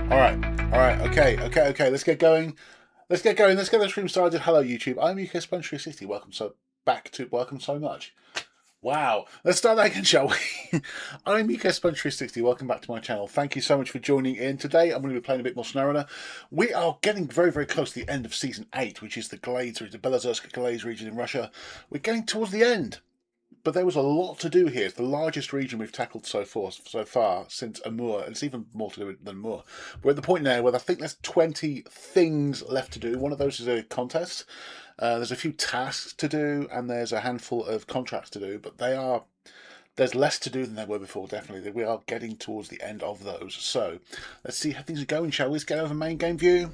Alright, okay, let's get going. Let's get the stream started. Hello YouTube, I'm UK Sponge 360. Welcome so much. Wow, let's start that again, shall we? I'm UK Sponge 360, welcome back to my channel. Thank you so much for joining in. Today I'm going to be playing a bit more Snowrunner. We are getting very, very close to the end of Season 8, which is the Glades, the Belozersk Glades region in Russia. We're getting towards the end. But there was a lot to do here. It's the largest region we've tackled so far since Amur. It's even more to do than Amur. We're at the point now where I think there's 20 things left to do. One of those is a contest. There's a few tasks to do, and there's a handful of contracts to do. But there's less to do than there were before, definitely. We are getting towards the end of those. So let's see how things are going, shall we? Let's get over main game view.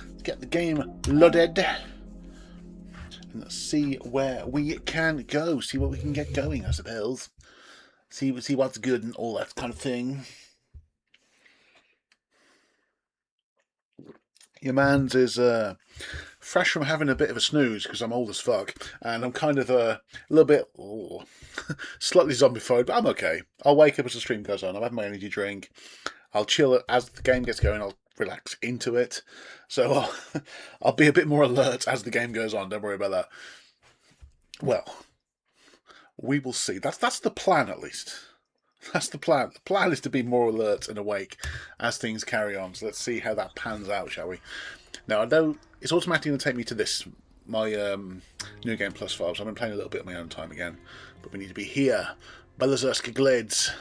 Let's get the game loaded. And let's see where we can go. See what we can get going, I suppose. See what's good and all that kind of thing. Your man's is fresh from having a bit of a snooze because I'm old as fuck. And I'm kind of a little bit slightly zombified, but I'm okay. I'll wake up as the stream goes on. I'll have my energy drink. I'll chill as the game gets going. I'll relax into it. So I'll be a bit more alert as the game goes on. Don't worry about that. Well, we will see. That's the plan, at least. That's the plan. The plan is to be more alert and awake as things carry on. So let's see how that pans out, shall we? Now, I know it's automatically going to take me to this, my New Game Plus file. So I've been playing a little bit on my own time again. But we need to be here. Belozersk Glades.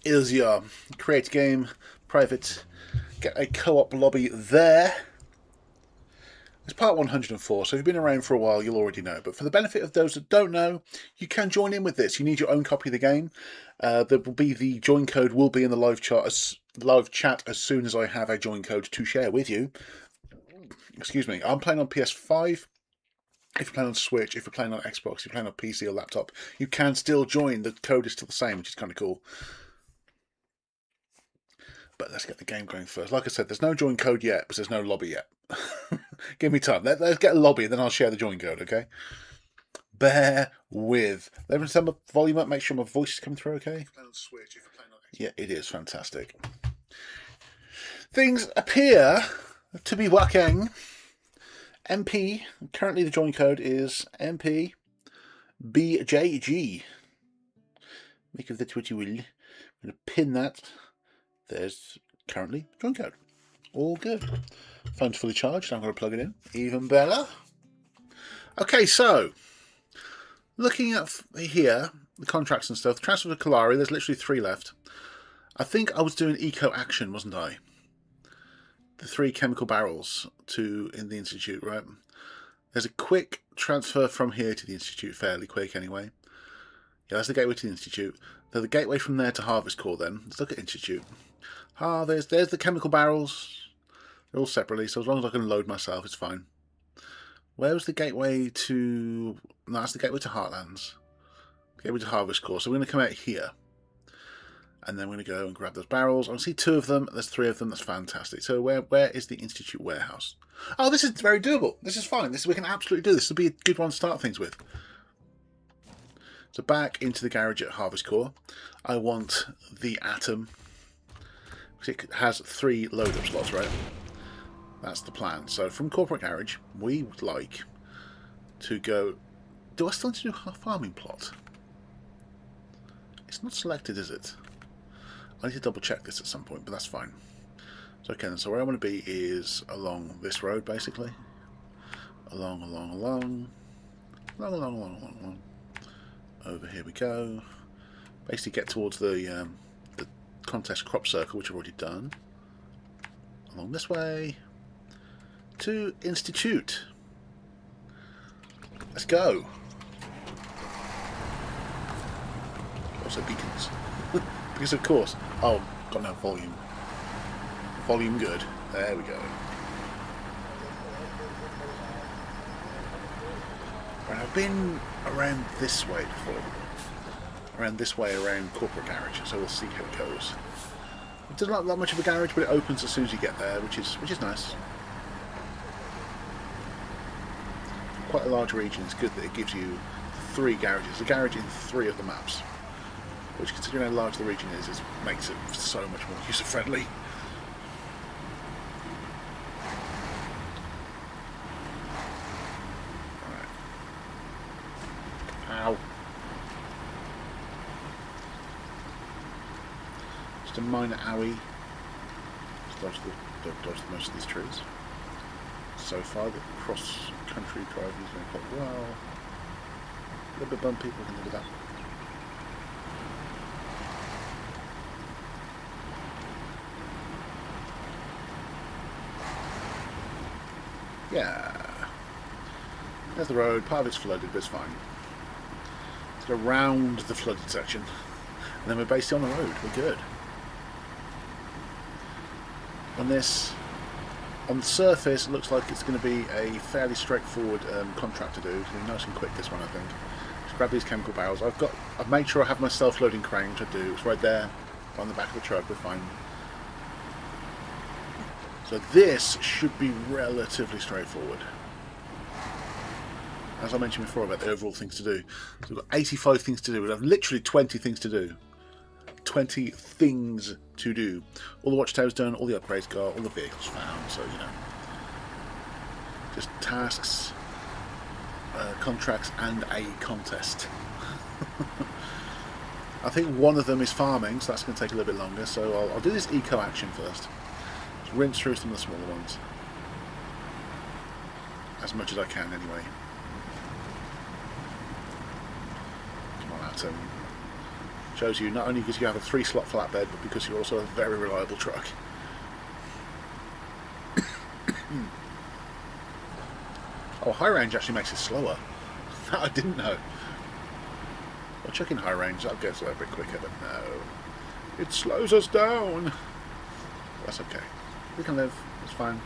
Ilzia. Create game. Private. Get a co-op lobby there. It's part 104, so if you've been around for a while, you'll already know. But for the benefit of those that don't know, you can join in with this. You need your own copy of the game. There will be the join code will be in the live chat as soon as I have a join code to share with you. Excuse me. I'm playing on PS5. If you're playing on Switch, if you're playing on Xbox, if you're playing on PC or laptop, you can still join. The code is still the same, which is kind of cool. But let's get the game going first. Like I said, there's no join code yet because there's no lobby yet. Give me time. Let's get a lobby, then I'll share the join code, okay? Bear with. Let me turn my volume up, make sure my voice is coming through, okay? Yeah, it is fantastic. Things appear to be working. MP, currently the join code is MP BJG. Make of that what you will. I'm going to pin that. There's currently join code. All good. Phone's fully charged. I'm going to plug it in. Even better. Okay, so looking at here, the contracts and stuff. Transfer to Kalari. There's literally 3 left. I think I was doing eco action, wasn't I? The 3 chemical barrels in the Institute, right? There's a quick transfer from here to the Institute, fairly quick anyway. Yeah, that's the gateway to the Institute. There's the gateway from there to Harvest Core then. Let's look at Institute. There's the chemical barrels. They're all separately, so as long as I can load myself, it's fine. Where was the gateway to... No, that's the gateway to Heartlands. The gateway to Harvest Core. So we're going to come out here. And then we're going to go and grab those barrels. I can see 2 of them. There's 3 of them. That's fantastic. So where is the Institute warehouse? Oh, this is very doable. This is fine. We can absolutely do this. This will be a good one to start things with. So back into the garage at Harvest Core. I want the Atom. Because it has 3 load-up slots, right? That's the plan. So from Corporate Garage, we would like to go... Do I still need to do a farming plot? It's not selected, is it? I need to double check this at some point, but that's fine. So okay, so where I want to be is along this road, basically. Along. Over here we go. Basically get towards the contest crop circle, which I've already done. Along this way. To Institute. Let's go. Also beacons. Because of course. Oh, got no volume. Volume good. There we go. Right, I've been around this way before. Around this way, around Corporate Garage, so we'll see how it goes. It doesn't look that much of a garage, but it opens as soon as you get there, which is nice. Quite a large region. It's good that it gives you 3 garages. A garage in 3 of the maps. which, considering how large the region is, makes it so much more user-friendly. Just a minor owie. Dodge most of these trees. So far, the cross-country driving is going quite well. A little bit bumpy, we can live with that. Yeah. There's the road. Part of it's flooded, but it's fine. Let's go round the flooded section. And then we're basically on the road. We're good. On this, on the surface, it looks like it's going to be a fairly straightforward contract to do. It's going to be nice and quick, this one, I think. Just grab these chemical barrels. I've made sure I have my self-loading crane, which I do. It's right there on the back of the truck. We're fine. So this should be relatively straightforward. As I mentioned before about the overall things to do. So we've got 85 things to do. We have literally 20 things to do. 20 things to do. All the watchtowers done, all the upgrades got, all the vehicles found. So, you know, just tasks, contracts, and a contest. I think one of them is farming, so that's going to take a little bit longer. So I'll do this eco action first. Rinse through some of the smaller ones as much as I can anyway. Come on, Atom. Shows you not only because you have a 3-slot flatbed, but because you're also a very reliable truck. Oh, high range actually makes it slower. That I didn't know. Well, checking high range, that gets a little bit quicker, but no. It slows us down. That's okay. We can live, it's fine.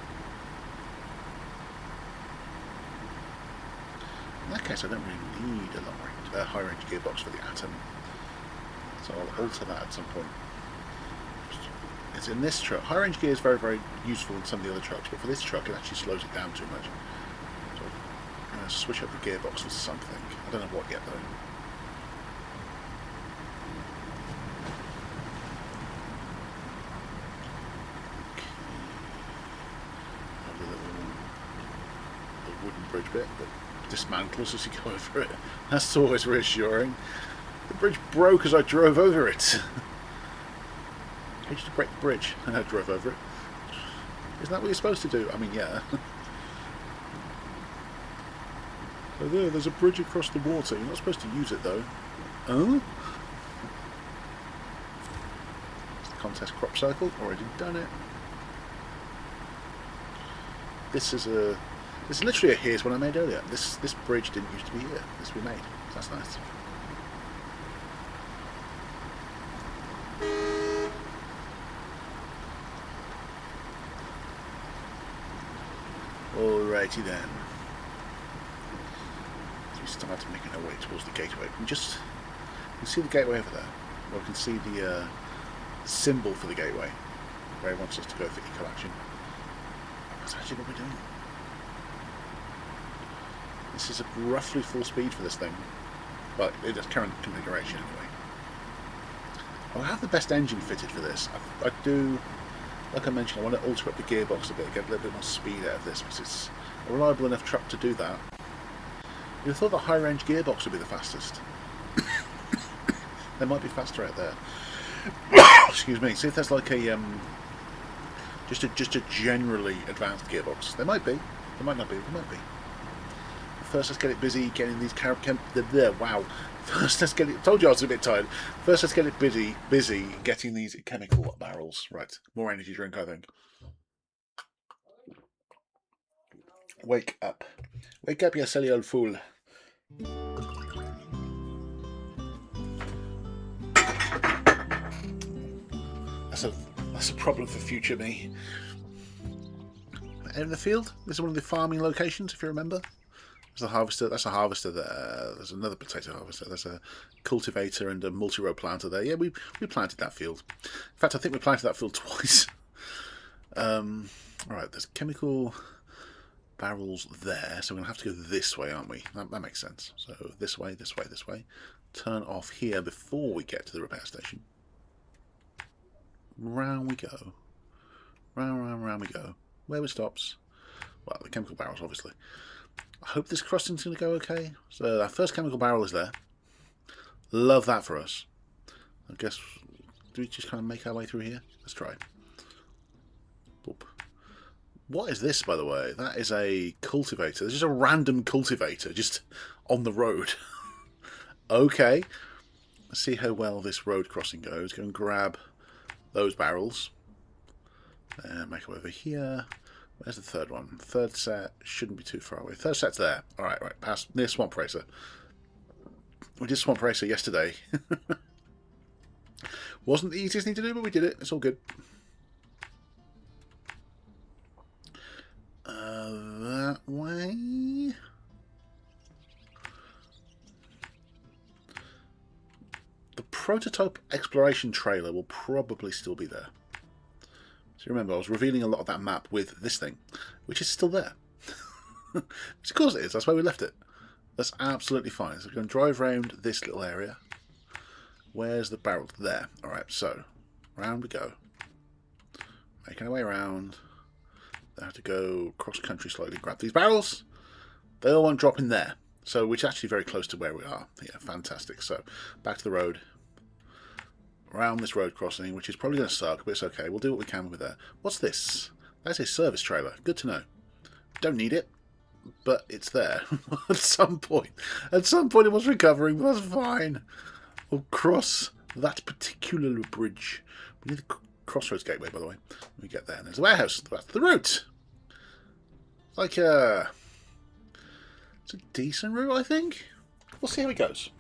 In that case, I don't really need a high range gearbox for the Atom. So I'll alter that at some point. It's in this truck. High range gear is very, very useful in some of the other trucks, but for this truck it actually slows it down too much. So I'm going to switch up the gearbox for something. I don't know what yet though. Bridge bit that dismantles as you go over it. That's always reassuring. The bridge broke as I drove over it. I used to break the bridge and I drove over it. Isn't that what you're supposed to do? I mean, yeah. So there's a bridge across the water. You're not supposed to use it though. Oh? Contest crop circle. Already done it. This is literally a here's one I made earlier. This bridge didn't used to be here. This we made. So that's nice. Alrighty then. So we start making our way towards the gateway. You can see the gateway over there. Or you can see the symbol for the gateway where he wants us to go for eco action. That's actually what we're doing. This is roughly full speed for this thing, but it is current configuration anyway. I'll have the best engine fitted for this. I do, like I mentioned, I want to alter up the gearbox a bit, get a little bit more speed out of this, because it's a reliable enough truck to do that. You'd have thought the high range gearbox would be the fastest. They might be faster out there. Excuse me. See if there's like a just a generally advanced gearbox. There might be. There might not be. There might be. First, let's get it busy getting these wow. First, let's get it. Told you I was a bit tired. First, let's get it busy getting these chemical barrels. Right. More energy drink, I think. Wake up. Wake up, you silly old fool. That's a problem for future me. In the field, this is one of the farming locations, if you remember. There's a harvester. That's a harvester there. There's another potato harvester. There's a cultivator and a multi-row planter there. Yeah, we planted that field. In fact, I think we planted that field twice. All right, there's chemical barrels there, so we're gonna have to go this way, aren't we? That makes sense. So this way, this way, this way. Turn off here before we get to the repair station. Round we go. Round we go. Where it stops? Well, the chemical barrels, obviously. I hope this crossing's going to go okay. So our first chemical barrel is there. Love that for us. I guess Do we just kind of make our way through here? Let's try. Boop. What is this, by the way? That is a cultivator. There's just a random cultivator just on the road. Okay. Let's see how well this road crossing goes. Go and grab those barrels. Make our way over here. Where's the third one? Third set shouldn't be too far away. Third set's there. Alright, right. Past near Swamp Racer. We did Swamp Racer yesterday. Wasn't the easiest thing to do, but we did it. It's all good. That way. The prototype exploration trailer will probably still be there. So remember, I was revealing a lot of that map with this thing, which is still there. Which of course it is. That's why we left it. That's absolutely fine. So we're going to drive around this little area. Where's the barrel? There. Alright, so round we go. Making our way around. I have to go cross country slightly, grab these barrels. They all won't drop in there. So, which is actually very close to where we are. Yeah, fantastic. So, back to the road. Around this road crossing, which is probably going to suck, but it's okay. We'll do what we can with that. What's this? That's a service trailer. Good to know. Don't need it, but it's there. At some point. At some point it was recovering, but that's fine. We'll cross that particular bridge. We need the Crossroads Gateway, by the way. When we get there, and there's a warehouse. That's the route. It's like a... It's a decent route, I think. We'll see how it goes.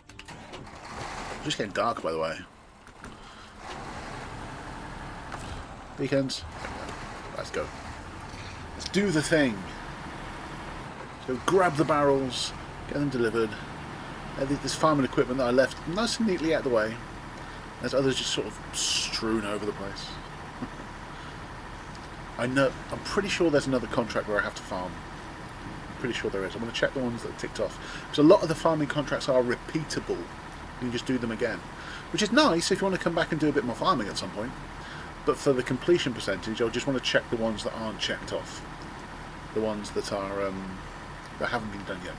It's just getting dark, by the way. Beacons. Let's go. Let's do the thing. So grab the barrels, get them delivered. This farming equipment that I left nice and neatly out of the way. There's others just sort of strewn over the place. I know. I'm pretty sure there's another contract where I have to farm. I'm pretty sure there is. I'm going to check the ones that are ticked off. Because a lot of the farming contracts are repeatable. You can just do them again. Which is nice if you want to come back and do a bit more farming at some point. But for the completion percentage, I just want to check the ones that aren't checked off. The ones that are that haven't been done yet.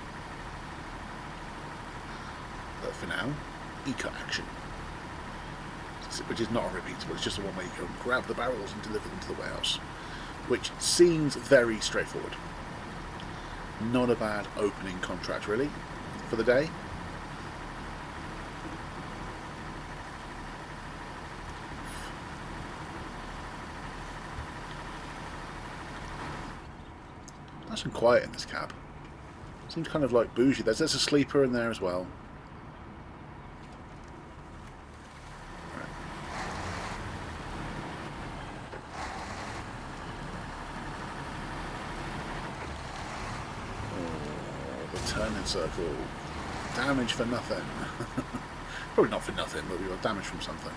But for now, eco action. Which is not a repeatable, it's just the one where you go and grab the barrels and deliver them to the warehouse. Which seems very straightforward. Not a bad opening contract, really, for the day. Nice and quiet in this cab. Seems kind of like bougie. There's a sleeper in there as well. Turning circle. Damage for nothing. Probably not for nothing, but we got damage from something.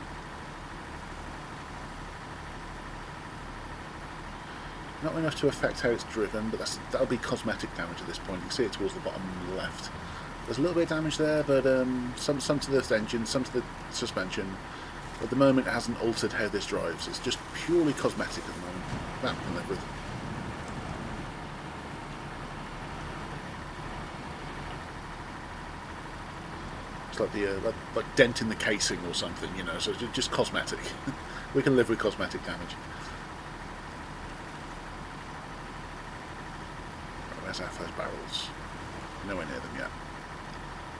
Not enough to affect how it's driven, but that'll be cosmetic damage at this point. You can see it towards the bottom left. There's a little bit of damage there, but some to the engine, some to the suspension. At the moment it hasn't altered how this drives. It's just purely cosmetic at the moment. That we can live with. Like the like dent in the casing or something, you know. So it's just cosmetic. We can live with cosmetic damage. Right, where's our first barrels? Nowhere near them yet.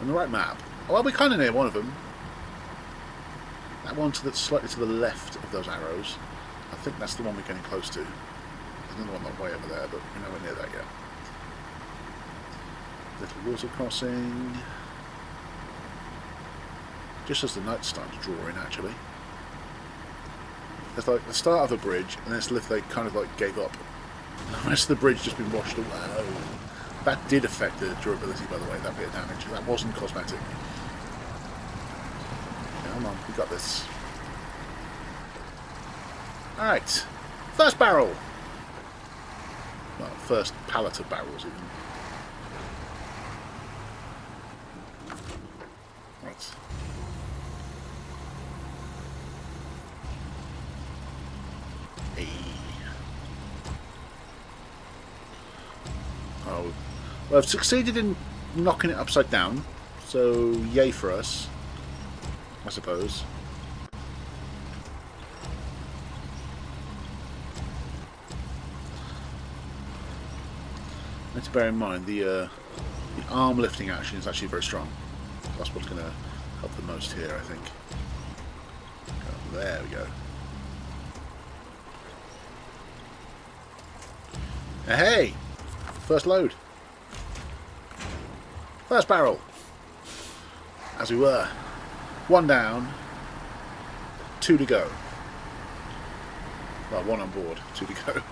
On the right map. Well, we're kind of near one of them. That one that's slightly to the left of those arrows. I think that's the one we're getting close to. There's another one not way over there, but we're nowhere near that yet. Little water crossing. Just as the night's starting to draw in, actually. It's like the start of a bridge, and then it's if they kind of like gave up. The rest of the bridge just been washed away. That did affect the durability, by the way, that bit of damage. That wasn't cosmetic. Come on, we got this. Alright. First barrel! Well, first pallet of barrels, even. Right. Oh, well, I've succeeded in knocking it upside down, so yay for us, I suppose. need to bear in mind the arm lifting action is actually very strong. That's what's going to help the most here, I think. There we go. Hey! First load. First barrel. As we were. 1 down. 2 to go. Well, 1 on board. 2 to go.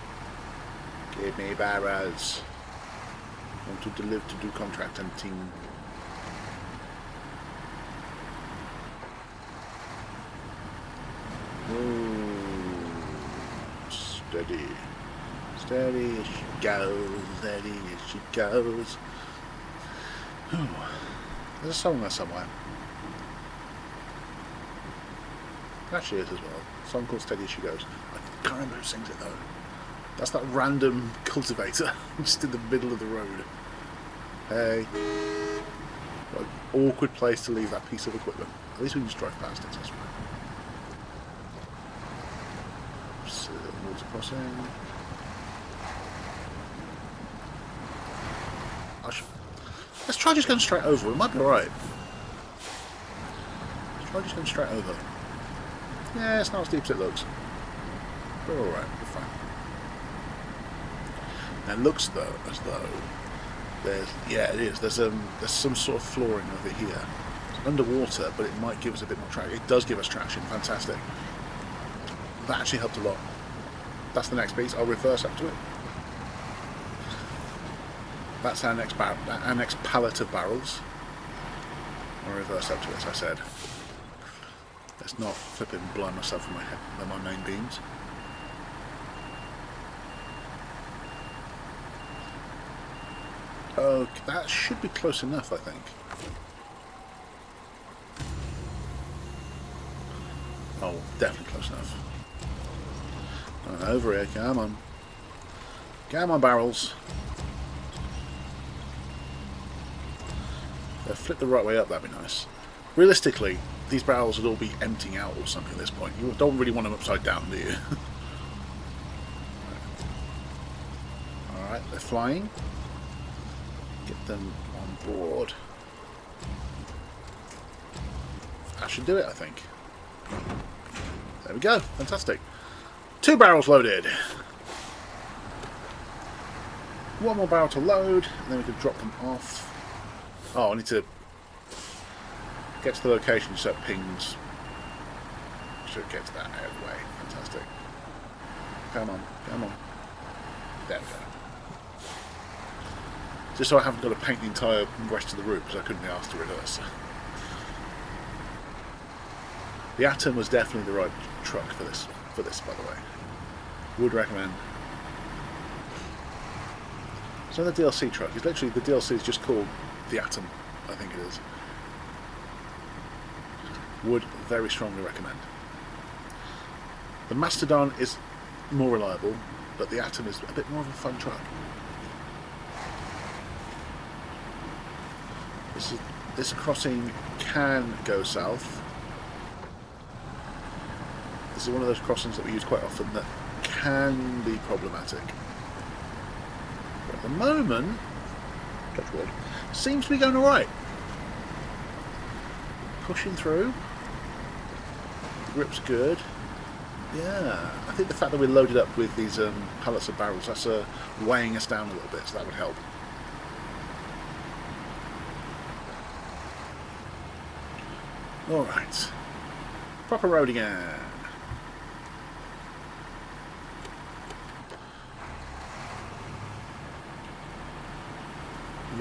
Give me barrels. Want to deliver to do contract hunting. Ooh. Steady. Steady as she goes, steady as she goes. Ooh. There's a song there somewhere. Actually is as well. A song called Steady as She Goes. I can't remember who sings it though. That's that random cultivator just in the middle of the road. Hey. What an awkward place to leave that piece of equipment. At least we can just drive past it, that's right. Water crossing. Let's try just going straight over. It might be alright. Let's try just going straight over. Yeah, it's not as deep as it looks. We're alright. We're fine. Now it looks though as though there's it is. There's some sort of flooring over here. It's underwater, but it might give us a bit more traction. It does give us traction. Fantastic. That actually helped a lot. That's the next piece. I'll reverse up to it. That's our next pallet of barrels. I'll reverse up to it, as I said. Let's not flipping blind myself with my main beams. Okay, that should be close enough, I think. Oh, definitely close enough. Over here, come on. Come on, barrels. Flip the right way up, that'd be nice. Realistically, these barrels would all be emptying out or something at this point. You don't really want them upside down, do you? Alright, they're flying. Get them on board. That should do it, I think. There we go. Fantastic. 2 barrels loaded. 1 more barrel to load, and then we can drop them off. Oh, I need to get to the location so it pings. Should get to that out of the way. Fantastic. Come on, come on. There we go. Just so I haven't got to paint the entire rest of the route because I couldn't be asked to reverse. The Atom was definitely the right truck for this, by the way. Would recommend. So the DLC truck is literally, the DLC is just called the Atom, I think it is. Would very strongly recommend. The Mastodon is more reliable, but the Atom is a bit more of a fun truck. This crossing can go south. This is one of those crossings that we use quite often that can be problematic. But at the moment, touch wood, seems to be going alright. Pushing through. The grip's good. Yeah, I think the fact that we're loaded up with these pallets of barrels, that's weighing us down a little bit, so that would help. Alright. Proper road again.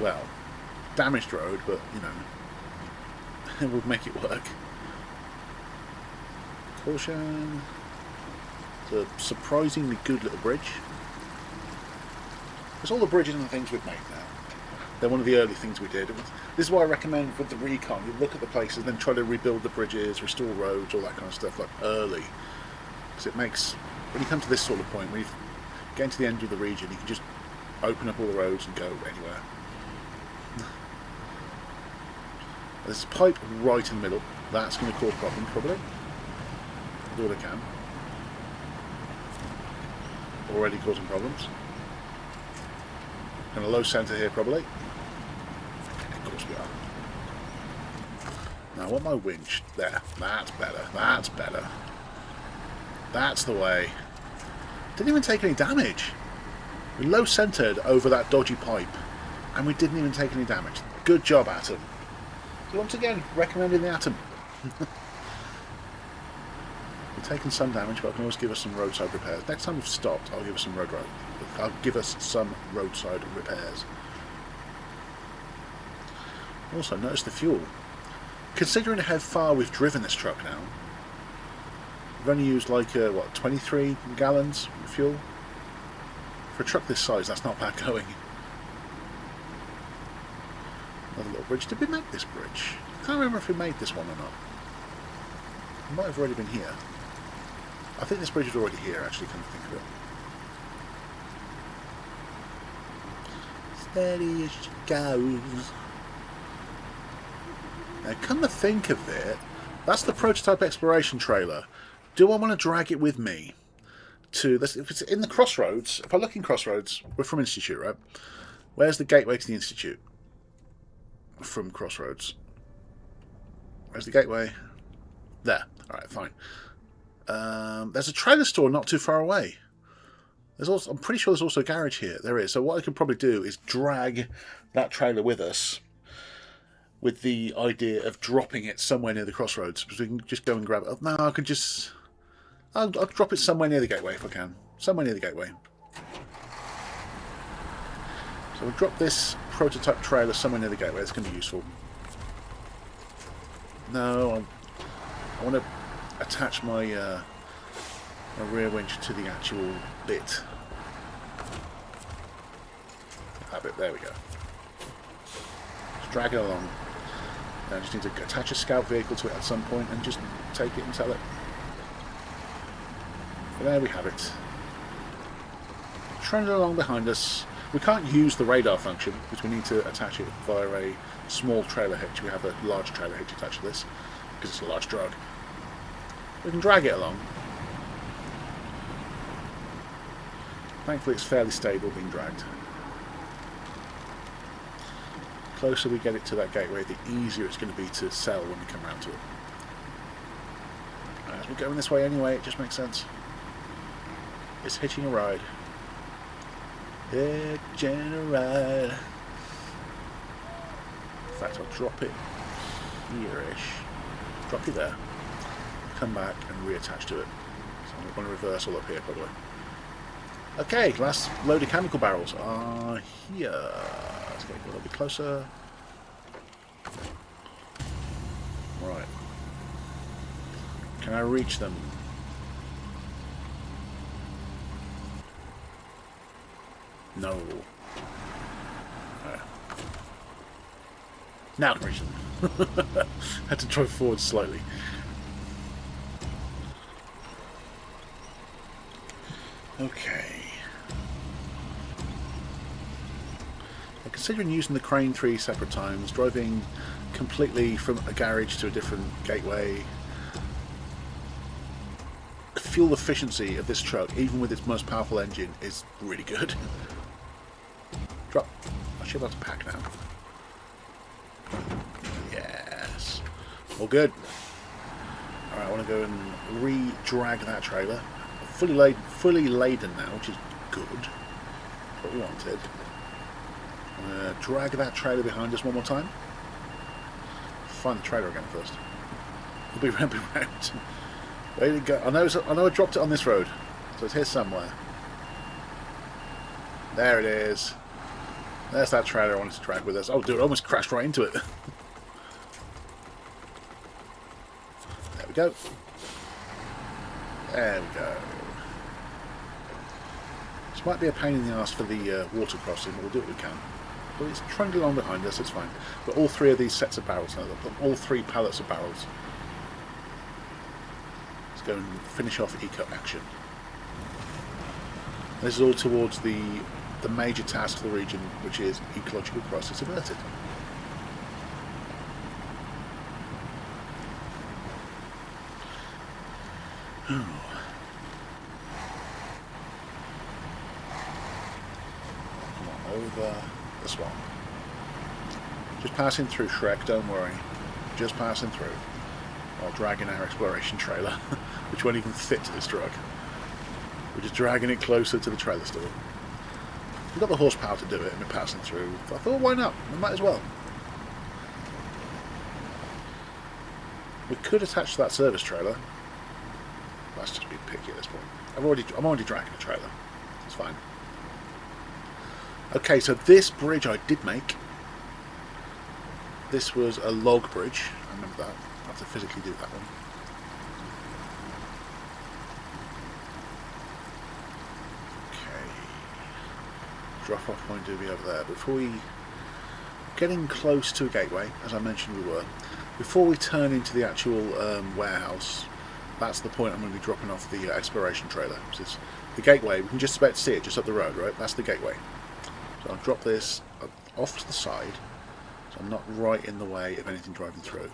Well, damaged road, but, you know, it would make it work. Caution. It's a surprisingly good little bridge. It's all the bridges and the things we've made now. They're one of the early things we did. This is why I recommend with the recon, you look at the places, then try to rebuild the bridges, restore roads, all that kind of stuff, like early. Because it makes, when you come to this sort of point, when you get into the end of the region, you can just open up all the roads and go anywhere. There's a pipe right in the middle. That's going to cause problems, probably. I'll do what I can. Already causing problems. Going to low centre here, probably. Of course we are. Now, I want my winch. There. That's better. That's better. That's the way. Didn't even take any damage. We low centred over that dodgy pipe, and we didn't even take any damage. Good job, Atom. So once again, recommending the Atom. We've taken some damage, but I can always give us some roadside repairs. Next time we've stopped, I'll give us some roadside repairs. Also, notice the fuel. Considering how far we've driven this truck now, we've only used like what, 23 gallons of fuel. For a truck this size, that's not bad going. Another little bridge. Did we make this bridge? I can't remember if we made this one or not. It might have already been here. I think this bridge was already here, actually, come to think of it. Steady as she goes. Now, come to think of it, that's the prototype exploration trailer. Do I want to drag it with me to this? If it's in the Crossroads, if I look in Crossroads, we're from Institute, right? Where's the gateway to the Institute? From Crossroads. Where's the gateway? There. Alright, fine. There's a trailer store not too far away. There's also, I'm pretty sure there's also a garage here. There is. So what I could probably do is drag that trailer with us, with the idea of dropping it somewhere near the Crossroads, because we can just go and grab it. No, I could just... I'll drop it somewhere near the gateway if I can. Somewhere near the gateway. So we'll drop this prototype trailer somewhere near the gateway. It's going to be useful. No, I want to attach my my rear winch to the actual bit. That bit, there we go. Just drag it along. I just need to attach a scout vehicle to it at some point and just take it and sell it. But there we have it. Trundling along behind us. We can't use the radar function because we need to attach it via a small trailer hitch. We have a large trailer hitch attached to this because it's a large drug. We can drag it along. Thankfully it's fairly stable being dragged. The closer we get it to that gateway, the easier it's going to be to sell when we come around to it. As we're going this way anyway, it just makes sense. It's hitching a ride. Hitching a ride. In fact, I'll drop it here-ish. Drop it there. Come back and reattach to it. So I'm going to reverse all up here probably. Okay, last load of chemical barrels are here. Let's get a little bit closer. Right. Can I reach them? No. Now I can reach them. Had to drive forward slightly. Okay. Now, considering using the crane 3 separate times, driving completely from a garage to a different gateway, the fuel efficiency of this truck, even with its most powerful engine, is really good. Drop. I should be able to pack now. Yes. All good. Alright, I want to go and re-drag that trailer. Fully laden now, which is good. What we wanted. I'm going to drag that trailer behind us one more time. Find the trailer again first. We'll be round. Where did it go? I know I dropped it on this road, so it's here somewhere. There it is. There's that trailer I wanted to drag with us. Oh, dude, I almost crashed right into it. There we go. There we go. This might be a pain in the ass for the water crossing, but we'll do what we can. But it's trundling along behind us, it's fine. But all three of these sets of barrels now, all 3 pallets of barrels. Let's go and finish off eco action. This is all towards the major task for the region, which is ecological crisis averted. over the swamp. Just passing through, Shrek, don't worry. Just passing through. While dragging our exploration trailer, which won't even fit to this truck. We're just dragging it closer to the trailer store. We've got the horsepower to do it and we're passing through. I thought, why not? We might as well. We could attach to that service trailer. That's just being picky at this point. I'm already dragging a trailer. It's fine. Okay, so this bridge I did make. This was a log bridge. I remember that. I have to physically do that one. Okay. Drop off point do be over there. Before we getting close to a gateway, as I mentioned we were. Before we turn into the actual warehouse, that's the point I'm going to be dropping off the exploration trailer. So it's the gateway, we can just about see it just up the road, right? That's the gateway. So I'll drop this off to the side, so I'm not right in the way of anything driving through.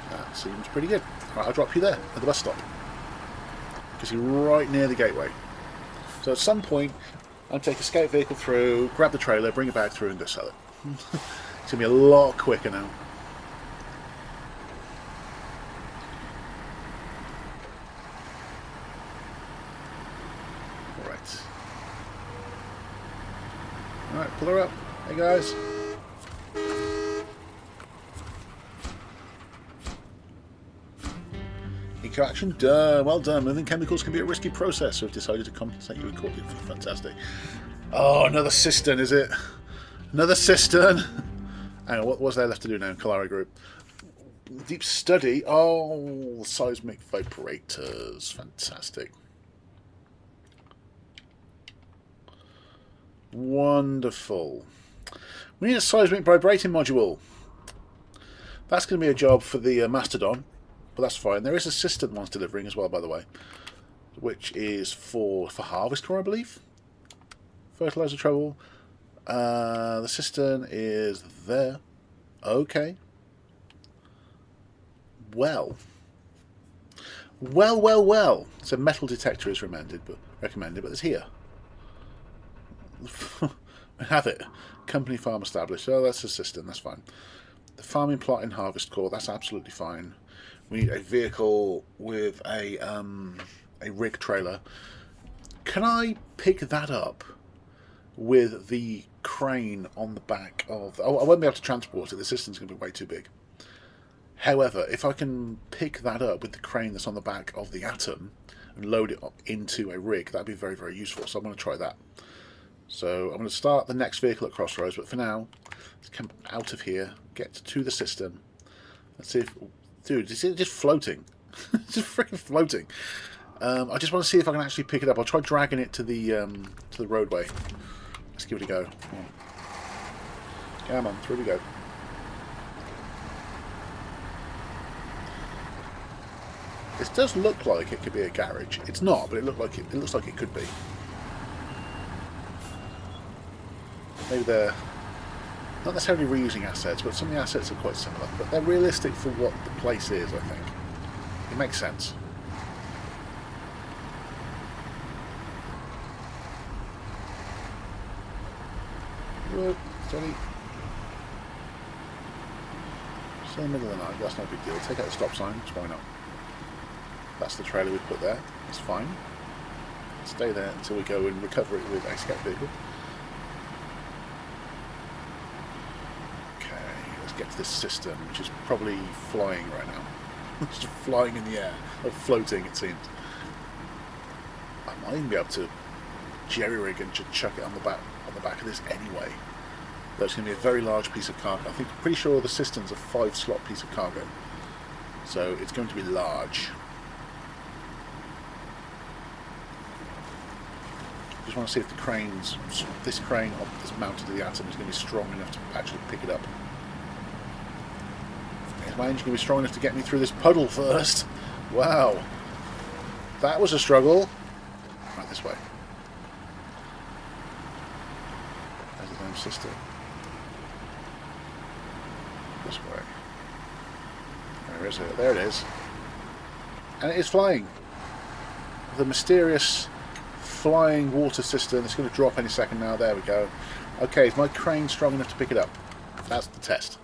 That seems pretty good. Right, I'll drop you there at the bus stop, because you're right near the gateway. So at some point, I'll take a scout vehicle through, grab the trailer, bring it back through and go sell it. It's going to be a lot quicker now. Alright, pull her up. Hey guys. Eco action done. Well done. Moving chemicals can be a risky process, so I've decided to compensate you accordingly. Fantastic. Oh, another cistern, is it? Another cistern. Hang on, what was there left to do now in Kalari Group? Deep study. Oh, seismic vibrators. Fantastic. Wonderful. We need a seismic vibrating module. That's going to be a job for the Mastodon, but that's fine. There is a cistern one's delivering as well, by the way, which is for harvester, I believe. Fertilizer trouble. The cistern is there. Okay. Well. So metal detector is recommended, but it's here. We have it. Company farm established. Oh, that's a cistern. That's fine. The farming plot in Harvest Core. That's absolutely fine. We need a vehicle with a rig trailer. Can I pick that up with the crane on the back of? Oh, I won't be able to transport it. The cistern's going to be way too big. However, if I can pick that up with the crane that's on the back of the Atom and load it up into a rig, that'd be very, very useful. So I'm going to try that. So I'm going to start the next vehicle at Crossroads, but for now, let's come out of here, get to the cistern. Let's see if... Dude, is it just floating? It's just freaking floating. I just want to see if I can actually pick it up. I'll try dragging it to the roadway. Let's give it a go. Come on, through we go. This does look like it could be a garage. It's not, but it looks like it could be. Maybe they're not necessarily reusing assets, but some of the assets are quite similar. But they're realistic for what the place is, I think. It makes sense. Good, steady. Still in the middle of the night, that's no big deal. Take out the stop sign, why not? That's the trailer we've put there. That's fine. Stay there until we go and recover it with a scout vehicle. Get to this cistern, which is probably flying right now. It's just flying in the air, or floating, it seems. I might even be able to jerry-rig and just chuck it on the back of this anyway. That's going to be a very large piece of cargo. I'm pretty sure the cistern's a 5-slot piece of cargo, so it's going to be large. Just want to see if this crane that's mounted to the Atom is going to be strong enough to actually pick it up. My engine can be strong enough to get me through this puddle first. Wow. That was a struggle. Right, this way. There's the damn cistern. This way. Where is it? There it is. And it is flying. The mysterious flying water cistern. It's going to drop any second now. There we go. Okay, is my crane strong enough to pick it up? That's the test.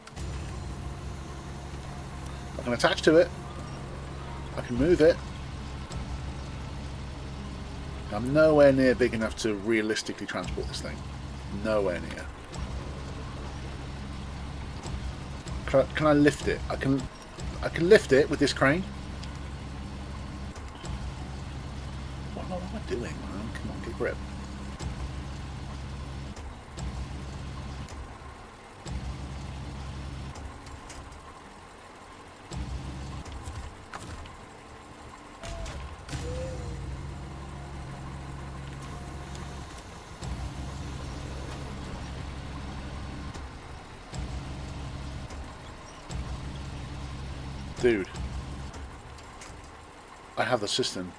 I can attach to it. I can move it. I'm nowhere near big enough to realistically transport this thing. Nowhere near. Can I lift it? I can lift it with this crane. What am I doing, man? Come on, get grip. Dude, I have the system.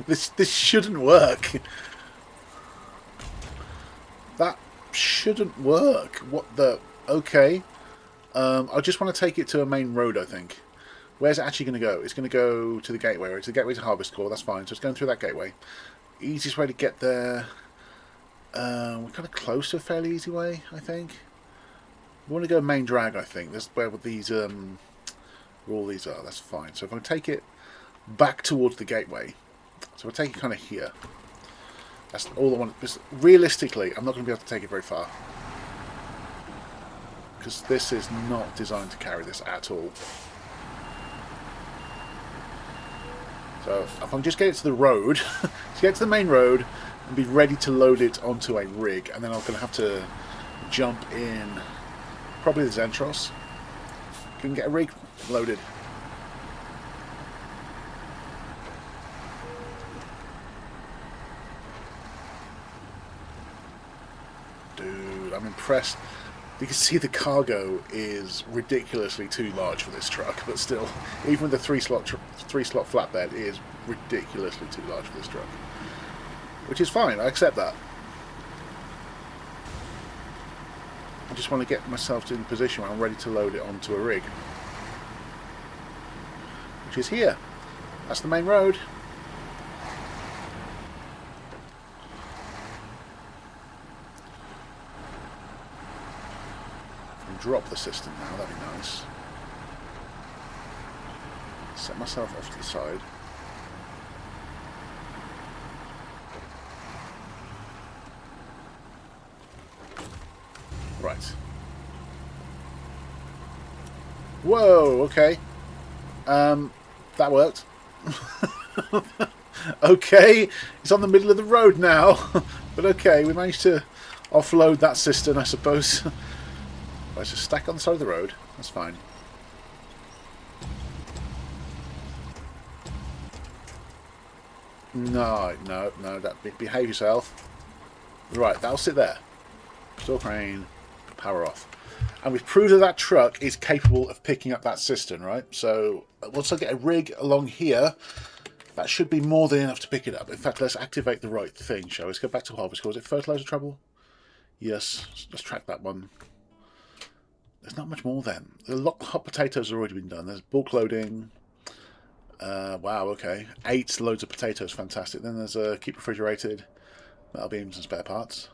This shouldn't work. That shouldn't work. What the? Okay. I just want to take it to a main road, I think. Where's it actually going to go? It's going to go to the gateway. It's the gateway to Harvest Core. That's fine. So it's going through that gateway. Easiest way to get there. We're kind of close to a fairly easy way, I think. We want to go main drag, I think. That's where these where all these are. That's fine. So if I take it back towards the gateway, so I take it kind of here. That's all I want. Because realistically, I'm not going to be able to take it very far, because this is not designed to carry this at all. So if I can just get it to the road, to get to the main road, and be ready to load it onto a rig, and then I'm going to have to jump in. Probably the Zentros. Can get a rig loaded. Dude, I'm impressed. You can see the cargo is ridiculously too large for this truck, but still, even with the three slot flatbed, it is ridiculously too large for this truck. Which is fine, I accept that. I just want to get myself in a position where I'm ready to load it onto a rig. Which is here. That's the main road. I can drop the system now, that'd be nice. Set myself off to the side. Right. Whoa, okay. That worked. Okay, it's on the middle of the road now. But okay, we managed to offload that cistern, I suppose. Right, so stack on the side of the road. That's fine. No, behave yourself. Right, that'll sit there. Store crane, power off. And we've proved that that truck is capable of picking up that cistern, right? So once I get a rig along here, that should be more than enough to pick it up. In fact, let's activate the right thing, shall we? Let's go back to Harvest Core. Is it fertilizer trouble? Yes. Let's track that one. There's not much more then. A lot of hot potatoes have already been done. There's bulk loading. Wow, okay. 8 loads of potatoes, fantastic. Then there's keep refrigerated, metal beams and spare parts.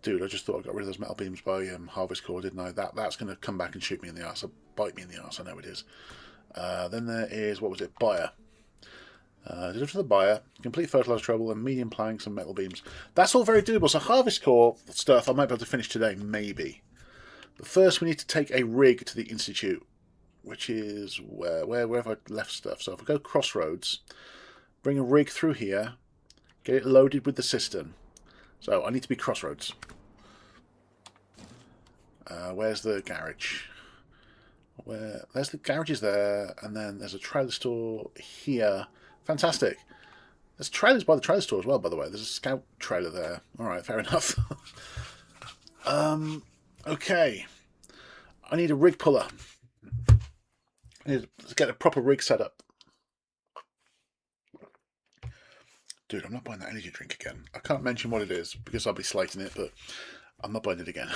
Dude, I just thought I got rid of those metal beams by Harvest Core, didn't I? That's going to come back and shoot me in the arse, or bite me in the arse, I know it is. Then there is, what was it, buyer. Deliver to the buyer, complete fertilizer trouble, and medium planks and metal beams. That's all very doable. So Harvest Core stuff I might be able to finish today, maybe. But first we need to take a rig to the Institute, which is where have I left stuff? So if I go Crossroads, bring a rig through here, get it loaded with the cistern. So I need to be Crossroads. Where's the garage? There's the garage is there, and then there's a trailer store here. Fantastic. There's trailers by the trailer store as well, by the way. There's a scout trailer there. All right, fair enough. Okay. I need a rig puller. I need to get a proper rig set up. Dude, I'm not buying that energy drink again. I can't mention what it is because I'll be slating it, but I'm not buying it again.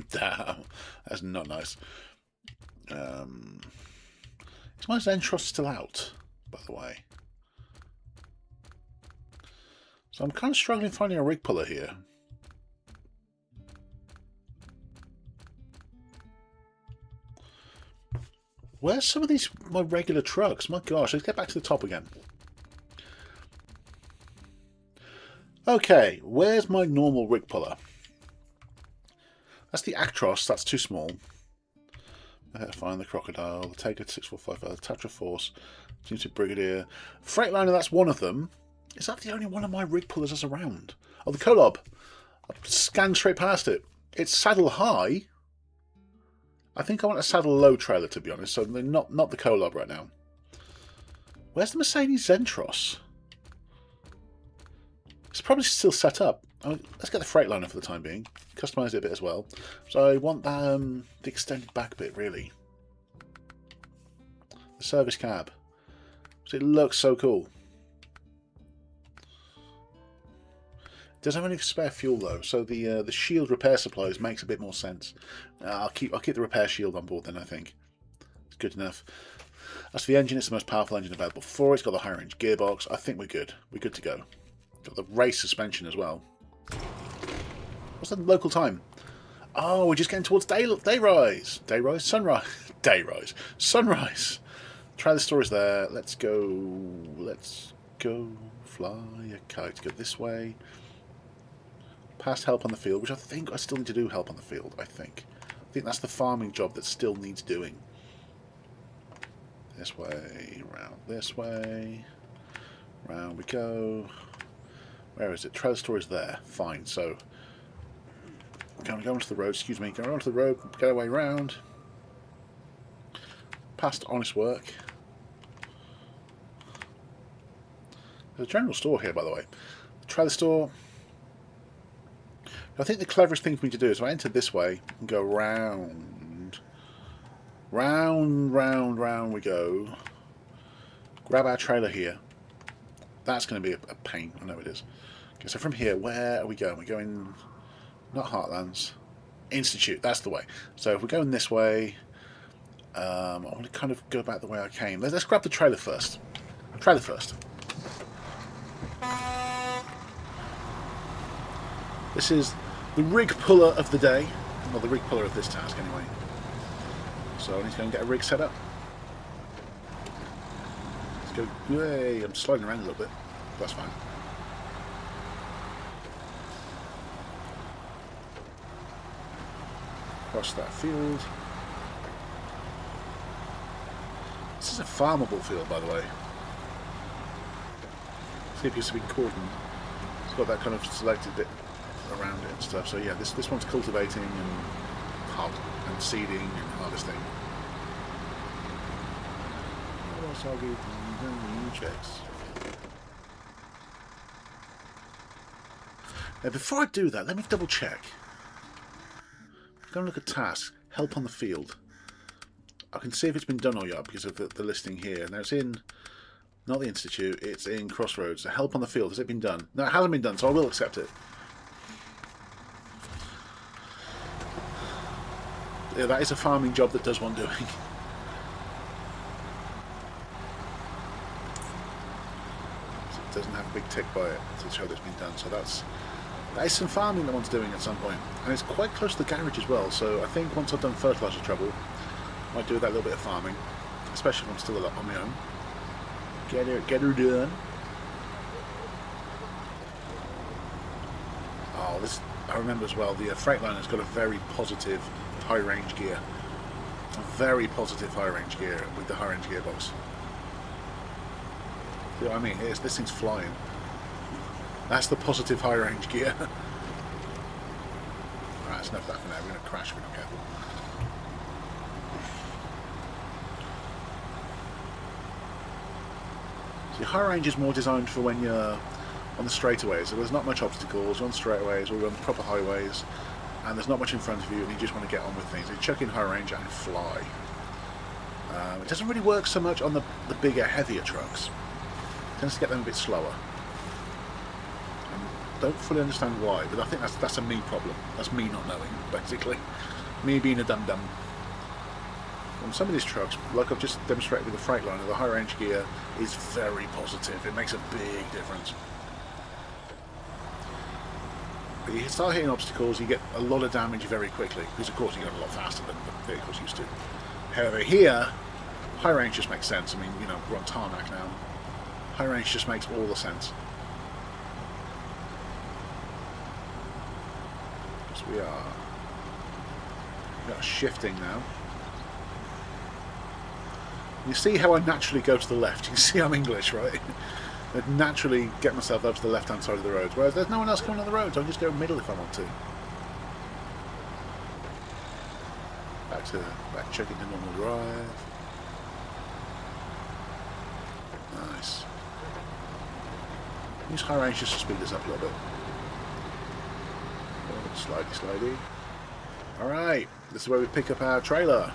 Damn, that's not nice. Is my Zentros still out, by the way? So I'm kind of struggling finding a rig puller here. Where's some of these, my regular trucks? My gosh, let's get back to the top again. Okay, where's my normal rig puller? That's the Actros, that's too small. Find the Crocodile, the Taker 6455, the Tatra Force, Tutor Brigadier. Freightliner, that's one of them. Is that the only one of my rig pullers that's around? Oh, the Kolob. I scanned straight past it. It's saddle high. I think I want a saddle low trailer, to be honest, so not the Kolob right now. Where's the Mercedes Zentros? It's probably still set up. Let's get the Freightliner for the time being. Customise it a bit as well. So I want the extended back bit, really. The service cab. So it looks so cool. Doesn't have any spare fuel though, so the shield repair supplies makes a bit more sense. I'll keep the repair shield on board then. I think it's good enough. As for the engine, it's the most powerful engine available for it. It's got the high range gearbox. I think we're good. We're good to go. Got the race suspension as well. What's the local time? Oh, we're just getting towards dayrise. Dayrise? Sunrise. Dayrise. Sunrise. Try the stories there. Let's go. Let's go. Fly a kite. Go this way. Past help on the field, which I think I still need to do help on the field, I think that's the farming job that still needs doing. This way, round this way. Round we go. Where is it? Trailer store is there. Fine, so go onto the road, excuse me, go onto the road, get our way round. Past honest work. There's a general store here, by the way. The trailer store. I think the cleverest thing for me to do is if I enter this way and go round. Round we go. Grab our trailer here. That's going to be a pain, I know it is. Okay, so from here, where are we going? We're going, not Heartlands, Institute, that's the way. So if we're going this way, I want to kind of go back the way I came. Let's grab the trailer first. Trailer first. This is the rig puller of the day. Well, the rig puller of this task, anyway. So I need to go and get a rig set up. Let's go. Yay! I'm sliding around a little bit. That's fine. Across that field. This is a farmable field, by the way. See if it's been cordoned. It's got that kind of selected bit around it and stuff. So yeah, this one's cultivating and seeding and harvesting. Now before I do that, let me double check. Go and look at tasks. Help on the field. I can see if it's been done or not because of the listing here. Now it's in, not the Institute, it's in Crossroads. So help on the field, has it been done? No, it hasn't been done, so I will accept it. Yeah, that is a farming job that does want doing. So it doesn't have a big tick by it to show that it's been done. So that is some farming that one's doing at some point. And it's quite close to the garage as well. So I think once I've done fertiliser trouble, I might do that little bit of farming. Especially if I'm still on my own. Get her done. Oh, this I remember as well. The Freightliner's got a very positive high range gear. A very positive high range gear with the high range gearbox. See what I mean? This thing's flying. That's the positive high range gear. Alright, that's enough of that for now. We're going to crash if we're not careful. See, high range is more designed for when you're on the straightaways. So there's not much obstacles. You're on straightaways or on proper highways. And there's not much in front of you and you just want to get on with things. You chuck in high range and fly. It doesn't really work so much on the bigger, heavier trucks. It tends to get them a bit slower. I don't fully understand why, but I think that's a me problem. That's me not knowing, basically. Me being a dum-dum. On some of these trucks, like I've just demonstrated with the Freightliner, the high range gear is very positive. It makes a big difference. But you start hitting obstacles, you get a lot of damage very quickly, because of course you get a lot faster than the vehicles used to. However, here, High range just makes sense. I mean, you know, we're on tarmac now. High range just makes all the sense. Yes, we are shifting now. You see how I naturally go to the left. You can see I'm English, right? I'd naturally get myself up to the left-hand side of the road, whereas there's no one else coming on the road, so I'll just go middle if I want to. Back checking to normal drive. Nice. Use high range just to speed this up a little bit. Oh, slidey. Alright, this is where we pick up our trailer.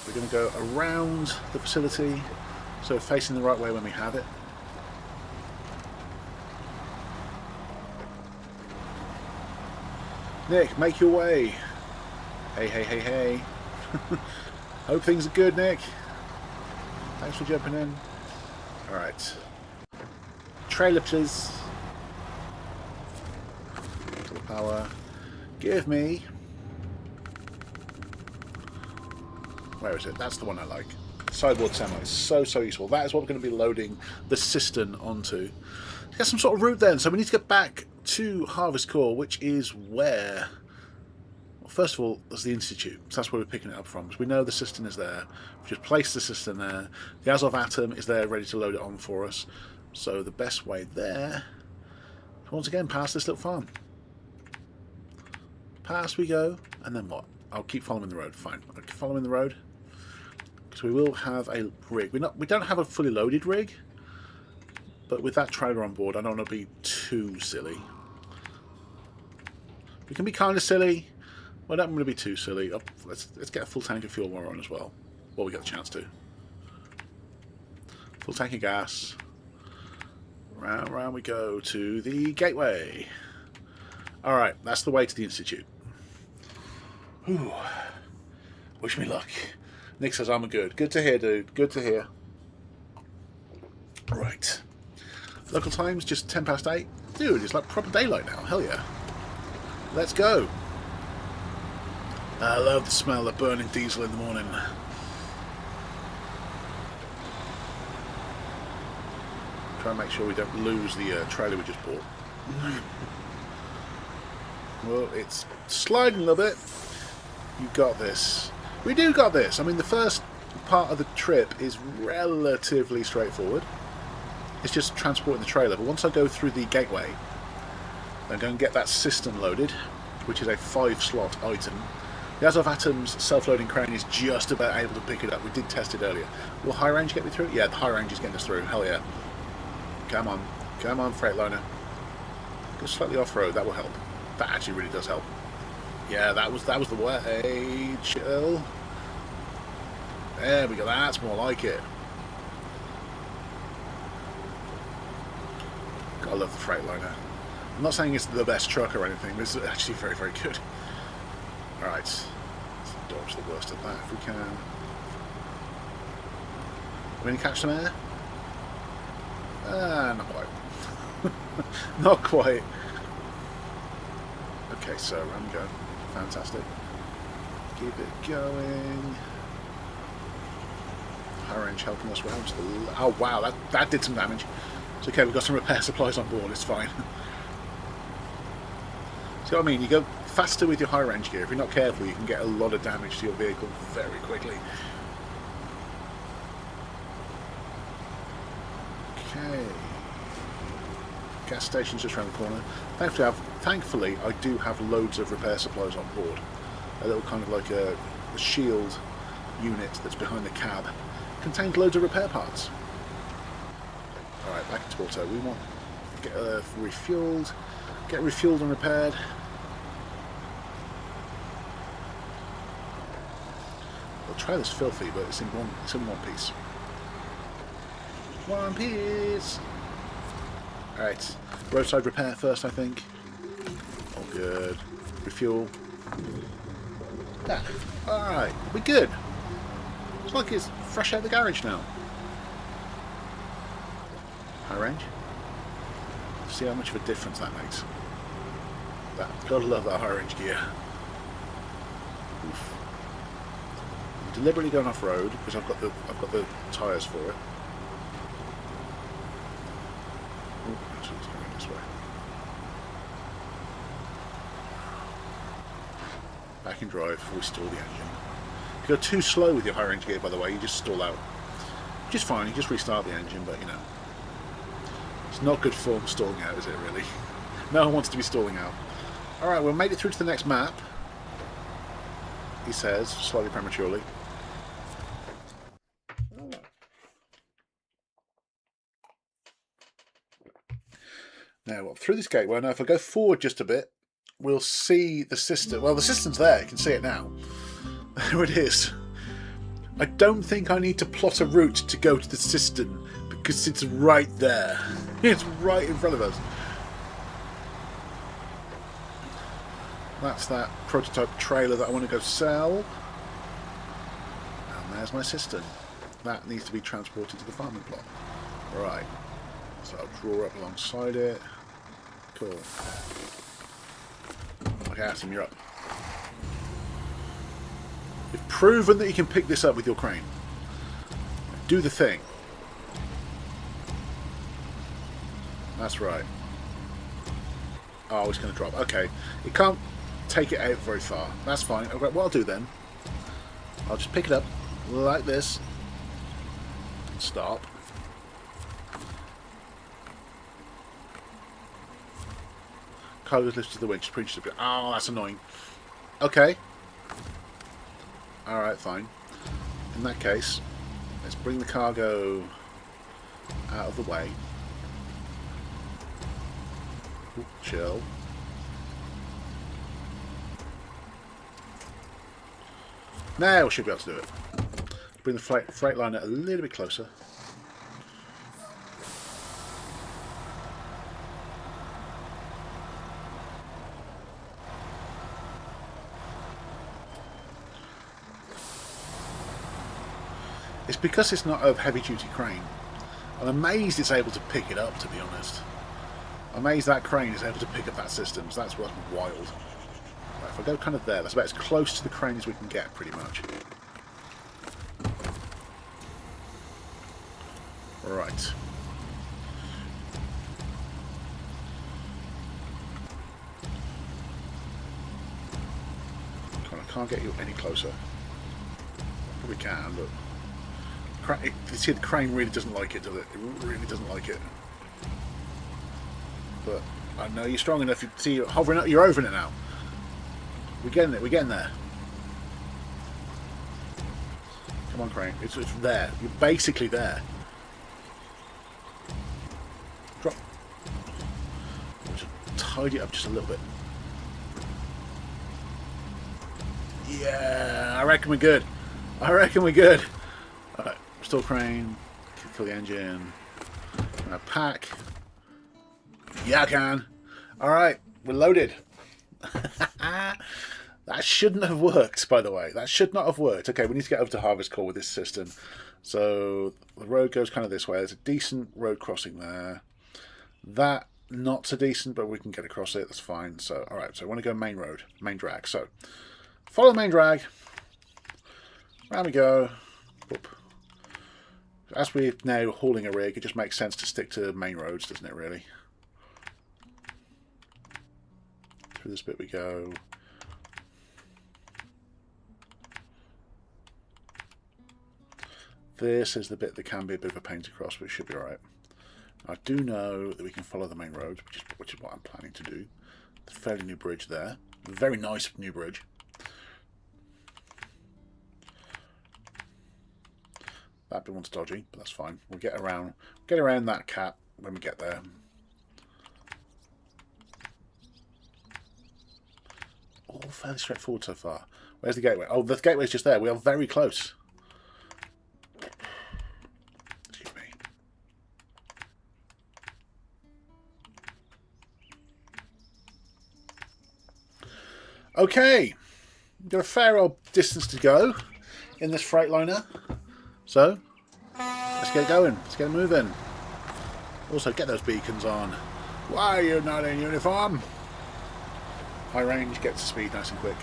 We're going to go around the facility, so facing the right way when we have it. Nick, make your way. Hey. Hope things are good, Nick. Thanks for jumping in. Alright. Trailer, please. Full power. Give me... Where is it? That's the one I like. Sideboard semi is so useful. That is what we're going to be loading the cistern onto. Get some sort of route then. So we need to get back to Harvest Core, which is where... Well, first of all, there's the Institute. So that's where we're picking it up from. So we know the cistern is there. We've just placed the cistern there. The Azov atom is there ready to load it on for us. So the best way there... Once again, past this little farm. Past we go. And then what? I'll keep following the road. Fine. I'll keep following the road. Because we will have a rig. We don't have a fully loaded rig. But with that trailer on board, I don't want to be too silly. We can be kind of silly. But I don't want to be too silly. Oh, let's get a full tank of fuel while we're on as well. Well, we get the chance to. Full tank of gas. Round we go to the gateway. Alright, that's the way to the Institute. Whew. Wish me luck. Nick says I'm good. Good to hear, dude. Good to hear. Right. Local time's just 10 past 8. Dude, it's like proper daylight now. Hell yeah. Let's go. I love the smell of burning diesel in the morning. Try and make sure we don't lose the trailer we just bought. Well, it's sliding a little bit. You've got this. We do got this. I mean, the first part of the trip is relatively straightforward. It's just transporting the trailer. But once I go through the gateway, I'm going to get that cistern loaded, which is a 5-slot item. The Azov Atom's self-loading crane is just about able to pick it up. We did test it earlier. Will high range get me through? Yeah, the high range is getting us through. Hell yeah. Come on. Come on, Freightliner. Go slightly off-road. That will help. That actually really does help. Yeah, that was the way. Chill. There we go. That's more like it. Gotta love the Freightliner. I'm not saying it's the best truck or anything, but it's actually very good. Alright. Let's dodge the worst of that if we can. Are we going to catch some air? Not quite. Not quite. Okay, so I'm going. Fantastic. Keep it going. High range helping us round to the... Oh wow, that did some damage. It's okay, we've got some repair supplies on board, it's fine. See what I mean? You go faster with your high range gear. If you're not careful, you can get a lot of damage to your vehicle very quickly. Okay. Gas station's just around the corner. Thankfully, I do have loads of repair supplies on board. A little kind of like a shield unit that's behind the cab. Contains loads of repair parts. Alright, back into auto. We want to get refueled. Get refueled and repaired. The trailer's filthy, but it's in one piece. One piece! Alright, roadside repair first, I think. All good. Refuel. Yeah. Alright, we're good. It's like it's fresh out of the garage now. High range. See how much of a difference that makes. Gotta love that high range gear. Oof. deliberately going off road because I've got the tyres for it. Oh, actually, it's going this way. Back in drive before we stall the engine. If you go too slow with your high range gear, by the way, you just stall out. Which is fine, you just restart the engine, but you know. It's not good form stalling out, is it really? No one wants to be stalling out. Alright, we'll make it through to the next map, he says, slightly prematurely. Now, through this gateway, now if I go forward just a bit, we'll see the cistern. Well, the cistern's there, you can see it now. There it is. I don't think I need to plot a route to go to the cistern, because it's right there. It's right in front of us. That's that prototype trailer that I want to go sell. And there's my cistern. That needs to be transported to the farming plot. Right. So I'll draw up alongside it. Cool. Okay, Atom, you're up. You've proven that you can pick this up with your crane. Do the thing. That's right. Oh, it's going to drop. Okay. It can't take it out very far. That's fine. Okay, what I'll do then, I'll just pick it up like this. Stop. Cargo's lifted to the winch. Oh, that's annoying. Okay. Alright, fine. In that case, let's bring the cargo out of the way. Ooh, chill. Now we should be able to do it. Bring the freight liner a little bit closer. It's because it's not a heavy-duty crane. I'm amazed it's able to pick it up, to be honest. I'm amazed that crane is able to pick up that system, so that's what's wild. Right, if I go kind of there, that's about as close to the crane as we can get, pretty much. Right. I can't get you any closer. Probably can, but... You see, the crane really doesn't like it, does it? It really doesn't like it. But I know you're strong enough. You see, you're hovering up. You're over it now. We're getting it. We're getting there. Come on, crane. It's there. You're basically there. Drop. Just tidy it up just a little bit. Yeah, I reckon we're good. I reckon we're good. Alright, restore crane, kill the engine, and pack. Yeah, I can. Alright, we're loaded. That shouldn't have worked, by the way. That should not have worked. Okay, we need to get over to Harvest Core with this system. So, the road goes kind of this way. There's a decent road crossing there. That, not so decent, but we can get across it. That's fine. So, alright, so I want to go main road, main drag. So, follow the main drag. Round we go. Whoop. As we're now hauling a rig, it just makes sense to stick to main roads, doesn't it, really? Through this bit we go. This is the bit that can be a bit of a pain to cross, but it should be alright. I do know that we can follow the main roads, which is what I'm planning to do. The fairly new bridge there. Very nice new bridge. That bit one's dodgy, but that's fine. We'll get around that cat when we get there. All fairly straightforward so far. Where's the gateway? Oh, the gateway's just there. We are very close. Excuse me. Okay. We've got a fair old distance to go in this Freightliner. So, let's get going. Let's get moving. Also, get those beacons on. Why are you not in uniform? High range, get to speed nice and quick.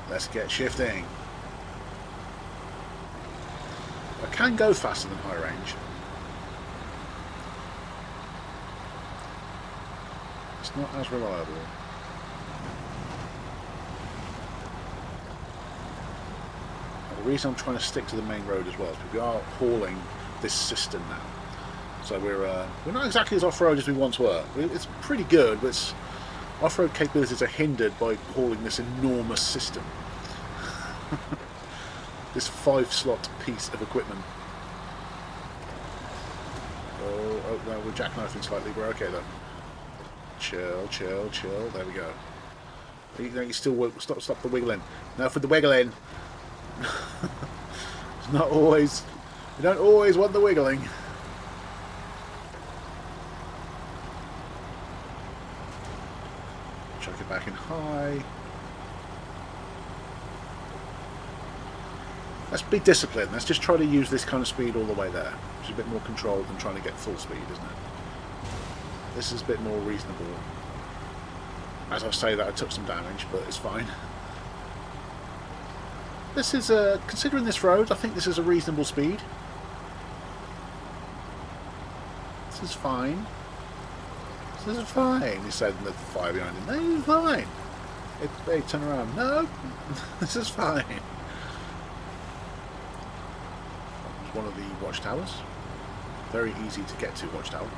Let's get shifting. I can go faster than high range. It's not as reliable. And the reason I'm trying to stick to the main road as well is because we are hauling this cistern now. So we're not exactly as off-road as we once were. It's pretty good, but it's off-road capabilities are hindered by hauling this enormous system. This 5-slot piece of equipment. Oh, no, we're jackknifing slightly. We're okay though. Chill, chill, chill. There we go. You still stop the wiggling. No, for the wiggling. It's not always. You don't always want the wiggling. Chuck it back in high. Let's be disciplined. Let's just try to use this kind of speed all the way there, which is a bit more controlled than trying to get full speed, isn't it? This is a bit more reasonable. As I say that, I took some damage, but it's fine. This is, considering this road, I think this is a reasonable speed. This is fine. This is fine, he said in the fire behind him. No, this is fine. Hey, turn around. No, this is fine. That was one of the watchtowers. Very easy to get to watchtower.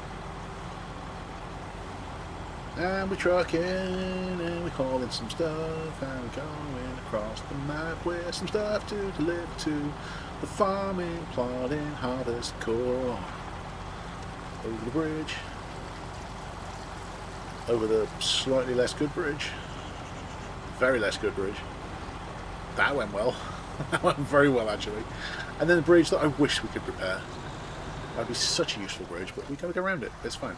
And we're trucking, and we're hauling some stuff, and we're going across the map with some stuff to deliver to the farming, plotting, harvest core. Over the bridge. Over the slightly less good bridge. Very less good bridge. That went well. That went very well, actually. And then the bridge that I wish we could repair. That'd be such a useful bridge, but we gotta go around it. It's fine.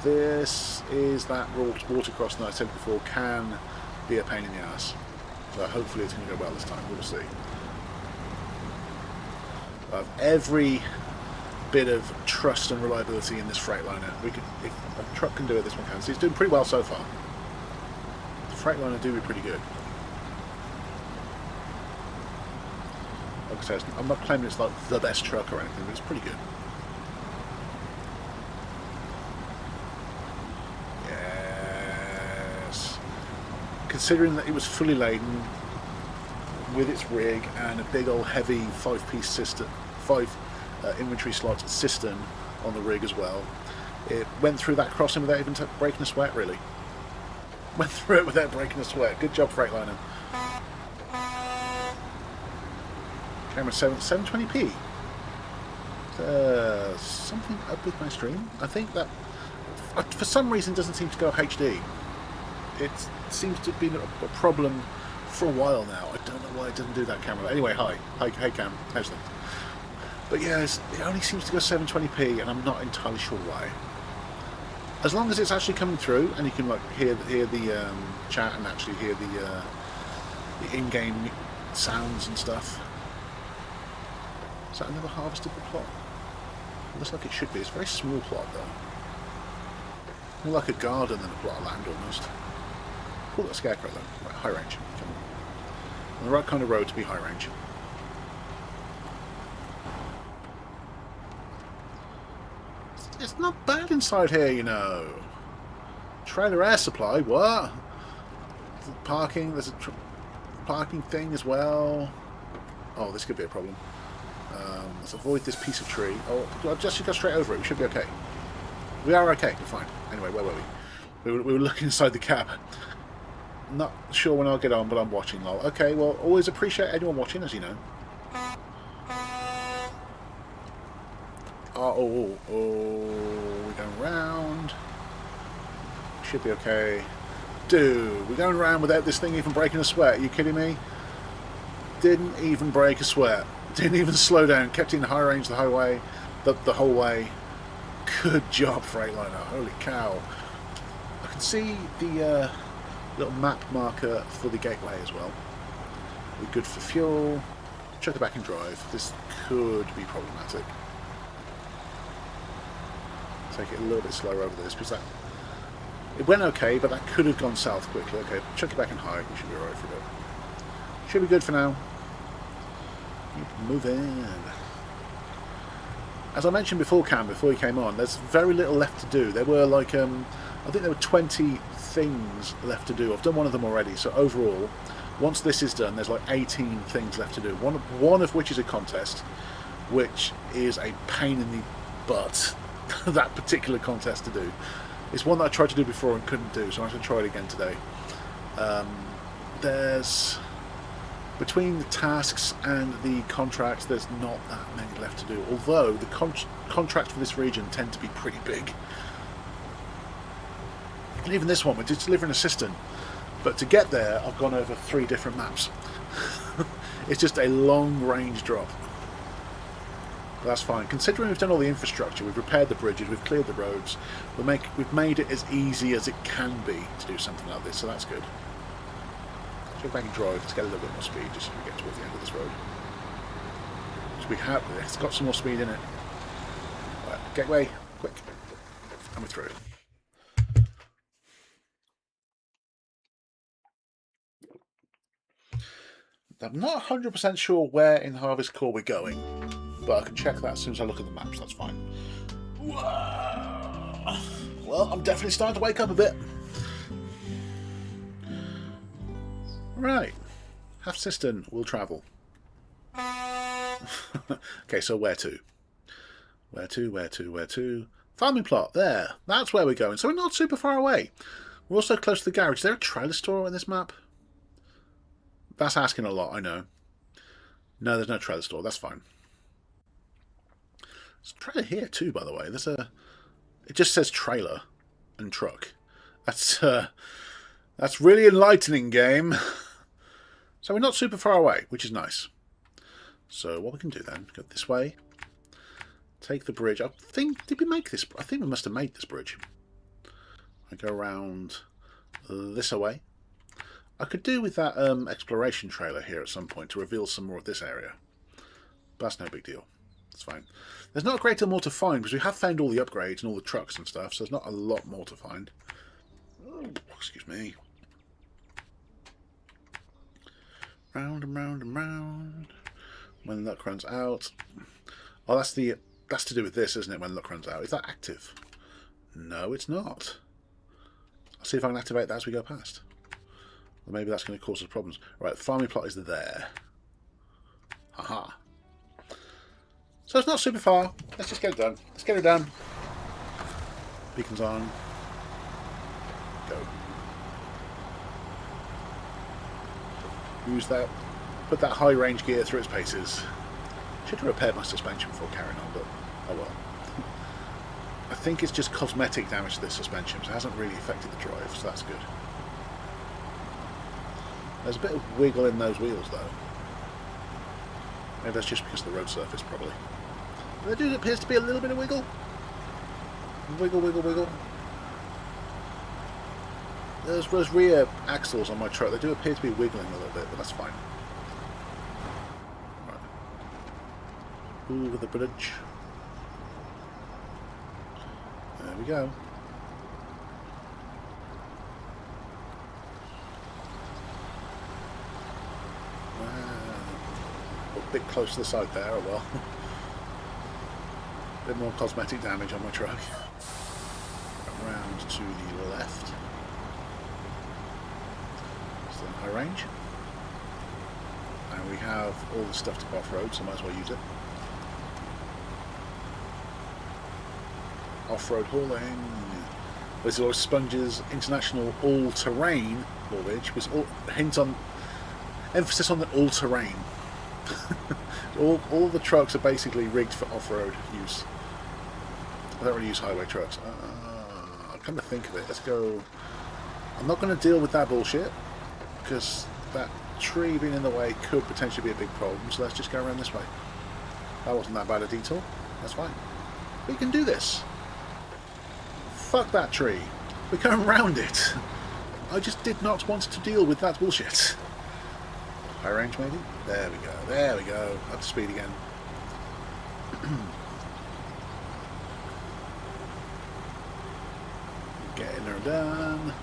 This is that water crossing that I said before can be a pain in the ass. So hopefully it's going to go well this time. We'll see. I have every bit of trust and reliability in this Freightliner. If a truck can do it, this one can. So it's doing pretty well so far. The Freightliner do be pretty good. Like I said, I'm not claiming it's like the best truck or anything, but it's pretty good. Considering that it was fully laden with its rig and a big old heavy 5-piece cistern, 5 inventory slots cistern on the rig as well, it went through that crossing without even breaking a sweat, really. Went through it without breaking a sweat. Good job, Freightliner. Camera 720p. Something up with my stream. I think that for some reason doesn't seem to go HD. It seems to have been a problem for a while now. I don't know why it doesn't do that, camera. Anyway, hi Cam, how's things? But yeah, it only seems to go 720p, and I'm not entirely sure why. As long as it's actually coming through, and you can like hear the chat and actually hear the in-game sounds and stuff. Is that another harvestable plot? It looks like it should be. It's a very small plot though. More like a garden than a plot of land almost. Cool little scarecrow though. Right, high range. On the right kind of road to be high range. It's not bad inside here, you know. Trailer air supply, what? Parking, there's a parking thing as well. Oh, this could be a problem. Let's avoid this piece of tree. Oh, just go straight over it. We should be okay. We are okay. We're fine. Anyway, where were we? We were looking inside the cab. Not sure when I'll get on, but I'm watching, lol. Okay, well, always appreciate anyone watching, as you know. Oh, we're going round. Should be okay. Dude, we're going round without this thing even breaking a sweat. Are you kidding me? Didn't even break a sweat. Didn't even slow down. Kept in high range the whole way. The whole way. Good job, Freightliner. Holy cow. I can see the little map marker for the gateway as well. We're good for fuel. Chuck it back in drive. This could be problematic. Take it a little bit slower over this because it went okay, but that could have gone south quickly. Okay, chuck it back in high. We should be alright for a bit. Should be good for now. Keep moving. As I mentioned before, Cam, before you came on, there's very little left to do. There were like, I think there were 20 things left to do. I've done one of them already, so overall, once this is done, there's like 18 things left to do. One of which is a contest, which is a pain in the butt, that particular contest to do. It's one that I tried to do before and couldn't do, so I'm going to try it again today. There's... Between the tasks and the contracts, there's not that many left to do. Although the contracts for this region tend to be pretty big. And even this one, we're just delivering a cistern. But to get there, I've gone over 3 different maps. It's just a long range drop. But that's fine. Considering we've done all the infrastructure, we've repaired the bridges, we've cleared the roads, we've made it as easy as it can be to do something like this, so that's good. So if I can drive, let's get a little bit more speed just so we get towards the end of this road. So it's got some more speed in it. Right, gateway, quick. And we're through. I'm not 100% sure where in Harvest Core we're going, but I can check that as soon as I look at the maps, that's fine. Well, I'm definitely starting to wake up a bit. Right, half cistern will travel. Okay, so where to? Where to? Farming plot, there. That's where we're going. So we're not super far away. We're also close to the garage. Is there a trailer store in this map? That's asking a lot, I know. No, there's no trailer store. That's fine. There's a trailer here too, by the way. It just says trailer and truck. That's really enlightening, game. So we're not super far away, which is nice. So what we can do then, go this way, take the bridge. I think, did we make this? I think we must have made this bridge. I go around this way. I could do with that exploration trailer here at some point to reveal some more of this area. But that's no big deal. It's fine. There's not a great deal more to find because we have found all the upgrades and all the trucks and stuff, so there's not a lot more to find. Oh, excuse me. Round and round and round. When luck runs out. Oh, that's to do with this, isn't it? When luck runs out. Is that active? No, it's not. I'll see if I can activate that as we go past. Or maybe that's going to cause us problems. Right, the farming plot is there. Haha. So it's not super far. Let's just get it done. Let's get it done. Beacons on. Go. Use that. Put that high range gear through its paces. Should have repaired my suspension before carrying on, but oh well. I think it's just cosmetic damage to the suspension, so it hasn't really affected the drive, so that's good. There's a bit of wiggle in those wheels though. Maybe that's just because of the road surface, probably. But there appears to be a little bit of wiggle. Wiggle, wiggle, wiggle. Those rear axles on my truck, they do appear to be wiggling a little bit, but that's fine. Right. Over the bridge. There we go. A bit close to the side there, oh well. A bit more cosmetic damage on my truck. Around to the left. Still in high range. And we have all the stuff to go off-road, so I might as well use it. Off-road hauling. This is all Sponge's International All-Terrain haulage. Was emphasis on the all-terrain. all the trucks are basically rigged for off-road use. I don't really use highway trucks. Come to think of it, let's go. I'm not going to deal with that bullshit because that tree being in the way could potentially be a big problem. So let's just go around this way. That wasn't that bad a detour. That's fine. We can do this. Fuck that tree. We're going around it. I just did not want to deal with that bullshit. High range maybe? There we go, there we go. Up to speed again. Getting her done.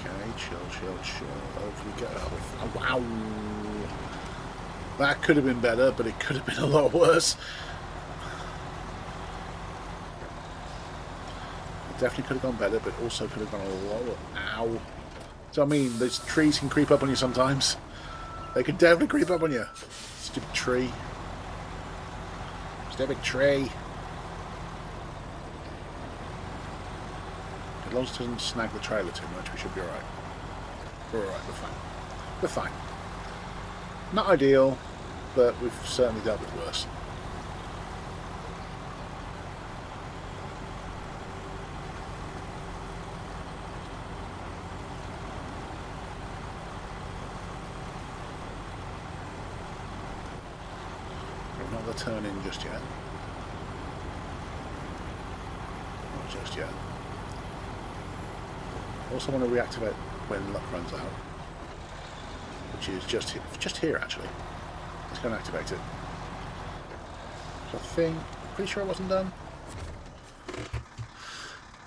Okay, chill. Over we go. Oh, wow. That could have been better, but it could have been a lot worse. It definitely could have gone better, but also could have gone a lot worse. Ow. So I mean, those trees can creep up on you sometimes. They can definitely creep up on you. Stupid tree. Stupid tree. As long as it doesn't snag the trailer too much, we should be alright. We're alright, we're fine. We're fine. Not ideal, but we've certainly dealt with worse. We're not going to turn in just yet. Not just yet. Also want to reactivate when luck runs out, which is just here actually. Let's go and activate it. So I think, pretty sure it wasn't done.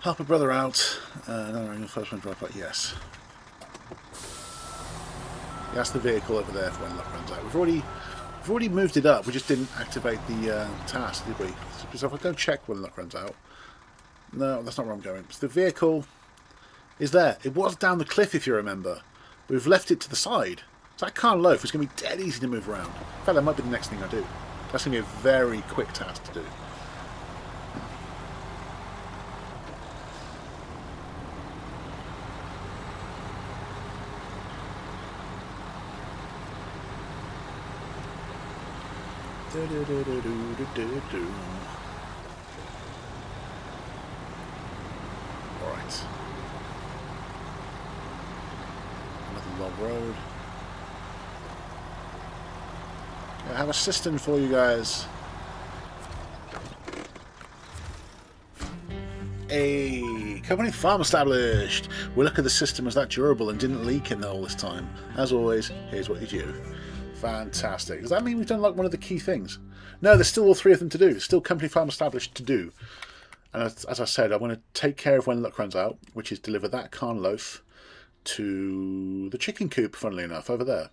Help a brother out. No, your first one drop out. Yes. That's the vehicle over there for when luck runs out. We've already moved it up. We just didn't activate the task, did we? So if I go check when luck runs out. No, that's not where I'm going. It's the vehicle. Is there. It was down the cliff, if you remember. We've left it to the side. So that Carn Loaf is going to be dead easy to move around. In fact, that might be the next thing I do. That's going to be a very quick task to do. Alright. Another long road. I have a cistern for you guys. A company farm established. We look at the system as that durable and didn't leak in there all this time. As always, here's what you do. Fantastic. Does that mean we've done like one of the key things? No, there's still all three of them to do. There's still company farm established to do. And as I said, I want to take care of when luck runs out, which is deliver that Carn Loaf to the chicken coop, funnily enough, over there.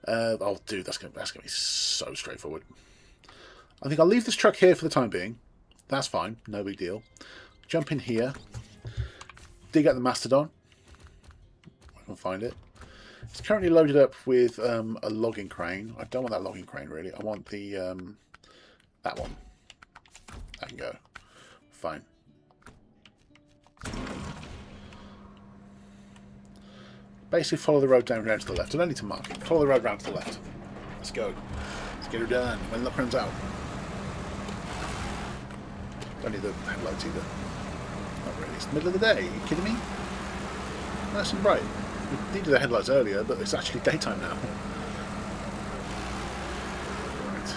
Oh, dude, that's gonna be so straightforward. I think I'll leave this truck here for the time being. That's fine, no big deal. Jump in here, dig out the Mastodon. I can find it. It's currently loaded up with a logging crane. I don't want that logging crane really. I want the that one. That can go. Fine. Basically follow the road down to the left. I don't need to mark it. Follow the road round to the left. Let's go. Let's get her done when luck runs out. Don't need the headlights either. Not really. It's the middle of the day. Are you kidding me? Nice and bright. We needed the headlights earlier, but it's actually daytime now. Right.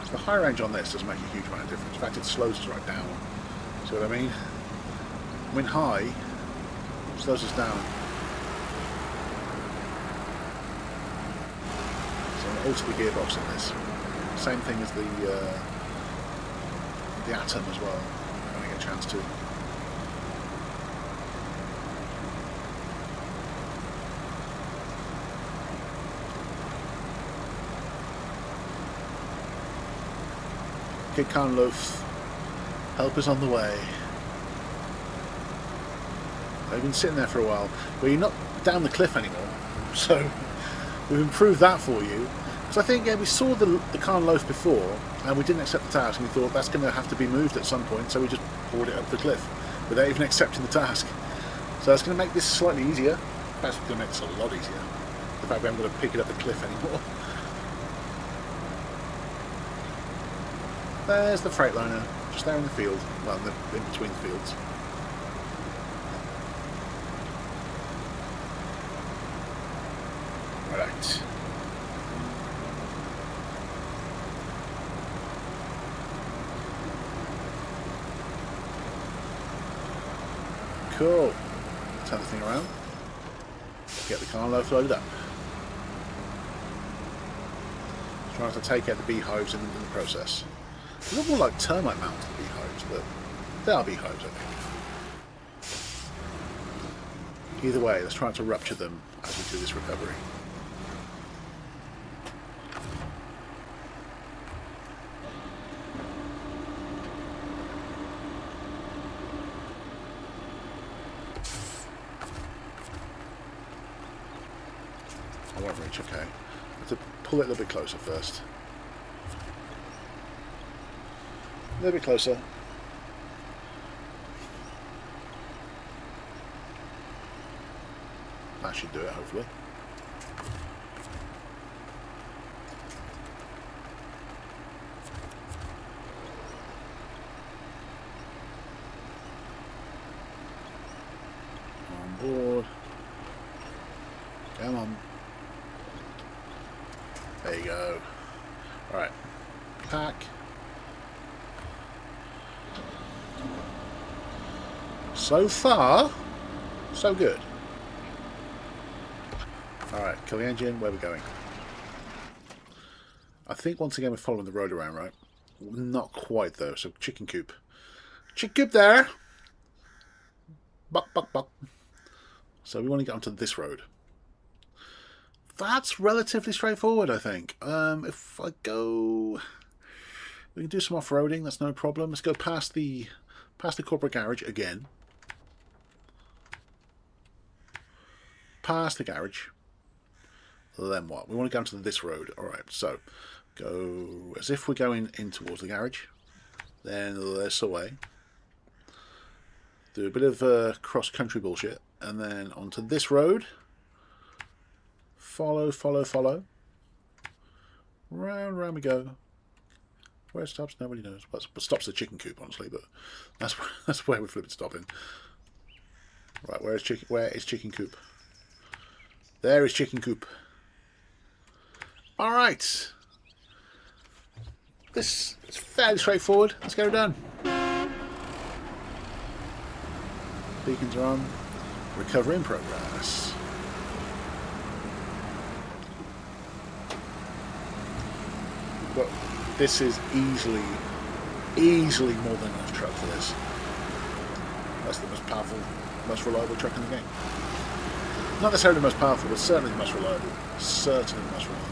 So the high range on this doesn't make a huge amount of difference. In fact, it slows us right down. See what I mean? When high, it slows us down. Also the gearbox in this. Same thing as the Atom as well, when I get a chance to. Okay, Carn Loaf, help is on the way. I've been sitting there for a while, but you're not down the cliff anymore, so we've improved that for you. Because I think, yeah, we saw the Carn Loaf before, and we didn't accept the task, and we thought that's going to have to be moved at some point, so we just poured it up the cliff, without even accepting the task. So that's going to make this slightly easier. That's going to make this a lot easier. The fact we haven't got to pick it up the cliff anymore. There's the Freightliner, just there in the field, well, in between the fields. Right. Cool. Turn the thing around. Get the Carn Loaf loaded up. Trying to take out the beehives in the process. They look more like termite mounted beehives, but they are beehives, I think. Either way, let's try to rupture them as we do this recovery. I won't reach, okay. I have to pull it a little bit closer first. A little bit closer. That should do it, hopefully. On board. Come on. There you go. Alright. Pack. So far, so good. Alright, kill the engine. Where are we going? I think once again we're following the road around, right? Not quite though, so chicken coop. Chicken coop there! Buck, buck, buck. So we want to get onto this road. That's relatively straightforward, I think. If I go... We can do some off-roading, that's no problem. Let's go past the corporate garage again. Past the garage. Then what? We want to go onto this road. Alright, so go as if we're going in towards the garage. Then this away. Do a bit of cross-country bullshit. And then onto this road. Follow, follow, follow. Round, round we go. Where it stops, nobody knows. Well, it stops the chicken coop, honestly, but that's where we're flipping stopping. Right, where is chicken coop? There is chicken coop. All right. This is fairly straightforward. Let's get it done. Beacons are on. Recovery in progress. But this is easily more than enough truck for this. That's the most powerful, most reliable truck in the game. Not necessarily the most powerful, but certainly the most reliable. Certainly the most reliable.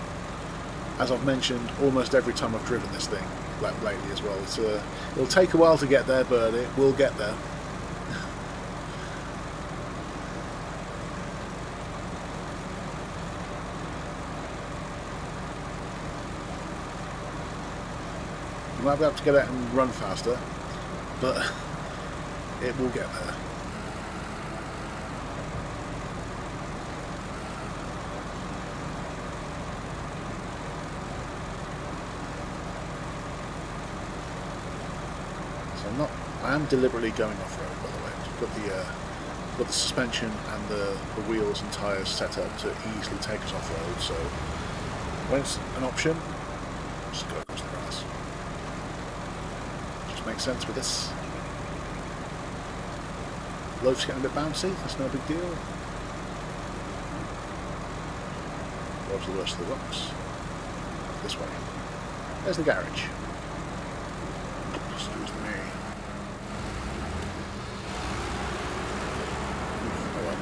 As I've mentioned, almost every time I've driven this thing, like lately as well, it'll take a while to get there, but it will get there. You might be able to get out and run faster, but it will get there. So I am deliberately going off-road, by the way. I've got the suspension and the wheels and tyres set up to easily take us off-road, so when it's an option, just go across the grass. Makes sense with this. Loaf's getting a bit bouncy, that's no big deal. Go to the rest of the rocks. This way. There's the garage. Excuse me. Oh well.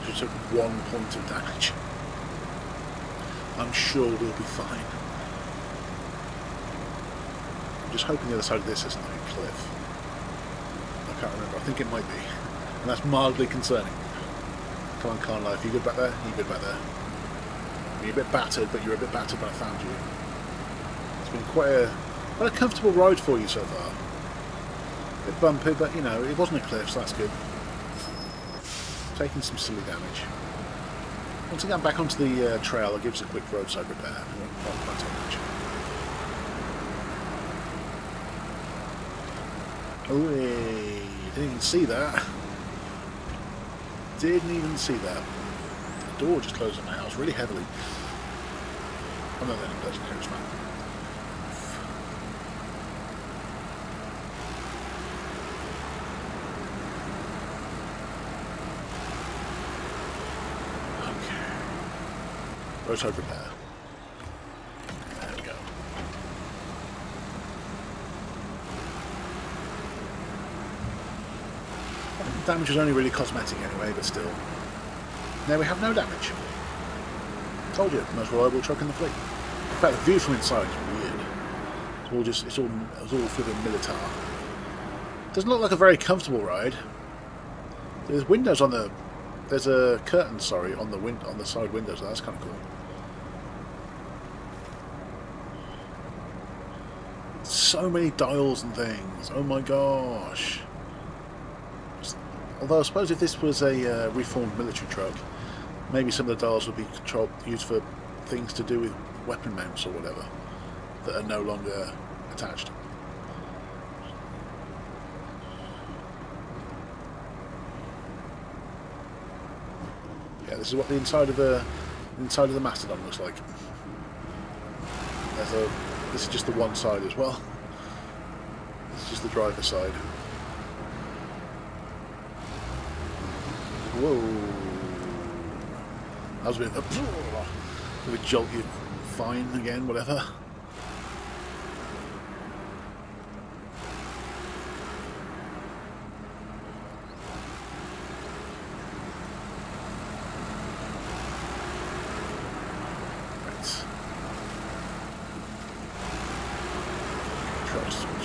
Just took 1 point of damage. I'm sure we'll be fine. I'm just hoping the other side of this isn't like a cliff. I can't remember. I think it might be. And that's mildly concerning. Come on, can't lie. If you're good back there, you're good back there. You're a bit battered, but you're a bit battered when I found you. It's been quite a comfortable ride for you so far. A bit bumpy, but you know, it wasn't a cliff, so that's good. Taking some silly damage. Once I get back onto the trail, I'll give us a quick roadside repair. Not too much. Oh, didn't even see that. Didn't even see that. The door just closed on my house really heavily. Oh no, then it doesn't. Here's man. Okay. Roadside repair. There we go. Damage is only really cosmetic anyway, but still. Now we have no damage. Told you, most reliable truck in the fleet. In fact, the view from inside is weird. It's all flipping militar. Doesn't look like a very comfortable ride. There's windows on the There's a curtain, sorry, on the side windows. That's kind of cool. So many dials and things. Oh my gosh. Although I suppose if this was a reformed military truck, maybe some of the dials would be used for things to do with weapon mounts or whatever that are no longer attached. Yeah, this is what the inside of the Mastodon looks like. This is just the one side as well. This is just the driver's side. Whoa! That was a bit of a jolt. You fine again, whatever.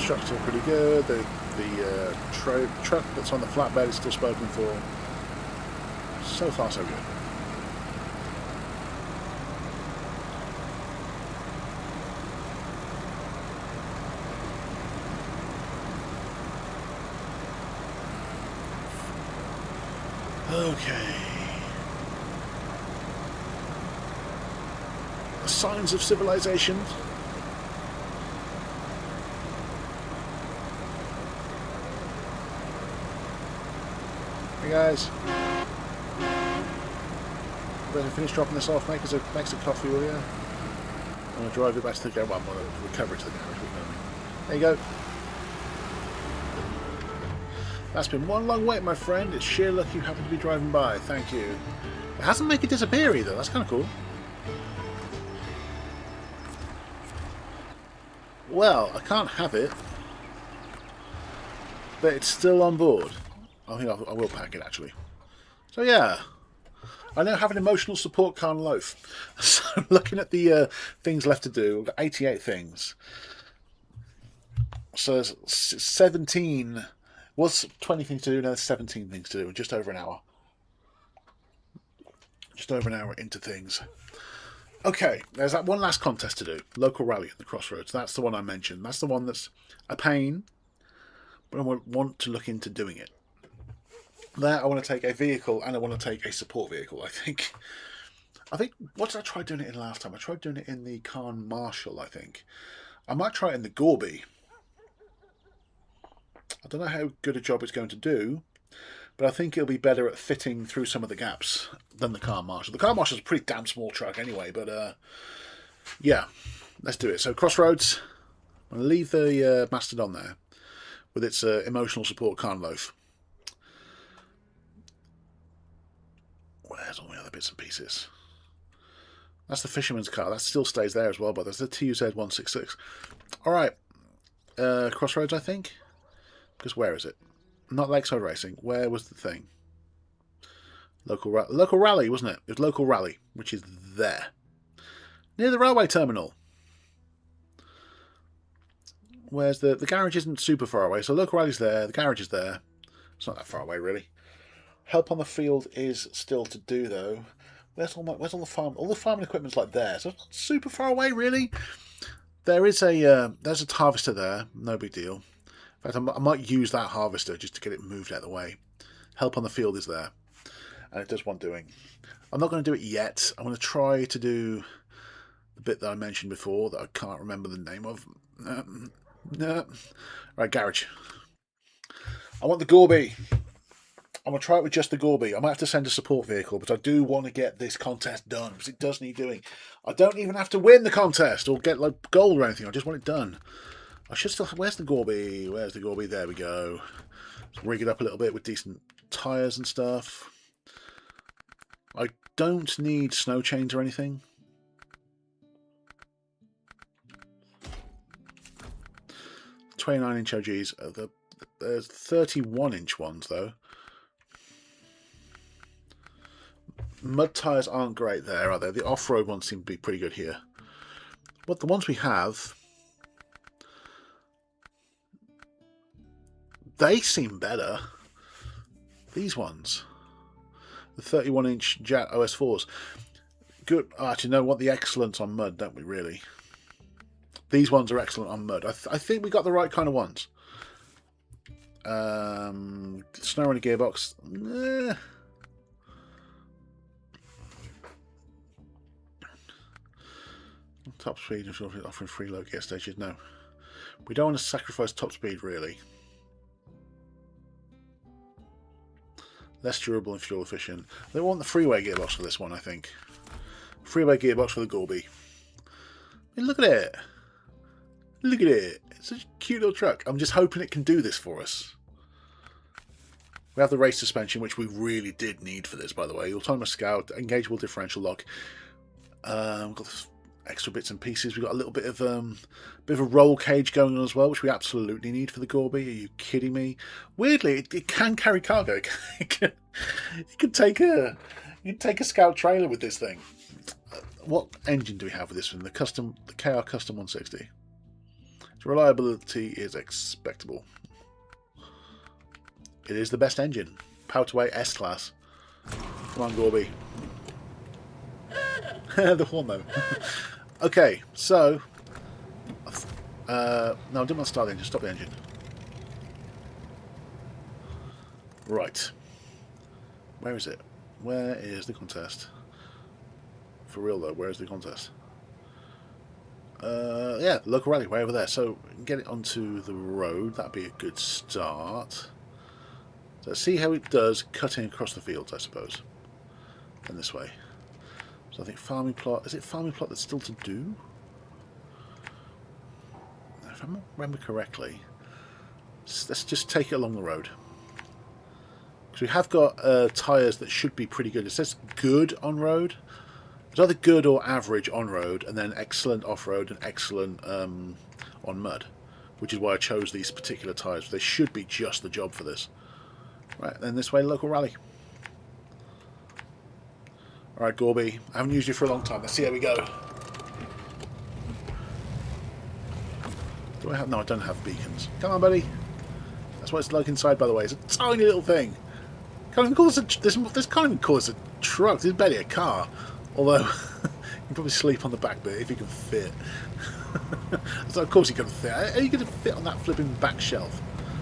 Truck's still pretty good. The truck that's on the flatbed is still spoken for. So far, so good. Okay. Signs of civilization. Hey guys, better finish dropping this off, mate, because it makes a coffee, will you? I'm going to drive it back to the garage. Well, I'm going to recover it to the garage. There you go. That's been one long wait, my friend. It's sheer luck you happen to be driving by. Thank you. It hasn't made it disappear either. That's kind of cool. Well, I can't have it, but it's still on board. I think I will pack it, actually. So, yeah. I now have an emotional support car and loaf. So, looking at the things left to do, we've got 88 things. So, there's 17. Was 20 things to do, now there's 17 things to do in just over an hour. Just over an hour into things. Okay, there's that one last contest to do. Local rally at the crossroads. That's the one I mentioned. That's the one that's a pain, but I want to look into doing it. There, I want to take a vehicle and I want to take a support vehicle, I think. What did I try doing it in last time? I tried doing it in the Khan Marshall, I think. I might try it in the Gorby. I don't know how good a job it's going to do, but I think it'll be better at fitting through some of the gaps than the Khan Marshall. The Khan Marshall's a pretty damn small truck anyway, but yeah, let's do it. So Crossroads, I'm going to leave the Mastodon there with its emotional support Khan loaf. Where's all the other bits and pieces? That's the fisherman's car. That still stays there as well, but there's the TUZ-166. Alright. Crossroads, I think. Because where is it? Not Lakeside Racing. Where was the thing? Local Rally, wasn't it? It was Local Rally, which is there. Near the railway terminal. Where's the garage isn't super far away, so Local Rally's there, the garage is there. It's not that far away, really. Help on the field is still to do, though. Where's all the farm? All the farming equipment's like there, so it's not super far away, really. There's a harvester there, no big deal. In fact, I might use that harvester just to get it moved out of the way. Help on the field is there, and it does want doing. I'm not going to do it yet. I'm going to try to do the bit that I mentioned before that I can't remember the name of. Right, garage. I want the Gorby. I'm going to try it with just the Gorby. I might have to send a support vehicle, but I do want to get this contest done, because it does need doing. I don't even have to win the contest or get like gold or anything. I just want it done. I should still have... Where's the Gorby? Where's the Gorby? There we go. Let's rig it up a little bit with decent tyres and stuff. I don't need snow chains or anything. "29-inch OGs. There's 31-inch ones, though. Mud tyres aren't great there, are they? The off-road ones seem to be pretty good here. But the ones we have, they seem better. These ones. The 31-inch JAT OS4s. Good. Oh, actually, no, we want the excellent on mud, don't we, really? These ones are excellent on mud. I think we got the right kind of ones. Snowrunner gearbox. Top speed offering free low gear stages. No. We don't want to sacrifice top speed, really. Less durable and fuel efficient. They want the freeway gearbox for this one, I think. Freeway gearbox for the Gorby. I mean, look at it. Look at it. It's such a cute little truck. I'm just hoping it can do this for us. We have the race suspension, which we really did need for this, by the way. Autonomous scout, engageable differential lock. We've got the extra bits and pieces. We've got a little bit of a roll cage going on as well, which we absolutely need for the Gorby. Are you kidding me? Weirdly, it can carry cargo. You can take a scout trailer with this thing. What engine do we have with this one? The KR Custom 160. Its reliability is expectable. It is the best engine. Power to weight S-Class. Come on, Gorby. The horn, though. Okay, so... no, I didn't want to start the engine. Stop the engine. Right. Where is it? Where is the contest? For real, though, where is the contest? Yeah, local rally, way over there. So, get it onto the road. That'd be a good start. So, let's see how it does cutting across the fields, I suppose. And this way. So I think farming plot... Is it farming plot that's still to do? If I remember correctly, let's just take it along the road. Because we have got tyres that should be pretty good. It says good on road. It's either good or average on road, and then excellent off-road and excellent on mud. Which is why I chose these particular tyres. They should be just the job for this. Right, then this way, local rally. Alright, Gorby. I haven't used you for a long time. Let's see how we go. Do I have... No, I don't have beacons. Come on, buddy. That's what it's like inside, by the way. It's a tiny little thing. Can't even call this a... This can't even call this a truck. This is barely a car. Although, you can probably sleep on the back bit if you can fit. So of course you can fit. How are you going to fit on that flipping back shelf?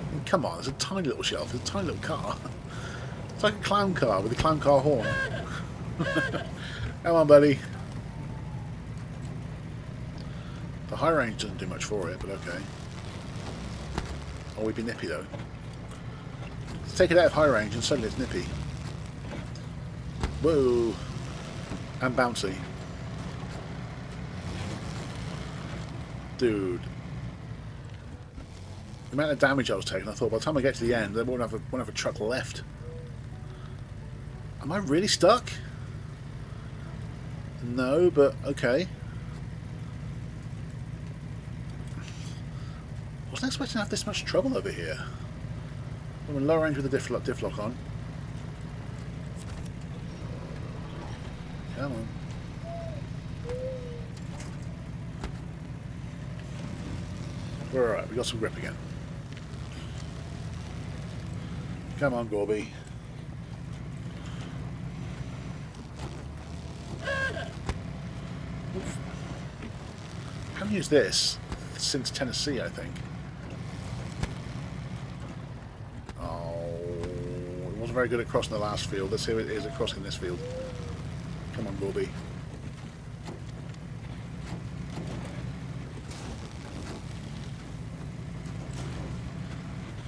I mean, come on, it's a tiny little shelf. It's a tiny little car. It's like a clown car with a clown car horn. Come on, buddy. The high range doesn't do much for it, but okay. Oh, we'd be nippy though. Let's take it out of high range and suddenly it's nippy. Whoa. And bouncy. Dude. The amount of damage I was taking, I thought by the time I get to the end, I won't have a truck left. Am I really stuck? No, but okay. Wasn't expecting to have this much trouble over here. I'm in low range with the diff lock on. Come on. We're alright, we got some grip again. Come on, Gorby. Oof. I haven't used this since Tennessee, I think. Oh, it wasn't very good at crossing the last field. Let's see how it is at crossing this field. Come on, Gorby.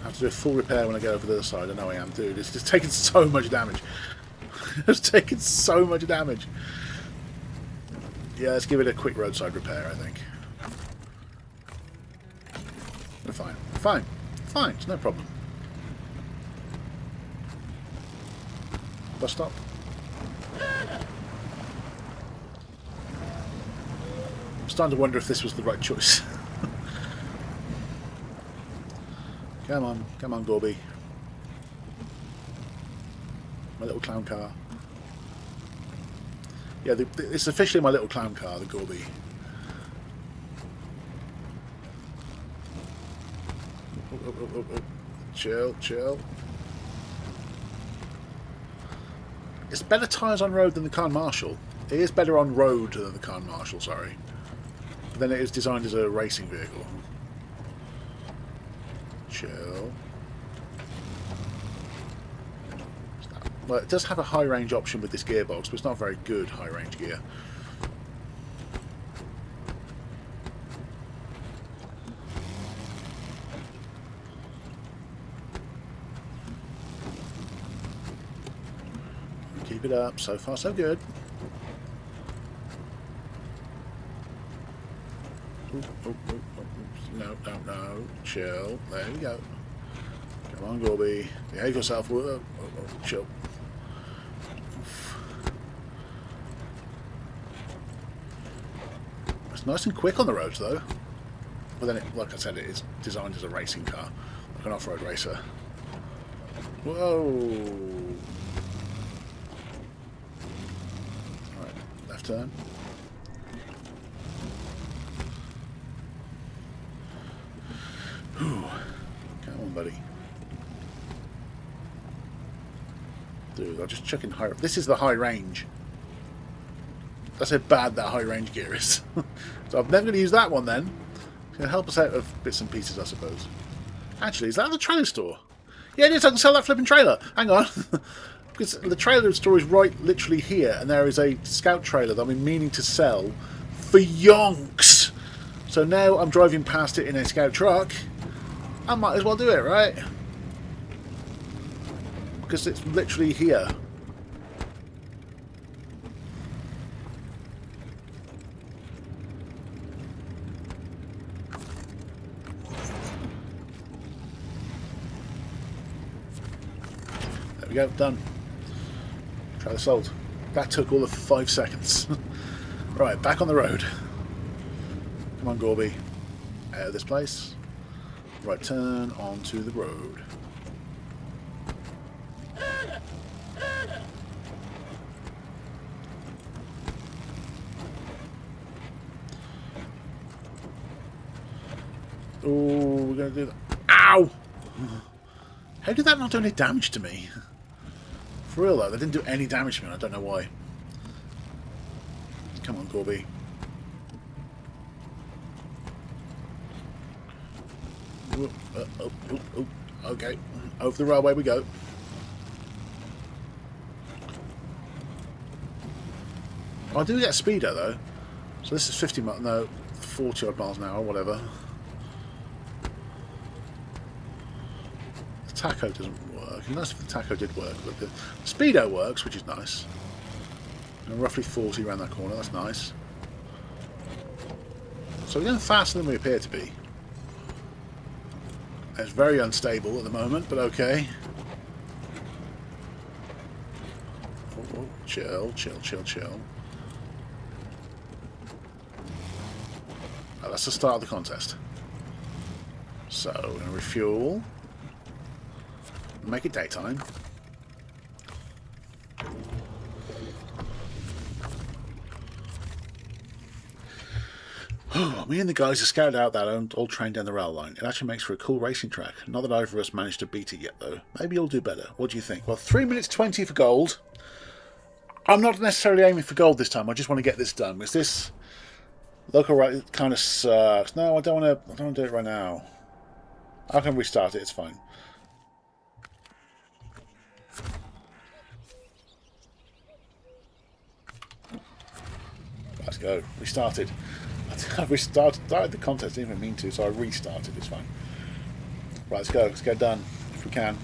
I have to do a full repair when I get over the other side. I know I am, dude. It's just taking so much damage. It's taken so much damage. Yeah, let's give it a quick roadside repair, I think. We're fine. Fine. Fine. It's no problem. Bus stop. I'm starting to wonder if this was the right choice. Come on, Gorby. My little clown car. Yeah, it's officially my little clown car, the Gorby. Oh. Chill. It's better tyres on road than the Cairn Marshall. It is better on road than the Cairn Marshall, sorry. Then it is designed as a racing vehicle. Chill. Well, it does have a high range option with this gearbox, but it's not a very good high range gear. Keep it up. So far, so good. No, no, no. Chill. There we go. Come on, Gorby. Behave yourself. Whoa, chill. It's nice and quick on the roads, though. But then, like I said, it is designed as a racing car, like an off-road racer. Whoa! Right, left turn. Whew. Come on, buddy. Dude, I'll just chuck in high. This is the high range. That's how bad that high range gear is. So I'm never going to use that one then. It's going to help us out of bits and pieces, I suppose. Actually, is that the trailer store? Yeah, it is. I can sell that flipping trailer. Hang on. Because the trailer store is right literally here, and there is a scout trailer that I've been meaning to sell for yonks. So now I'm driving past it in a scout truck. I might as well do it, right? Because it's literally here. There we go, done. Trailer sold. That took all of 5 seconds. Right, back on the road. Come on, Gorby. Out of this place. Right turn onto the road. Oh, we're going to do that. Ow! How did that not do any damage to me? For real though, they didn't do any damage to me, and I don't know why. Come on, Gorby. Okay, over the railway we go. I do get a speedo though, so this is 50 miles, no, 40 odd miles an hour, whatever. The tacho doesn't work. Unless if the tacho did work, but the speedo works, which is nice. And roughly 40 around that corner. That's nice. So we're going faster than we appear to be. It's very unstable at the moment, but okay. Oh, chill, chill, chill, chill. Oh, that's the start of the contest. So, we're going to refuel. Make it daytime. Me and the guys have scouted out that old train down the rail line. It actually makes for a cool racing track. Not that either of us managed to beat it yet, though. Maybe you'll do better. What do you think? Well, 3 minutes 20 for gold. I'm not necessarily aiming for gold this time. I just want to get this done. Because this local race kind of sucks. No, I don't want to do it right now. I can restart it. It's fine. Let's go. We started. I restarted the contest. Didn't even mean to, so I restarted. It's fine. Right, let's go. Let's get done if we can.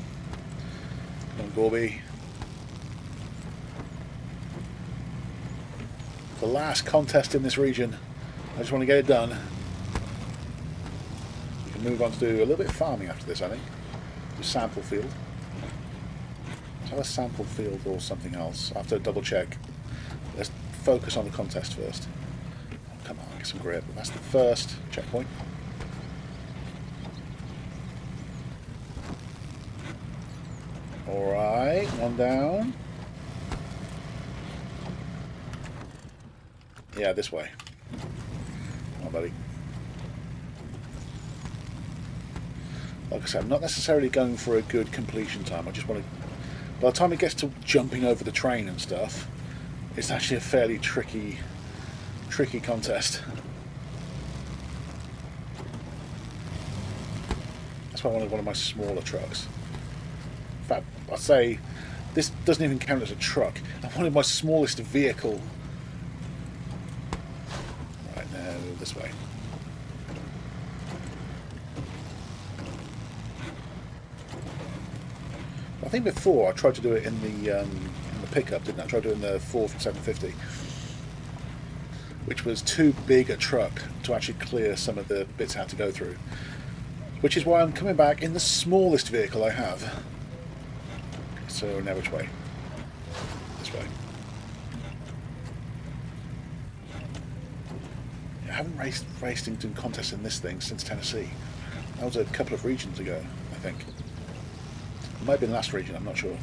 Come on, Gorby. The last contest in this region. I just want to get it done. We can move on to do a little bit of farming after this, I think. Do sample field. Is that a sample field or something else? I have to double check. Let's focus on the contest first. Come on, get some grip. That's the first checkpoint. Alright, one down. Yeah, this way. Come on, buddy. Like I said, I'm not necessarily going for a good completion time. I just want to By the time it gets to jumping over the train and stuff, it's actually a fairly tricky contest. That's why I wanted one of my smaller trucks. In fact, I'd say this doesn't even count as a truck. I wanted my smallest vehicle. Right, now this way. I think before I tried to do it in the pickup, didn't I? I tried to do it in the Ford 750, which was too big a truck to actually clear some of the bits I had to go through. Which is why I'm coming back in the smallest vehicle I have. So now which way? This way. I haven't raced into contests in this thing since Tennessee. That was a couple of regions ago, I think. It might have been last region, I'm not sure.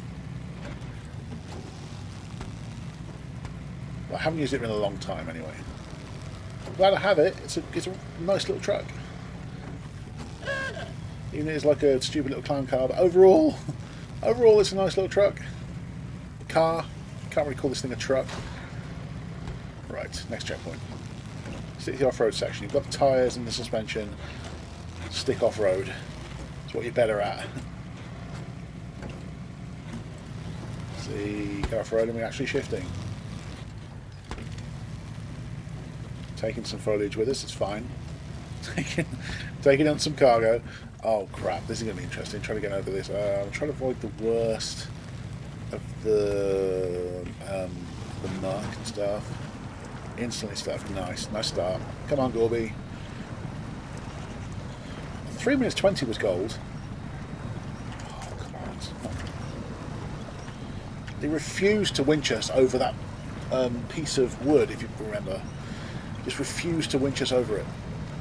But I haven't used it in a long time anyway. I'm glad I have it. It's a nice little truck. Even if it's like a stupid little clown car, but overall it's a nice little truck. Car. Can't really call this thing a truck. Right, next checkpoint. Stick to the off-road section. You've got the tyres and the suspension. Stick off-road. It's what you're better at. See, go off-road and we're actually shifting. Taking some foliage with us, it's fine. Taking on some cargo. Oh crap, this is going to be interesting. Trying to get over this. I'm trying to avoid the worst of the muck and stuff. Instantly stuff. Nice start. Come on, Gorby. 3 minutes 20 was gold. Oh, come on. They refused to winch us over that piece of wood, if you remember. Just refused to winch us over it.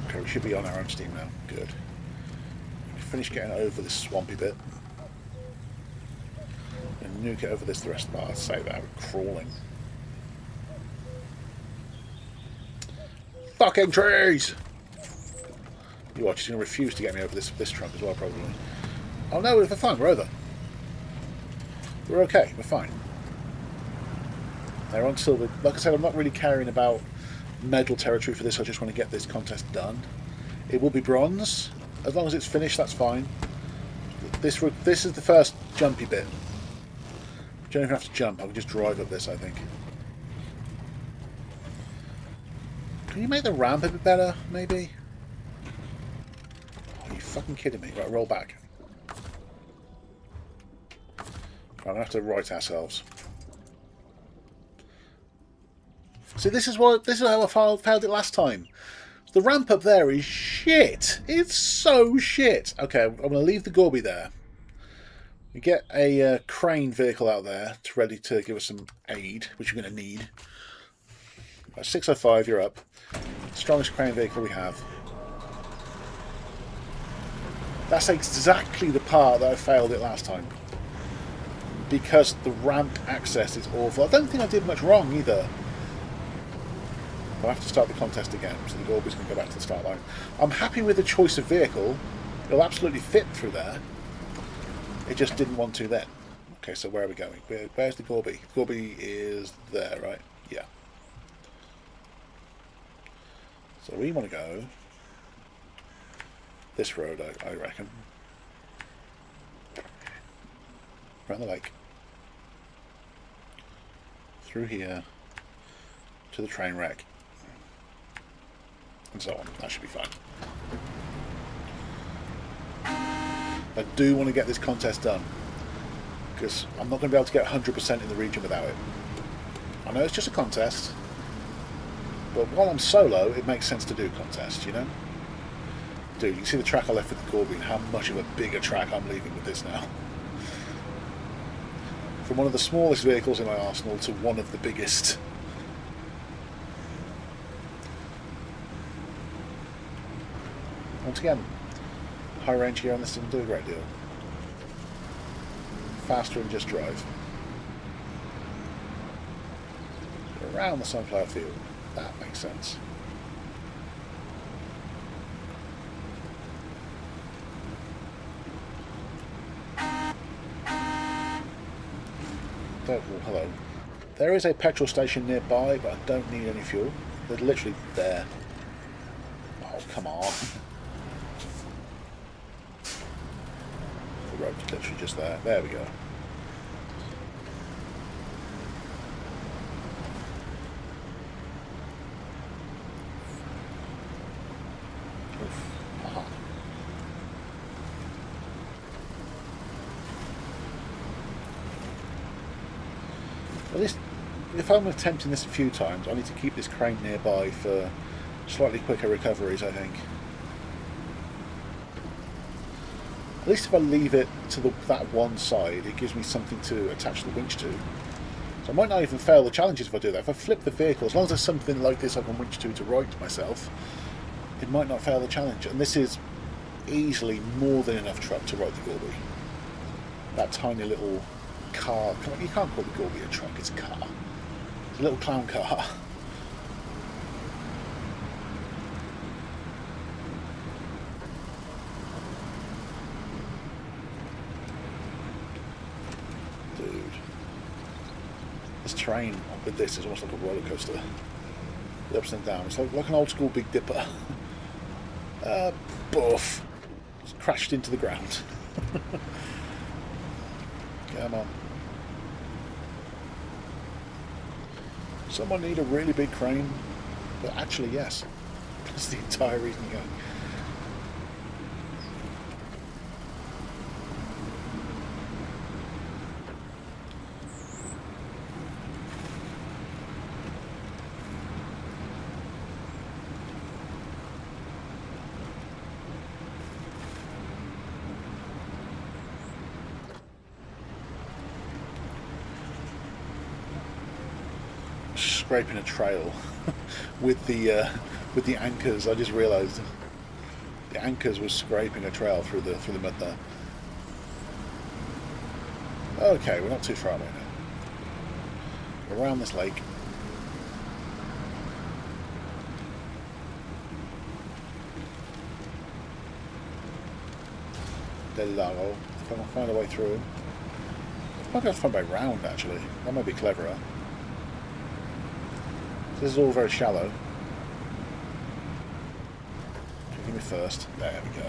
Okay, we should be on our own steam now. Good. Finish getting over this swampy bit. And nuke it over this the rest of the part. I'd say that we're crawling. Fucking trees! You watch, he's going to refuse to get me over this trunk as well, probably. Oh no, we're fine, we're over. We're okay, we're fine. They're on silver. Like I said, I'm not really caring about medal territory for this, I just want to get this contest done. It will be bronze. As long as it's finished, that's fine. This is the first jumpy bit. You don't even have to jump, I can just drive up this, I think. Can you make the ramp a bit better, maybe? Are you fucking kidding me? Right, roll back. Right, I'm going to have to right ourselves. See, this is how I failed it last time. The ramp up there is shit. It's so shit. Okay, I'm going to leave the Gorby there. We get a crane vehicle out there ready to give us some aid, which we're going to need. 605, you're up. Strongest crane vehicle we have. That's exactly the part that I failed it last time. Because the ramp access is awful. I don't think I did much wrong either. I'll have to start the contest again, so the Gorby's going to go back to the start line. I'm happy with the choice of vehicle. It'll absolutely fit through there. It just didn't want to then. Okay, so where are we going? Where's the Gorby? The Gorby is there, right? Yeah. So we want to go this road, I reckon. Around the lake. Through here to the train wreck. And so on. That should be fine. I do want to get this contest done, because I'm not going to be able to get 100% in the region without it. I know it's just a contest, but while I'm solo, it makes sense to do contests, you know? Dude, you can see the track I left with the Gorby and how much of a bigger track I'm leaving with this now. From one of the smallest vehicles in my arsenal to one of the biggest. Once again, high range gear on this didn't do a great deal. Faster and just drive. Around the sunflower field. That makes sense. Oh, hello. There is a petrol station nearby, but I don't need any fuel. They're literally there. Oh, come on. The road's literally just there. There we go. At least, if I'm attempting this a few times, I need to keep this crane nearby for slightly quicker recoveries, I think. At least if I leave it to that one side, it gives me something to attach the winch to. So I might not even fail the challenges if I do that. If I flip the vehicle, as long as there's something like this I can winch to right myself, it might not fail the challenge. And this is easily more than enough truck to ride the Gorby. That tiny little car. You can't call the Gorby a truck, it's a car. It's a little clown car. Dude. This terrain with this is almost like a roller coaster. The ups and downs. It's like an old school Big Dipper. Boof. Just crashed into the ground. Come on. Someone need a really big crane? But actually, yes. That's the entire reason you're going. Scraping a trail with the anchors. I just realised the anchors was scraping a trail through the mud there. Okay, we're not too far away now. We're around this lake. Del Lago. If I can find a way through. I might be able to find a way round actually. That might be cleverer. This is all very shallow. Give me first. There we go.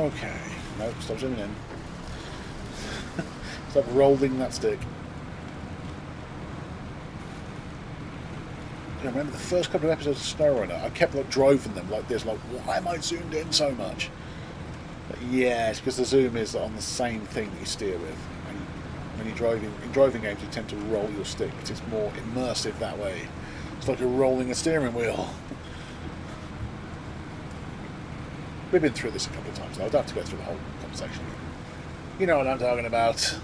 Okay. Nope, stop zooming in. Stop rolling that stick. I remember the first couple of episodes of Snowrunner, I kept like driving them like this, like why am I zoomed in so much? But yeah, it's because the zoom is on the same thing that you steer with. And when you're driving, in driving games you tend to roll your stick because it's more immersive that way. It's like you're rolling a steering wheel. We've been through this a couple of times now, I don't have to go through the whole conversation. You know what I'm talking about.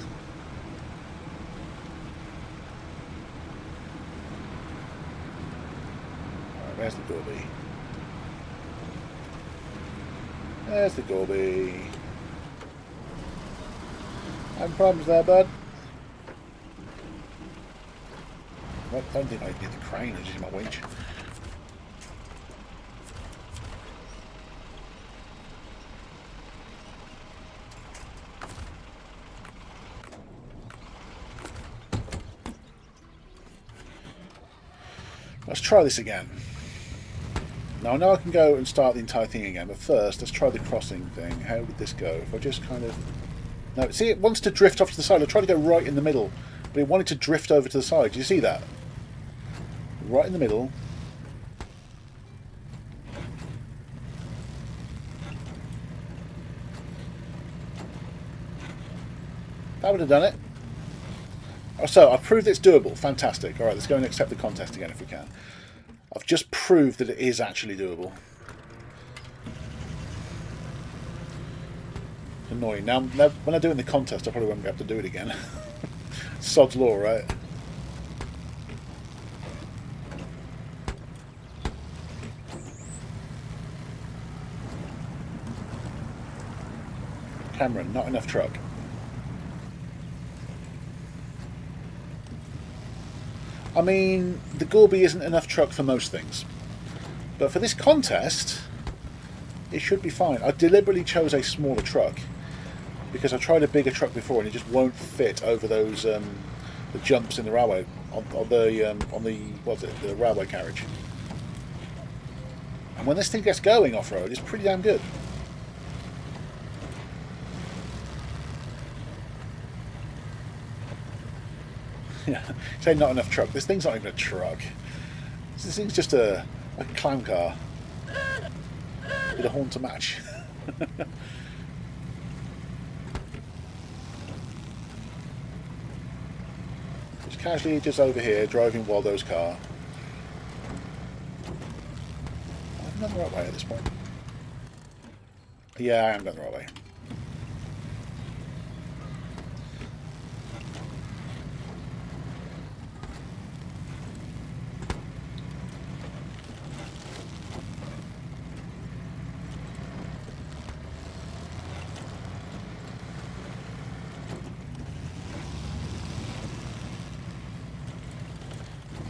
There's the Gorby. There's the Gorby. Having problems there, bud? I don't think I need the crane, I just use my winch. Let's try this again. Now I know I can go and start the entire thing again, but first let's try the crossing thing. How would this go? If I just kind of... No, see, it wants to drift off to the side. I tried to go right in the middle, but it wanted to drift over to the side. Do you see that? Right in the middle. That would have done it. So, I've proved it's doable. Fantastic. Alright, let's go and accept the contest again if we can. I've just proved that it is actually doable. It's annoying. Now, when I do it in the contest, I probably won't be able to do it again. Sod's law, right? Cameron, not enough truck. I mean, the Gorby isn't enough truck for most things. But for this contest, it should be fine. I deliberately chose a smaller truck because I tried a bigger truck before and it just won't fit over those the jumps in the railway on the what's it, the railway carriage. And when this thing gets going off road, it's pretty damn good. Yeah, say not enough truck. This thing's not even a truck. This thing's just like a clown car with a horn to match. Just casually just over here driving Waldo's car. I'm going the right way at this point. Yeah, I am going the right way.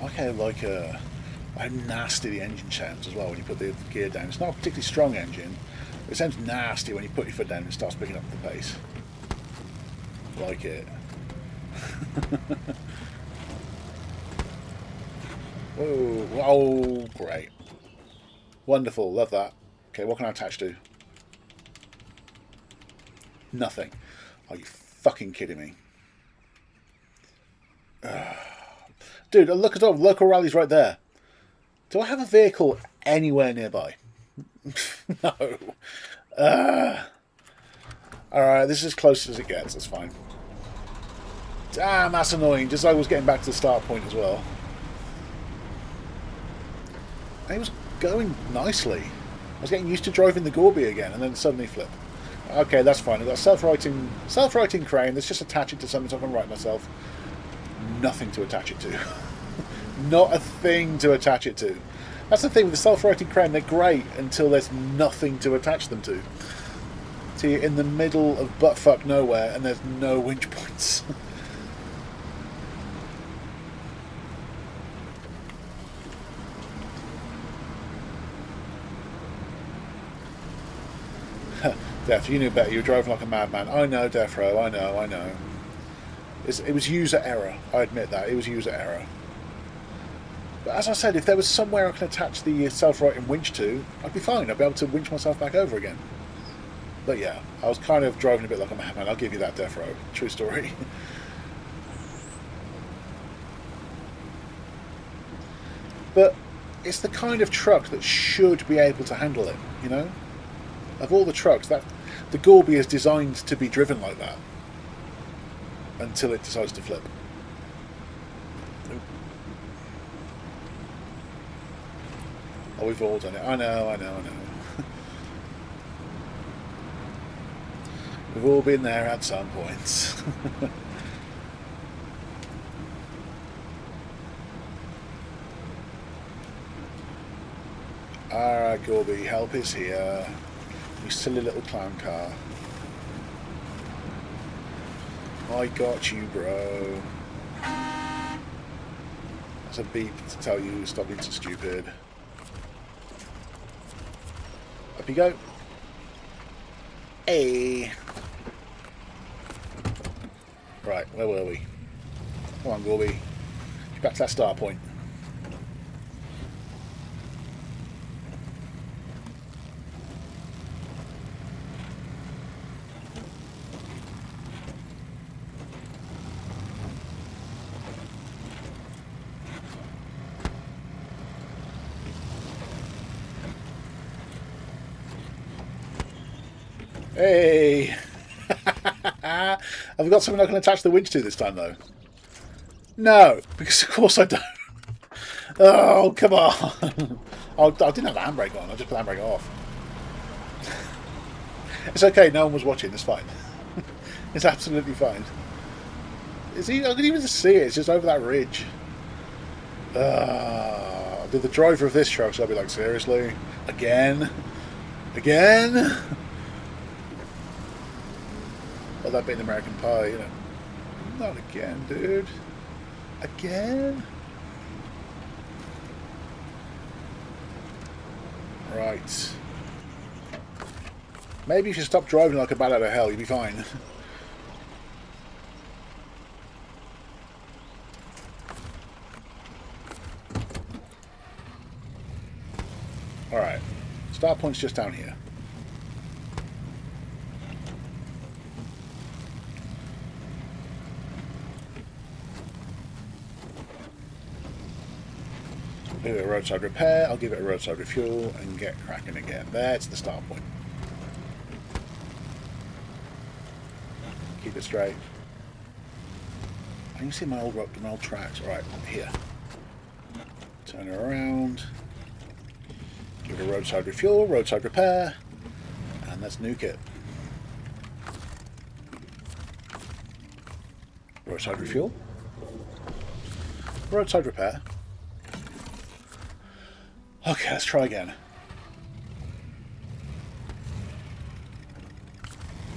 Okay, like how nasty the engine sounds as well when you put the gear down. It's not a particularly strong engine, but it sounds nasty when you put your foot down and it starts picking up the pace. Like it. Whoa, oh, great. Wonderful, love that. Okay, what can I attach to? Nothing. Are you fucking kidding me? Dude, look at all local rallies right there. Do I have a vehicle anywhere nearby? No. Alright, this is as close as it gets. That's fine. Damn, that's annoying. Just like I was getting back to the start point as well. And it was going nicely. I was getting used to driving the Gorby again, and then suddenly flip. Okay, that's fine. I've got a self-righting crane. Let's just attach it to something so I can right myself. Nothing to attach it to. Not a thing to attach it to. That's the thing with the self-righting crane. They're great until there's nothing to attach them to. So you're in the middle of buttfuck nowhere and there's no winch points. Def, you knew better. You were driving like a madman. I know, Defro. I know. It was user error. I admit that. It was user error. But as I said, if there was somewhere I can attach the self-righting winch to, I'd be fine. I'd be able to winch myself back over again. But yeah, I was kind of driving a bit like a madman. I'll give you that, Defro. True story. But it's the kind of truck that should be able to handle it, you know? Of all the trucks, the Gorby is designed to be driven like that. Until it decides to flip. Oh, we've all done it. I know. We've all been there at some points. Alright, Gorby, help is here. You silly little clown car. I got you, bro. That's a beep to tell you stop being so stupid. Up you go. Hey. Right, where were we? Come on, Gorby. Get back to that start point. Hey! Have we got something I can attach the winch to this time, though? No, because of course I don't. Oh, come on. I didn't have the handbrake on. I just put the handbrake off. It's okay. No one was watching. It's fine. It's absolutely fine. I can even see it. It's just over that ridge. The driver of this truck, so I'll be like, seriously? Again? Well, that bit in American Pie, you know. Not again, dude. Again? Right. Maybe if you stop driving like a bat out of hell, you'll be fine. Alright. Start point's just down here. Give it a roadside repair, I'll give it a roadside refuel and get cracking again. That's the start point. Keep it straight. I can see my old tracks. Right, here. Turn it around. Give it a roadside refuel, roadside repair, and let's nuke it. Roadside refuel. Roadside repair. Okay, let's try again.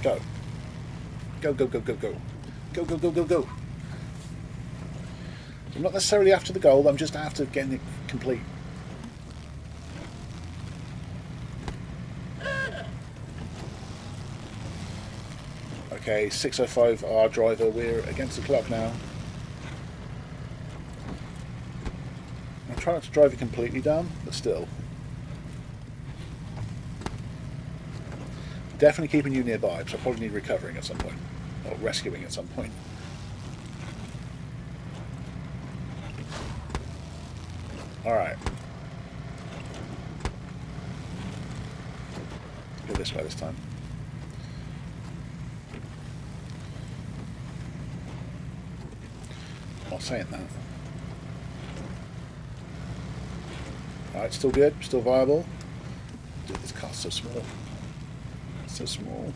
Go. Go, go, go, go, go. Go, go, go, go, go. I'm not necessarily after the goal, I'm just after getting it complete. Okay, 6:05 our driver, we're against the clock now. I'm trying not to drive it completely down, but still. Definitely keeping you nearby, because I probably need recovering at some point. Or rescuing at some point. Alright. Go this way this time. Not saying that. Alright, still good, still viable. Dude, this car's so small. So small.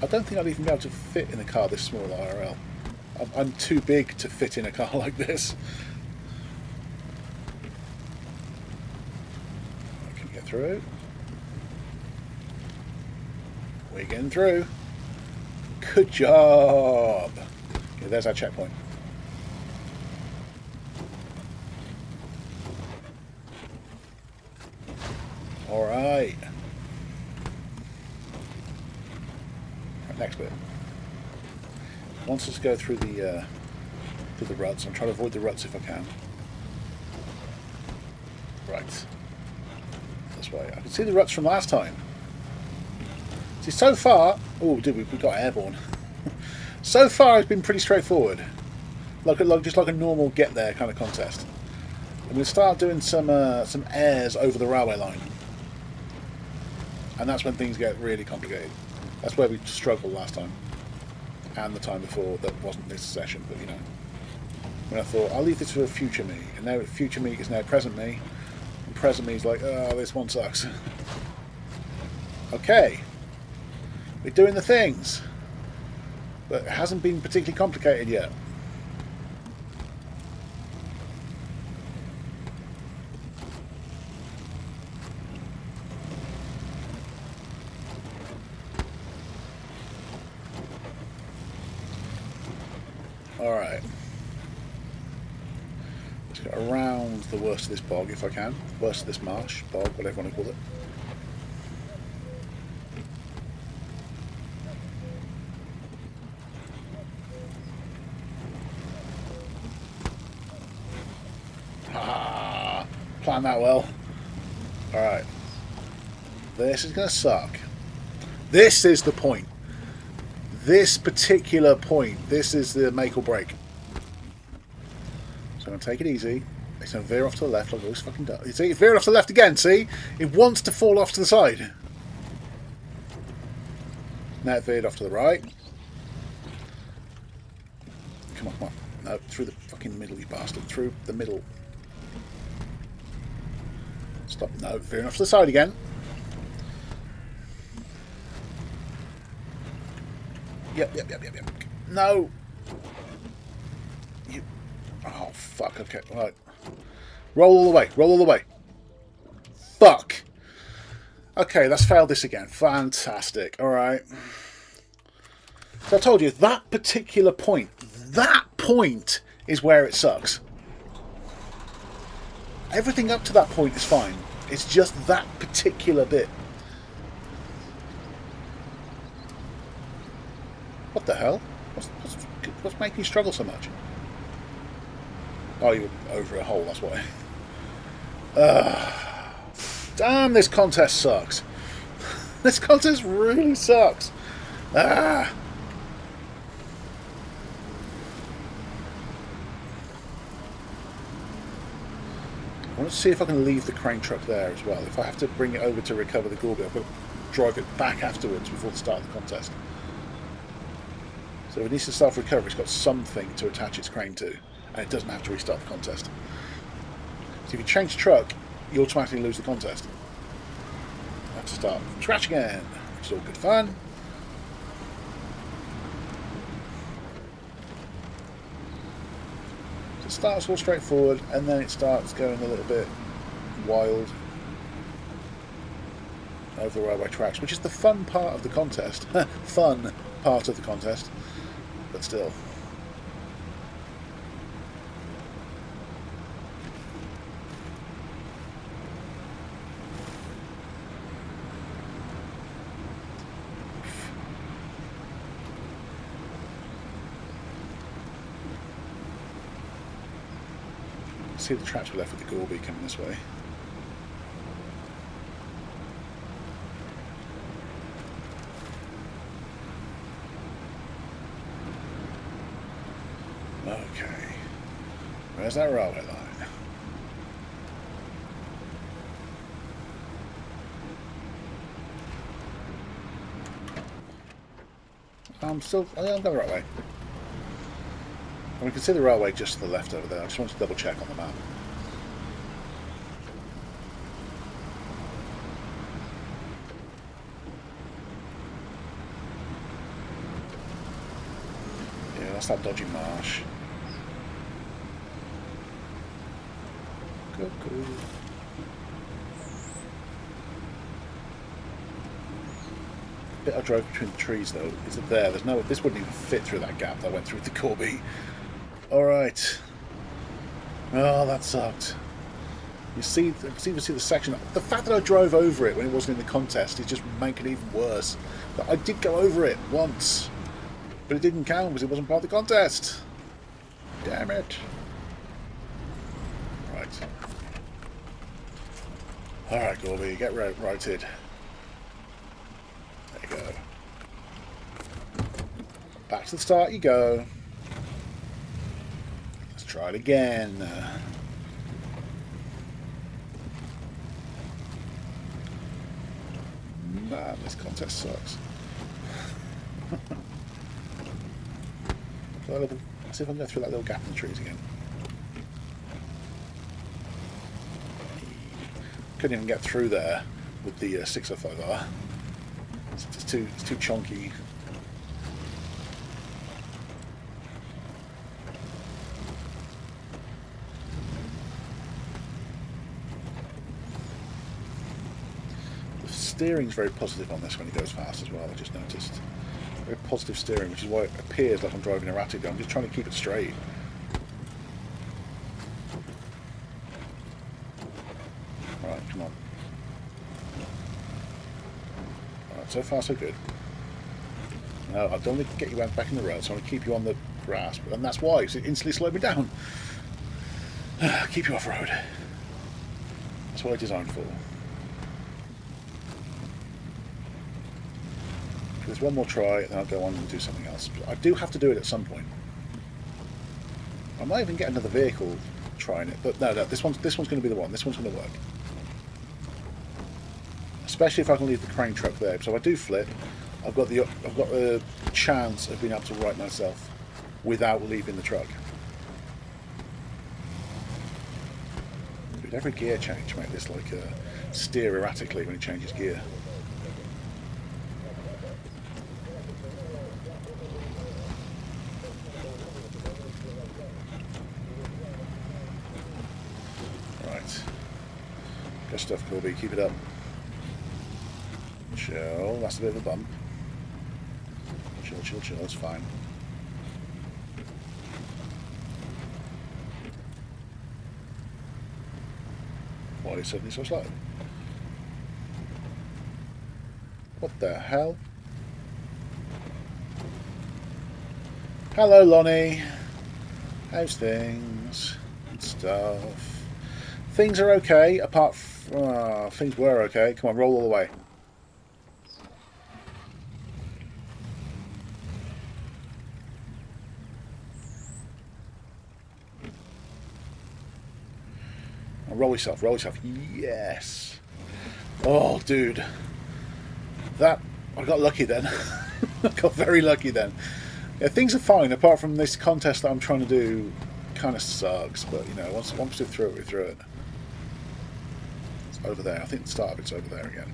I don't think I'd even be able to fit in a car this small IRL. I'm too big to fit in a car like this. Can you get through? We're getting through. Good job. Okay, there's our checkpoint. Alright. Next bit. Wants us to go through the ruts. I'm trying to avoid the ruts if I can. Right. This way. I can see the ruts from last time. See, so far... Oh, dude, we got airborne. So far, it's been pretty straightforward. Just like a normal get there kind of contest. I'm going to start doing some airs over the railway line. And that's when things get really complicated. That's where we struggled last time. And the time before that wasn't this session, but you know. When I thought, I'll leave this for a future me. And now future me is now present me. And present me is like, oh, this one sucks. Okay. We're doing the things. But it hasn't been particularly complicated yet. Alright. Let's get around the worst of this bog if I can. Worst of this marsh, bog, whatever you want to call it. Ah, planned that well. Alright. This is going to suck. This is the point. This particular point, this is the make or break. So I'm going to take it easy. It's going to veer off to the left like it always fucking does. You see, it's veering off to the left again, see? It wants to fall off to the side. Now it veered off to the right. Come on, come on. No, through the fucking middle, you bastard. Through the middle. Stop. No, veering off to the side again. Yep. No. You. Oh, fuck. Okay, right. Roll all the way. Roll all the way. Fuck. Okay, let's fail this again. Fantastic. Alright. So I told you, that particular point is where it sucks. Everything up to that point is fine. It's just that particular bit. What the hell? What's making you struggle so much? Oh, you were over a hole, that's why. Damn, this contest sucks. This contest really sucks. I want to see if I can leave the crane truck there as well. If I have to bring it over to recover the Gorby, I've got to drive it back afterwards before the start of the contest. So it needs to self-recover. It's got something to attach its crane to, and it doesn't have to restart the contest. So if you change truck, you automatically lose the contest. I have to start from scratch again, which is all good fun. So it starts all straightforward, and then it starts going a little bit wild over the railway tracks, which is the fun part of the contest. Fun part of the contest, but still. See the tracks we left with the Gorby coming this way. Okay, where's that railway line? I'm going the right way. And we can see the railway just to the left over there. I just want to double check on the map. Yeah, that's that dodgy marsh. Cuckoo. The bit I drove between the trees though, is it there? There's no. This wouldn't even fit through that gap that I went through with the Corby. Alright. Oh, that sucked. You see the section. The fact that I drove over it when it wasn't in the contest is just making it even worse. But I did go over it once, but it didn't count because it wasn't part of the contest. Damn it. Right. Alright, Gorby, get righted. There you go. Back to the start you go. Let's try it again. Man, this contest sucks. Let's see if I can go through that little gap in the trees again. Couldn't even get through there with the 605R. It's too chonky. The steering's very positive on this when it goes fast as well, I just noticed. Very positive steering, which is why it appears like I'm driving erratically. I'm just trying to keep it straight. Right, come on. Alright, so far so good. No, I don't want to get you back in the rail, so I want to keep you on the grass, and that's why, because it instantly slowed me down. Keep you off-road. That's what I designed for. There's one more try, and then I'll go on and do something else. But I do have to do it at some point. I might even get another vehicle trying it, but no, this one's going to be the one. This one's going to work. Especially if I can leave the crane truck there. So if I do flip, I've got the chance of being able to right myself without leaving the truck. With every gear change, make this like steer erratically when it changes gear. Right. Good stuff, Corby. Keep it up. Chill. That's a bit of a bump. Chill. That's fine. Why is it suddenly so slow? What the hell? Hello, Lonnie. How's things? And stuff. Things are okay, apart from... things were okay. Come on, roll all the way. Oh, roll yourself, roll yourself. Yes. Oh, dude. That... I got lucky then. I got very lucky then. Yeah, things are fine, apart from this contest that I'm trying to do kind of sucks, but, you know, once we're through it, we're through it. It's over there. I think the start of it's over there again.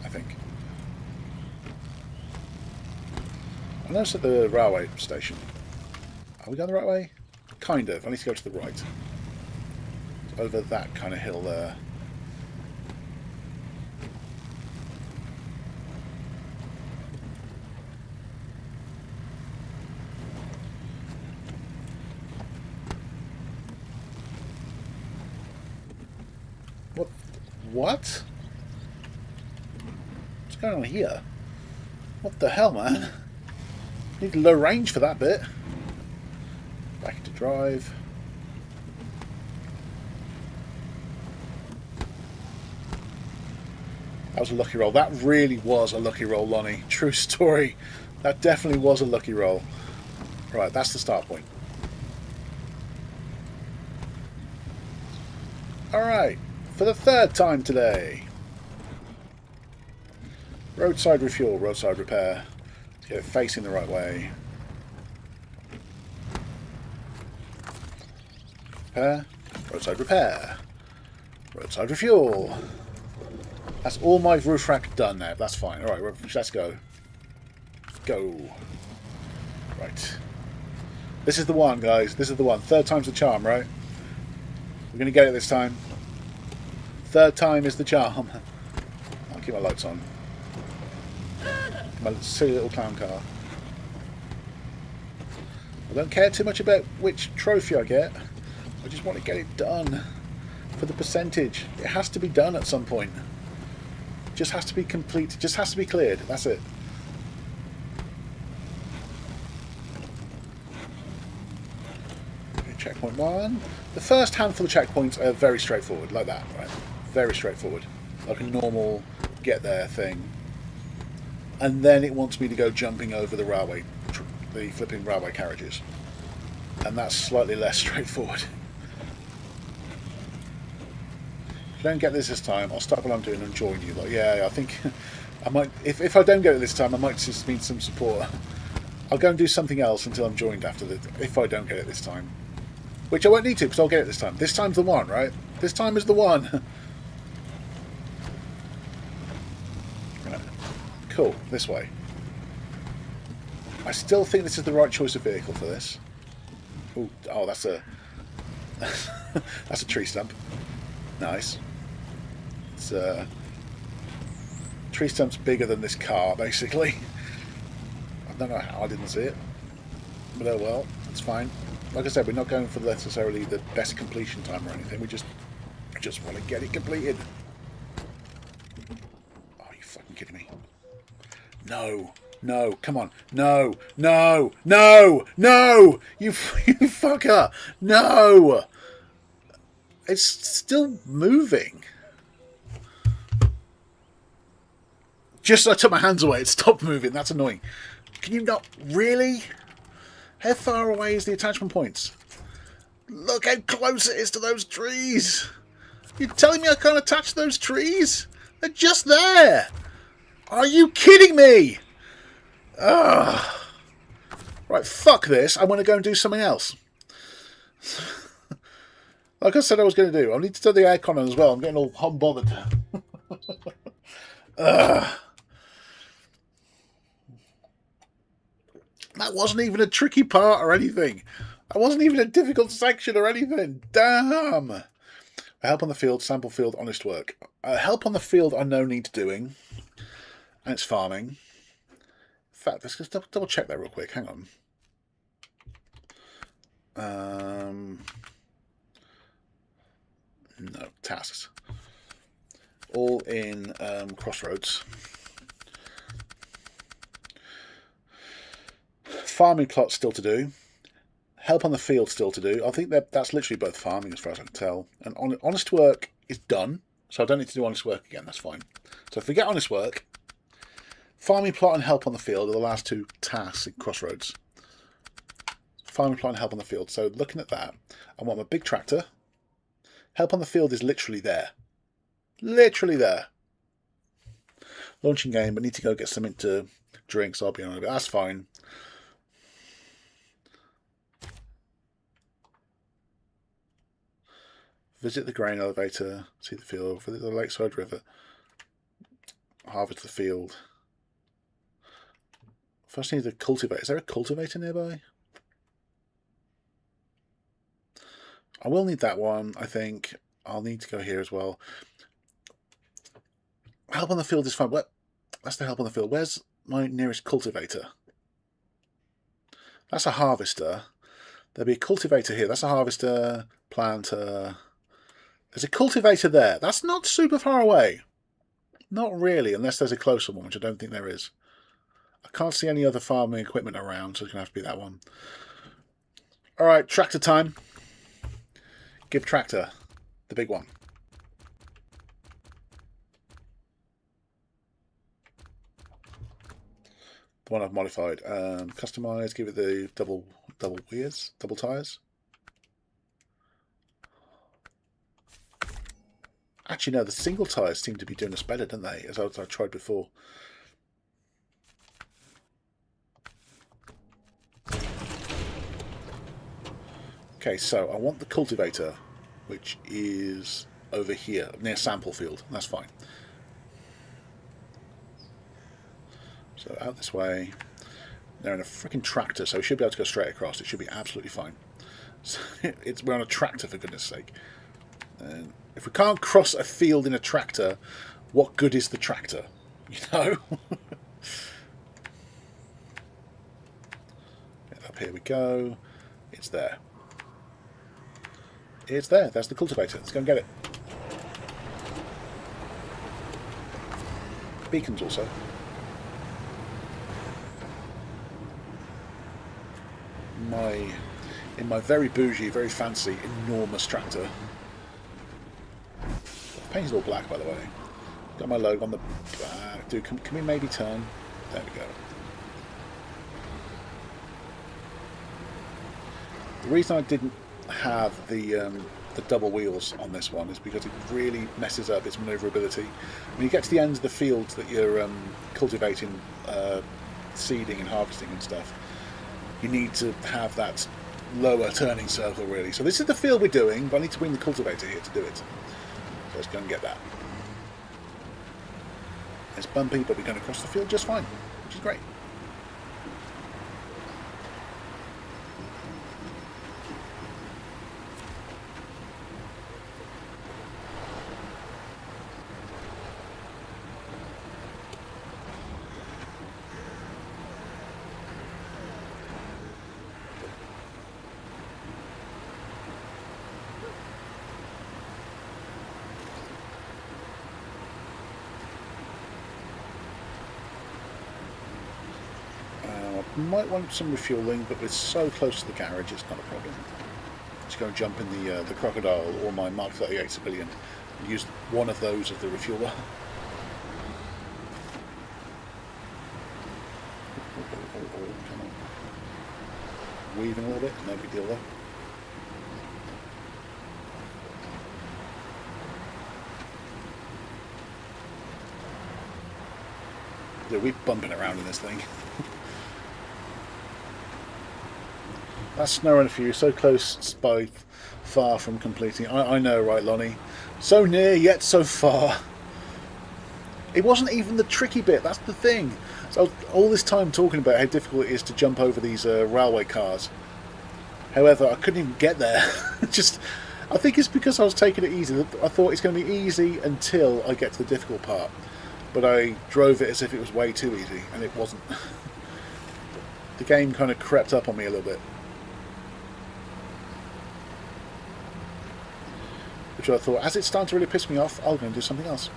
I think. I noticed at the railway station. Are we going the right way? Kind of. I need to go to the right. It's over that kind of hill there. What? What's going on here? What the hell, man? Need low range for that bit. Back into drive. That was a lucky roll. That really was a lucky roll, Lonnie. True story. That definitely was a lucky roll. Right, that's the start point. Alright. For the third time today. Roadside refuel, roadside repair. Let's get it facing the right way. Repair, roadside repair. Roadside refuel. That's all my roof rack done now. That's fine. Alright, let's go. Go. Right. This is the one, guys. This is the one. Third time's the charm, right? We're going to get it this time. Third time is the charm. I'll keep my lights on. My silly little clown car. I don't care too much about which trophy I get. I just want to get it done. For the percentage. It has to be done at some point. It just has to be complete. It just has to be cleared. That's it. Okay, checkpoint 1. The first handful of checkpoints are very straightforward. Like that, right? Very straightforward. Like a normal get there thing. And then it wants me to go jumping over the railway, the flipping railway carriages. And that's slightly less straightforward. If I don't get this time, I'll stop what I'm doing and join you. Like, yeah, I think I might. If I don't get it this time, I might just need some support. I'll go and do something else until I'm joined after the. If I don't get it this time, which I won't need to because I'll get it this time. This time's the one, right? This time is the one. Right. Cool. This way. I still think this is the right choice of vehicle for this. Ooh, oh, that's a that's a tree stump. Nice. It's tree stump's bigger than this car, basically. I don't know how I didn't see it, but oh well, it's fine. Like I said, we're not going for necessarily the best completion time or anything. We just want to get it completed. Oh, you fucking kidding me? No. No, come on. No, no, no, no! You fucker! No! It's still moving. Just I took my hands away, it stopped moving. That's annoying. Can you not... Really? How far away is the attachment points? Look how close it is to those trees. You're telling me I can't attach those trees? They're just there. Are you kidding me? Ugh. Right, fuck this. I want to go and do something else. Like I said I was going to do. I need to do the aircon on as well. I'm getting all hot and bothered. Ugh. That wasn't even a tricky part or anything. That wasn't even a difficult section or anything. Damn. Help on the field, sample field, honest work. Help on the field I know needs doing. And it's farming. In fact, let's just double check that real quick. Hang on. No, tasks, all in Crossroads. Farming plot still to do. Help on the field still to do. I think that's literally both farming as far as I can tell. And honest work is done, so I don't need to do honest work again. That's fine. So if we get honest work, farming plot and help on the field are the last two tasks in Crossroads. Farming plot and help on the field. So looking at that, I want my big tractor. Help on the field is literally there. Literally there. Launching game, but need to go get something to drink, so I'll be on it. That's fine. Visit the grain elevator, see the field, visit the lakeside river, harvest the field. First I need a cultivator. Is there a cultivator nearby? I will need that one, I think. I'll need to go here as well. Help on the field is fine. What? That's the help on the field. Where's my nearest cultivator? That's a harvester. There'll be a cultivator here. That's a harvester, planter. There's a cultivator there. That's not super far away. Not really, unless there's a closer one, which I don't think there is. I can't see any other farming equipment around, so it's going to have to be that one. Alright, tractor time. Give tractor, the big one. The one I've modified. Customize, give it the double wheels, double tires. Actually, no, the single tires seem to be doing us better, don't they? As I tried before. Okay, so I want the cultivator, which is over here, near sample field. That's fine. So out this way. They're in a freaking tractor, so we should be able to go straight across. It should be absolutely fine. So we're on a tractor, for goodness sake. And if we can't cross a field in a tractor, what good is the tractor? You know? Up here we go. It's there. It's there. That's the cultivator. Let's go and get it. Beacons also. In my very bougie, very fancy, enormous tractor. Paint's all black, by the way. Got my logo on the back. Dude, can we maybe turn? There we go. The reason I didn't have the double wheels on this one is because it really messes up its manoeuvrability. When you get to the ends of the fields that you're cultivating, seeding and harvesting and stuff, you need to have that lower turning circle, really. So this is the field we're doing, but I need to bring the cultivator here to do it. So let's go and get that. It's bumpy, but we're going across the field just fine, which is great. Might want some refueling, but we're so close to the garage, it's not a problem. Just go and jump in the Crocodile or my Mark 38 Civilian and use one of those as the refueler. Come on. Weaving a little bit, no big deal though. Yeah, we're bumping around in this thing. That's Snowrunner for you, so close by far from completing. I know, right, Lonnie? So near, yet so far. It wasn't even the tricky bit, that's the thing. So all this time talking about how difficult it is to jump over these railway cars. However, I couldn't even get there. I think it's because I was taking it easy. I thought it's going to be easy until I get to the difficult part. But I drove it as if it was way too easy, and it wasn't. The game kind of crept up on me a little bit. which I thought, as it's starting to really piss me off, I'll go and do something else.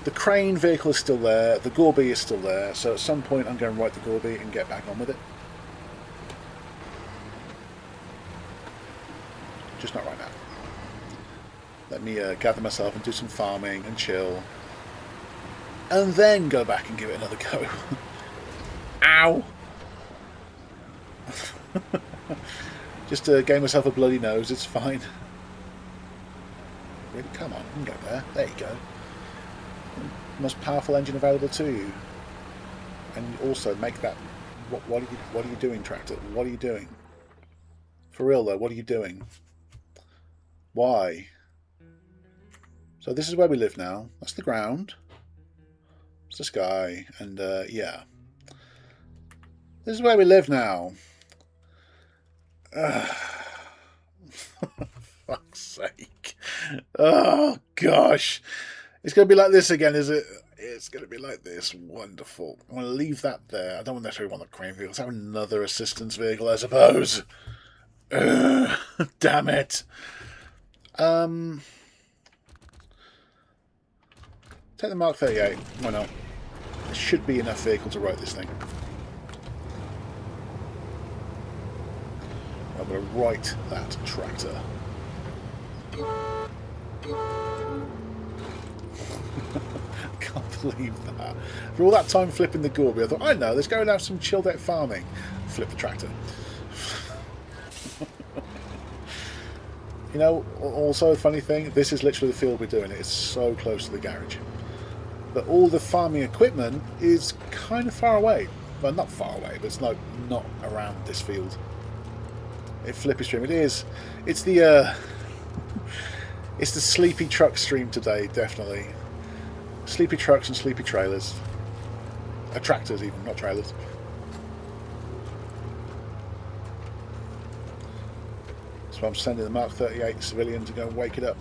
The crane vehicle is still there, the Gorby is still there, so at some point I'm going to write the Gorby and get back on with it. Just not right now. Let me gather myself and do some farming and chill. And then go back and give it another go. Ow! Just gave myself a bloody nose, it's fine. Really, come on, you can go there. There you go. Most powerful engine available to you. And also make that... What are you doing, tractor? What are you doing? For real though, what are you doing? Why? So this is where we live now. That's the ground. It's the sky. And yeah. This is where we live now. Fuck's sake. Oh gosh. It's going to be like this again, is it? It's going to be like this. Wonderful. I'm going to leave that there. I don't necessarily want the crane vehicle. Let's have another assistance vehicle, I suppose. Damn it. Take the Mark 38. Why not? There should be enough vehicle to ride this thing. I'm going to right that tractor. Can't believe that. For all that time flipping the Gorby, I thought, I know, let's go and have some chilled out farming. Flip the tractor. You know, also a funny thing, this is literally the field we're doing. It's so close to the garage. But all the farming equipment is kind of far away. Well, not far away, but it's like not around this field. It flippy stream. It is. It's the it's the sleepy truck stream today, definitely. Sleepy trucks and sleepy trailers. Tractors even, not trailers. So I'm sending the Mark 38 civilian to go and wake it up.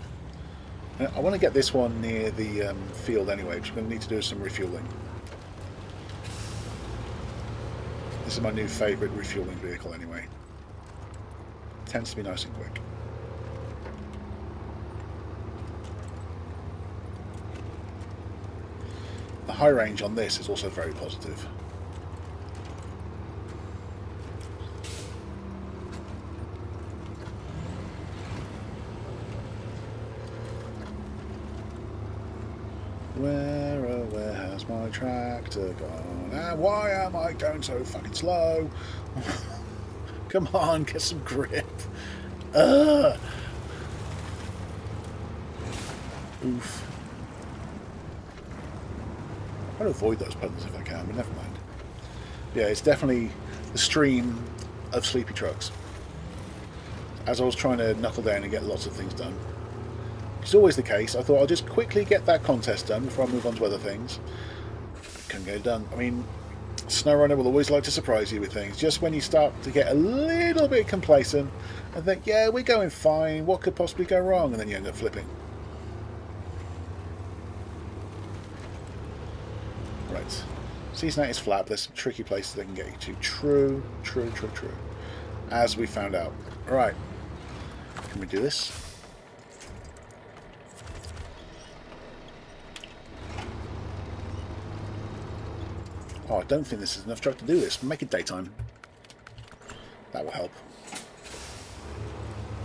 And I want to get this one near the field anyway, because I'm going to need to do some refueling. This is my new favourite refueling vehicle anyway. Tends to be nice and quick. The high range on this is also very positive. Where has my tractor gone? And why am I going so fucking slow? Come on, get some grip. Oof. I'll avoid those puddles if I can, but never mind. Yeah, it's definitely the stream of sleepy trucks. As I was trying to knuckle down and get lots of things done. It's always the case. I thought I'll just quickly get that contest done before I move on to other things. Couldn't get it done. I mean, Snowrunner will always like to surprise you with things. Just when you start to get a little bit complacent and think, yeah, we're going fine, what could possibly go wrong? And then you end up flipping. Right. Season 8 is flat. There's some tricky places they can get you to. True. As we found out. Right. Can we do this? Oh, I don't think this is enough truck to do this. Make it daytime. That will help.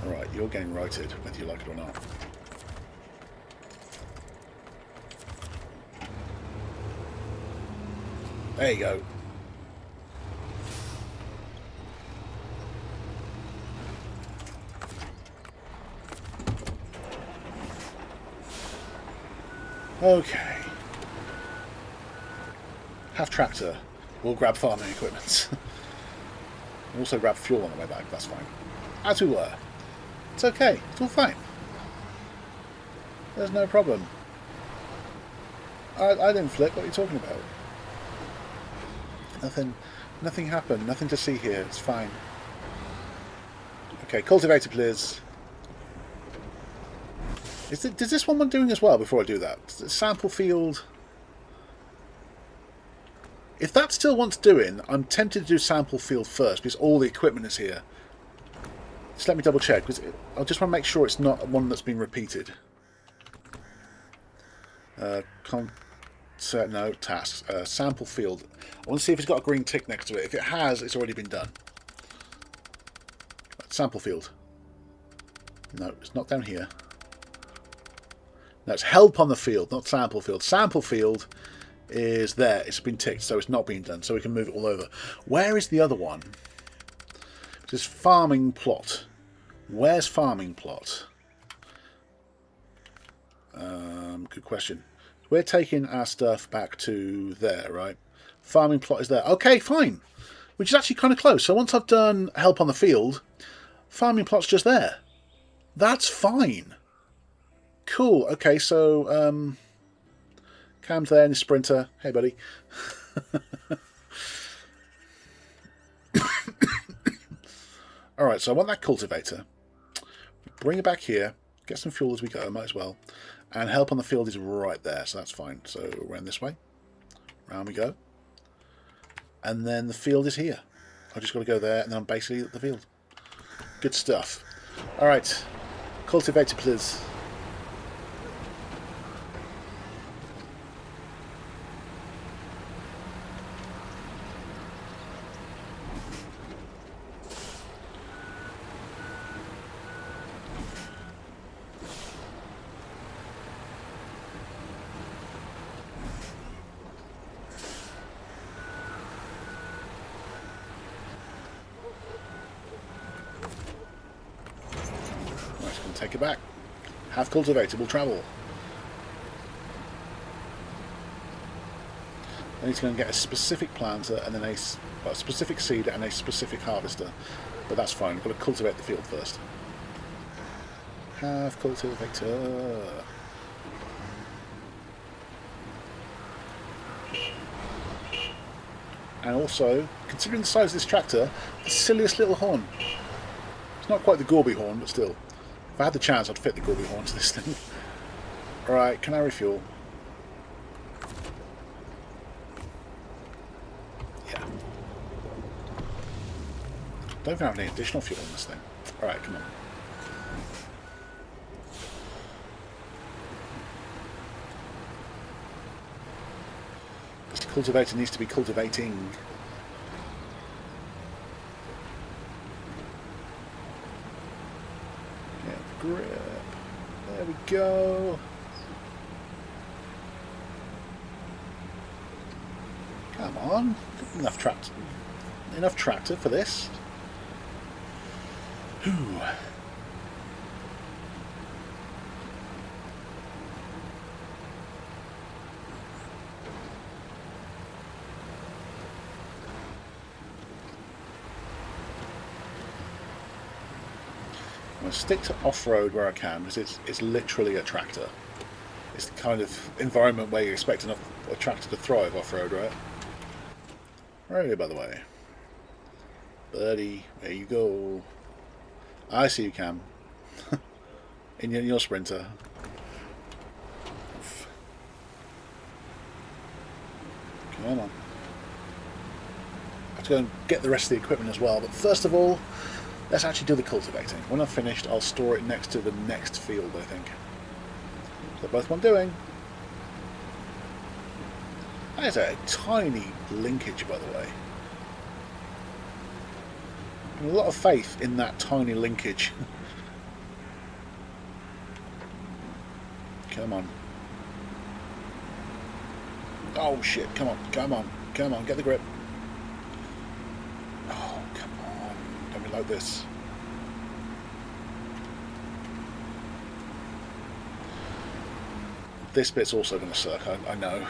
Alright, you're getting righted, whether you like it or not. There you go. Okay. Have tractor. We'll grab farming equipment. We'll also grab fuel on the way back, that's fine. As we were. It's okay, it's all fine. There's no problem. I didn't flip, what are you talking about? Nothing happened, nothing to see here, it's fine. Okay, cultivator please. Does this one want doing as well before I do that? Sample field. If that still wants doing, I'm tempted to do sample field first because all the equipment is here. Just let me double check because I just want to make sure it's not one that's been repeated. No, tasks. Sample field. I want to see if it's got a green tick next to it. If it has, it's already been done. Sample field. No, it's not down here. No, it's help on the field, not sample field. Sample field is there. It's been ticked, so it's not been done. So we can move it all over. Where is the other one? This is farming plot. Where's farming plot? Good question. We're taking our stuff back to there, right? Farming plot is there. Okay, fine. Which is actually kind of close. So once I've done help on the field, farming plot's just there. That's fine. Cool. Okay, so Cam's there in the sprinter. Hey, buddy. All right, so I want that cultivator. Bring it back here. Get some fuel as we go. Might as well. And help on the field is right there, so that's fine. So around this way. Round we go. And then the field is here. I've just got to go there, and then I'm basically at the field. Good stuff. All right. Cultivator, please. Take it back. Have cultivated, will travel. I need to go and get a specific planter and then a specific seeder and a specific harvester. But that's fine, I've got to cultivate the field first. Have cultivator. And also, considering the size of this tractor, the silliest little horn. It's not quite the Gorby horn, but still. If I had the chance, I'd fit the Gorby horn to this thing. Alright, can I refuel? Yeah. Don't even have any additional fuel in this thing. Alright, come on. This cultivator needs to be cultivating. Grip. There we go. Come on. Enough tractor for this. Whew. I'm going to stick to off-road where I can because it's literally a tractor. It's the kind of environment where you expect a tractor to thrive off-road, right? Where are you, by the way? Buddy, there you go. I see you, Cam. in your sprinter. Come on. I have to go and get the rest of the equipment as well, but first of all, let's actually do the cultivating. When I've finished, I'll store it next to the next field, I think. So both what I'm doing. That is a tiny linkage, by the way. A lot of faith in that tiny linkage. Come on. Oh shit, come on, come on, come on, get the grip. Oh, come on. Don't be like this. This bit's also going to suck, I know.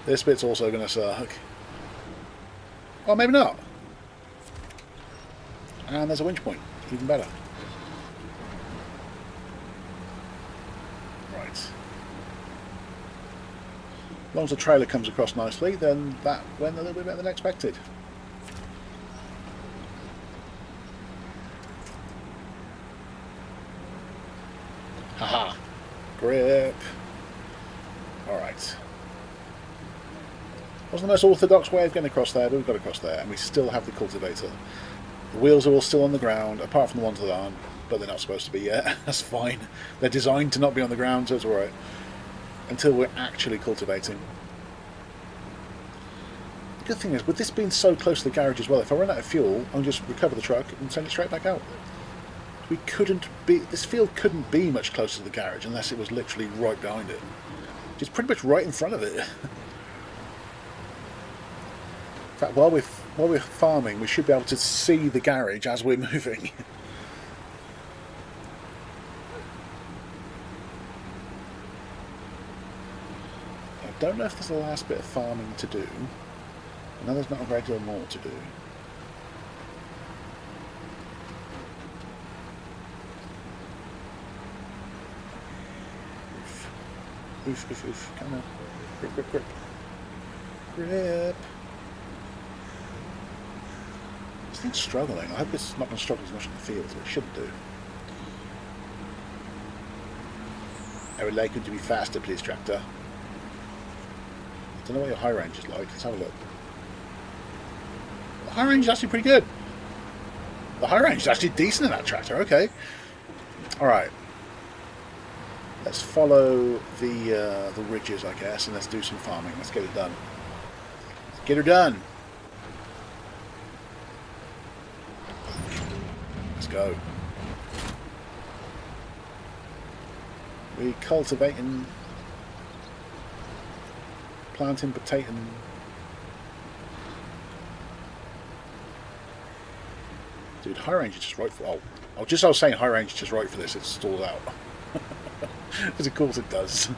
This bit's also going to suck. Oh, maybe not. And there's a winch point. Even better. Right. As long as the trailer comes across nicely, then that went a little bit better than expected. Haha. Grip. Alright. Wasn't the most orthodox way of getting across there, but we've got across there, and we still have the cultivator. The wheels are all still on the ground, apart from the ones that aren't, but they're not supposed to be yet. That's fine. They're designed to not be on the ground, so it's alright. until we're actually cultivating. The good thing is, with this being so close to the garage as well, if I run out of fuel, I'll just recover the truck and send it straight back out. We couldn't be, this field couldn't be much closer to the garage unless it was literally right behind it. Just pretty much right in front of it. In fact, while we're farming, we should be able to see the garage as we're moving. I don't know if there's a last bit of farming to do. I know there's not a great deal more to do. Oof, oof, oof. Come on. Grip, grip, grip. Grip. This thing's struggling. I hope it's not going to struggle as much in the field, so it shouldn't do. I would like it to be faster, please, tractor. I don't know what your high range is like. Let's have a look. The high range is actually pretty good. The high range is actually decent in that tractor. Okay. Alright. Let's follow the ridges, I guess, and let's do some farming. Let's get it done. Let's get her done. Let's go. We cultivating, planting, potato. Dude, high range is just right for. I was saying high range is just right for this. It's stalled out. Because of course it does.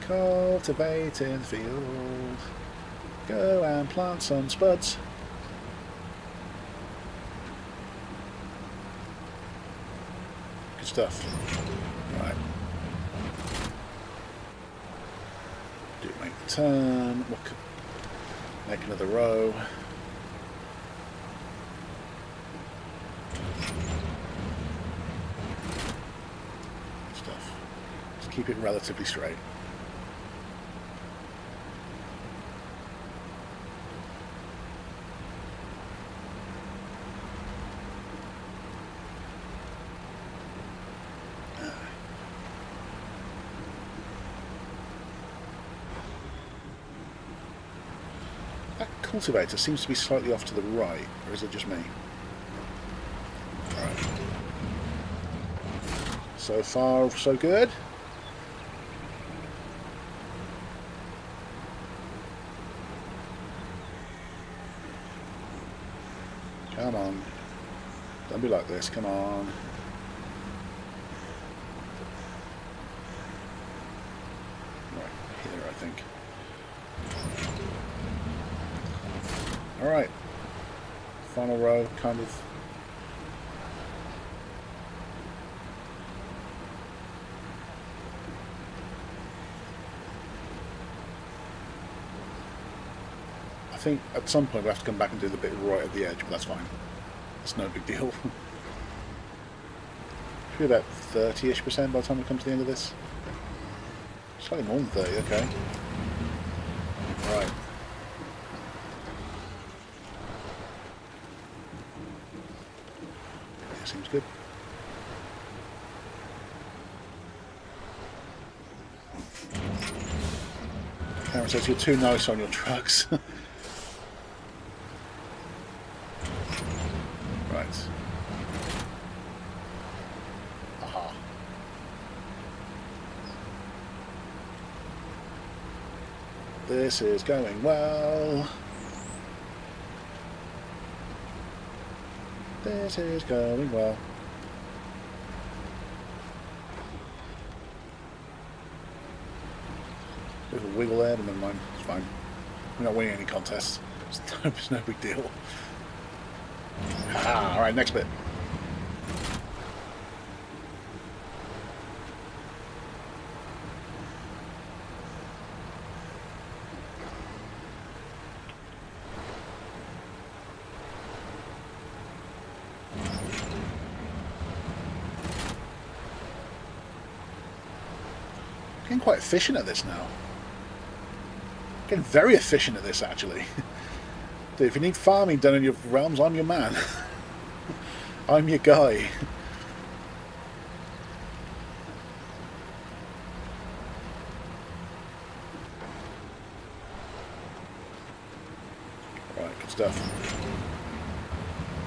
Cultivating the field. Go and plant some spuds. Good stuff. Right. Do make the turn. Make another row. Keep it relatively straight. That cultivator seems to be slightly off to the right, or is it just me? Right. So far, so good. Come on. Don't be like this, come on. Right, here I think. Alright. Final row, kind of. I think at some point we'll have to come back and do the bit right at the edge, but that's fine. It's no big deal. Should be about 30-ish% by the time we come to the end of this. Slightly more than 30, okay. Right. Yeah, seems good. Cameron says you're too nice on your trucks. Right. Aha. This is going well. This is going well. Bit of a wiggle there, but never mind. It's fine. We're not winning any contests. It's no big deal. Ah, alright, next bit. Getting quite efficient at this now. Getting very efficient at this, actually. Dude, if you need farming done in your realms, I'm your man. I'm your guy. Right, good stuff.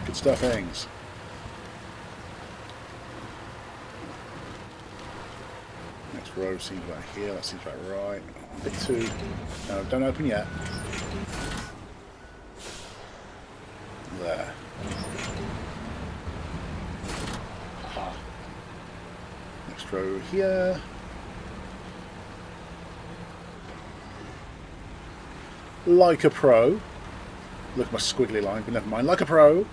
Good stuffings. Next row seems about here, that seems about right. Bit too. No, don't open yet. There. Aha. Next row here. Like a pro. Look at my squiggly line, but never mind. Like a pro.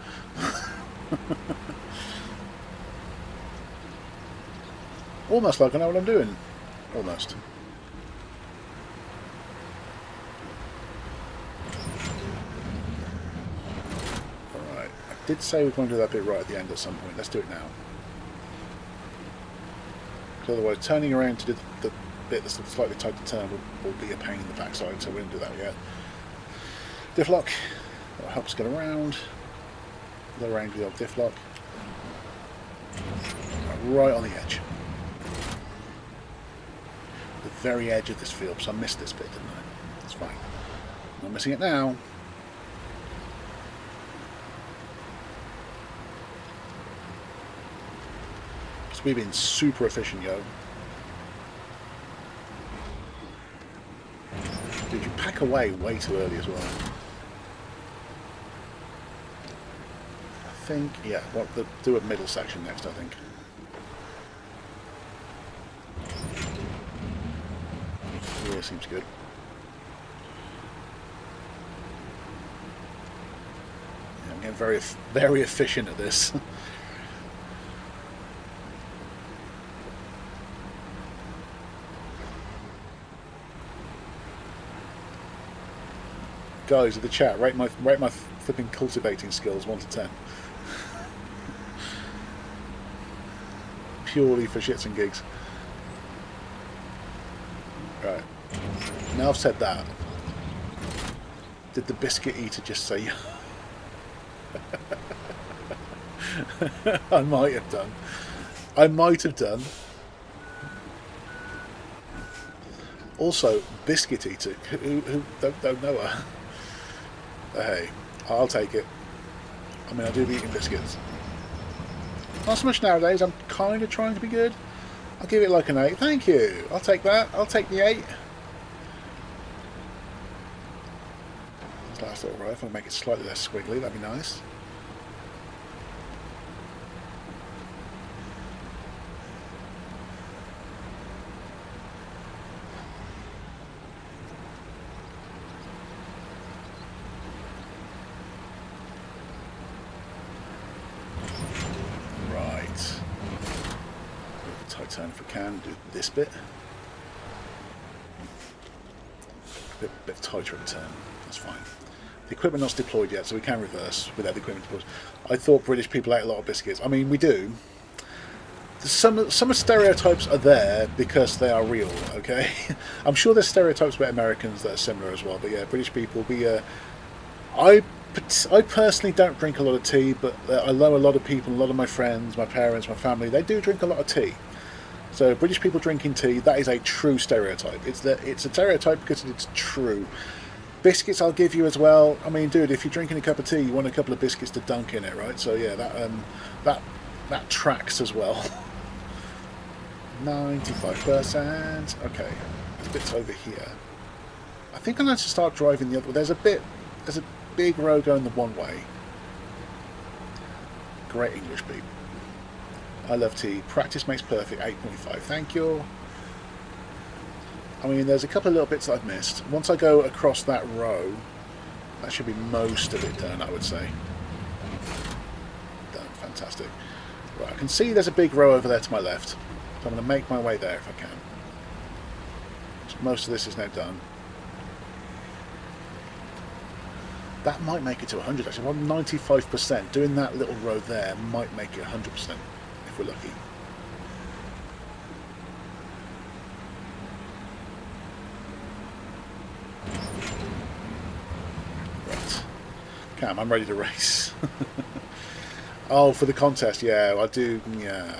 Almost like I know what I'm doing. Almost. Alright. I did say we were going to do that bit right at the end at some point. Let's do it now. Because otherwise turning around to do the bit that's slightly tight to turn will be a pain in the backside, so we didn't do that yet. Diff lock. That'll help us get around. Low range with the old diff lock. Right on the edge. The very edge of this field, so I missed this bit, didn't I? That's fine. I'm not missing it now. Because we've been super efficient, yo. Dude, you pack away way too early as well. I think, yeah, well, do a middle section next, I think. Yeah, seems good. Yeah, I'm getting very efficient at this. Guys in the chat, rate my flipping cultivating skills 1 to 10. Purely for shits and gigs. Right. Now I've said that. Did the biscuit eater just say? I might have done. I might have done. Also, biscuit eater. Who don't know her? Hey, I'll take it. I mean, I do be eating biscuits. Not so much nowadays. I'm kind of trying to be good. I'll give it like an 8. Thank you. I'll take that. I'll take the 8. This last little row, if I make it slightly less squiggly, that'd be nice. Turn if we can, do this bit. A bit tighter at the turn, that's fine. The equipment not deployed yet, so we can reverse without the equipment deployed. I thought British people ate a lot of biscuits. I mean, we do. Some stereotypes are there because they are real, okay? I'm sure there's stereotypes about Americans that are similar as well, but yeah, British people, I personally don't drink a lot of tea, but I know a lot of people, a lot of my friends, my parents, my family, they do drink a lot of tea. So British people drinking tea, that is a true stereotype. It's a stereotype because it's true. Biscuits I'll give you as well. I mean, dude, if you're drinking a cup of tea, you want a couple of biscuits to dunk in it, right? So yeah, that tracks as well. 95%. Okay, there's bits over here. I think I'm going to start driving the other way. There's a big row going the one way. Great English people. I love tea. Practice makes perfect. 8.5. Thank you. I mean, there's a couple of little bits that I've missed. Once I go across that row, that should be most of it done, I would say. Done. Fantastic. Right, I can see there's a big row over there to my left. So I'm going to make my way there if I can. So most of this is now done. That might make it to 100 actually. I'm 95%. Doing that little row there might make it 100%. We're lucky. Right. Cam, I'm ready to race. Oh, for the contest, yeah, I do, yeah.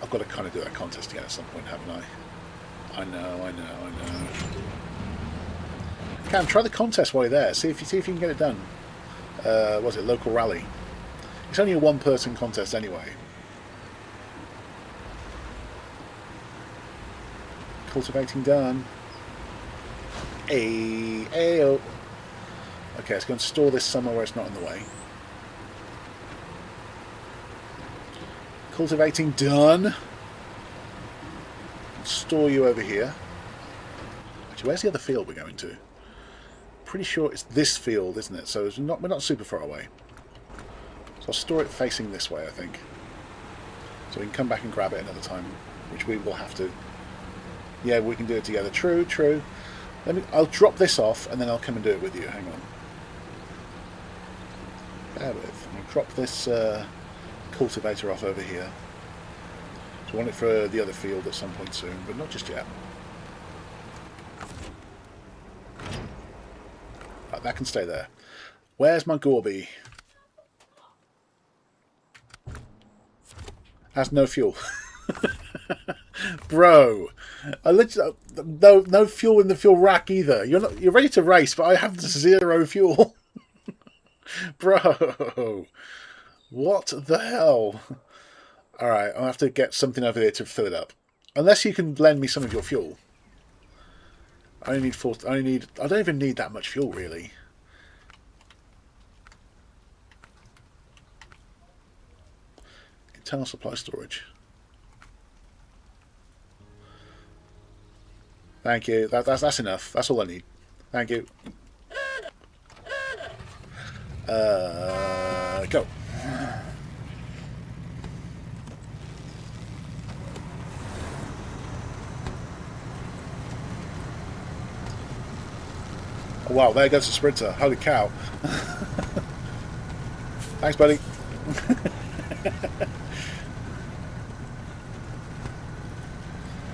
I've got to kind of do that contest again at some point, haven't I? I know. Cam, try the contest while you're there. See if you can get it done. Was it local rally? It's only a one-person contest anyway. Cultivating done. Ayo. Okay, let's go and store this somewhere where it's not in the way. Cultivating done. Store you over here. Actually, where's the other field we're going to? Pretty sure it's this field, isn't it? So we're not super far away. So I'll store it facing this way, I think. So we can come back and grab it another time, which we will have to. Yeah, we can do it together. True, true. I'll drop this off and then I'll come and do it with you. Hang on. Bear with. I'll drop this cultivator off over here. So I want it for the other field at some point soon, but not just yet. Right, that can stay there. Where's my Gorby? Has no fuel. Bro, I literally no fuel in the fuel rack either. You're ready to race, but I have 0 fuel. Bro, what the hell? All right, I'll have to get something over there to fill it up. Unless you can lend me some of your fuel. I don't even need that much fuel really. Internal supply storage. Thank you. That's enough. That's all I need. Thank you. Go. Oh, wow, there goes the sprinter. Holy cow. Thanks, buddy.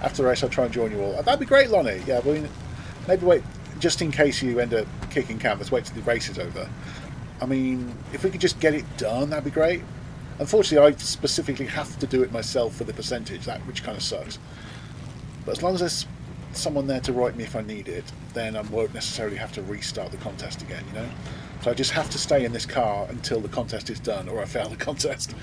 After the race, I'll try and join you all. That'd be great, Lonnie. Yeah, well, maybe wait, just in case you end up kicking canvas, wait till the race is over. I mean, if we could just get it done, that'd be great. Unfortunately, I specifically have to do it myself for the percentage, which kind of sucks. But as long as there's someone there to write me if I need it, then I won't necessarily have to restart the contest again, you know? So I just have to stay in this car until the contest is done, or I fail the contest.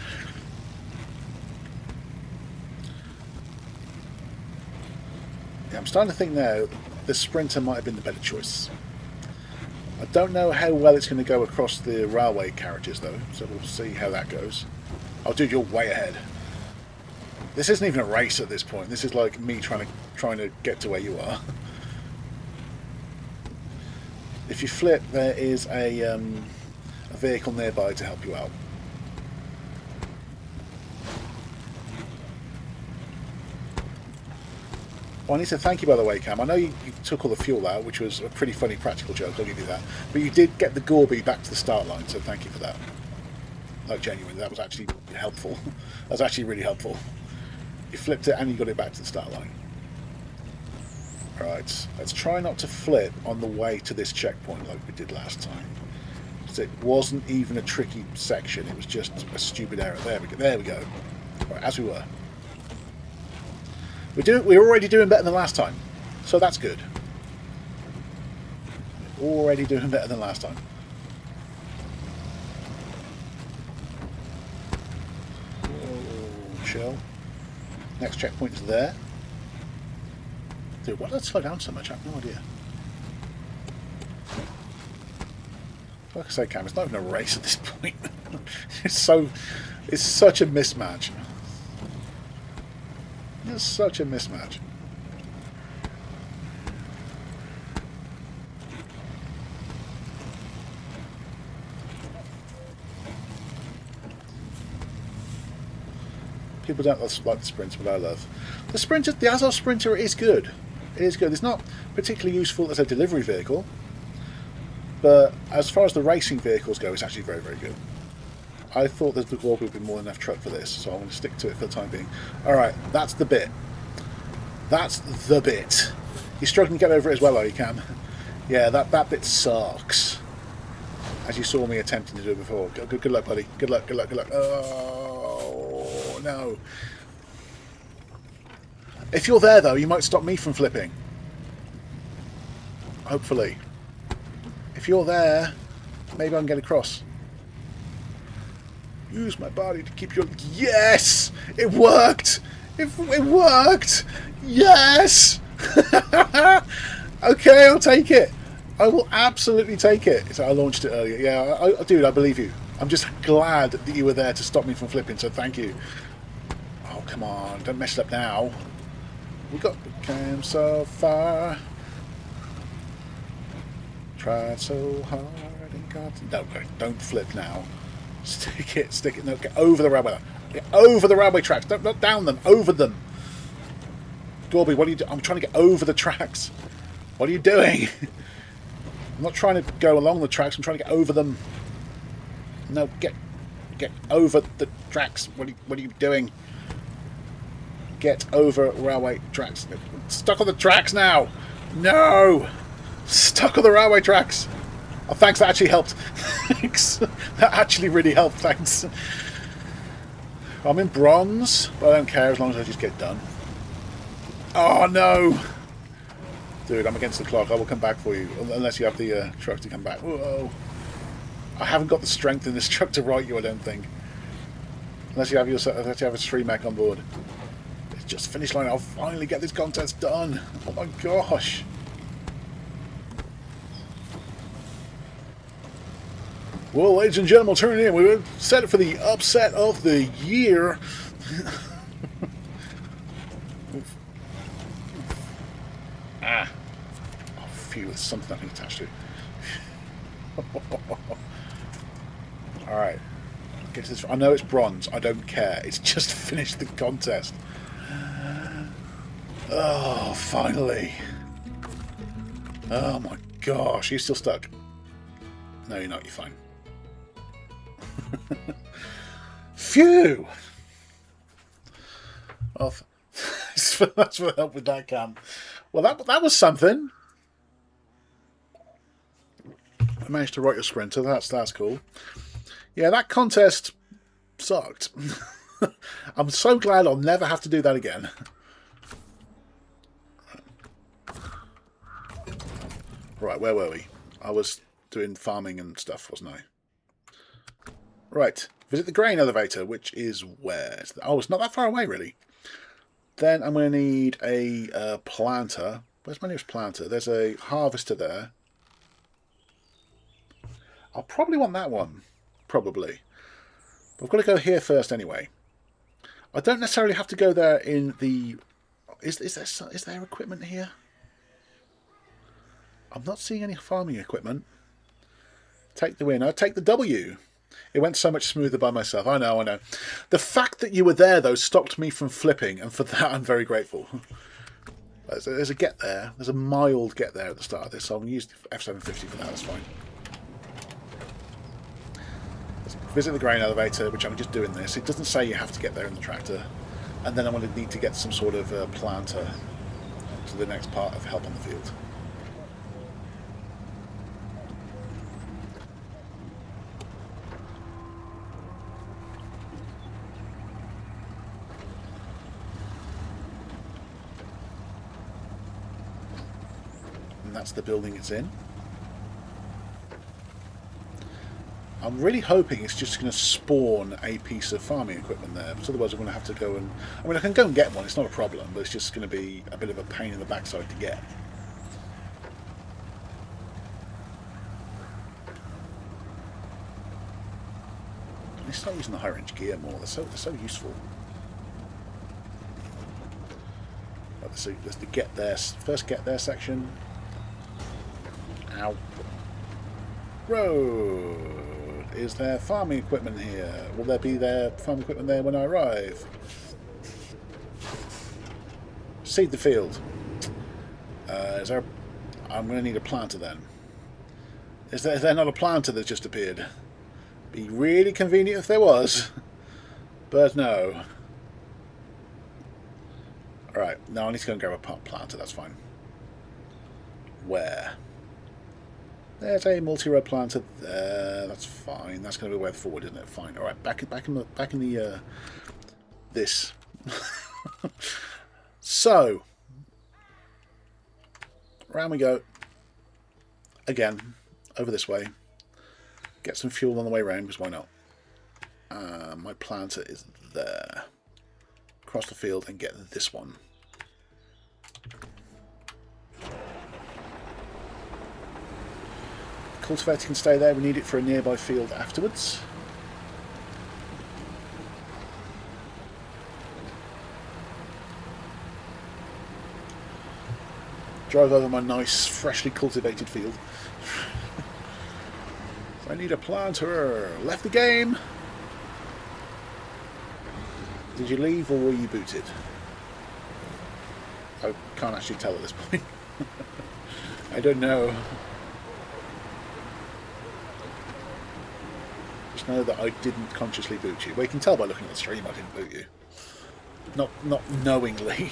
Yeah, I'm starting to think now the Sprinter might have been the better choice. I don't know how well it's going to go across the railway carriages though, so we'll see how that goes. Oh dude, you're way ahead. This isn't even a race at this point. This is like me trying to get to where you are. If you flip, there is a vehicle nearby to help you out. Well, I need to thank you, by the way, Cam. I know you took all the fuel out, which was a pretty funny practical joke, I'll give you that. But you did get the Gorby back to the start line, so thank you for that. No, genuinely, that was actually helpful. That was actually really helpful. You flipped it and you got it back to the start line. Alright, let's try not to flip on the way to this checkpoint like we did last time. Because it wasn't even a tricky section, it was just a stupid error. There we go. Right, as we were. We're already doing better than last time, so that's good. Already doing better than last time. Oh, chill. Next checkpoint is there. Dude, why did I slow down so much? I have no idea. Like I say, Cam, it's not even a race at this point. It's such a mismatch. It's such a mismatch. People don't like the Sprinter, but I love the Sprinter. The Azov Sprinter is good. It is good. It's not particularly useful as a delivery vehicle, but as far as the racing vehicles go, it's actually very, very good. I thought that the Gorby would be more than enough truck for this, so I'm going to stick to it for the time being. Alright, that's the bit. That's the bit. You're struggling to get over it as well, are you, Cam? Yeah, that bit sucks. As you saw me attempting to do before. Good luck, buddy. Good luck, good luck, good luck. Oh, no. If you're there, though, you might stop me from flipping. Hopefully. If you're there, maybe I can get across. Use my body to keep your... Yes! It worked! It worked! Yes! Okay, I'll take it. I will absolutely take it. So I launched it earlier. Yeah, dude, I believe you. I'm just glad that you were there to stop me from flipping, so thank you. Oh, come on. Don't mess it up now. We came so far. Tried so hard and got... No, don't flip now. Stick it. No, get over the railway. Get over the railway tracks. Don't, not down them, over them. Gorby, what are you doing? I'm trying to get over the tracks. What are you doing? I'm not trying to go along the tracks. I'm trying to get over them. No, get over the tracks. What are you doing? Get over railway tracks. Stuck on the tracks now. No, stuck on the railway tracks. Oh, thanks. That actually helped. Thanks. That actually really helped. Thanks. I'm in bronze, but I don't care as long as I just get done. Oh no. Dude, I'm against the clock. I will come back for you. Unless you have the truck to come back. Whoa. I haven't got the strength in this truck to right you, I don't think. Unless you have a stream mech on board. It's just finish line. I'll finally get this contest done. Oh my gosh. Well, ladies and gentlemen, turn in. We're set for the upset of the year. Ah. Oh, phew, there's something I can attach to. Alright. I know it's bronze. I don't care. It's just finished the contest. Oh, finally. Oh my gosh. You're still stuck. No, you're not. You're fine. Phew! Well, that's for the help with that cam. Well, that was something. I managed to write your sprinter. That's cool. Yeah, that contest sucked. I'm so glad I'll never have to do that again. Right, where were we? I was doing farming and stuff, wasn't I? Right, visit the grain elevator, which is where? Oh, it's not that far away, really. Then I'm going to need a planter. Where's my nearest planter? There's a harvester there. I'll probably want that one. Probably. But I've got to go here first anyway. I don't necessarily have to go there in the... Is there equipment here? I'm not seeing any farming equipment. Take the win. I'll take the W. It went so much smoother by myself. I know. The fact that you were there, though, stopped me from flipping, and for that I'm very grateful. There's a get there. There's a mild get there at the start of this, so I'm going to use F750 for that. That's fine. Visit the grain elevator, which I'm just doing this. It doesn't say you have to get there in the tractor. And then I'm going to need to get some sort of planter to the next part of help on the field. And that's the building it's in. I'm really hoping it's just going to spawn a piece of farming equipment there, because otherwise I'm going to have to go and... I mean, I can go and get one, it's not a problem, but it's just going to be a bit of a pain in the backside to get. I start using the high range gear more, they're so useful. Right, there's the get there, first get there section. Ow. Road. Is there farming equipment here? Will there be farming equipment there when I arrive? Seed the field. Is there? I'm going to need a planter then. Is there not a planter that just appeared? Be really convenient if there was, but no. All right, no, I need to go and grab a planter. That's fine. Where? There's a multi-row planter there. That's fine. That's going to be the way forward, isn't it? Fine. All right. Back in the this. So round we go again. over this way. Get some fuel on the way round, because why not? My planter is there. Across the field and get this one. Cultivator can stay there. We need it for a nearby field afterwards. Drive over my nice, freshly cultivated field. I need a planter. Left the game. Did you leave or were you booted? I can't actually tell at this point. I don't know. Just know that I didn't consciously boot you. Well, you can tell by looking at the stream I didn't boot you. Not knowingly.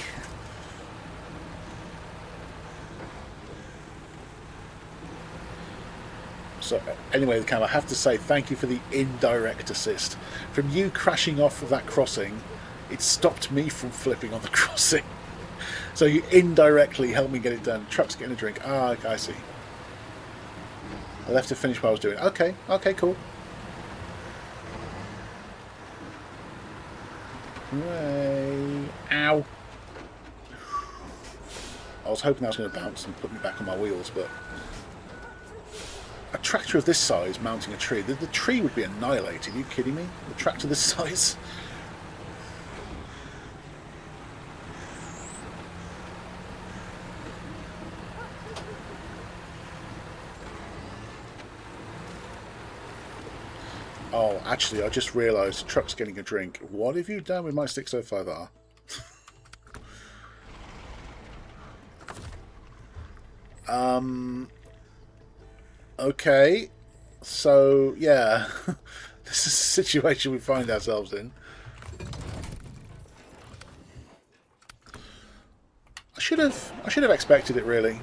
So anyway, Cam, I have to say thank you for the indirect assist. From you crashing off of that crossing, it stopped me from flipping on the crossing. So you indirectly helped me get it done. Truck's getting a drink. Ah, I see. I left to finish what I was doing. Okay, cool. Hooray. Ow. I was hoping that was going to bounce and put me back on my wheels, but... A tractor of this size mounting a tree. The tree would be annihilated. Are you kidding me? The tractor this size? Oh, actually, I just realised the truck's getting a drink. What have you done with my 605R? Okay, so yeah, this is the situation we find ourselves in. I should have expected it, really.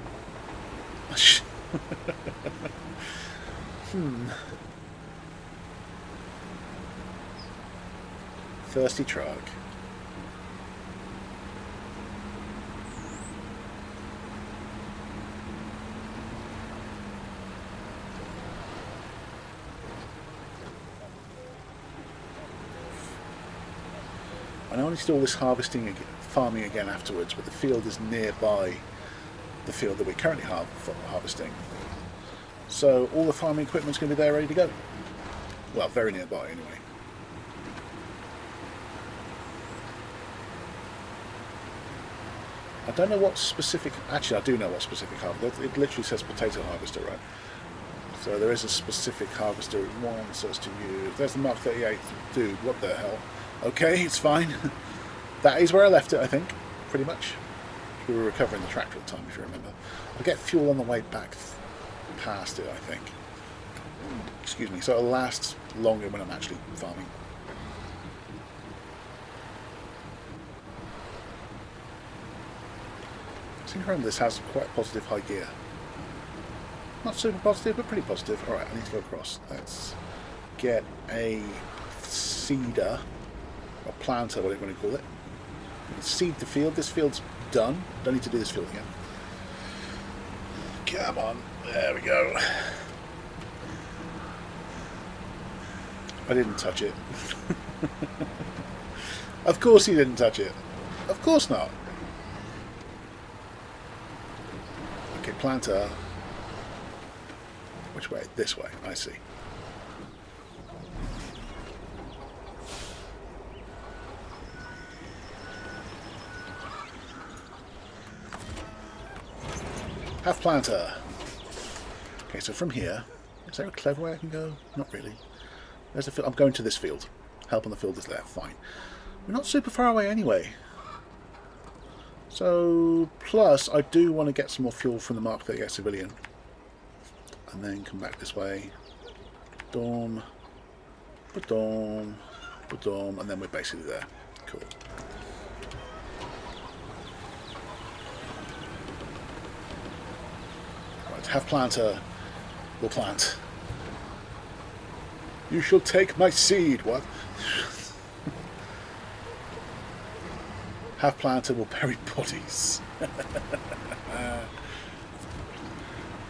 Thirsty truck. I know I need to do all this farming again afterwards, but the field is nearby the field that we're currently harvesting. So all the farming equipment's going to be there ready to go. Well, very nearby anyway. I don't know what specific... Actually, I do know what specific harvester. It literally says potato harvester, right? So there is a specific harvester it wants us to use. There's the Mark 38. Dude, what the hell? Okay, it's fine. That is where I left it, I think. Pretty much. We were recovering the tractor at the time, if you remember. I'll get fuel on the way back past it, I think. Excuse me. So it'll last longer when I'm actually farming. I seem to remember this has quite positive high gear. Not super positive, but pretty positive. Alright, I need to go across. Let's get a seeder. Or planter, whatever you want to call it. Seed the field. This field's done. Don't need to do this field again. Come on. There we go. I didn't touch it. Of course he didn't touch it. Of course not. Okay, planter. Which way? This way. I see. Half planter. Okay, so from here, is there a clever way I can go? Not really. There's a field. I'm going to this field. Help on the field is there. Fine. We're not super far away anyway. So, plus, I do want to get some more fuel from the Mark 38 civilian. And then come back this way. Dom. Ba-dom. Ba-dom. And then we're basically there. Cool. Have planter will plant. You shall take my seed. What? Have planter will bury bodies.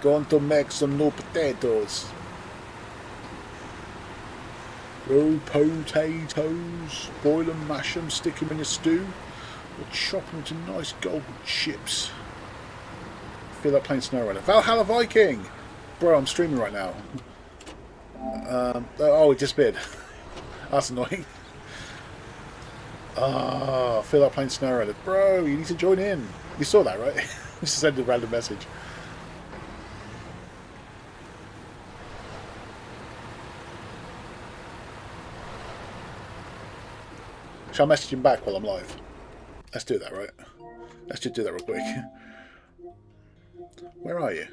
Going to make some new potatoes. Roll potatoes, boil them, mash them, stick them in a stew, or chop them into nice golden chips. Feel like playing Snowrunner. Valhalla Viking! Bro, I'm streaming right now. Oh, it disappeared. That's annoying. Ah, I feel like playing Snowrunner. Bro, you need to join in. You saw that, right? Just send a random message. Shall I message him back while I'm live? Let's do that, right? Let's just do that real quick. Where are you?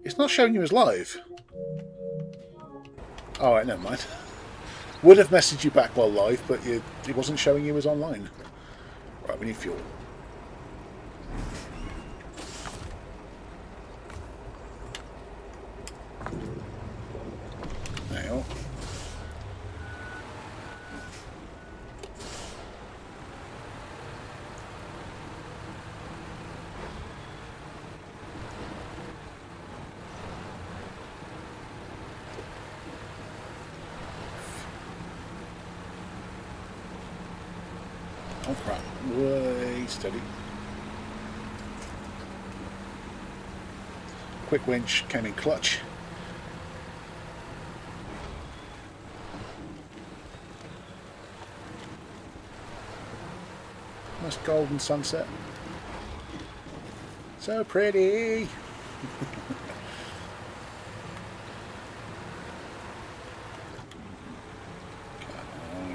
It's not showing you as live. Alright, never mind. Would have messaged you back while live, but it wasn't showing you as online. Right, we need fuel. There you go. Oh crap, way steady. Quick winch came in clutch. Nice golden sunset. So pretty. You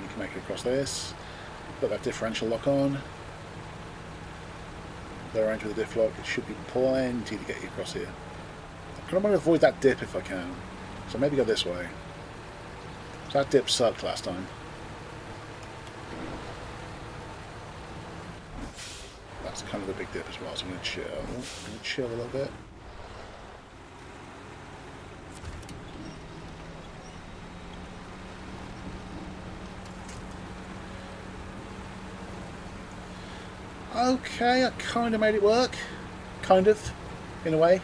can make it across this. Got that differential lock on. They're arranged with the diff lock. It should be plenty to get you across here. I want to avoid that dip if I can. So maybe go this way. So that dip sucked last time. That's kind of a big dip as well, so I'm going to chill. I'm going to chill a little bit. Okay, I kind of made it work. Kind of, in a way.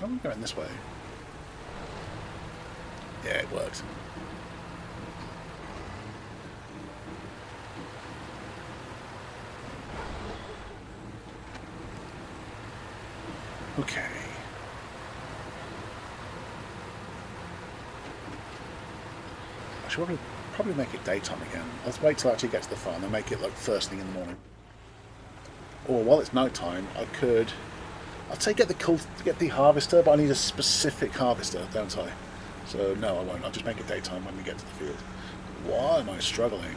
I'm going this way. Yeah, it worked. Okay. I should probably make it daytime again. Let's wait till I actually get to the farm and make it like first thing in the morning. Or while it's night time, I'd say get the harvester, but I need a specific harvester, don't I? So no, I won't. I'll just make it daytime when we get to the field. Why am I struggling?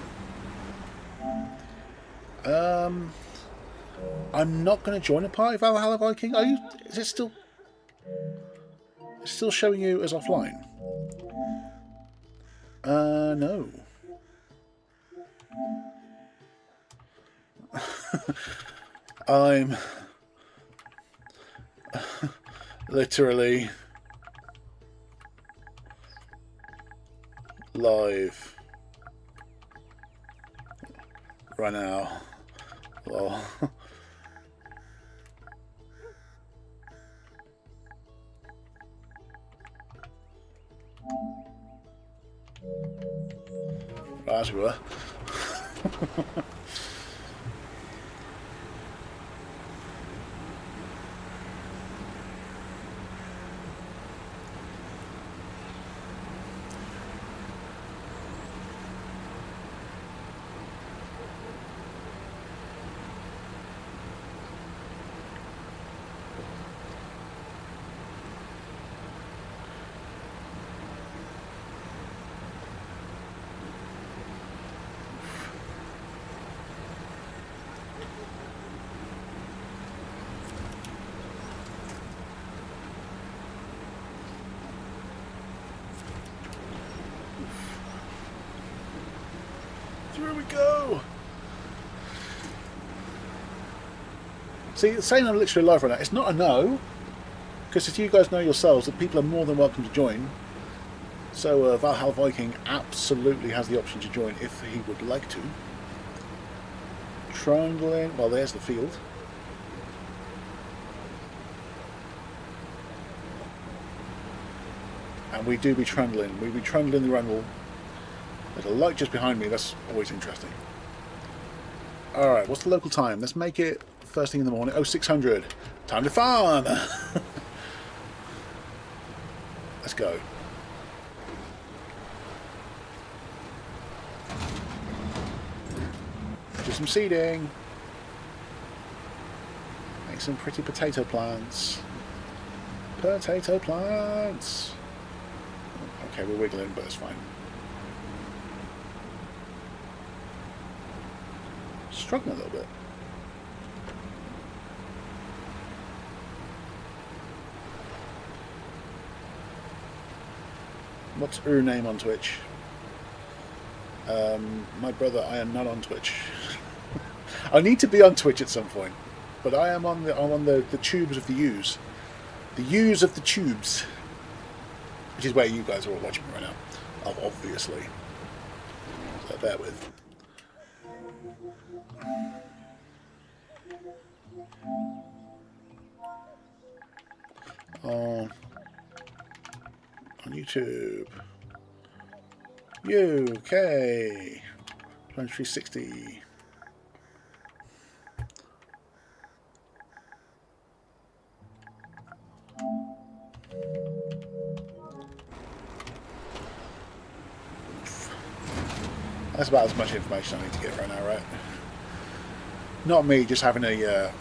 I'm not going to join a party, Valhalla Viking. Are you? Is it still? It's still showing you as offline? No. I'm literally live right now. Lol. As we were. Here we go. See, saying I'm literally live right now, it's not a no, because if you guys know yourselves that people are more than welcome to join. So Valhalla Viking absolutely has the option to join if he would like to. Trundling. Well, there's the field. And we do be trundling. We be trundling the Rundle. There's a light just behind me. That's always interesting. Alright, what's the local time? Let's make it first thing in the morning. Oh, 600. Time to farm! Let's go. Do some seeding. Make some pretty potato plants. Potato plants! Okay, we're wiggling, but it's fine. Struggling a little bit. What's your name on Twitch? My brother, I am not on Twitch. I need to be on Twitch at some point, but I'm on the tubes of the U's. The U's of the tubes, which is where you guys are all watching me right now, obviously. So bear with. On YouTube. UK 2360. That's about as much information I need to get right now, right? Not me just having a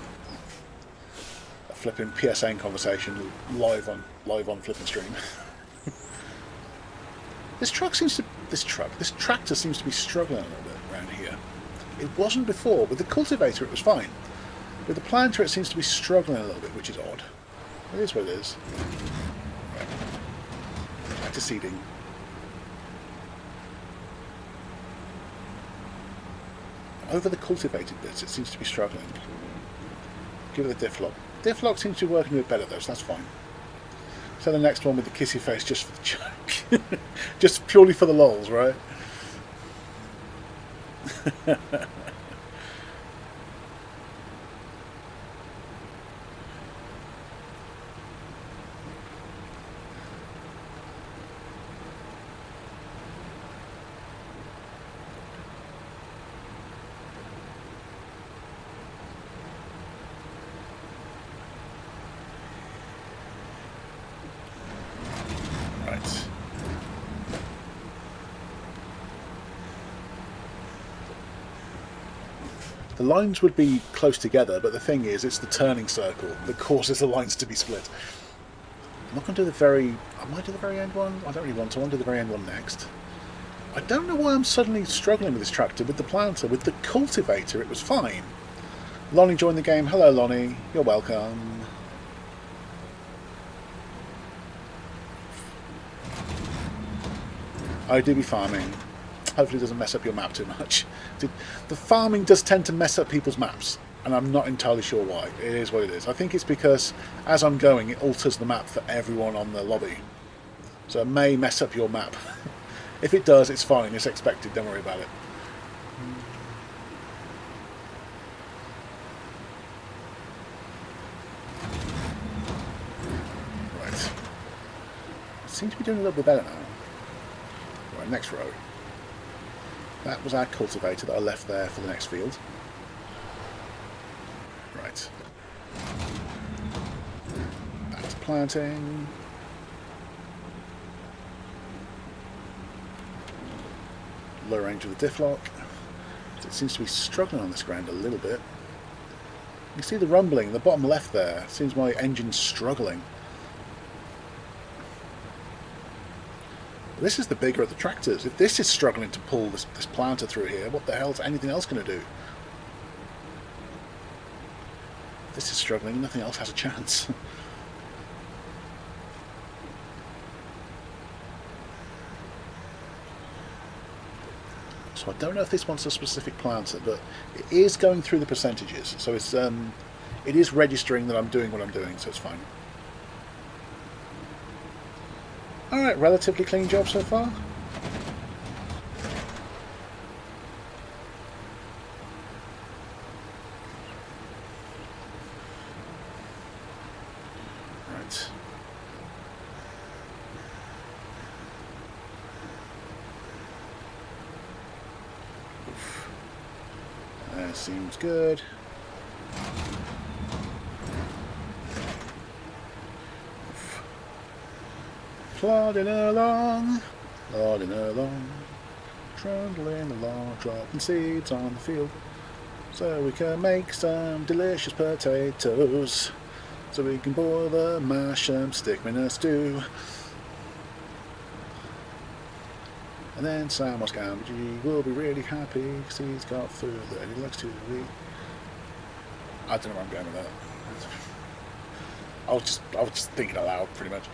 flipping PSN conversation live on flipping stream. This tractor seems to be struggling a little bit around here. It wasn't before. With the cultivator it was fine. With the planter it seems to be struggling a little bit, which is odd. It is what it is. Right. Back to seeding. Over the cultivated bits it seems to be struggling. Give it a diff lock. Diff lock seems to be working a bit better though, so that's fine. So the next one with the kissy face just for the joke. Just purely for the lols, right? The lines would be close together, but the thing is, it's the turning circle that causes the lines to be split. I'm not going to do the very... I might do the very end one. I don't really want to. I want to do the very end one next. I don't know why I'm suddenly struggling with this tractor. With the planter, with the cultivator, it was fine. Lonnie joined the game. Hello, Lonnie. You're welcome. I do be farming. Hopefully it doesn't mess up your map too much. The farming does tend to mess up people's maps, and I'm not entirely sure why. It is what it is. I think it's because as I'm going it alters the map for everyone on the lobby. So it may mess up your map. If it does, it's fine. It's expected. Don't worry about it. Right. Seem to be doing a little bit better now. Right, next row. That was our cultivator that I left there for the next field. Right. Back to planting. Lower range of the diff lock. It seems to be struggling on this ground a little bit. You see the rumbling in the bottom left there. It seems my engine's struggling. This is the bigger of the tractors. If this is struggling to pull this planter through here, what the hell is anything else going to do? If this is struggling, nothing else has a chance. So I don't know if this wants a specific planter, but it is going through the percentages. So it's it is registering that I'm doing what I'm doing, so it's fine. Alright, relatively clean job so far. Right. Oof. That seems good. Oof. Plodding along, trundling along, dropping seeds on the field, so we can make some delicious potatoes, so we can boil them, mash them, stick them in a stew. And then Sam Scambergy will be really happy because he's got food that he likes to eat. I don't know where I'm going with that. I was just thinking aloud, pretty much.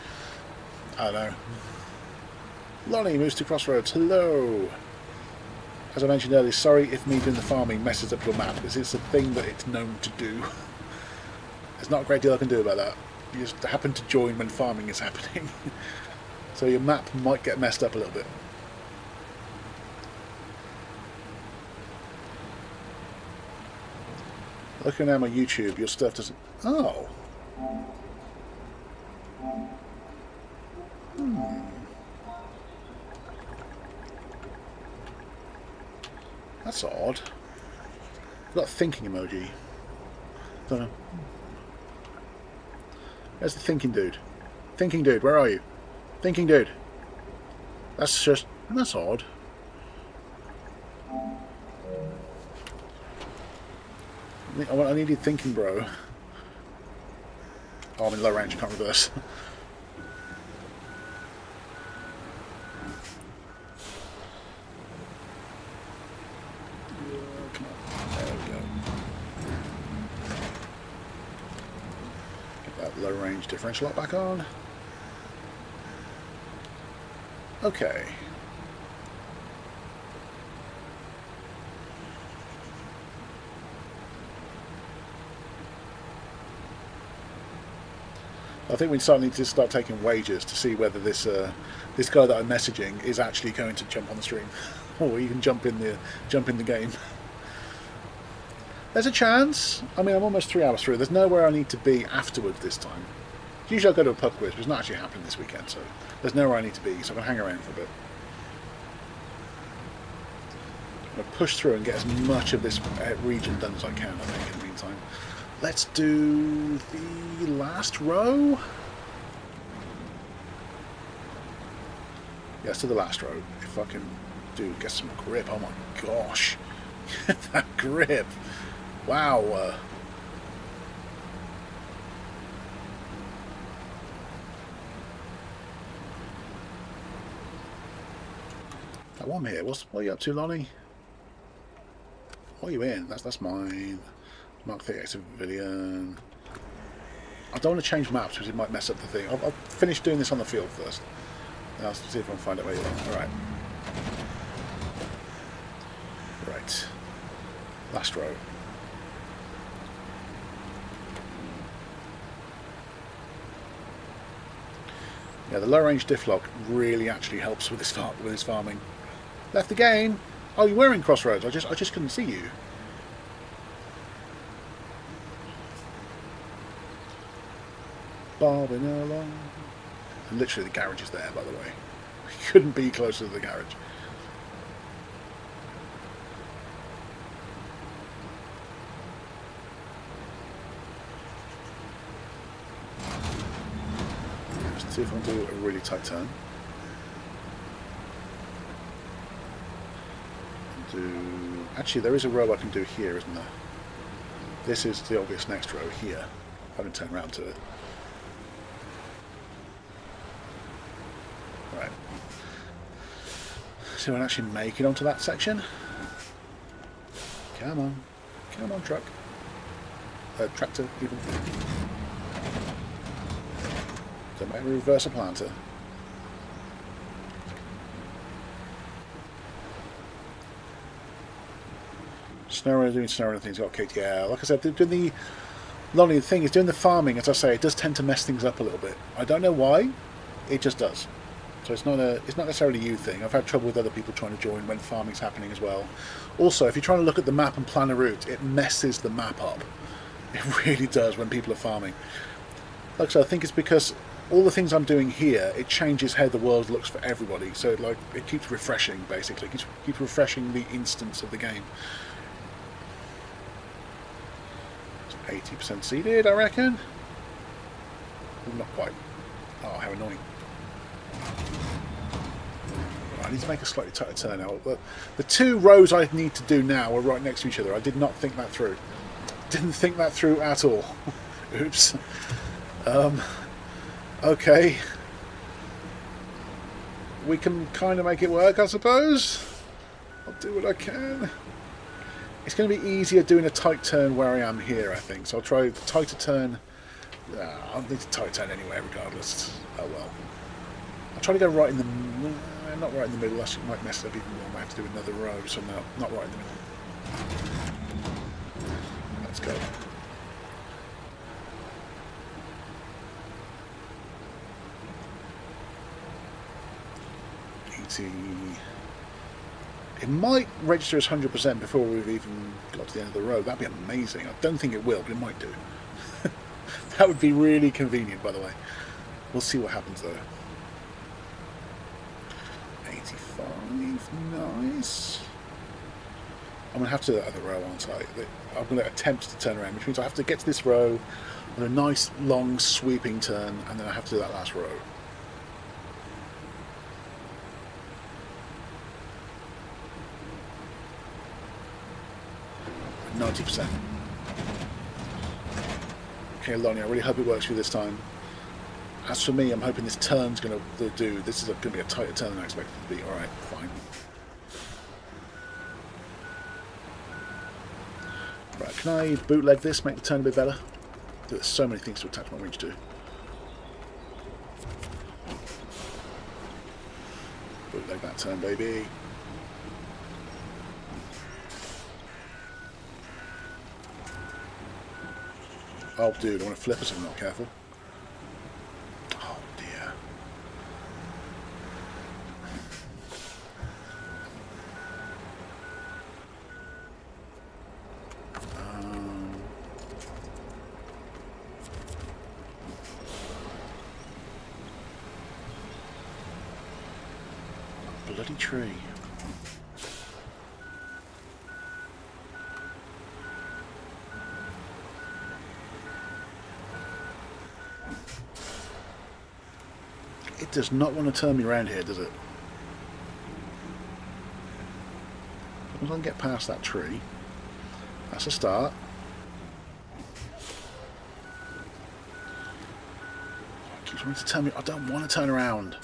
I don't know. Lonnie moves to Crossroads. Hello. As I mentioned earlier, sorry if me doing the farming messes up your map, because it's a thing that it's known to do. There's not a great deal I can do about that. You just happen to join when farming is happening. So your map might get messed up a little bit. Looking at my YouTube, your stuff doesn't... Oh. That's odd. I've got a thinking emoji. Don't know. There's the thinking dude. Thinking dude, where are you? Thinking dude. That's odd. I needed thinking bro. Oh, I'm in low range, I can't reverse. Come on. There we go. Get that low range differential lock back on. Okay. I think we need to start taking wagers to see whether this this guy that I'm messaging is actually going to jump on the stream, or even jump in the game. There's a chance. I mean, I'm almost 3 hours through. There's nowhere I need to be afterwards this time. Usually I go to a pub quiz, but it's not actually happening this weekend, so there's nowhere I need to be. So I'm gonna hang around for a bit. I'm gonna push through and get as much of this region done as I can. I think in the meantime. Let's do the last row. Yes, to the last row. If I can get some grip. Oh my gosh. That grip. Wow. That one here. What are you up to, Lonnie? What are you in? That's mine. Mark the civilian. I don't want to change maps because it might mess up the thing. I'll finish doing this on the field first. And I'll see if I can find out where you are. Alright. Right. Last row. Yeah, the low range diff lock really actually helps with this farming. Left the game. Oh, you were in Crossroads. I just couldn't see you. Bobbing along. And literally the garage is there, by the way. Couldn't be closer to the garage. Let's see if I can do a really tight turn. Actually, there is a row I can do here, isn't there? This is the obvious next row here. I can turn around to it. Right. See if I can actually make it onto that section. Come on. Come on, truck. Tractor, even. Don't make me reverse a planter. Snowrunner doing Snowrunner things, got kicked. Yeah, like I said, doing the lonely thing is doing the farming, as I say, it does tend to mess things up a little bit. I don't know why, it just does. So it's not necessarily a you thing. I've had trouble with other people trying to join when farming's happening as well. Also, if you're trying to look at the map and plan a route, it messes the map up. It really does when people are farming. Like I said, I think it's because all the things I'm doing here, it changes how the world looks for everybody. So like it keeps refreshing, basically. It keeps refreshing the instance of the game. 80% seeded, I reckon. Not quite. Oh, how annoying. I need to make a slightly tighter turn now. The two rows I need to do now are right next to each other. I did not think that through. Didn't think that through at all. Oops. Okay. We can kind of make it work, I suppose. I'll do what I can. It's going to be easier doing a tight turn where I am here, I think. So I'll try the tighter turn. I'll need a tight turn anyway, regardless. Oh well. I'll try to go right in the... not right in the middle. That might mess it up even more. I might have to do another row, so no, not right in the middle. Let's go. It might register as 100% before we've even got to the end of the road. That'd be amazing. I don't think it will, but it might do. That would be really convenient, by the way. We'll see what happens though. 85, nice. I'm going to have to do that other row, aren't I? I'm going to attempt to turn around, which means I have to get to this row on a nice, long, sweeping turn, and then I have to do that last row. 90%. Okay, Lonnie, I really hope it works for you this time. As for me, I'm hoping this turn's going to do. This is going to be a tighter turn than I expected it to be. Alright, fine. Right, can I bootleg this, make the turn a bit better? There's so many things to attach my winch to. Bootleg that turn, baby. Oh, dude, I want to flip us if I'm not careful. Oh, dear. Bloody tree. It does not want to turn me around here, does it? As long as I can get past that tree, that's a start. It keeps wanting to turn me. I don't want to turn around.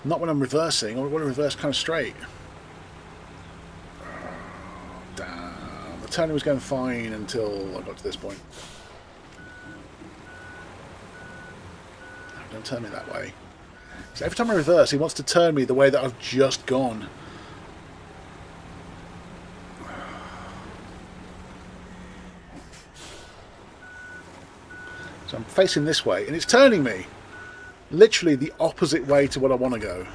Not when I'm reversing. I want to reverse kind of straight. Oh, damn. The turning was going fine until I got to this point. Don't turn me that way. So every time I reverse, he wants to turn me the way that I've just gone. So I'm facing this way, and it's turning me. Literally the opposite way to what I want to go.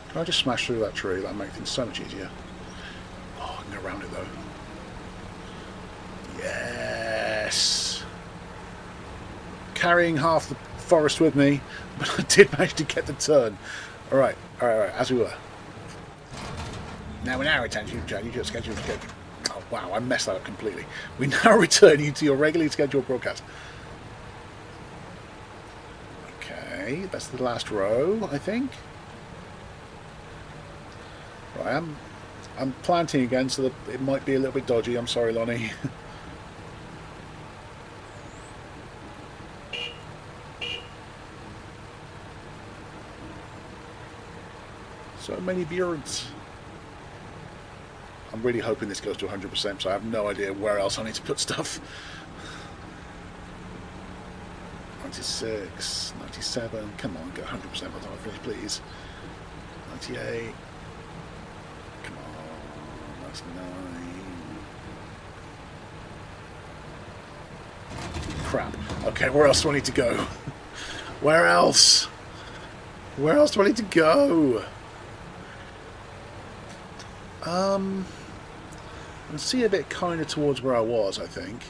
Can I just smash through that tree? That'll make things so much easier. Oh, I can go around it though. Yes! Carrying half the forest with me, but I did manage to get the turn. Alright, alright, as we were. Now return you to your scheduled schedule. Oh wow, I messed that up completely. We now return you to your regularly scheduled broadcast. Okay, that's the last row, I think. Right, I'm planting again, so that it might be a little bit dodgy. I'm sorry, Lonnie. So many beards. I'm really hoping this goes to 100%, so I have no idea where else I need to put stuff. 96, 97, come on, get 100% by the time I finish, please. 98, come on, that's 9. Crap. Okay, where else do I need to go? Where else? Where else do I need to go? I can see a bit kind of towards where I was, I think.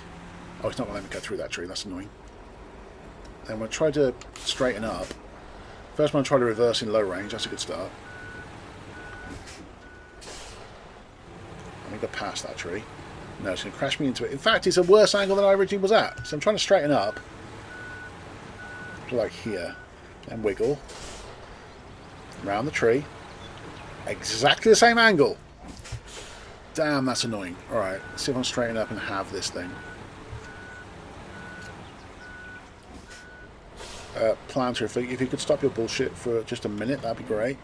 Oh, it's not going to let me go through that tree. That's annoying. Then I'm going to try to straighten up. First, I'm going to try to reverse in low range. That's a good start. I'm going to go past that tree. No, it's going to crash me into it. In fact, it's a worse angle than I originally was at. So I'm trying to straighten up. Like here. And wiggle. Around the tree. Exactly the same angle. Damn, that's annoying. Alright, let's see if I can straighten up and have this thing. Planter, if you could stop your bullshit for just a minute, that'd be great.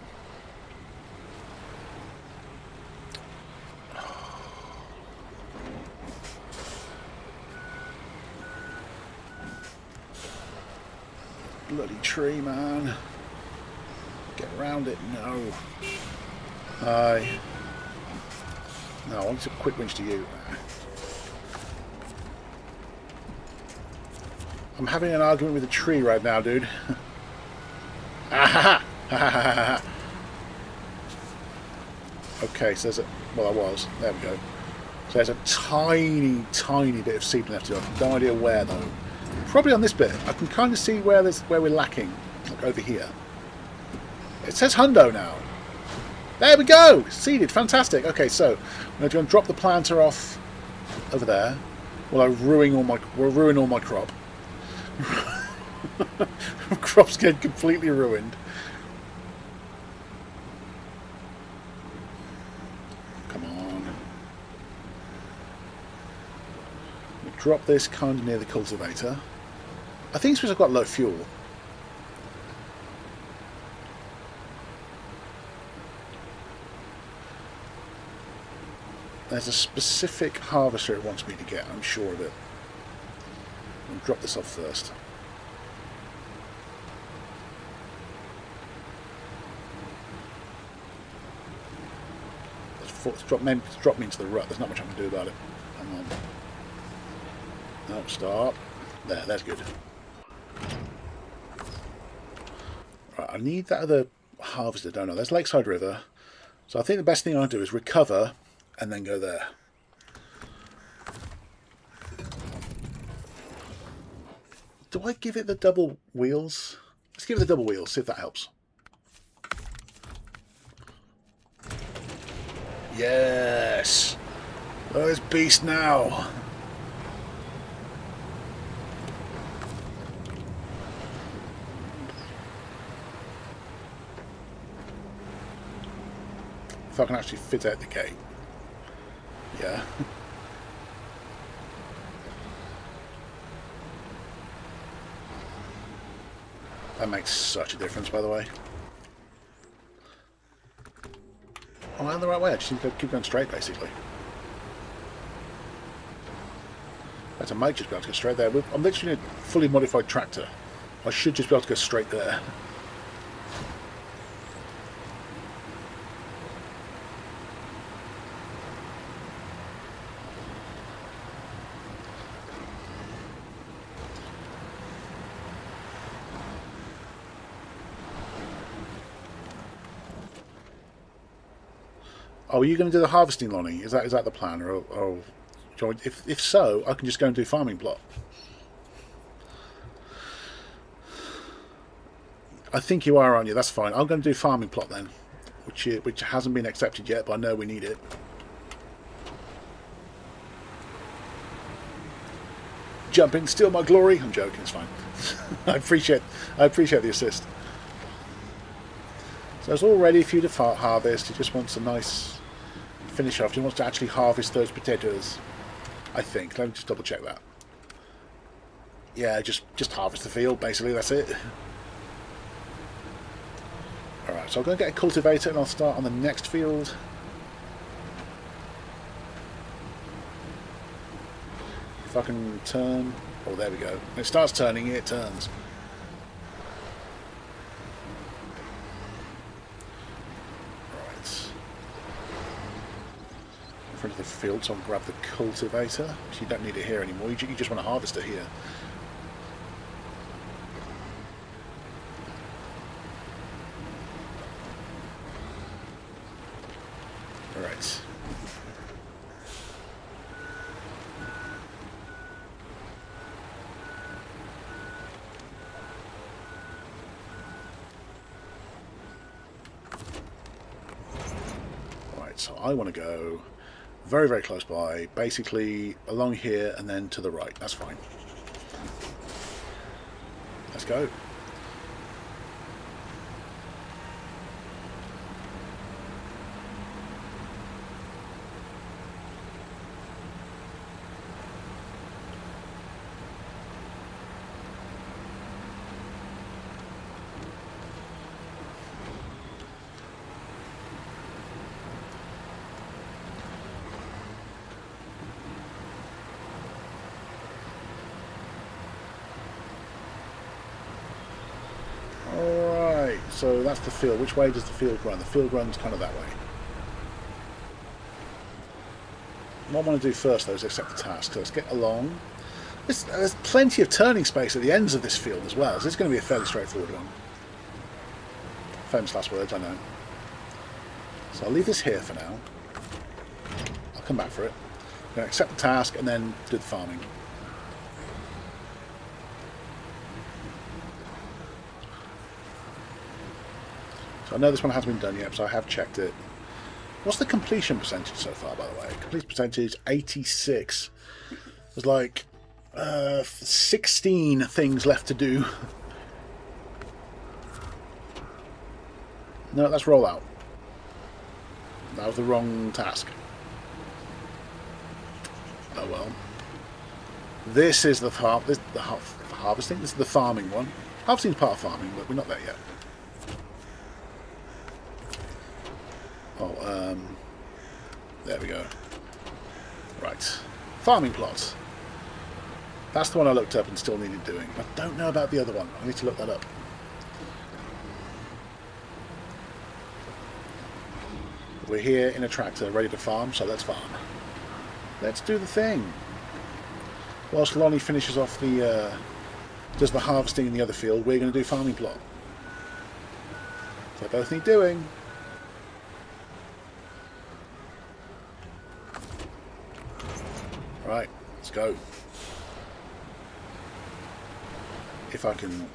Bloody tree, man. Get around it. No. No, I want a quick winch to you. I'm having an argument with a tree right now, dude. Okay, so there's a... Well, I was. There we go. So there's a tiny, tiny bit of seeding left to do. No idea where, though. Probably on this bit. I can kind of see where we're lacking. Like over here. It says hundo now. There we go! Seeded. Fantastic. Okay, so I'm going to drop the planter off over there. Well, I'll ruin all my crop. Crop's getting completely ruined. Come on. We'll drop this kind of near the cultivator. I think it's because I've got low fuel. There's a specific harvester it wants me to get, I'm sure of it. I'll drop this off first. It's dropped me into the rut. There's not much I can do about it. Come on. No, stop. There's good. Right, I need that other harvester, don't I? There's Lakeside River. So I think the best thing I'll do is recover and then go there. Do I give it the double wheels? Let's give it the double wheels, see if that helps. Yes! Oh, it's beast now! If I can actually fit out the gate. Yeah. That makes such a difference, by the way. Oh, I'm the right way. I just need to keep going straight, basically. I might just be able to go straight there. I'm literally in a fully modified tractor. I should just be able to go straight there. Oh, are you going to do the harvesting, Lonnie? Is that the plan? Or if so, I can just go and do farming plot. I think you are, aren't you? That's fine. I'm going to do farming plot then, which hasn't been accepted yet, but I know we need it. Jump in, steal my glory. I'm joking. It's fine. I appreciate the assist. So it's all ready for you to harvest. He just wants a nice finish off. He wants to actually harvest those potatoes. I think. Let me just double check that. Yeah, just harvest the field. Basically, that's it. All right. So I'm going to get a cultivator, and I'll start on the next field. If I can turn. Oh, there we go. When it starts turning, it turns. Front of the field, so I'll grab the cultivator. So you don't need it here anymore. You just want to harvest it here. Alright. Alright, so I want to go very, very close by, basically along here and then to the right. That's fine. Let's go. Alright, so that's the field. Which way does the field run? The field runs kind of that way. What I want to do first, though, is accept the task. So let's get along. There's plenty of turning space at the ends of this field as well, so it's going to be a fairly straightforward one. Famous last words, I know. So I'll leave this here for now. I'll come back for it. I'm going to accept the task and then do the farming. So I know this one hasn't been done yet, so I have checked it. What's the completion percentage so far, by the way? Completion percentage 86. There's like 16 things left to do. No, that's rollout. That was the wrong task. Oh well. This is the harvesting. This is the farming one. Harvesting is part of farming, but we're not there yet. Oh, there we go. Right. Farming plots. That's the one I looked up and still needed doing. I don't know about the other one. I need to look that up. We're here in a tractor ready to farm, so let's farm. Let's do the thing. Whilst Lonnie finishes off the does the harvesting in the other field, we're going to do farming plot. So they both need doing. Right, let's go. If I can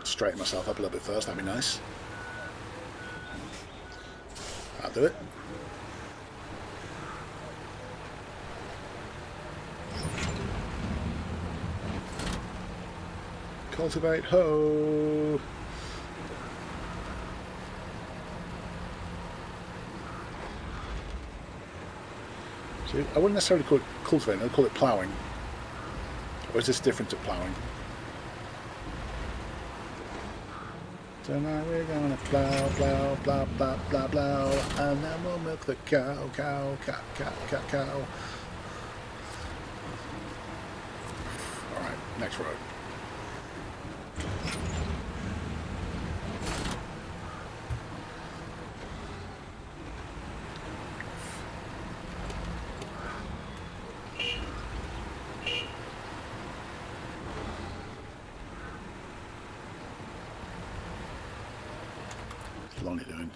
straighten myself up a little bit first, that'd be nice. I'll do it. Cultivate, ho! See, I wouldn't necessarily call it cultivating, I'd call it ploughing. Or is this different to ploughing? Tonight we're gonna plough, plough, plough, plough, plough, plough, and then we'll milk the cow, cow, cow, cow, cow, cow. Alright, next road. What's Lonnie doing?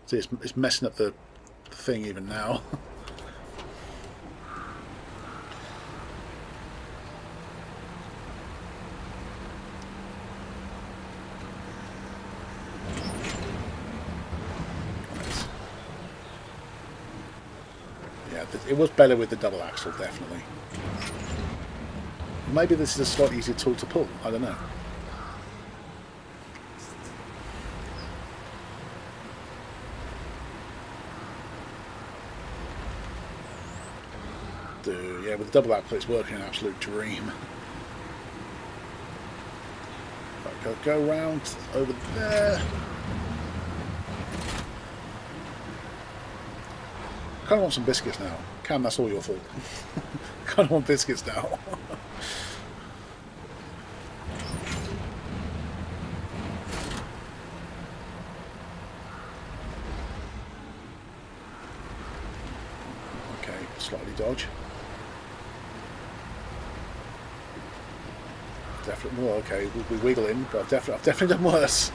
See, it's messing up the thing even now. Yeah, it was better with the double axle, definitely. Maybe this is a slightly easier tool to pull, I don't know. Yeah, with the double axle it's working an absolute dream. Right, go round over there. I kind of want some biscuits now. Cam, that's all your fault. Kind of want biscuits now. Okay, slightly dodge. Definitely more. Okay, we wiggle in, but I've definitely done worse.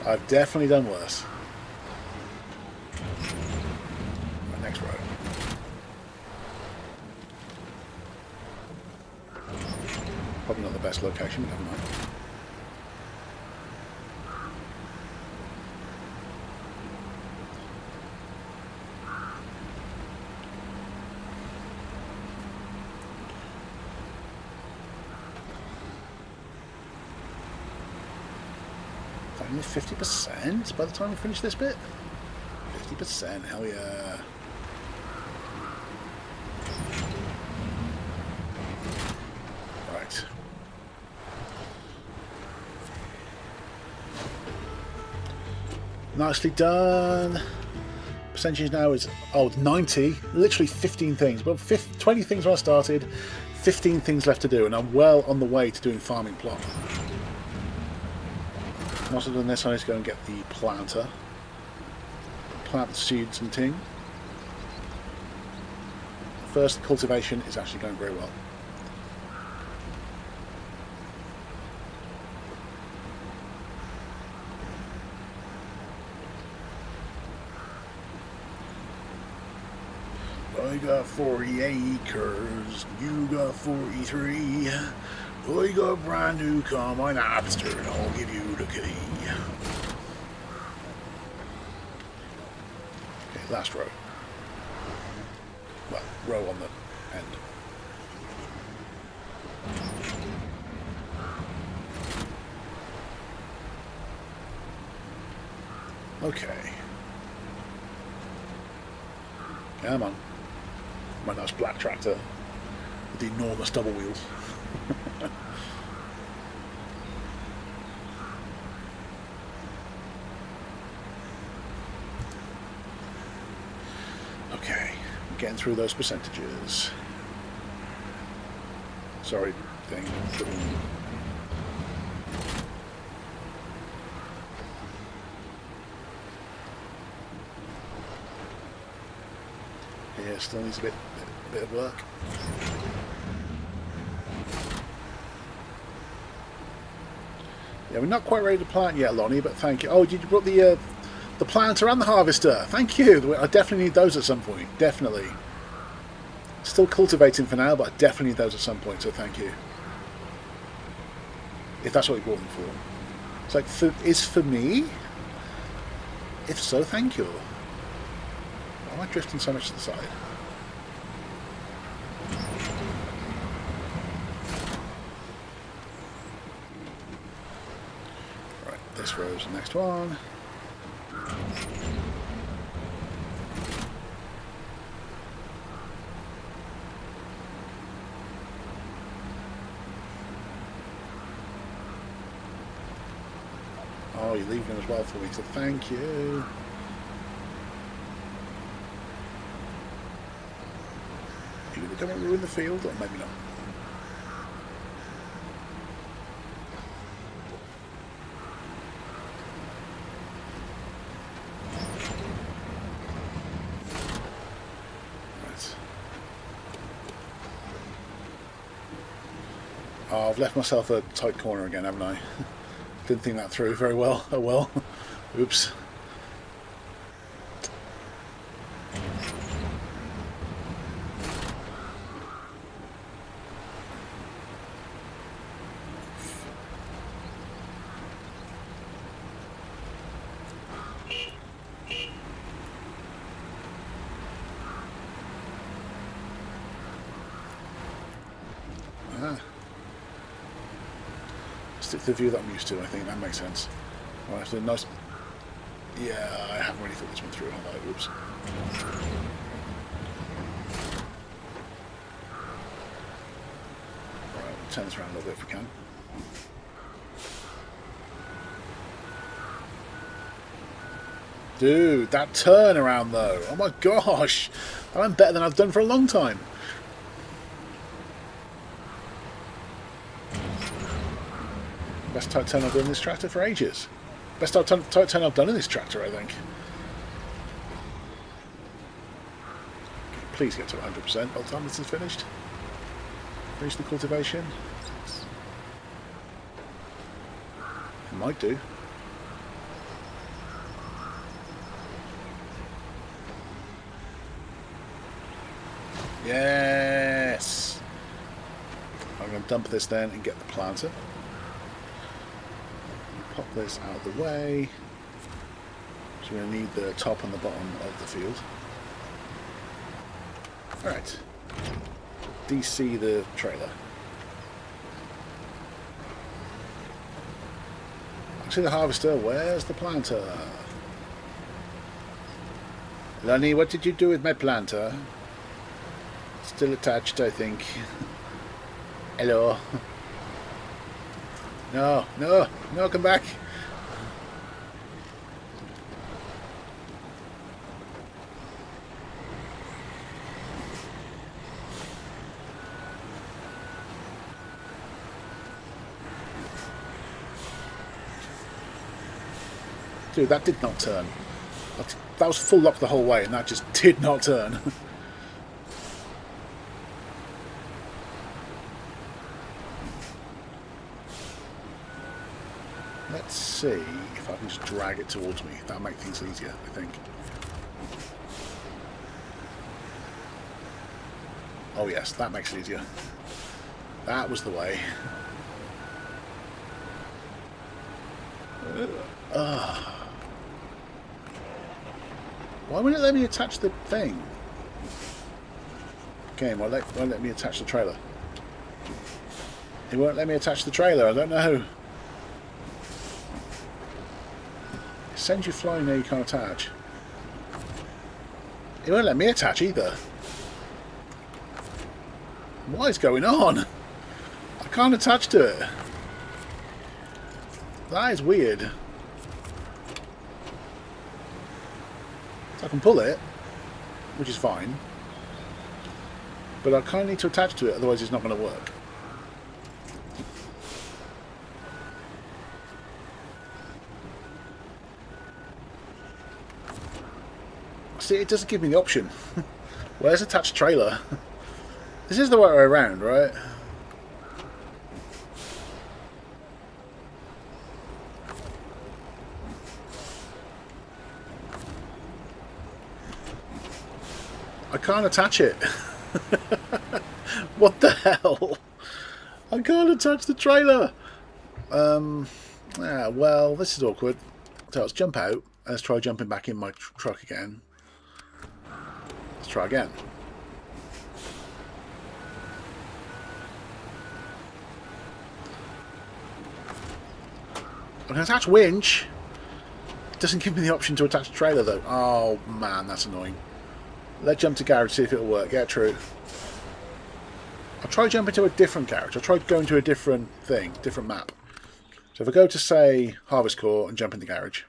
I've definitely done worse. next row. Probably not the best location, but never mind. Only 50% by the time we finish this bit? 50%, hell yeah. Right. Nicely done. Percentage now is, 90. Literally 15 things. Well, 20 things when I started, 15 things left to do, and I'm well on the way to doing farming plot. Once I've done this, I need to go and get the planter. Plant the seeds and ting. First cultivation is actually going very well. I got 40 acres, you got 43. I got a brand new combine harvester and I'll give you the key. Okay, last row. Well, row on the end. Okay. Come on. My nice black tractor with the enormous double wheels. Okay, I'm getting through those percentages. Sorry, thing. Yeah, still needs a bit of work. Yeah, we're not quite ready to plant yet, Lonnie, but thank you. Oh, you brought the planter and the harvester. Thank you. I definitely need those at some point. Definitely. Still cultivating for now, but I definitely need those at some point, so thank you. If that's what you bought them for. It's like, is for me? If so, thank you. Why am I drifting so much to the side? Right, this row's the next one. Oh, you're leaving them as well for me, so thank you. Are you going to come and ruin the field, or maybe not? Right. Oh, I've left myself a tight corner again, haven't I? Didn't think that through very well. Oh well. Oops. Stick to the view that I'm used to. I think that makes sense. I'll have to nice. Yeah, I haven't really thought this one through. Like, oops. Right, we'll turn this around a little bit if we can. Dude, that turnaround though. Oh my gosh. I'm better than I've done for a long time. Best tight turn I've done in this tractor for ages. Best tight turn I've done in this tractor, I think. Please get to 100% by the time this is finished. Finish the cultivation. It might do. Yes! I'm going to dump this then and get the planter. Pop this out of the way. So we're going to need the top and the bottom of the field. Alright. DC the trailer. Actually, the harvester. Where's the planter? Lonnie, what did you do with my planter? Still attached, I think. Hello. No, no, no, come back. Dude, that did not turn. That was full lock the whole way, and that just did not turn. Let's see if I can just drag it towards me. That'll make things easier, I think. Oh yes, that makes it easier. That was the way. Why wouldn't it let me attach the thing? Game, won't let me attach the trailer. It won't let me attach the trailer, I don't know. It sends you flying there, you can't attach. It won't let me attach either. What is going on? I can't attach to it. That is weird. So I can pull it, which is fine. But I kind of need to attach to it, otherwise it's not going to work. See, it doesn't give me the option. Where's attached trailer? This is the way around, right? I can't attach it. What the hell? I can't attach the trailer. Well, this is awkward. So let's jump out. Let's try jumping back in my truck again. Let's try again. I can attach winch. It doesn't give me the option to attach trailer though. Oh man, that's annoying. Let's jump to garage, see if it'll work. Yeah, true. I'll try jumping to a different garage. I'll try going to a different thing, different map. So if I go to, say, Harvest Core and jump in the garage,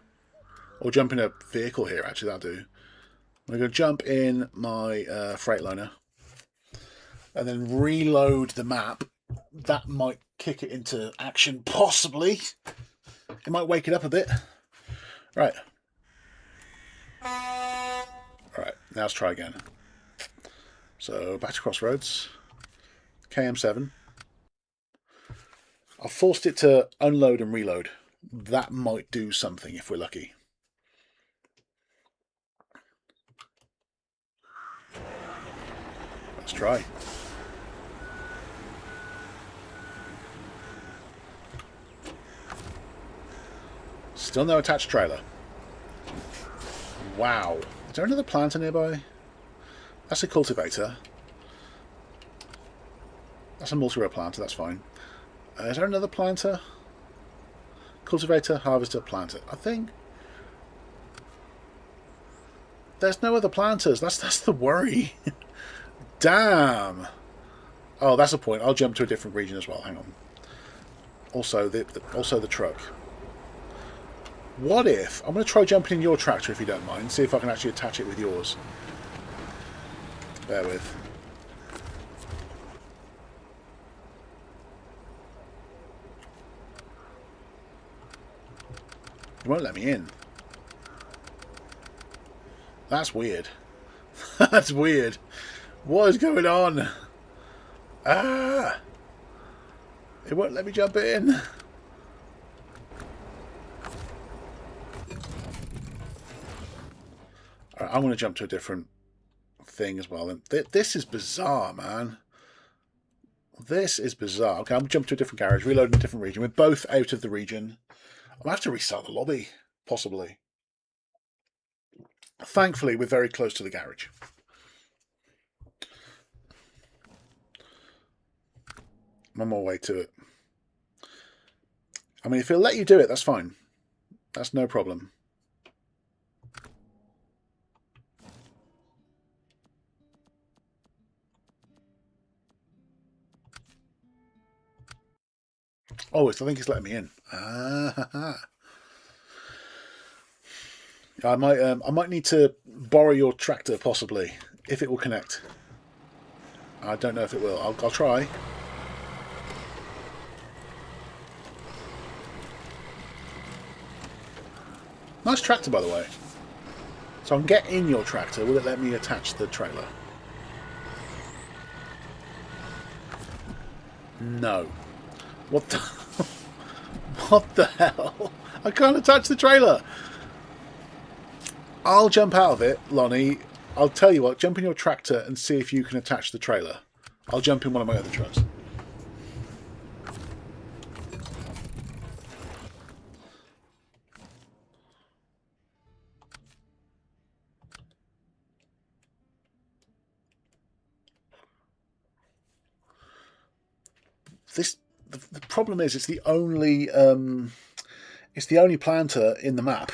or jump in a vehicle here, actually, that'll do. I'm going to jump in my Freightliner and then reload the map. That might kick it into action, possibly. It might wake it up a bit. Right. Alright, now let's try again. So, back to Crossroads. KM7. I've forced it to unload and reload. That might do something if we're lucky. Let's try. Still no attached trailer. Wow. Is there another planter nearby? That's a cultivator. That's a multi-row planter, that's fine. Is there another planter? Cultivator, harvester, planter. I think there's no other planters. That's the worry. Damn. Oh, that's a point. I'll jump to a different region as well. Hang on. Also the truck. What if... I'm going to try jumping in your tractor if you don't mind. See if I can actually attach it with yours. Bear with. It won't let me in. That's weird. That's weird. What is going on? Ah! It won't let me jump in. Alright, I'm going to jump to a different thing as well. And this is bizarre, man. This is bizarre. Okay, I'm going to jump to a different garage, reload in a different region. We're both out of the region. I'm going to have to restart the lobby, possibly. Thankfully, we're very close to the garage. I'm on my way to it. I mean, if he'll let you do it, that's fine. That's no problem. Oh, I think he's letting me in. I might need to borrow your tractor, possibly, if it will connect. I don't know if it will. I'll try. Nice tractor, by the way. So I can get in your tractor. Will it let me attach the trailer? No. What the... What the hell? I can't attach the trailer. I'll jump out of it, Lonnie. I'll tell you what, jump in your tractor and see if you can attach the trailer. I'll jump in one of my other trucks. The problem is it's the only planter in the map.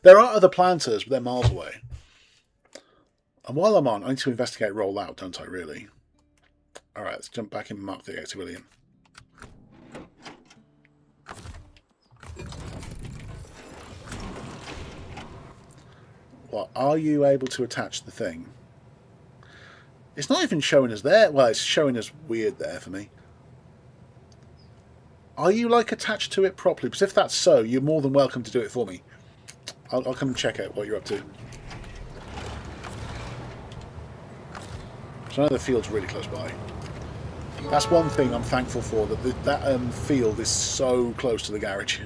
There are other planters, but they're miles away. And while I'm on, I need to investigate rollout, don't I, really? Alright, let's jump back in Mark the Civilian. What, are you able to attach the thing? It's not even showing us there. Well, it's showing us weird there for me. Are you, like, attached to it properly? Because if that's so, you're more than welcome to do it for me. I'll come and check out what you're up to. So I know the field's really close by. That's one thing I'm thankful for, that field is so close to the garage.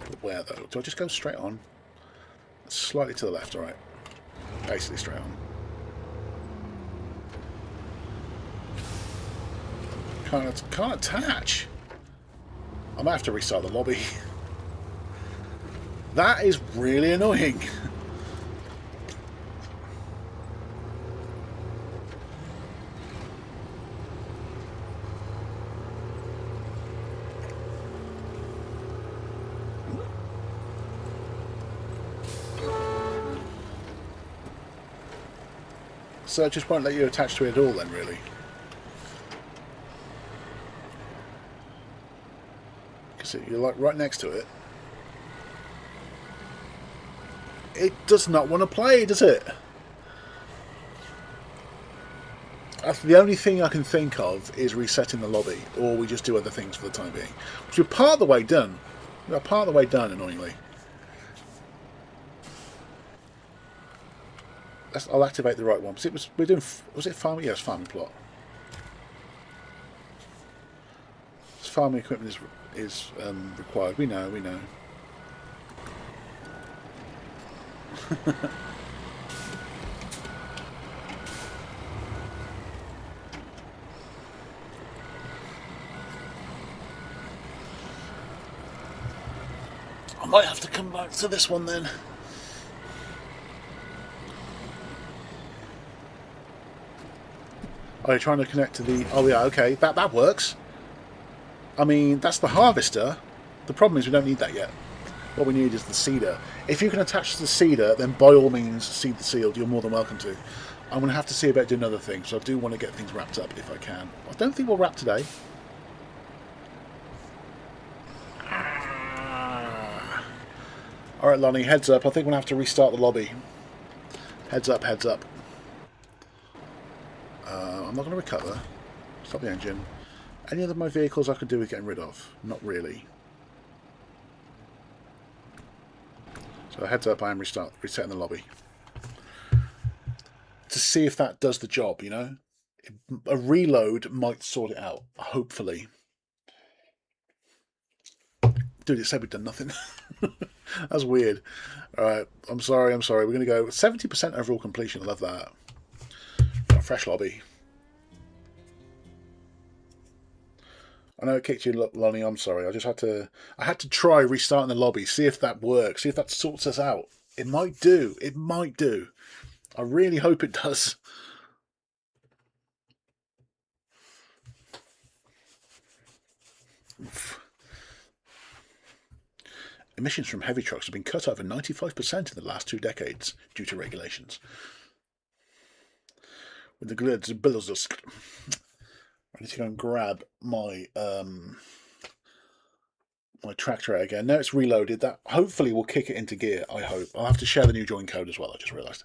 But where, though? Do I just go straight on? Slightly to the left, alright. Basically straight on. Can't attach. I might have to restart the lobby. That is really annoying. So it just won't let you attach to it at all then, really? Because you're like right next to it. It does not want to play, does it? That's the only thing I can think of is resetting the lobby, or we just do other things for the time being. Which we're part of the way done. We're part of the way done, annoyingly. I'll activate the right one. Was it farming? Yes, farming plot. Farming equipment is required. We know. I might have to come back to this one then. Are you trying to connect to the... Oh yeah, okay, that works. I mean, that's the harvester. The problem is we don't need that yet. What we need is the seeder. If you can attach to the seeder, then by all means seed the seed. You're more than welcome to. I'm going to have to see about doing other things, so I do want to get things wrapped up if I can. I don't think we'll wrap today. Alright, Lonnie, heads up. I think we're going to have to restart the lobby. Heads up, heads up. I'm not going to recover. Stop the engine. Any other of my vehicles I could do with getting rid of? Not really. So heads up, I am resetting the lobby. To see if that does the job, you know? A reload might sort it out, hopefully. Dude, it said we've done nothing. That's weird. Alright, I'm sorry. We're going to go 70% overall completion. I love that. Got a fresh lobby. I know it kicked you, Lonnie. I'm sorry. I had to try restarting the lobby, see if that works, see if that sorts us out. It might do. It might do. I really hope it does. Oof. Emissions from heavy trucks have been cut over 95% in the last 2 decades due to regulations. With the grids billows of... I need to go and grab my my tractor out again. Now it's reloaded. That hopefully will kick it into gear, I hope. I'll have to share the new join code as well, I just realised.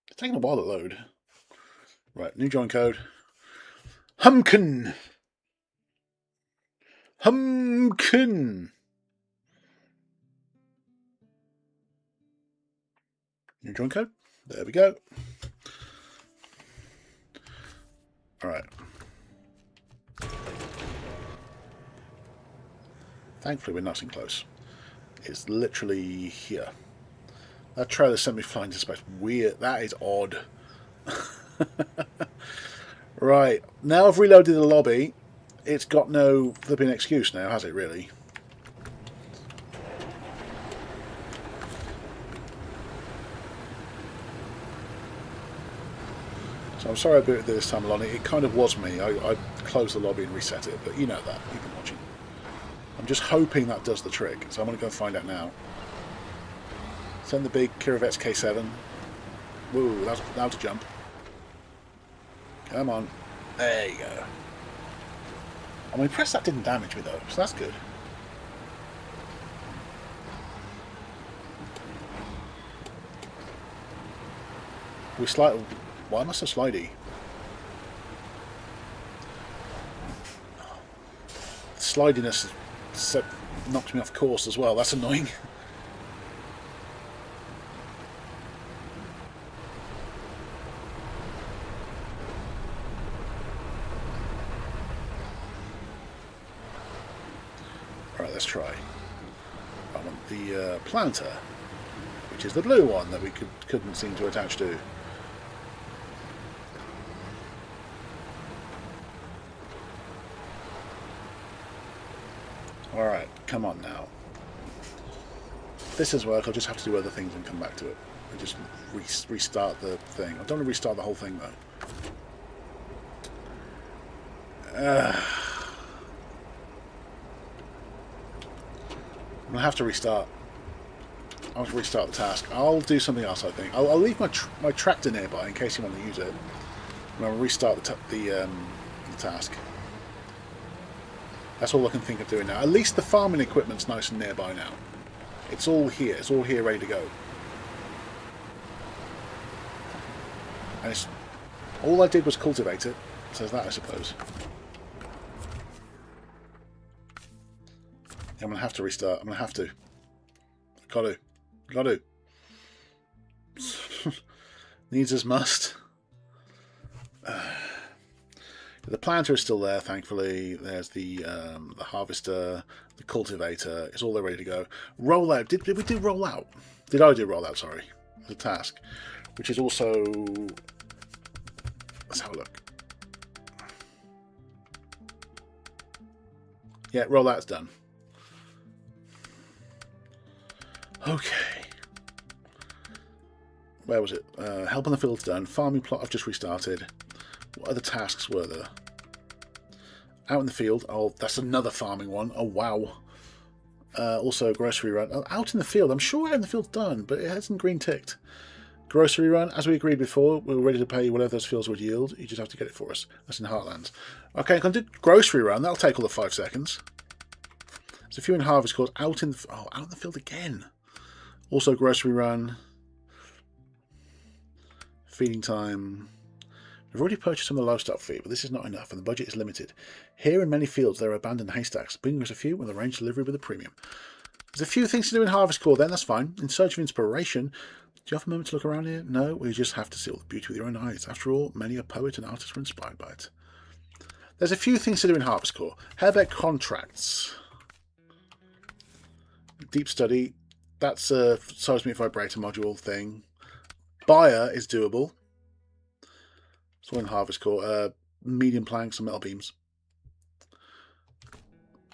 It's taking a while to load. Right, new join code. Humkin! Humkin! New join code. There we go. Alright. Thankfully we're nice and close. It's literally here. That trailer sent me flying to space. Weird. That is odd. Right. Now I've reloaded the lobby. It's got no flipping excuse now, has it really? So I'm sorry I booted this time, Lonnie. It kind of was me. I closed the lobby and reset it, but you know that. You've been watching. I'm just hoping that does the trick, so I'm going to go find out now. Send the big Kirovets K7. Woo, that was a jump. Come on. There you go. I'm impressed that didn't damage me though, so that's good. We slide. Why am I so slidey? Slidiness knocked me off course as well. That's annoying. Alright, let's try. I want the planter, which is the blue one that we couldn't seem to attach to. Alright, come on now. If this does work, I'll just have to do other things and come back to it. And just restart the thing. I don't want to restart the whole thing though. I'm going to have to restart. I'll have to restart the task. I'll do something else, I think. I'll leave my tractor nearby in case you want to use it. And I'll restart the task. That's all I can think of doing now. At least the farming equipment's nice and nearby now. It's all here. It's all here ready to go. And it's all I did was cultivate it. So that, I suppose. I'm going to have to restart. I'm going to have to. Got to. Needs as must. The planter is still there, thankfully. There's the harvester, the cultivator. It's all there ready to go. Rollout. Did we do rollout? Did I do rollout? Sorry. The task. Which is also... Let's have a look. Yeah, rollout's done. Okay. Where was it? Help on the field's done. Farming plot I've just restarted. What other tasks were there? Out in the field. Oh, that's another farming one. Oh, wow. Also, grocery run. Oh, out in the field. I'm sure out in the field's done, but it hasn't green ticked. Grocery run. As we agreed before, we were ready to pay whatever those fields would yield. You just have to get it for us. That's in Heartlands. Okay, I can do grocery run. That'll take all the 5 seconds. There's a few in harvest calls. Out in the field again. Also, grocery run. Feeding time. We've already purchased some of the livestock feed, but this is not enough, and the budget is limited. Here in many fields there are abandoned haystacks. Bring us a few with arranged delivery with a premium. There's a few things to do in Harvest Core then, that's fine. In search of inspiration. Do you have a moment to look around here? No, we just have to see all the beauty with your own eyes. After all, many a poet and artist were inspired by it. There's a few things to do in Harvest Core. Herbeck contracts. Deep study. That's a seismic vibrator module thing. Buyer is doable. So in harvest core, medium planks and metal beams.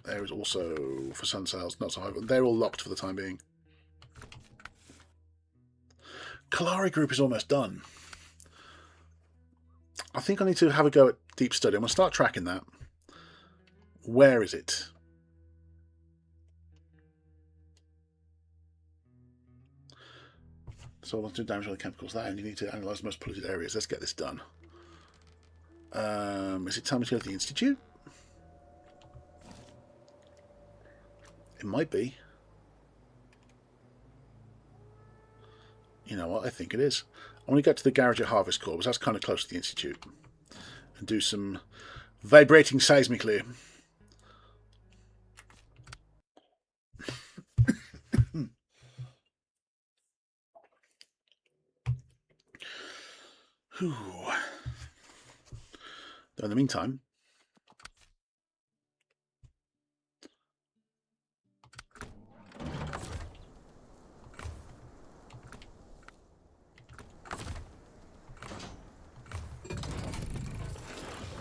There is also for sun sails, not so high, but they're all locked for the time being. Kalari group is almost done. I think I need to have a go at deep study. I'm going to start tracking that. Where is it? So let's do damage on the chemicals there, and you need to analyse the most polluted areas. Let's get this done. Is it time to go to the Institute? It might be. You know what? I think it is. I want to get to the garage at Harvest Corps, because that's kind of close to the Institute. And do some vibrating seismically. In the meantime,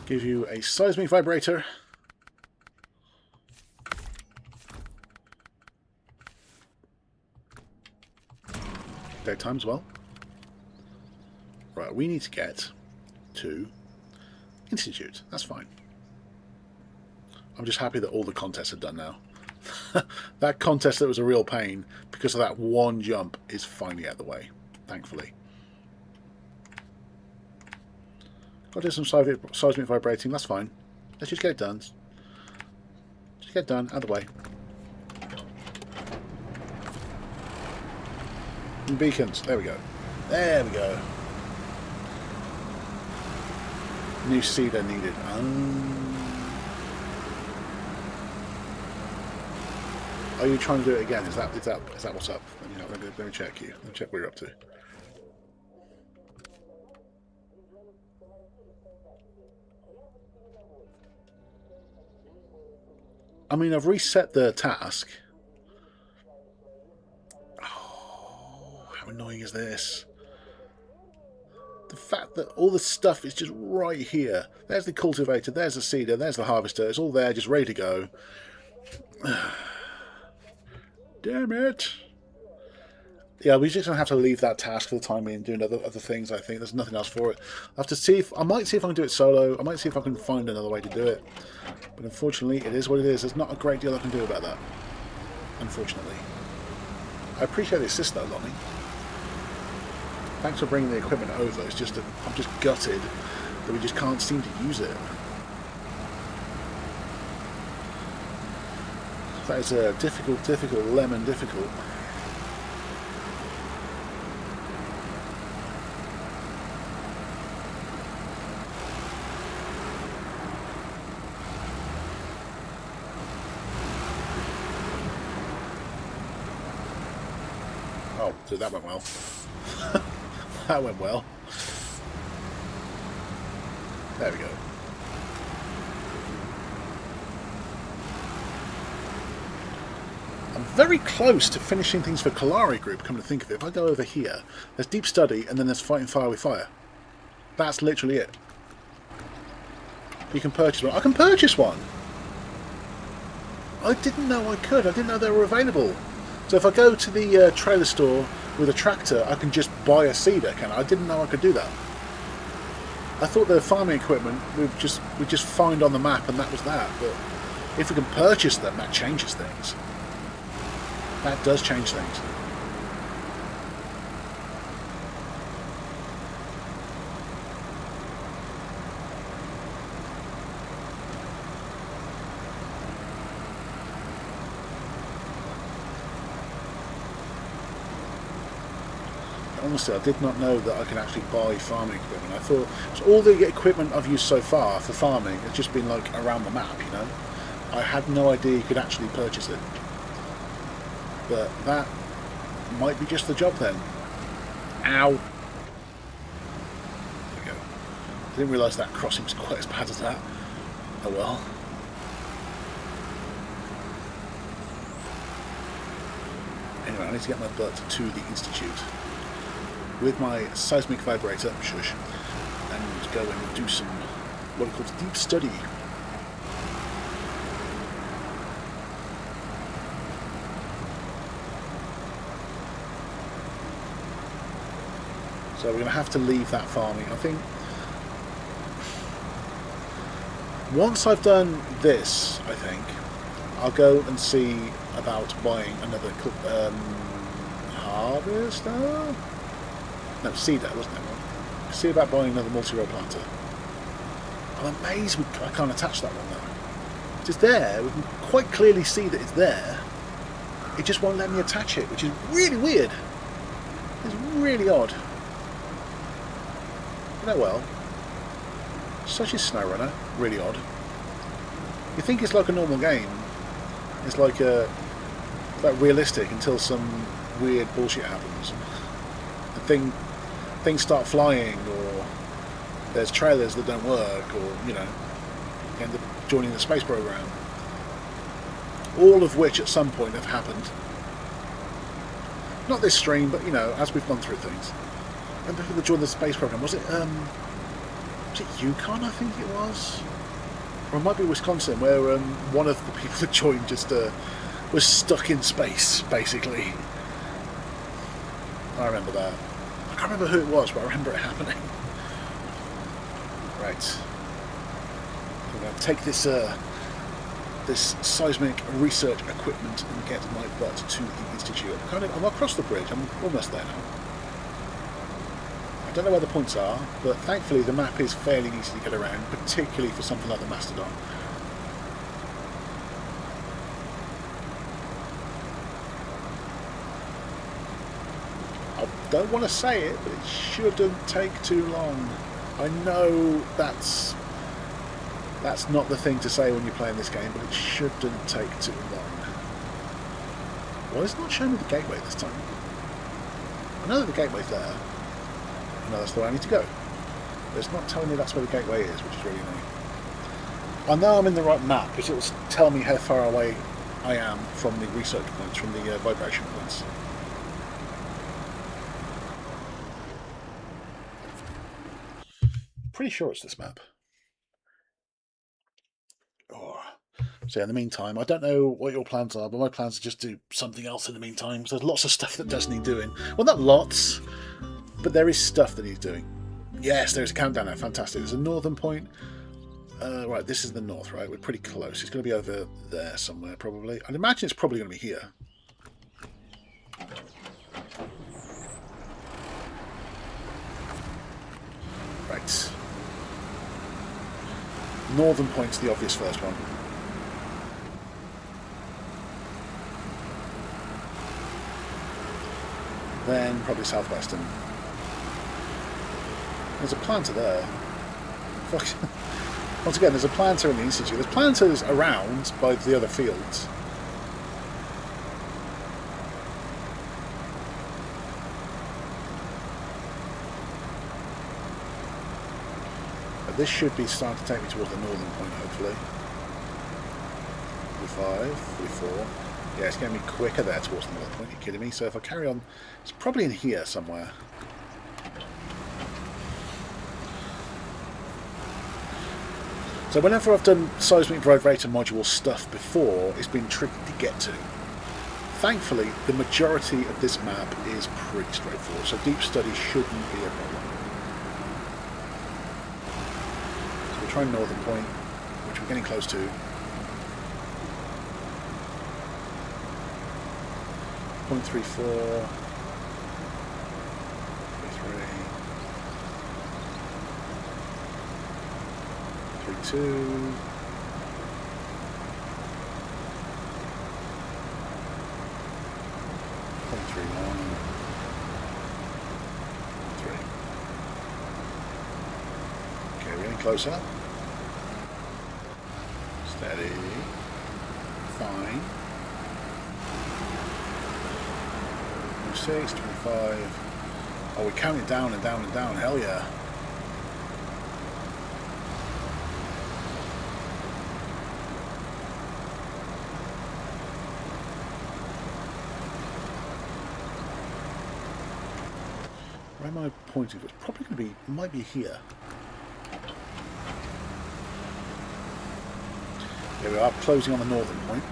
give you a seismic vibrator. Daytime as well. Right, we need to get to Institute. That's fine. I'm just happy that all the contests are done now. That contest that was a real pain because of that one jump is finally out of the way, thankfully. Got to do some seismic vibrating, that's fine. Let's just get it done. Just get it done, out of the way. And beacons, there we go. There we go. New seeder needed. Are you trying to do it again? Is that what's up? Let me check you. Let me check what you're up to. I mean, I've reset the task. Oh, how annoying is this? The fact that all the stuff is just right here. There's the cultivator, there's the seeder, there's the harvester. It's all there, just ready to go. Damn it. Yeah, we're just going to have to leave that task for the time being, doing other things, I think. There's nothing else for it. I have to see if... I might see if I can do it solo. I might see if I can find another way to do it. But unfortunately, it is what it is. There's not a great deal I can do about that. Unfortunately. I appreciate the assist, though, Lonnie. Thanks for bringing the equipment over. It's just I'm just gutted that we just can't seem to use it. That is a difficult, lemon difficult. Oh, so that went well. That went well. There we go. I'm very close to finishing things for Kalari Group, come to think of it. If I go over here, there's Deep Study and then there's Fighting Fire with Fire. That's literally it. You can purchase one. I can purchase one! I didn't know I could. I didn't know they were available. So if I go to the trailer store with a tractor, I can just buy a seeder, can I? I didn't know I could do that. I thought the farming equipment we'd just find on the map and that was that. But if we can purchase them, that changes things. That does change things. Honestly, I did not know that I could actually buy farming equipment. I thought so all the equipment I've used so far for farming has just been like around the map, you know. I had no idea you could actually purchase it. But that might be just the job then. Ow! There we go. I didn't realise that crossing was quite as bad as that. Oh well. Anyway, I need to get my butt to the Institute with my seismic vibrator, shush, and go and do some what are called deep study. So we're going to have to leave that farming. I think once I've done this, I think I'll go and see about buying another harvester. No, seeder, wasn't it? See about buying another multi-row planter. I'm amazed I can't attach that one though. It's there. We can quite clearly see that it's there. It just won't let me attach it, which is really weird. It's really odd. Oh well. Such is Snowrunner. Really odd. You think it's like a normal game. It's like realistic until some weird bullshit happens. The things start flying, or there's trailers that don't work, or you end up joining the space program. All of which at some point have happened. Not this stream, but as we've gone through things. Remember who joined the space program? Was it Yukon? I think it was, or it might be Wisconsin, where one of the people that joined just was stuck in space, basically. I remember that. I can't remember who it was, but I remember it happening. Right, I'm going to take this this seismic research equipment and get my butt to the Institute. I'm across the bridge. I'm almost there now. I don't know where the points are, but thankfully the map is fairly easy to get around, particularly for something like the Mastodon. I don't want to say it, but it shouldn't take too long. I know that's not the thing to say when you're playing this game, but it shouldn't take too long. Well, it's not showing me the gateway this time. I know that the gateway's there. I know that's the way I need to go. But it's not telling me that's where the gateway is, which is really annoying. I know I'm in the right map, because it will tell me how far away I am from the research points, from the vibration points. Pretty sure it's this map. Oh. So in the meantime, I don't know what your plans are, but my plans are just to do something else in the meantime. So there's lots of stuff that does need doing. Well, not lots, but there is stuff that needs doing. Yes, there's a countdown now. Fantastic. There's a northern point. Right, this is the north, right? We're pretty close. It's going to be over there somewhere, probably. I'd imagine it's probably going to be here. Right. Northern point's the obvious first one. Then probably southwestern. There's a planter there. Once again, there's a planter in the Institute. There's planters around by the other fields. But this should be starting to take me towards the northern point, hopefully. 45, 44. Yeah, it's going to be quicker there towards the northern point. Are you kidding me? So if I carry on, it's probably in here somewhere. So whenever I've done seismic vibrator module stuff before, it's been tricky to get to. Thankfully, the majority of this map is pretty straightforward, so deep study shouldn't be a problem. So we'll try northern point, which we're getting close to. Point 34. 32. 0.31. 3. Okay, we're getting closer. Steady. Fine. 26, 25. Oh, we're counting down and down and down. Hell yeah. Where am I pointing? It's probably going to be, might be here. Here we are, closing on the northern point.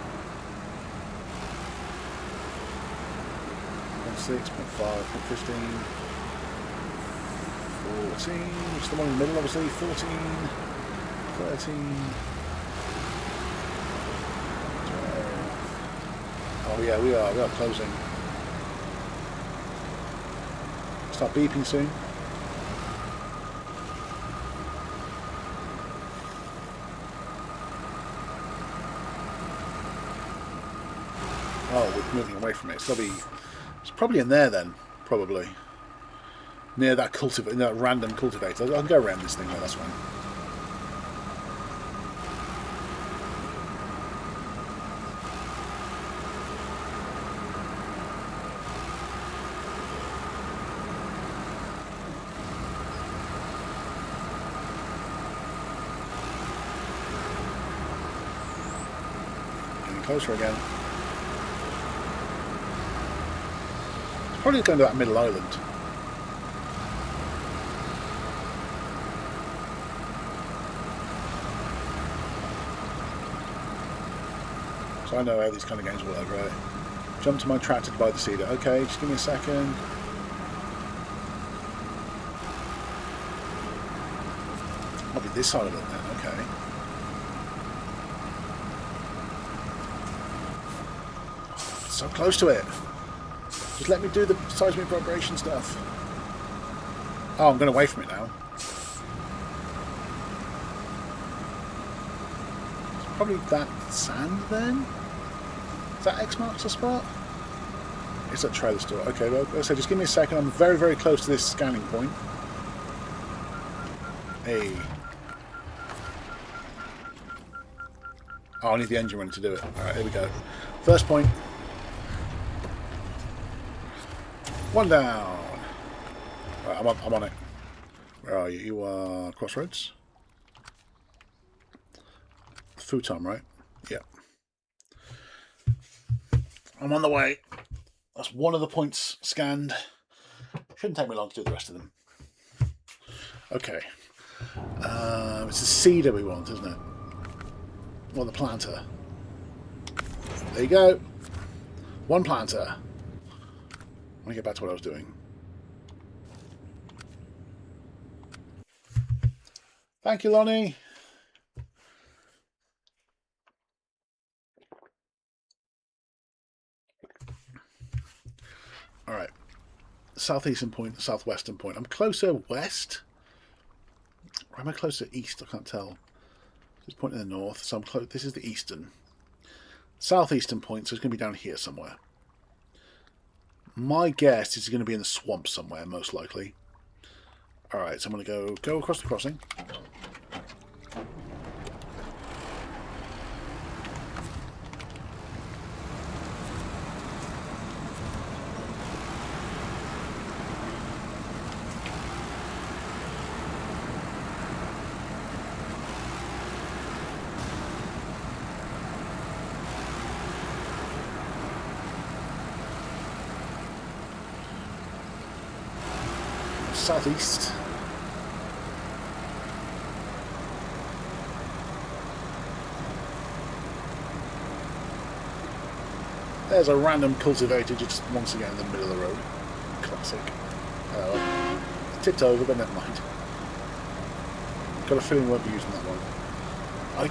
0.6, 0.5, 0.15, 14, which is the one in the middle obviously, 14, 13, 12. Oh yeah, we are closing. Start beeping soon. Oh, we're moving away from it. It's probably in there then, probably. Near that that random cultivator. I can go around this thing though, that's fine. Getting closer again. Probably going to that middle island. So I know how these kind of games work, right? Jump to my tractor to buy the cedar. Okay, just give me a second. I'll be this side of it then, okay. So close to it. Just let me do the seismic vibration stuff. Oh, I'm going away from it now. It's probably that sand then? Is that X marks the spot? It's that trailer store. Okay, well, so just give me a second. I'm very, very close to this scanning point. Hey. Oh, I need the engine running to do it. Alright, here we go. First point. One down. Right, I'm on it. Where are you? You are Crossroads. Futon, right? Yeah. I'm on the way. That's one of the points scanned. Shouldn't take me long to do the rest of them. Okay. It's the cedar we want, isn't it? Or the planter. There you go. One planter. Let me get back to what I was doing. Thank you, Lonnie. All right. Southeastern point, southwestern point. I'm closer west. Or am I closer east? I can't tell. This point in the north, so I'm close. This is the eastern. Southeastern point, so it's going to be down here somewhere. My guess is going to be in the swamp somewhere, most likely. Alright, so I'm going to go across the crossing. Southeast. There's a random cultivator just once again in the middle of the road. Classic. Tipped over, but never mind. Got a feeling we won't be using that one.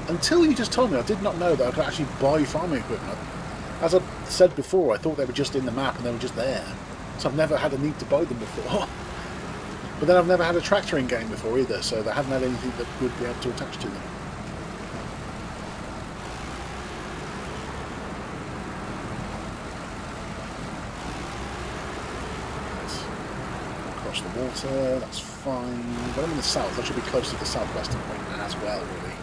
Until you just told me, I did not know that I could actually buy farming equipment. As I said before, I thought they were just in the map and they were just there. So I've never had a need to buy them before. But then I've never had a tractor in game before either, so they haven't had anything that would be able to attach to them. Across the water, that's fine. But I'm in the south, I should be close to the southwestern point as well, really.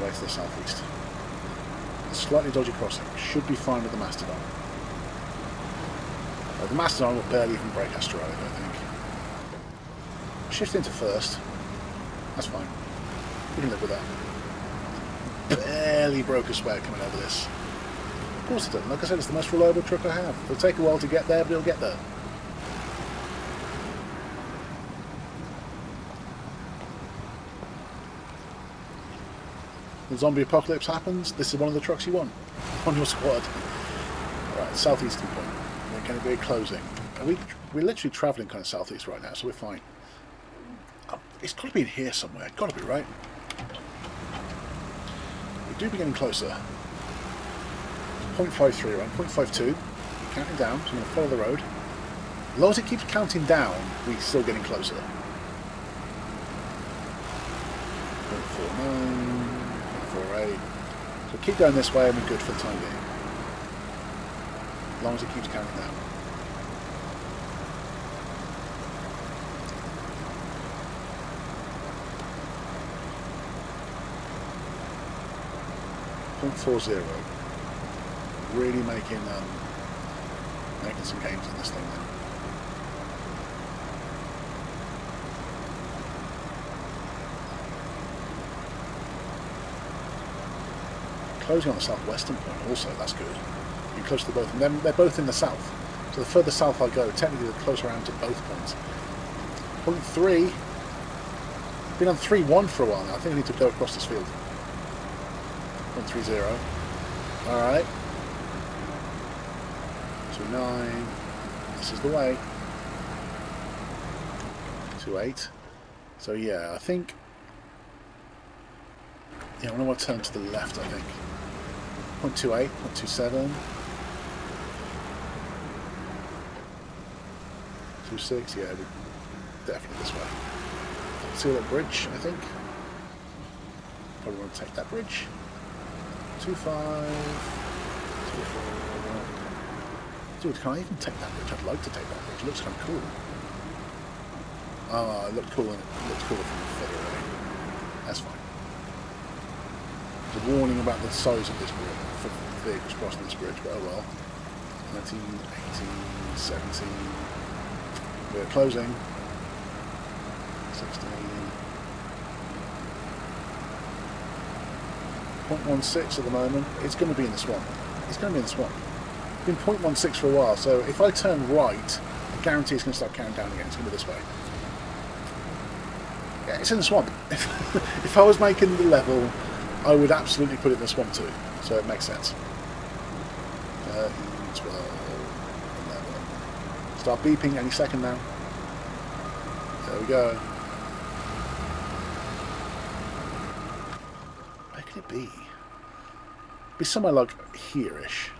To the southeast. A slightly dodgy crossing. Should be fine with the Mastodon. The Mastodon will barely even break asteroid, I think. shift into first. That's fine. We can live with that. Barely broke a sweat coming over this. Of course it doesn't. Like I said, it's the most reliable truck I have. It'll take a while to get there, but it'll get there. The zombie apocalypse happens, this is one of the trucks you want on your squad. Alright, southeastern point. We're going to be closing. We're literally travelling kind of southeast right now, so we're fine. It's got to be in here somewhere. Got to be, right? We do be getting closer. 0.53, right? 0.52. Counting down, so I'm going to follow the road. As long as it keeps counting down, we're still getting closer. 0.49. 0.48. So keep going this way and we're good for the time being. As long as it keeps counting down. .40. Really making some gains in this thing then. Closing on the southwestern point also, that's good. You're close to both, and then they're both in the south. So the further south I go, technically the closer I am to both points. 0.3. Been on 3-1 for a while now. I think I need to go across this field. 0.30. Alright. 2.9. This is the way. 2.8. So yeah, I think... Yeah, I want to turn to the left, I think. 0.28, 0.27. 2.6, yeah, definitely this way. See that bridge, I think. Probably want to take that bridge. 2.5, 2.4. Dude, can I even take that bridge? I'd like to take that bridge. It looks kind of cool. Oh, it looked cool. It looks cooler from further away. That's fine. There's a warning about the size of this bridge for vehicles crossing this bridge, but oh well. 19, 18, 17. We're closing. 16. 0.16 at the moment. It's going to be in the swamp. It's going to be in the swamp. It's been 0.16 for a while, so if I turn right, I guarantee it's going to start counting down again. It's going to be this way. Yeah, it's in the swamp. If I was making the level, I would absolutely put it in the swamp too. So it makes sense. 13, 12, 11. Start beeping any second now. There we go. Where could it be? Be somewhere like here-ish.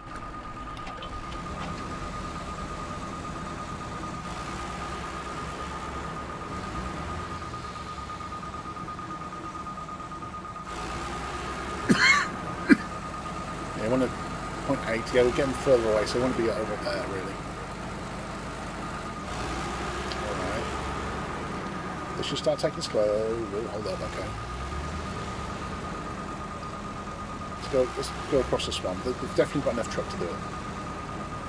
Yeah, I want to 0.8. Yeah, we're getting further away, so I want to be over there, really. Alright. Let's just start taking slow. We'll hold up, okay. Let's go across the swamp. We've definitely got enough truck to do it.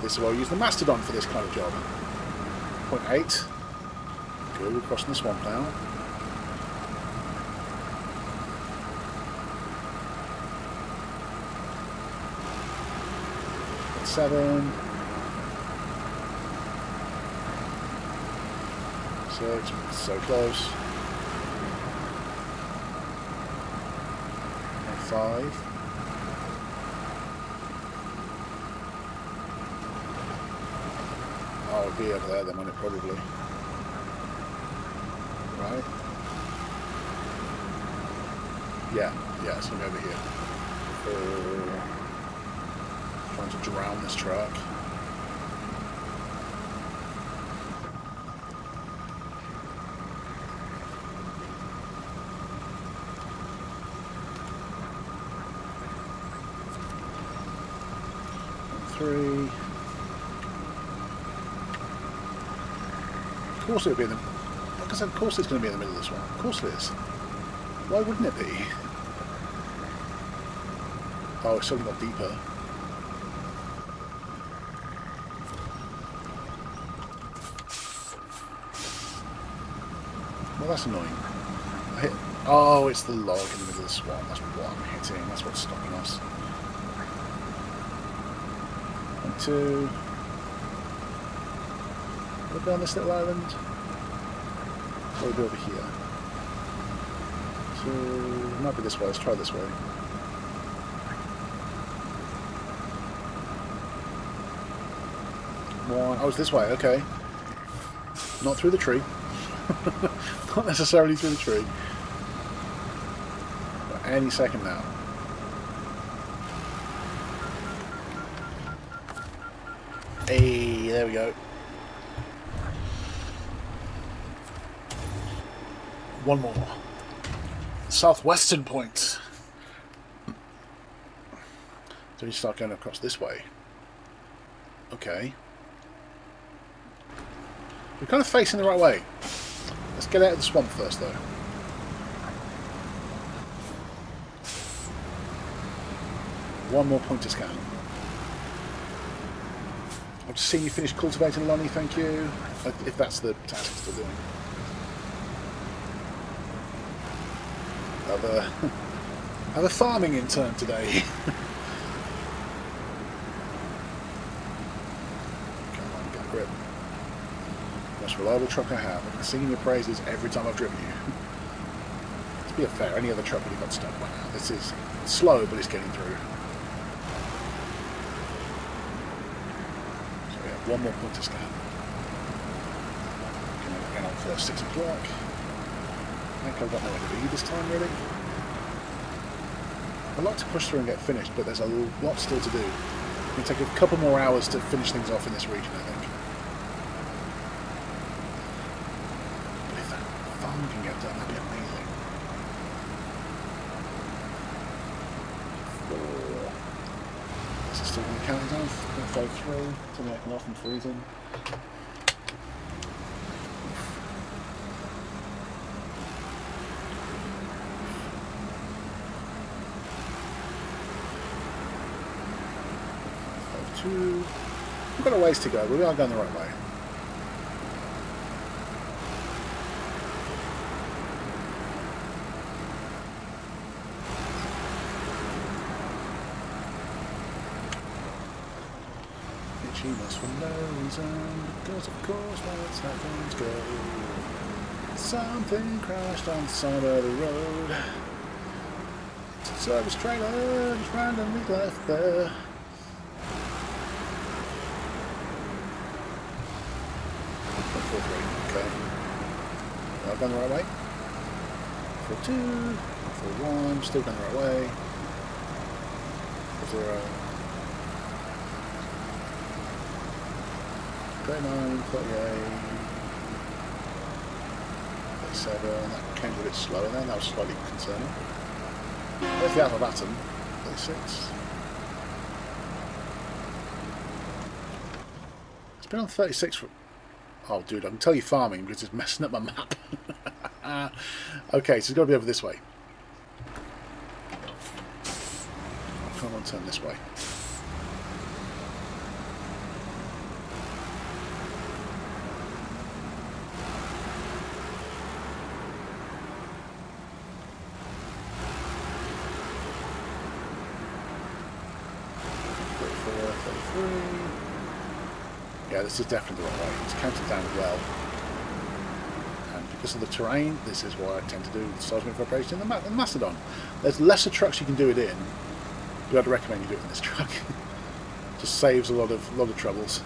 This is why we use the Mastodon for this kind of job. 0.8. Good, we're crossing the swamp now. At 7. 6. So close. 5. Oh, it'll be over there then, won't it, probably? Right? Yeah, it's going to be over here. Trying to drown this truck. And 3. Of course it would be in the... Like I said, of course it's going to be in the middle of this one. Of course it is. Why wouldn't it be? Oh, it's suddenly got deeper. Oh, that's annoying. Oh, it's the log in the middle of the swamp. That's what I'm hitting. That's what's stopping us. 1, 2. We'll be on this little island. Or we'll be over here. So, it might be this way. Let's try this way. 1. Oh, it's this way. Okay. Not through the tree. Not necessarily through the tree. But any second now. Hey, there we go. One more. Southwestern point. So we start going across this way. Okay. We're kind of facing the right way. Let's get out of the swamp first, though. One more point to scan. I've just seen you finish cultivating, Lonnie, thank you. If that's the task you're still doing. Have a farming intern today. Come on, get a grip. Most reliable truck I have. I've been singing your praises every time I've driven you. To be fair, any other truck would have got stuck by now. This is slow, but it's getting through. So we have one more point to scan. Again on for 6 o'clock. I think I've got nowhere to be this time, really. I'd like to push through and get finished, but there's a lot still to do. It's going to take a couple more hours to finish things off in this region, I think. But if that farm can get done, that'd be amazing. 4. This is still going to count down. 5, 3. Something I can off and freezing. We've got a ways to go, but we are going the right way. Itchiness for no reason, because of course that's how things go. Something crashed on the side of the road. Service trailer just randomly left there. Okay. I've gone the right way. 4, 2, 4, 1, still going the right way. 4, 0. 39, 38, 37. That came a bit slower then, that was slightly concerning. There's the alpha button. 36. It's been on 36 for... Oh, dude, I can tell you farming because it's messing up my map. Okay, so it's got to be over this way. Come on, turn this way. Yeah, this is definitely the right way. It's counted down well. And because of the terrain, this is what I tend to do with seismic vibration in the Macedon. There's lesser trucks you can do it in, but I'd recommend you do it in this truck. Just saves a lot of troubles.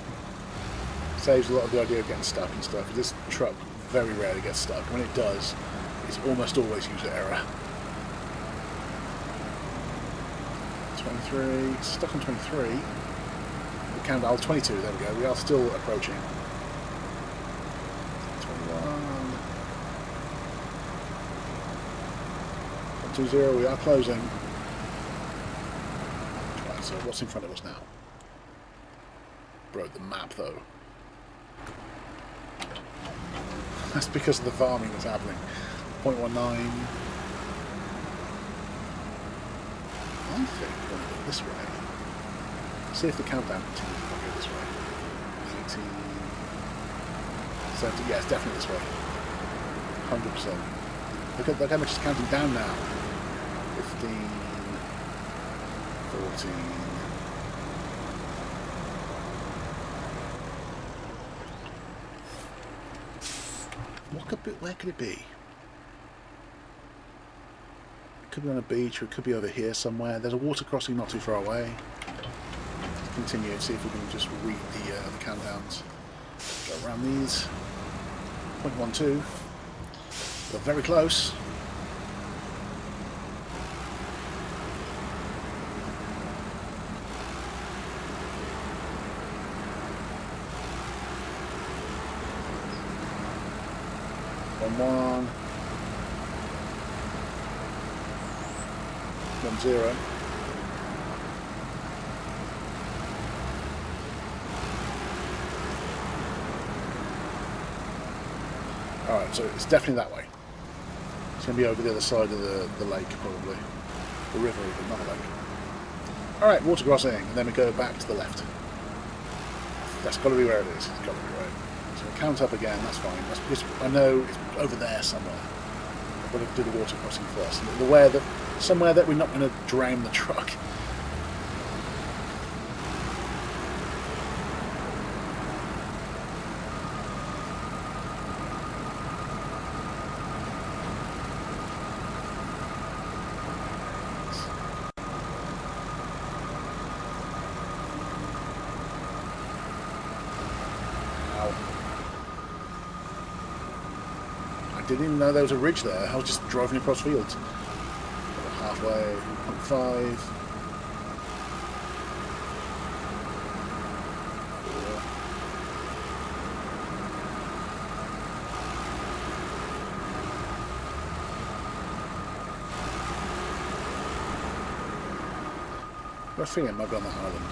Saves a lot of the idea of getting stuck and stuff. This truck very rarely gets stuck. When it does, it's almost always user error. 23, stuck on 23. Countdown 22, there we go, we are still approaching. 21. 20, we are closing. Right, so what's in front of us now? Broke the map though. That's because of the farming that's happening. 0.19. I think we're going to go this way. See if the countdown continues if I go this way. 18, 17, yeah, it's definitely this way. 100%. Look how much it's counting down now. 15, 14. Where could it be? It could be on a beach, or it could be over here somewhere. There's a water crossing not too far away. Let's continue and see if we can just read the countdowns. Go around these. 0.12. We're very close. One, 0. Alright, so it's definitely that way. It's going to be over the other side of the lake, probably. The river, even, not a lake. Alright, water crossing, and then we go back to the left. That's got to be where it is. It's got to be right. So we'll count up again, that's fine. That's because I know it's over there somewhere. I've got to do the water crossing first. And aware that somewhere that we're not going to drown the truck. I didn't even know there was a ridge there. I was just driving across fields. Halfway, 1.5. 4. I think it might be on that island.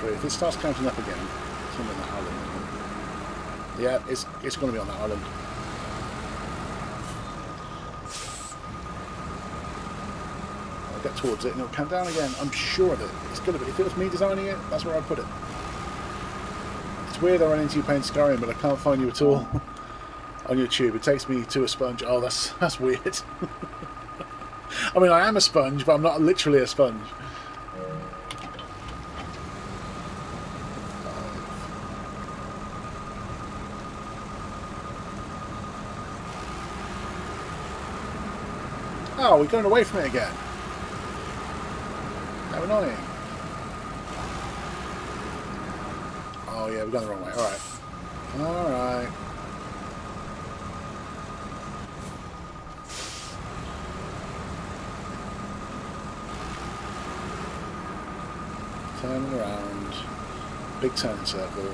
If it starts counting up again, it's on that island. Yeah, it's going to be on that island. I'll get towards it and it'll count down again. I'm sure of it. It's going to be. If it was me designing it, that's where I'd put it. It's weird I ran into you playing Skyrim, but I can't find you at all on YouTube. It takes me to a sponge. Oh, that's weird. I mean, I am a sponge, but I'm not literally a sponge. Oh, we're going away from it again. How annoying. Oh yeah, we're going the wrong way. Alright. Alright. Turning around. Big turning circle.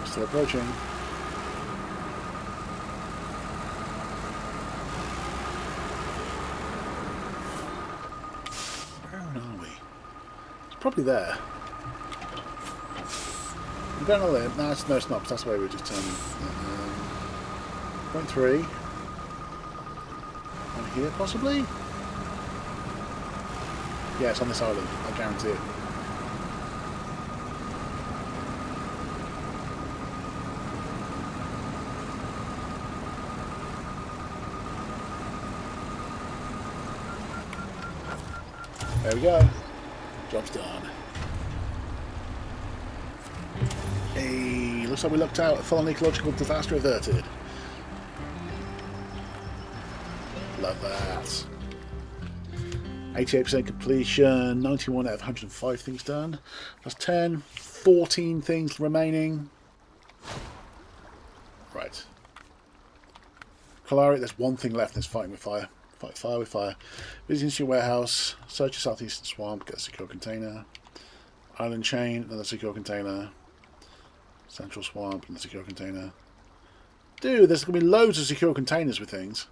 Still approaching. Where are we? It's probably there. I'm going on there. No, it's not, because that's the way we're just turning. 0.3. On here, possibly? Yeah, it's on this island. I guarantee it. There we go. Job's done. Hey, looks like we looked out. Full ecological disaster averted. Love that. 88% completion. 91 out of 105 things done. Plus 10. 14 things remaining. Right. Calari, there's one thing left. There's fighting with fire. Fight fire with fire. Business your warehouse. Search the southeastern swamp. Get a secure container. Island chain. Another secure container. Central swamp and the secure container. Dude, there's going to be loads of secure containers with things.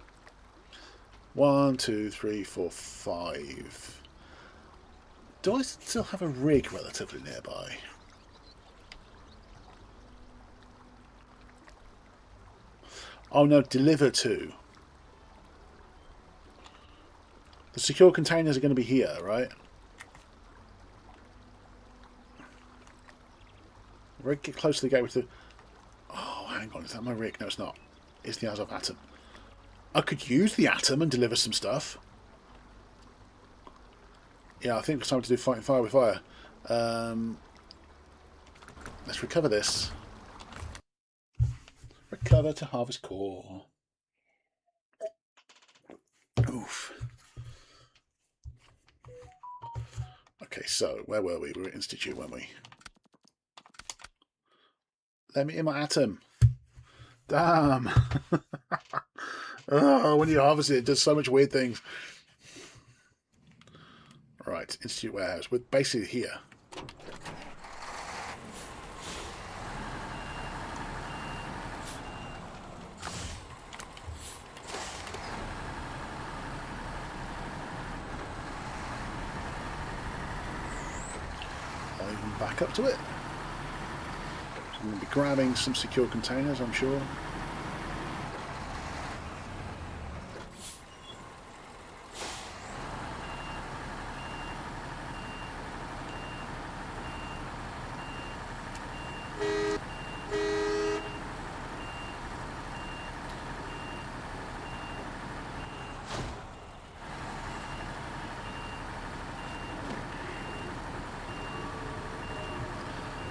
1, 2, 3, 4, 5. Do I still have a rig relatively nearby? Oh no, deliver to. The secure containers are going to be here, right? Rig, get close to the gateway to... Oh, hang on, is that my rig? No, it's not. It's the Azov Atom. I could use the Atom and deliver some stuff. Yeah, I think it's time to do fighting fire with fire. Let's recover this. Recover to harvest core. Oof. Okay, so where were we? We were at Institute, weren't we? Let me in my Atom. Damn. Oh, when you harvest it, it does so much weird things. Right, Institute Warehouse. We're basically here. I'll even back up to it. So I'm going to be grabbing some secure containers, I'm sure.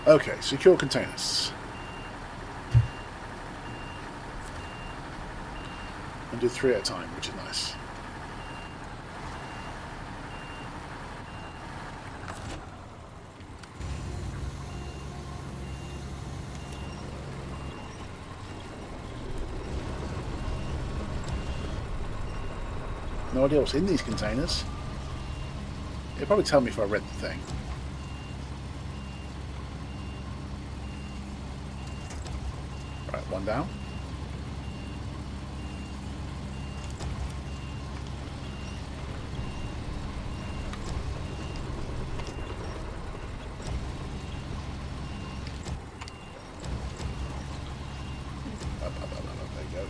Okay, secure containers. And do 3 at a time, which is nice. No idea what's in these containers. It'll probably tell me if I read the thing. Right, one down. There you go.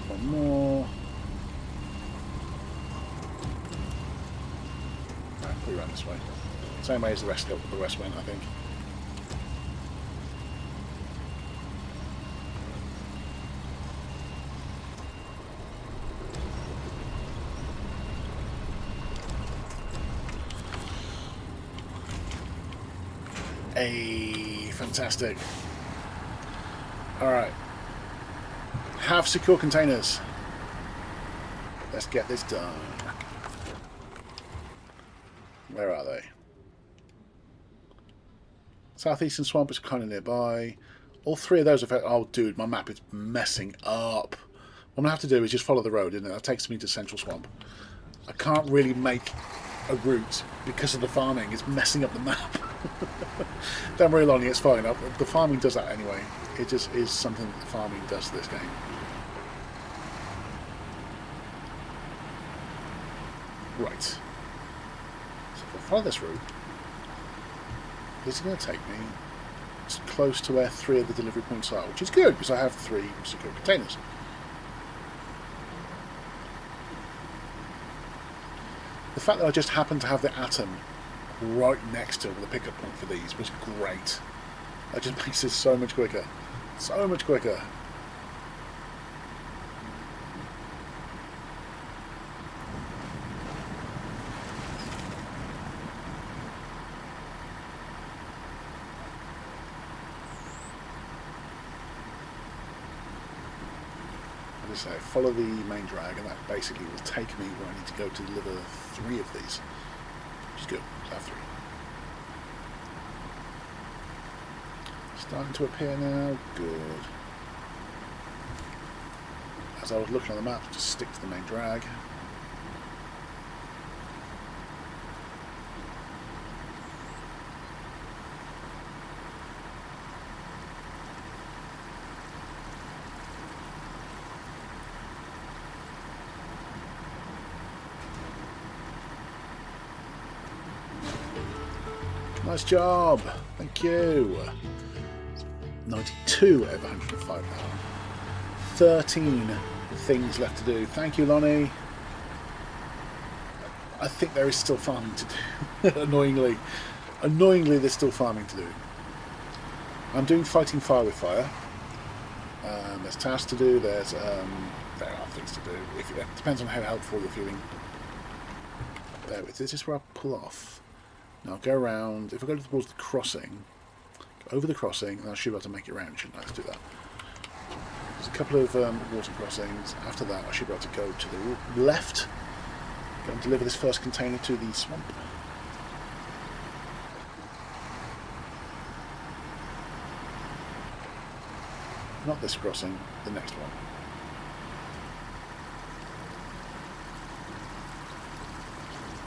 One more. Right, put it around this way. Same way as the rest went, I think. Hey, fantastic. Alright. Have secure containers. Let's get this done. Where are they? Southeastern Swamp is kind of nearby. All 3 of those are... Oh, dude, my map is messing up. What I'm going to have to do is just follow the road, isn't it? That takes me to Central Swamp. I can't really make a route because of the farming. It's messing up the map. Don't worry, Lonnie, it's fine. The farming does that anyway. It just is something that the farming does to this game. Right. So if I follow this route, this is going to take me close to where 3 of the delivery points are, which is good because I have 3 secure containers. The fact that I just happened to have the Atom right next to the pickup point for these was great. That just makes this so much quicker. So much quicker. As I say, follow the main drag, and that basically will take me where I need to go to deliver 3 of these. Which is good. I have 3. Starting to appear now. Good. As I was looking on the map, just stick to the main drag. Nice job. Thank you. 92 out of 105 now. 13 things left to do. Thank you, Lonnie. I think there is still farming to do. Annoyingly, there's still farming to do. I'm doing fighting fire with fire. There's tasks to do. There are things to do. It depends on how helpful you're feeling. There, this is where I pull off. Now I'll go around. If I go towards the crossing, go over the crossing, and I should be able to make it round, shouldn't I? Let's do that. There's a couple of water crossings. After that, I should be able to go to the left. Go and deliver this first container to the swamp. Not this crossing, the next one.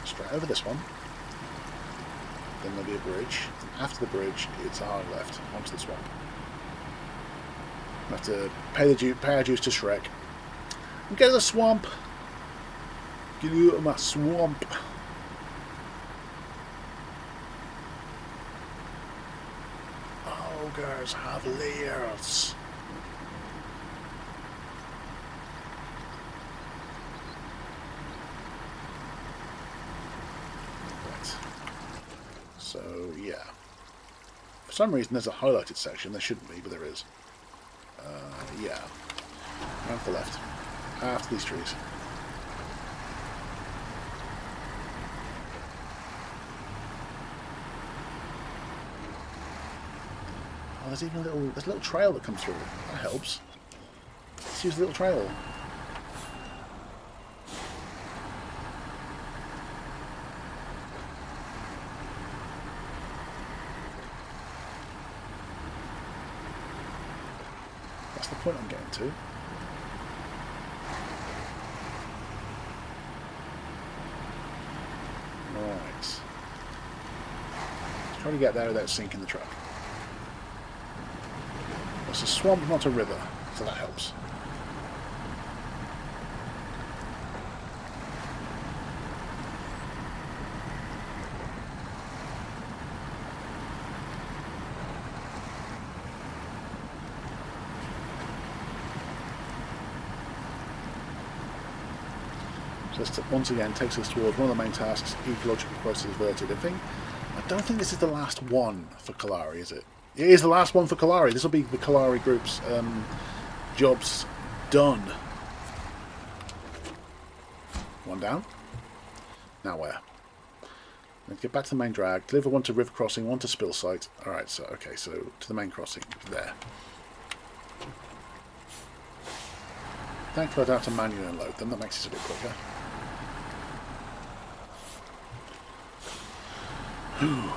Straight over this one. Then there'll be a bridge. After the bridge, it's a hard left onto the swamp. I have to pay our dues to Shrek. And get to the swamp. Get out of my swamp. Ogres have layers. So, yeah. For some reason there's a highlighted section. There shouldn't be, but there is. Yeah. Round to the left. After these trees. Oh, there's even a little trail that comes through. That helps. Let's use the little trail. That's the point I'm getting to. Right. Let's try to get there without sinking the truck. It's a swamp, not a river, so that helps. So this once again takes us towards one of the main tasks, ecological crisis averted. I don't think this is the last one for Kalari, is it? It is the last one for Kalari. This will be the Kalari group's jobs done. One down. Now where? Let's get back to the main drag. Deliver one to river crossing, one to spill site. Alright, so okay, so to the main crossing. There. Thankfully I don't have to manually unload them. That makes it a bit quicker. Ooh.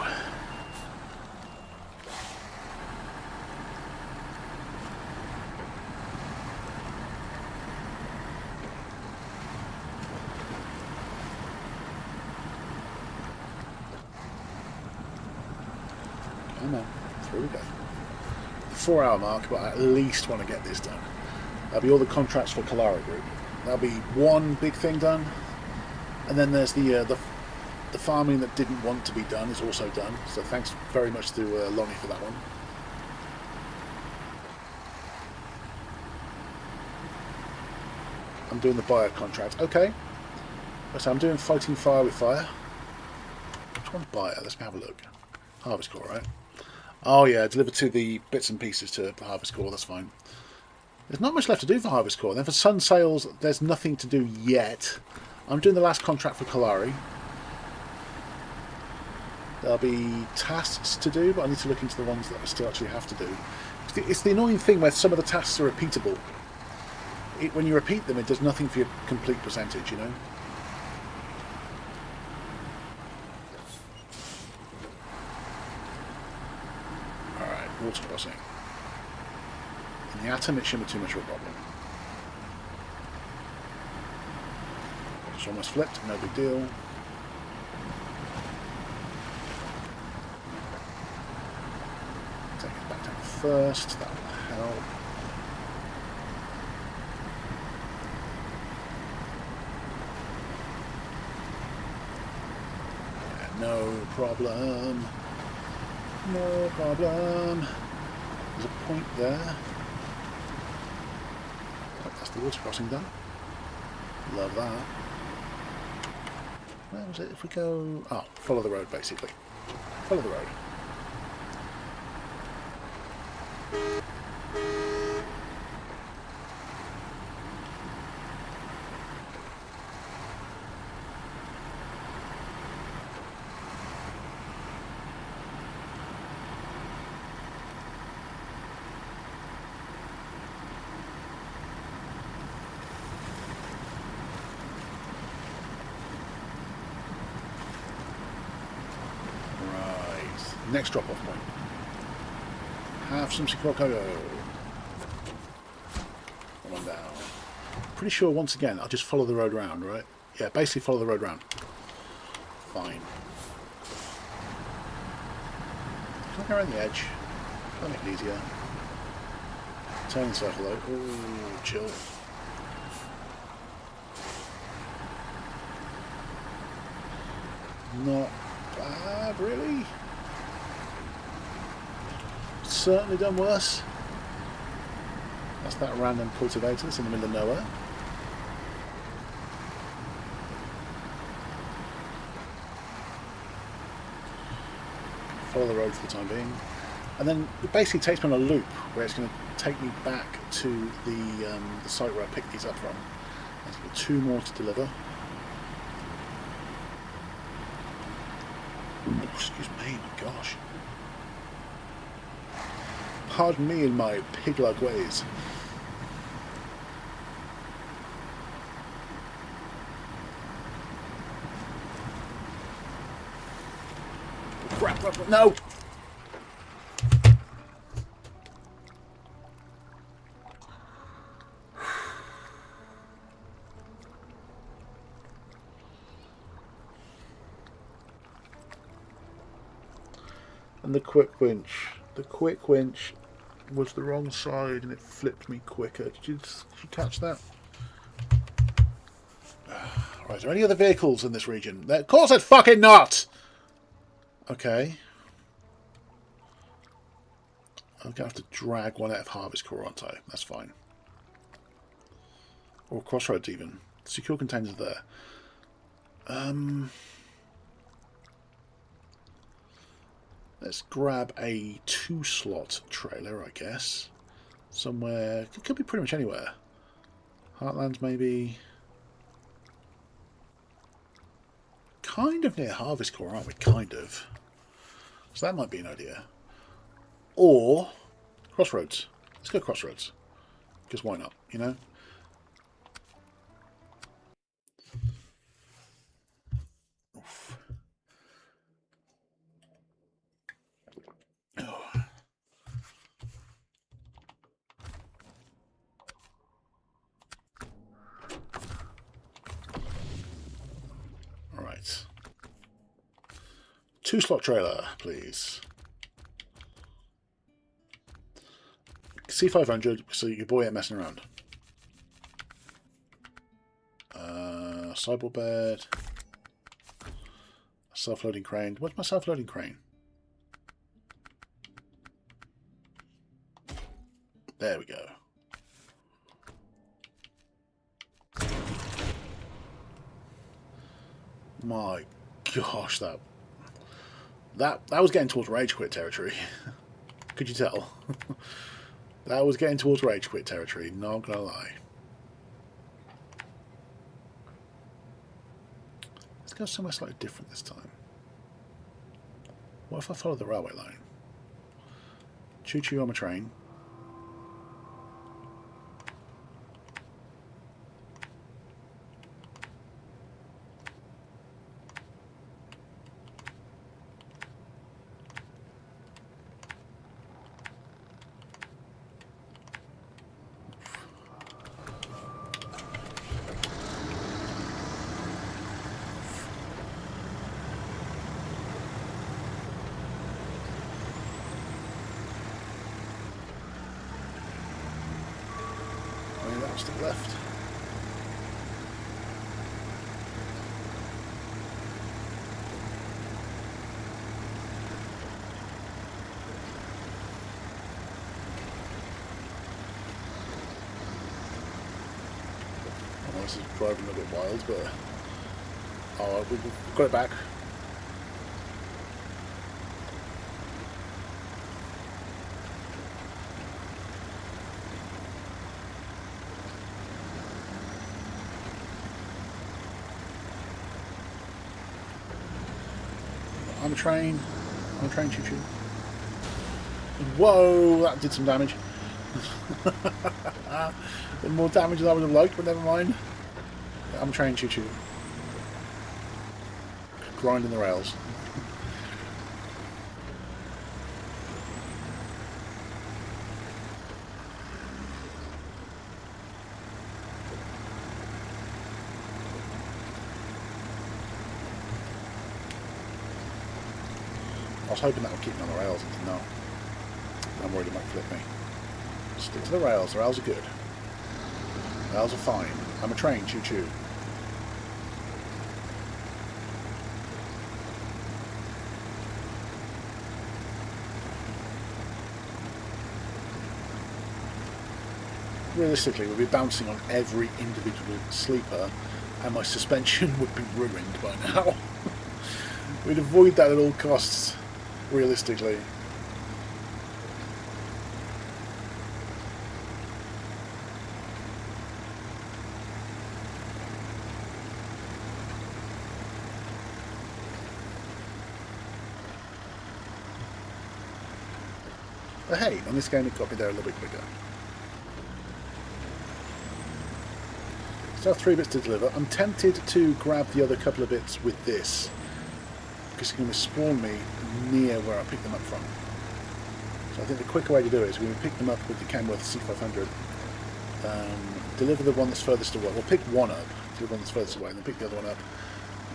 Come on, through we go. The 4-hour mark, but I at least want to get this done. That'll be all the contracts for Kalari Group. That'll be one big thing done, and then there's the farming that didn't want to be done is also done. So thanks very much to Lonnie for that one. I'm doing the buyer contract. Okay. So I'm doing fighting fire with fire. Which one's buyer? Let's have a look. Harvest core, right? Oh yeah, deliver to the bits and pieces to the harvest core. That's fine. There's not much left to do for harvest core. Then for sun sales, there's nothing to do yet. I'm doing the last contract for Kalari. There'll be tasks to do, but I need to look into the ones that I still actually have to do. It's the annoying thing where some of the tasks are repeatable. When you repeat them, it does nothing for your complete percentage, you know? Alright, water crossing. In the atom, it shouldn't be too much of a problem. It's almost flipped, no big deal. Take it back down first, that will help. Yeah, no problem. No problem. There's a point there. Oh, that's the water crossing done. Love that. Where was it? If we go... Oh, follow the road, basically. Follow the road. Next drop-off point. Have some Sikoko. Come on down. Pretty sure once again I'll just follow the road round, right? Yeah, basically follow the road round. Fine. Can I go around the edge? That'll make it easier. Turn and circle though. Ooh, chill. Not bad, really. Certainly done worse. That's that random cultivator that's in the middle of nowhere. Follow the road for the time being. And then it basically takes me on a loop where it's going to take me back to the site where I picked these up from. There's got 2 more to deliver. Oh, excuse me, my gosh. Pardon me in my pig-like ways. Crap, no! And the quick winch. The quick winch was the wrong side and it flipped me quicker. Did you catch that? Right, are there any other vehicles in this region? Of course it's fucking not! Okay. I'm going to have to drag one out of Harvest Core, aren't I? That's fine. Or Crossroads even. Secure containers there. Let's grab a 2-slot trailer, I guess. Somewhere. It could be pretty much anywhere. Heartlands, maybe. Kind of near Harvest Core, aren't we? Kind of. So that might be an idea. Or Crossroads. Let's go Crossroads. Because why not, you know? Oof. Oh. Alright. 2-slot trailer, please. C500, so your boy ain't messing around. Sideboard bed. Self-loading crane. What's my self-loading crane? There we go. My gosh, that was getting towards rage quit territory. Could you tell? That was getting towards rage quit territory, not gonna lie. Let's go somewhere slightly different this time. What if I follow the railway line? Choo-choo on my train. Stick left. this is driving a little bit wild, but oh, we've got it back. I'm a train choo-choo. Whoa, that did some damage. More damage than I would have liked, but never mind. I'm a train choo-choo. Grinding the rails. I was hoping that would keep me on the rails, it did not. I'm worried it might flip me. Stick to the rails. The rails are good. The rails are fine. I'm a train, choo-choo. Realistically, we'd be bouncing on every individual sleeper and my suspension would be ruined by now. We'd avoid that at all costs, realistically. But hey, on this game it got me there a little bit quicker. Still have 3 bits to deliver. I'm tempted to grab the other couple of bits with this, because it's going to spawn me near where I picked them up from. So I think the quicker way to do it is we're going to pick them up with the Kenworth C500, deliver the one that's furthest away. We'll pick one up, deliver the one that's furthest away, and then pick the other one up,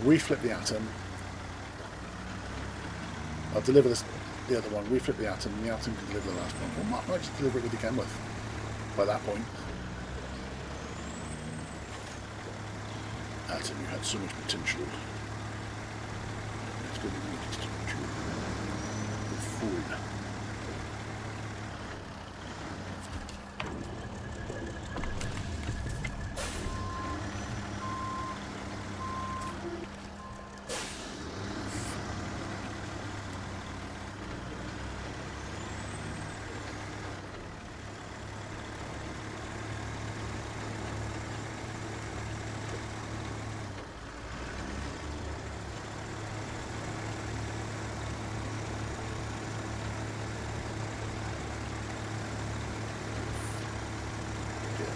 reflip the Atom. I'll deliver the other one, reflip the Atom, and the Atom can deliver the last one. Or might just deliver it with the Kenworth by that point. Atom, you had so much potential. It's going to be needed to food.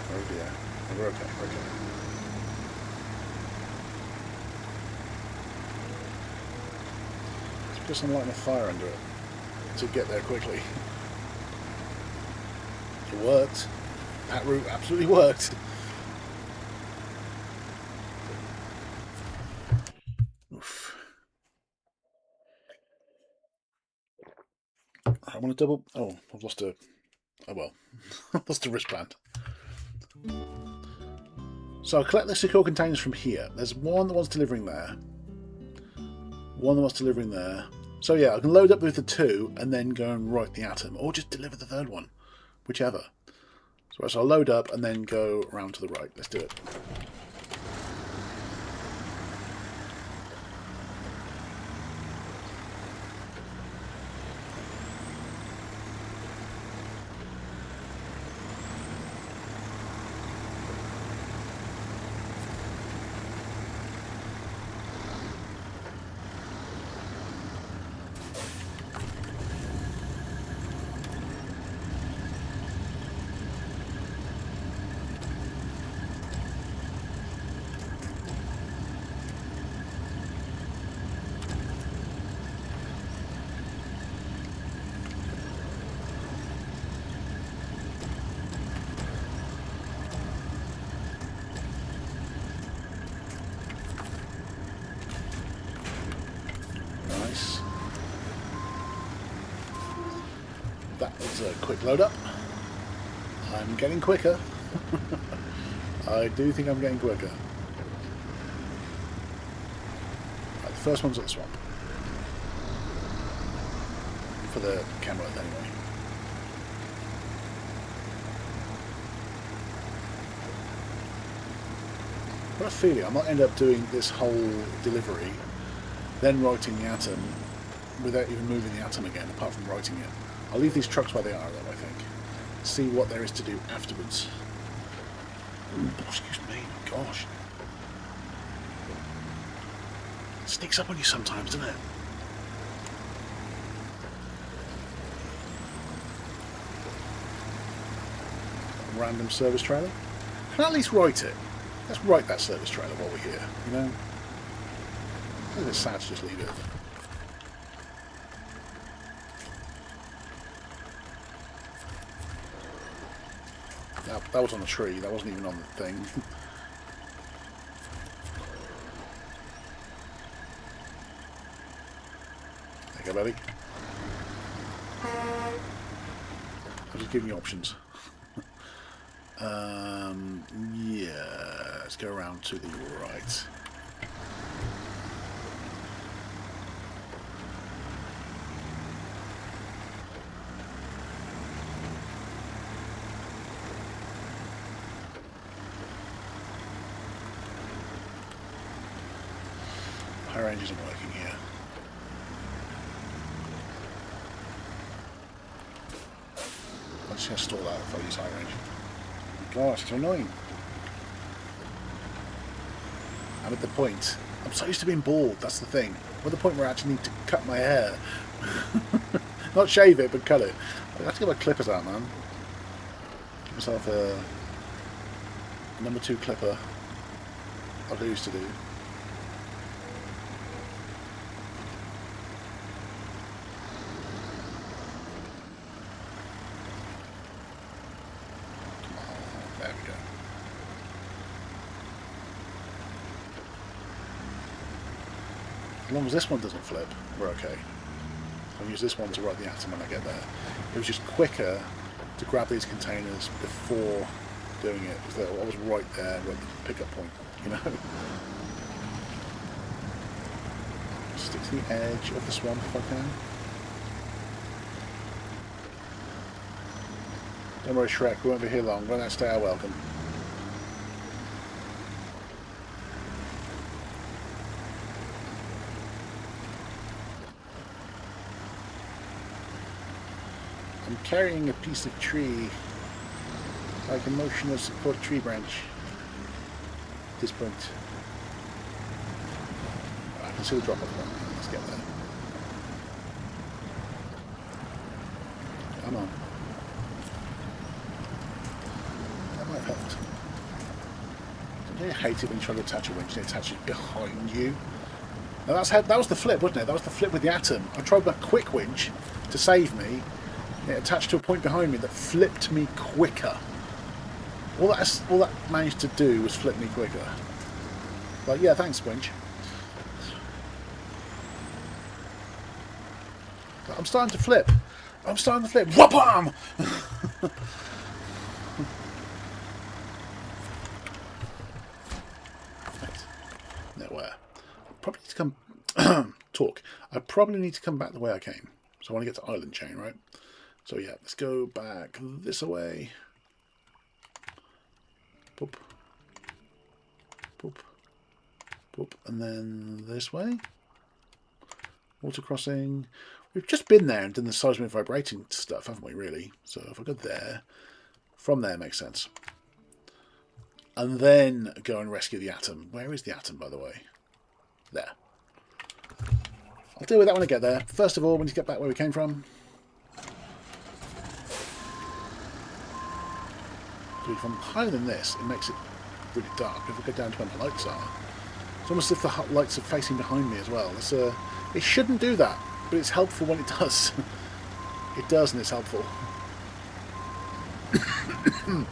Oh dear. We're okay, we're okay. It's because I'm lighting a fire under it to get there quickly. It worked. That route absolutely worked. Oof. I want to double... Oh, I've lost a... Oh well. I've lost a wristband. So I'll collect the secure containers from here. There's one that wants delivering there. One that wants delivering there. So yeah, I can load up with the 2 and then go and write the Atom. Or just deliver the 3rd one. Whichever. So I'll load up and then go around to the right. Let's do it. Nice. That was a quick load up. I'm getting quicker. I do think I'm getting quicker. Right, the first one's at the swamp. For the Kenworth anyway. got a feeling I might end up doing this whole delivery, then writing the atom, without even moving the atom again, apart from writing it. I'll leave these trucks where they are, though, I think. See what there is to do afterwards. Ooh, excuse me, gosh. It sneaks up on you sometimes, doesn't it? Random service trailer. Can I at least write it? Let's write that service trailer while we're here, you know? It's a bit sad to just leave it. That was on a tree, that wasn't even on the thing. There you go, buddy. I'm just giving you options. Yeah, let's go around to the right. High range isn't working here. I'm just going to stall out if I use high range. Gosh, it's annoying. I'm at the point. I'm so used to being bald, that's the thing. I'm at the point where I actually need to cut my hair. Not shave it, but cut it. I have to get my clippers out, man. Give myself a number 2 clipper. I'll do used to do. There we go. As long as this one doesn't flip, we're okay. I'll use this one to write the atom when I get there. It was just quicker to grab these containers before doing it, because I was right there at the pickup point, you know. Stick to the edge of the swamp if I can. Don't worry, Shrek, we won't be here long. We'll stay our welcome. I'm carrying a piece of tree, like a motional support tree branch at this point. I can see the drop off one. Let's get there. Come on. That might have helped. Don't you hate it when you try to attach a winch and it attaches behind you? Now that was the flip, wasn't it? That was the flip with the atom. I tried that quick winch to save me. It attached to a point behind me that flipped me quicker. All that managed to do was flip me quicker. Like, yeah, thanks, winch. I'm starting to flip. I'm starting to flip. Whopam! Nowhere. Probably need to come talk. I probably need to come back the way I came. So I want to get to Island Chain, right? So yeah, let's go back this way. Boop. Boop. Boop. And then this way. Water crossing. We've just been there and done the seismic vibrating stuff, haven't we, really? So if I go there, from there makes sense. And then go and rescue the atom. Where is the atom, by the way? There. I'll deal with that when I get there. First of all, we need to get back where we came from. If I'm higher than this, it makes it really dark. If I go down to where the lights are, it's almost as if the lights are facing behind me as well. It shouldn't do that, but it's helpful when it does. It does, and it's helpful. Right.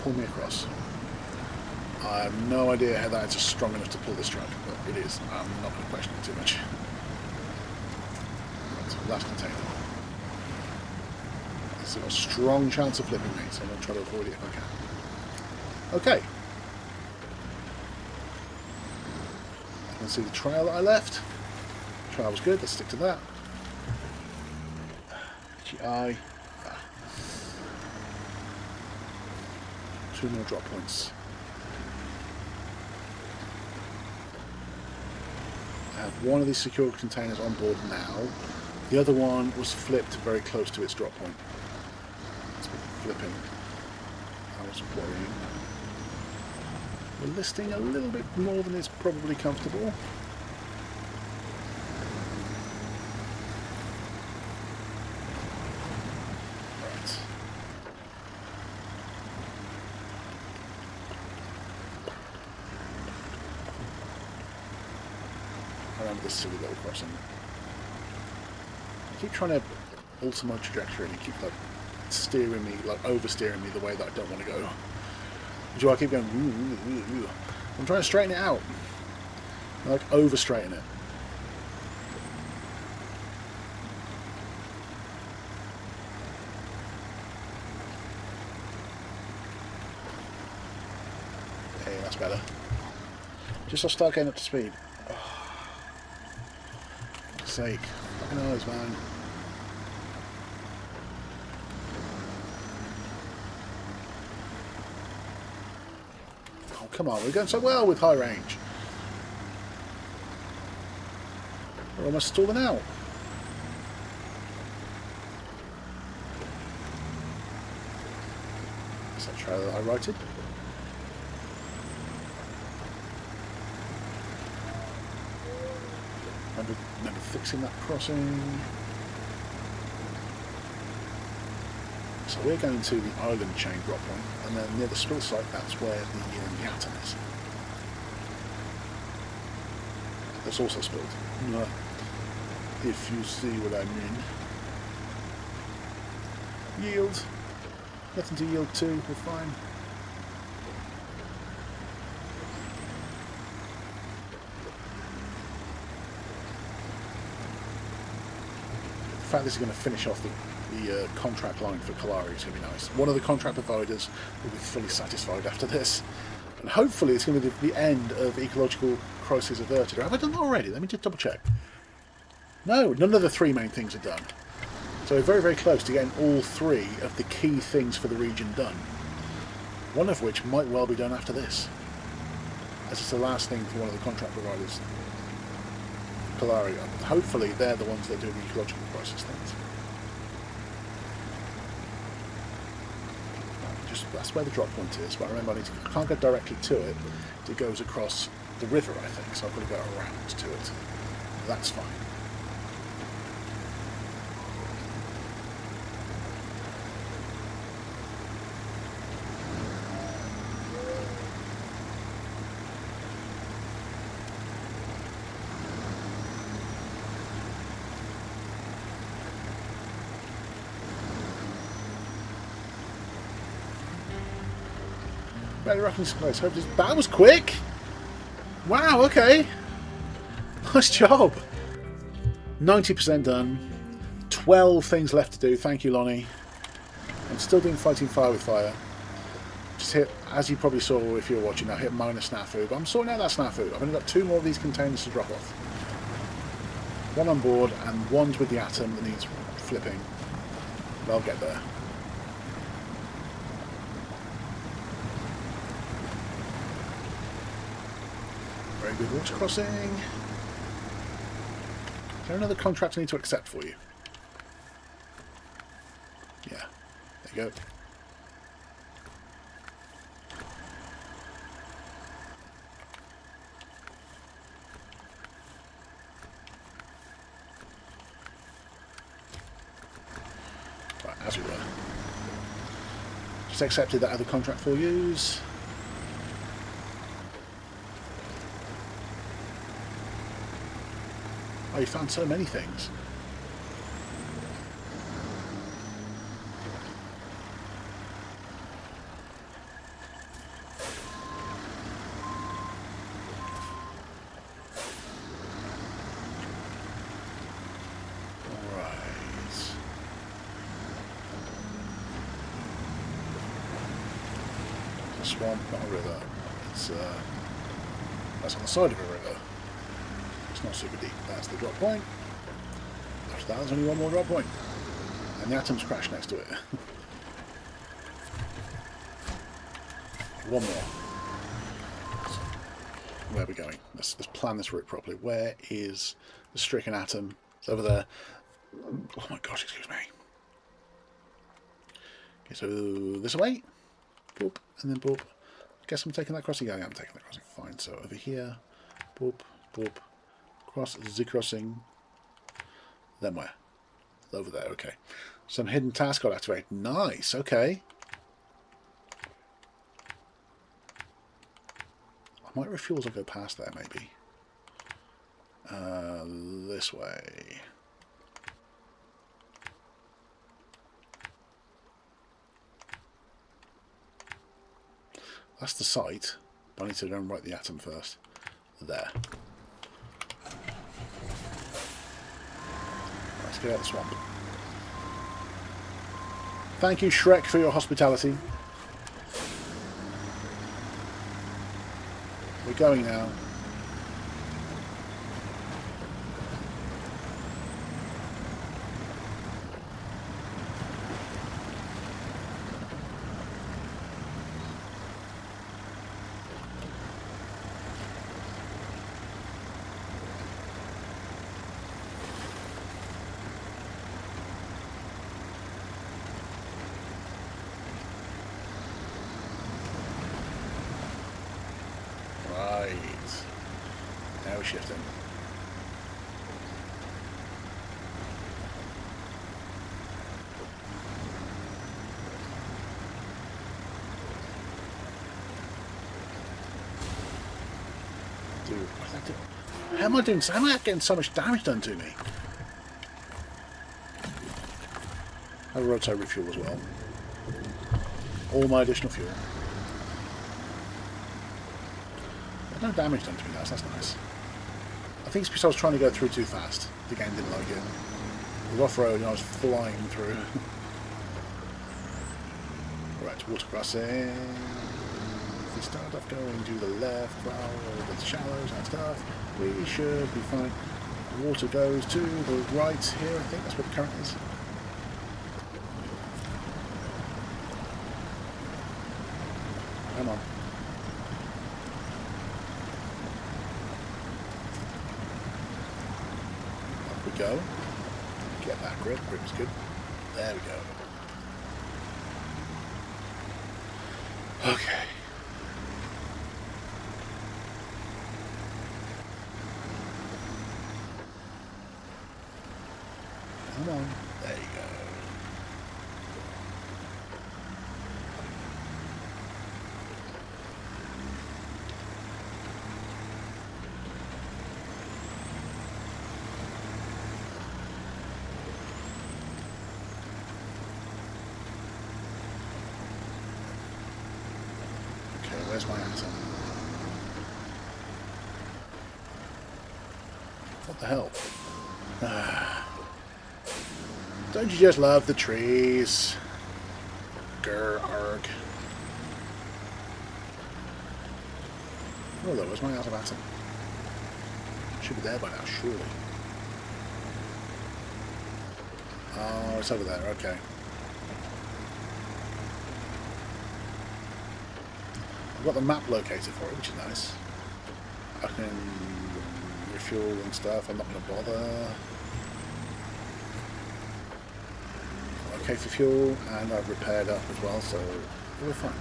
Pull me across. I have no idea how that is strong enough to pull this truck, but it is. I'm not going to question it too much. Right, last container. It's I've got a strong chance of flipping me, so I'm going to try to avoid it if I can. Okay. You can see the trail that I left. The trail was good, let's stick to that. GI. Two more drop points. I have one of these secure containers on board now. The other one was flipped very close to its drop point. It's been flipping. That was worrying. We're listing a little bit more than is probably comfortable. Right. Around this silly little crossing. I keep trying to alter my trajectory and it keeps like steering me, like oversteering me the way that I don't want to go. Do I keep going? Ooh, ooh, ooh. I'm trying to straighten it out. I like over straighten it. Hey, that's better. Just I'll start getting up to speed. Oh, for fuck's sake. Fucking eyes, man. Come on, we're going so well with high range. We're almost stalling out. Is that trail that I righted? Remember fixing that crossing. So we're going to the island chain drop point, and then near the spill site, that's where the atom is. That's also spilled. If you see what I mean. Yield. Nothing to yield to, we're fine. The fact this is going to finish off the contract line for Kalari is going to be nice. One of the contract providers will be fully satisfied after this. And hopefully it's going to be the end of ecological crisis averted. Or have I done that already? Let me just double check. No, none of the three main things are done. So we're very, very close to getting all three of the key things for the region done. One of which might well be done after this. As it's the last thing for one of the contract providers. Kalari. Hopefully they're the ones that do the ecological crisis things. That's where the drop point is, but remember I can't go directly to it. It goes across the river, I think, so I've got to go around to it. That's fine. Better rocking supplies. Hope that was quick. Wow. Okay. Nice job. 90% done. 12 things left to do. Thank you, Lonnie. I'm still doing fighting fire with fire. Just hit, as you probably saw if you were watching, I hit minor snafu, but I'm sorting out that snafu. I've only got 2 more of these containers to drop off. One on board and one's with the atom that needs flipping. But I'll get there. Very good water crossing. Is there another contract I need to accept for you? Yeah, there you go. Right, as we were. Just accepted that other contract for use. Oh, you found so many things. swamp, not a river. It's that's on the side of a river. It's not super deep. That's the drop point. After that, there's only one more drop point, and the atoms crash next to it. One more. Where are we going? Let's plan this route properly. Where is the stricken atom? It's over there. Oh my gosh, excuse me. Okay, so this way. Boop, and then boop. I guess I'm taking that crossing. Yeah, I am taking that crossing. Fine. So over here. Boop, boop. Cross the crossing. Then where? Over there, okay. Some hidden task got activated. Nice, okay. I might refuel as I go past there, maybe. This way. That's the site, but I need to go and write the atom first. There. Let's get out of the swamp. Thank you, Shrek, for your hospitality. We're going now. Now we're shifting. Dude, what did I do? How am I doing? How am I getting so much damage done to me? I have a roadside refuel as well. All my additional fuel. No damage done to me, that's nice. I think it's because I was trying to go through too fast. The game didn't like it. It was off-road and I was flying through. Right, water crossing. If we start off going to the left, well, over the shallows and stuff, we should be fine. The water goes to the right here, I think that's what the current is. Come on. Go. Get that grip. Grip's good. There we go. Okay. Come on. There you go. Where's my atom? What the hell? Don't you just love the trees? Grr, arg. Oh, where's my atom? Should be there by now, surely. Oh, it's over there, okay. I've got the map located for it, which is nice. I can refuel and stuff, I'm not going to bother. Okay for fuel, and I've repaired up as well, so we're fine.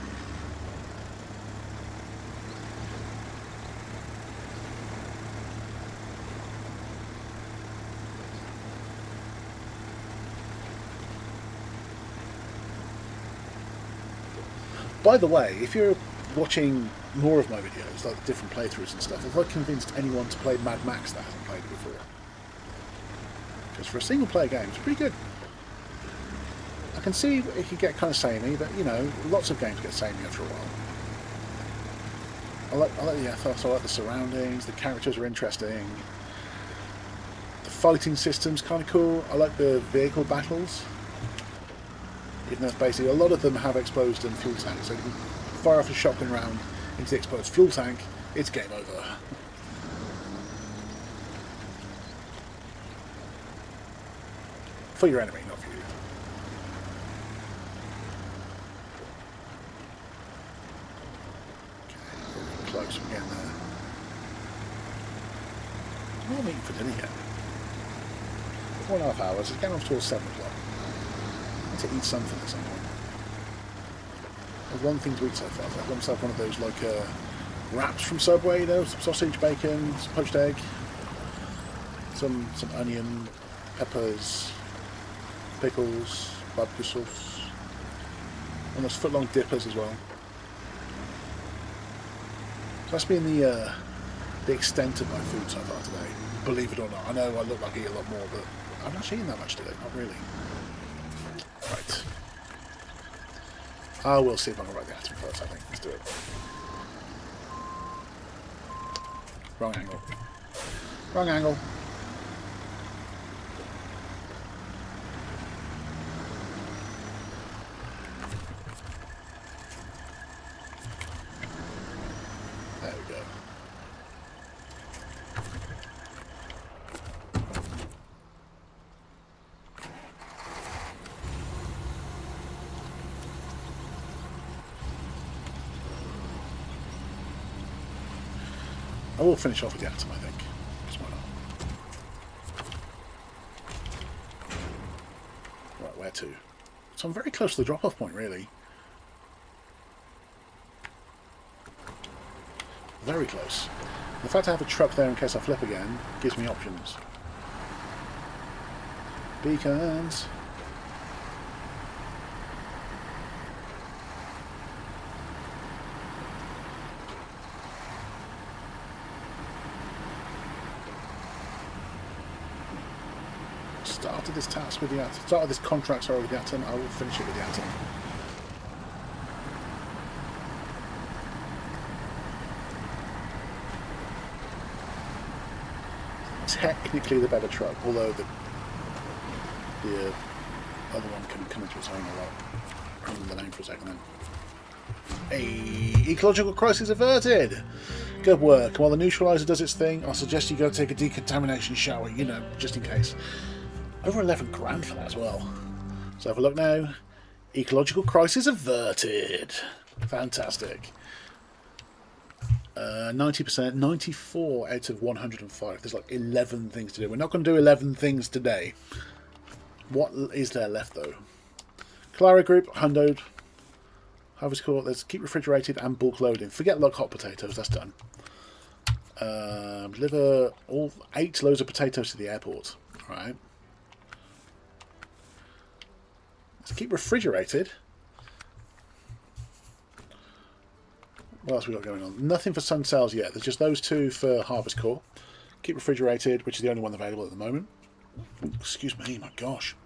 By the way, if you're watching more of my videos, like different playthroughs and stuff, have I convinced anyone to play Mad Max that hasn't played it before? Because for a single player game, it's pretty good. I can see it can get kind of samey, but you know, lots of games get samey after a while. I like the ethos, I like the surroundings, the characters are interesting. The fighting system's kind of cool. I like the vehicle battles. Even though it's basically, a lot of them have exposed and fuel tanks, so fire off a shotgun round into the exploded fuel tank, it's game over. For your enemy, not for you. Okay, close, we're getting there. I'm not eating for dinner yet. 4.5 hours, it's getting off towards 7 o'clock. I need to eat something at some point. There's one thing to eat so far. I've got myself one of those like wraps from Subway, you know, some sausage, bacon, some poached egg, some onion, peppers, pickles, barbecue sauce, and those foot-long dippers as well. So that's been the extent of my food so far today. Believe it or not, I know I look like I eat a lot more, but I'm not eating that much today. Not really. Right. I will see if I can write the atom first. I think. Let's do it. Wrong angle. Wrong angle. There we go. I will finish off with the atom, I think. Just why not? Right, where to? So I'm very close to the drop-off point, really. Very close. The fact I have a truck there in case I flip again gives me options. Beacons. Started this task with the atom. Started this contract, sorry, with the atom. I will finish it with the atom. Technically the better truck, although the other one can come into its own a lot. Remember the name for a second then. Hey, ecological crisis averted! Good work. While the neutralizer does its thing, I'll suggest you go take a decontamination shower, you know, just in case. Over 11 grand for that as well. So have a look now. Ecological crisis averted. Fantastic. 90%, 94 out of 105. There's like 11 things to do. We're not going to do 11 things today. What is there left though? Clara Group, Hundoed. Harvest Court, let's keep refrigerated and bulk loading. Forget like hot potatoes, that's done. Deliver all 8 loads of potatoes to the airport. Alright. Let's keep refrigerated. What else we got going on? Nothing for sun cells yet. There's just those 2 for Harvest Core. Keep refrigerated, which is the only one available at the moment. Excuse me, my gosh.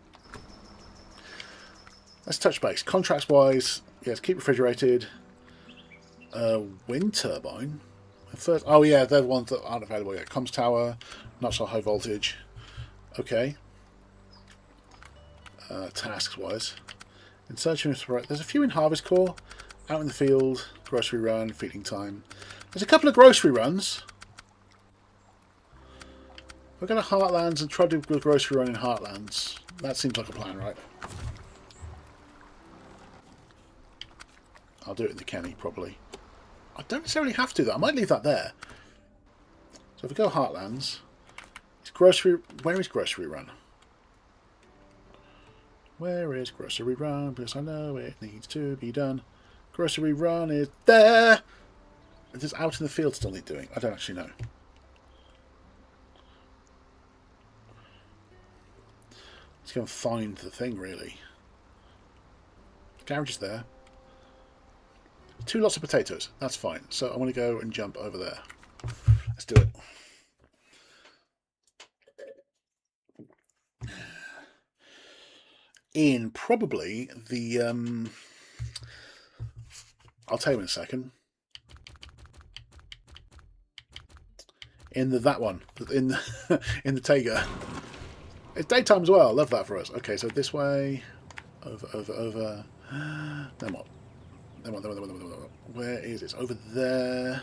Let's touch base. Contracts wise, yes, keep refrigerated. Wind turbine. First, oh yeah, they're the ones that aren't available yet. Comms tower, not so high voltage. Okay. Tasks wise, in search of there's a few in Harvest Core, out in the field, grocery run, feeding time. There's a couple of grocery runs. We're going to Heartlands and try to do a grocery run in Heartlands. That seems like a plan, right? I'll do it in the Kenny, probably. I don't necessarily have to, though. I might leave that there. So if we go Heartlands, it's grocery. Where is grocery run? Where is grocery run? Because I know it needs to be done. Grocery run is there. Does out in the field still need doing? I don't actually know. Let's go and find the thing, really. Garage is there. 2 lots of potatoes. That's fine. So I want to go and jump over there. Let's do it. In probably the I'll tell you in a second. In that one, in the in the Tega. It's daytime as well. I love that for us. Okay, so this way, over. Then what? Where is it? It's over there.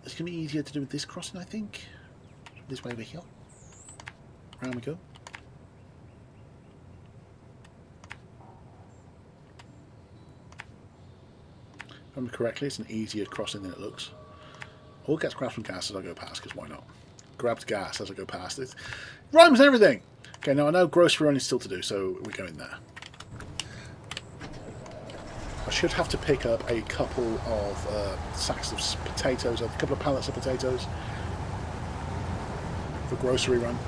It's going to be easier to do with this crossing, I think. This way over here. Round we go. If I remember correctly, it's an easier crossing than it looks. All gets grabbed from gas as I go past, because why not? Grabs gas as I go past it. Rhymes and everything! Okay, now I know grocery run is still to do, so we go in there. I should have to pick up a couple of sacks of potatoes, a couple of pallets of potatoes for grocery run.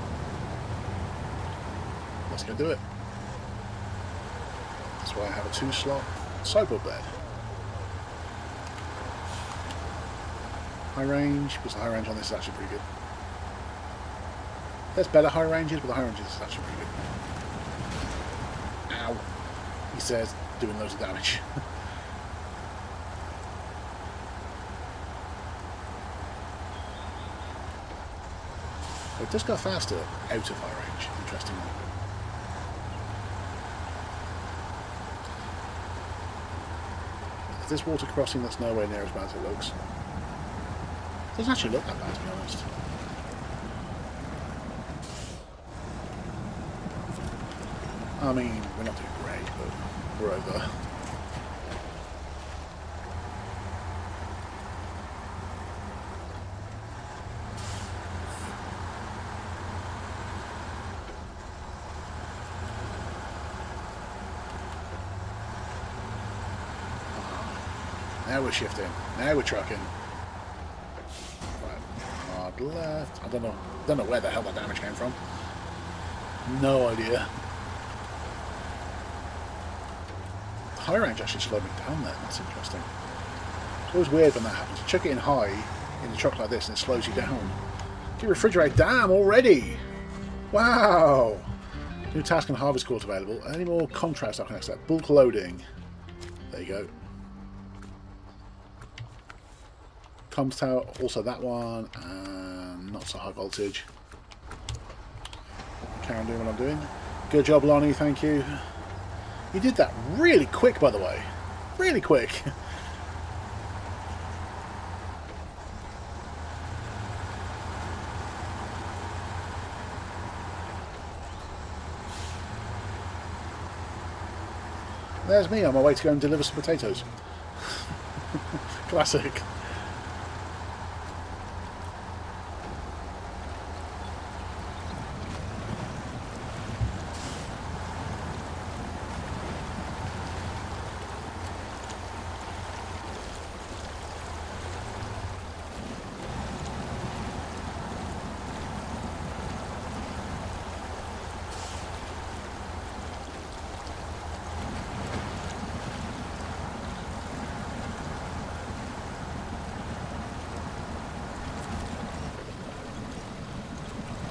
Let's go do it. That's why I have a 2-slot sideboard bed. High range, because the high range on this is actually pretty good. There's better high ranges, but the high ranges is actually pretty good. Ow, he says, doing loads of damage. It does go faster out of high range, interestingly. Is this water crossing that's nowhere near as bad as it looks? It doesn't actually look that bad, to be honest. I mean, we're not doing great, but we're over. Now we're shifting. Now we're trucking. Right, hard left. I don't know where the hell that damage came from. No idea. High range actually slowed me down there. That's interesting. It's always weird when that happens. You chuck it in high in a truck like this and it slows you down. Get refrigerate. Damn, already! Wow! New task and harvest course available. Any more contracts I can accept? Bulk loading. There you go. Comms tower, also that one, and not so high voltage. Carry on doing what I'm doing. Good job, Lonnie, thank you. You did that really quick, by the way. Really quick. There's me on my way to go and deliver some potatoes. Classic.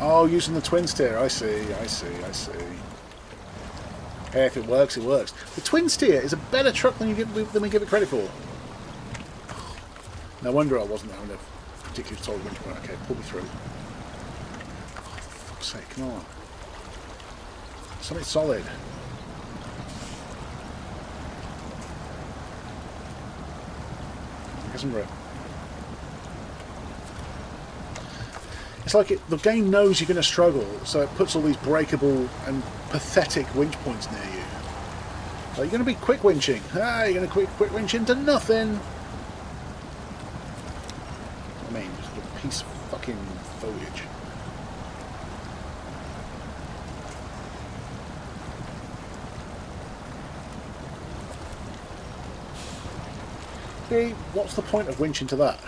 Oh, using the twin steer. I see. Hey, if it works, it works. The twin steer is a better truck than we give it credit for. No wonder I wasn't having a particularly solid winch point. Okay, pull me through. Oh, for fuck's sake, come on. Something solid. Get some grip. It's like the game knows you're going to struggle, so it puts all these breakable and pathetic winch points near you. So you're going to be quick winching. Ah, you're going to quick winch into nothing. I mean, just a piece of fucking foliage. See, what's the point of winching to that?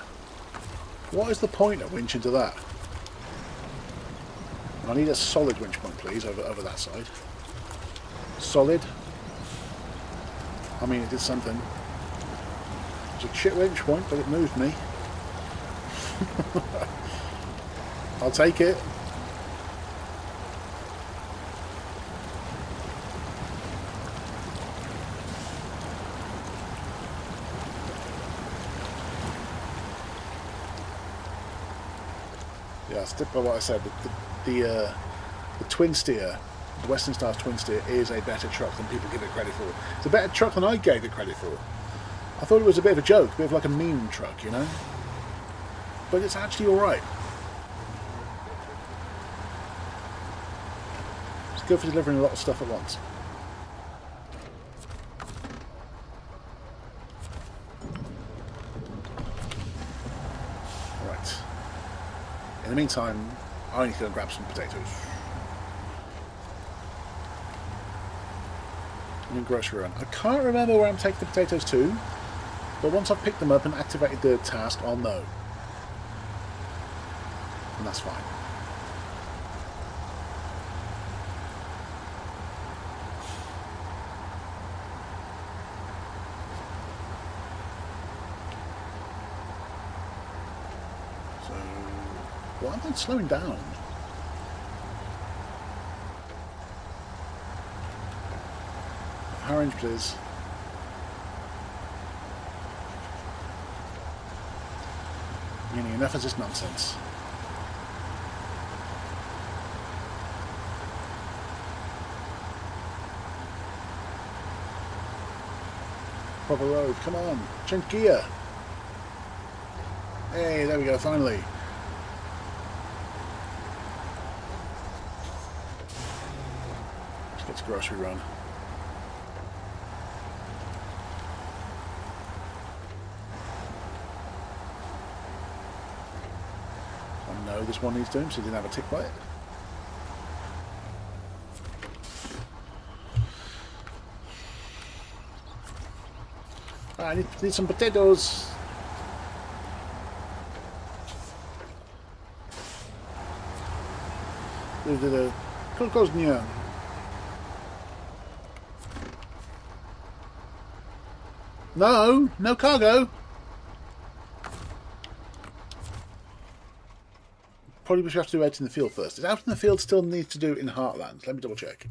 What is the point of winching to that? I need a solid winch point, please, over that side. Solid. I mean, it did something. It was a shit winch point, but it moved me. I'll take it. Yeah, stick by what I said. The twin steer the Western Stars Twin Steer is a better truck than people give it credit for. It's a better truck than I gave it credit for. I thought it was a bit of a joke, a bit of like a meme truck, you know? But it's actually alright. It's good for delivering a lot of stuff at once. Right. In the meantime, I need to go and grab some potatoes. I'm in grocery run. I can't remember where I'm taking the potatoes to, but once I've picked them up and activated the task, I'll know. And that's fine. So, why am I slowing down? Orange, please. Meaning enough of this nonsense. Proper road, come on, change gear. Hey, there we go, finally. Let's get to grocery run. I know this one needs doing, so he didn't have a tick by it. I need some potatoes. No, no cargo. Probably we should have to do out in the field first. Is out in the field still needs to do in Heartland? Let me double check.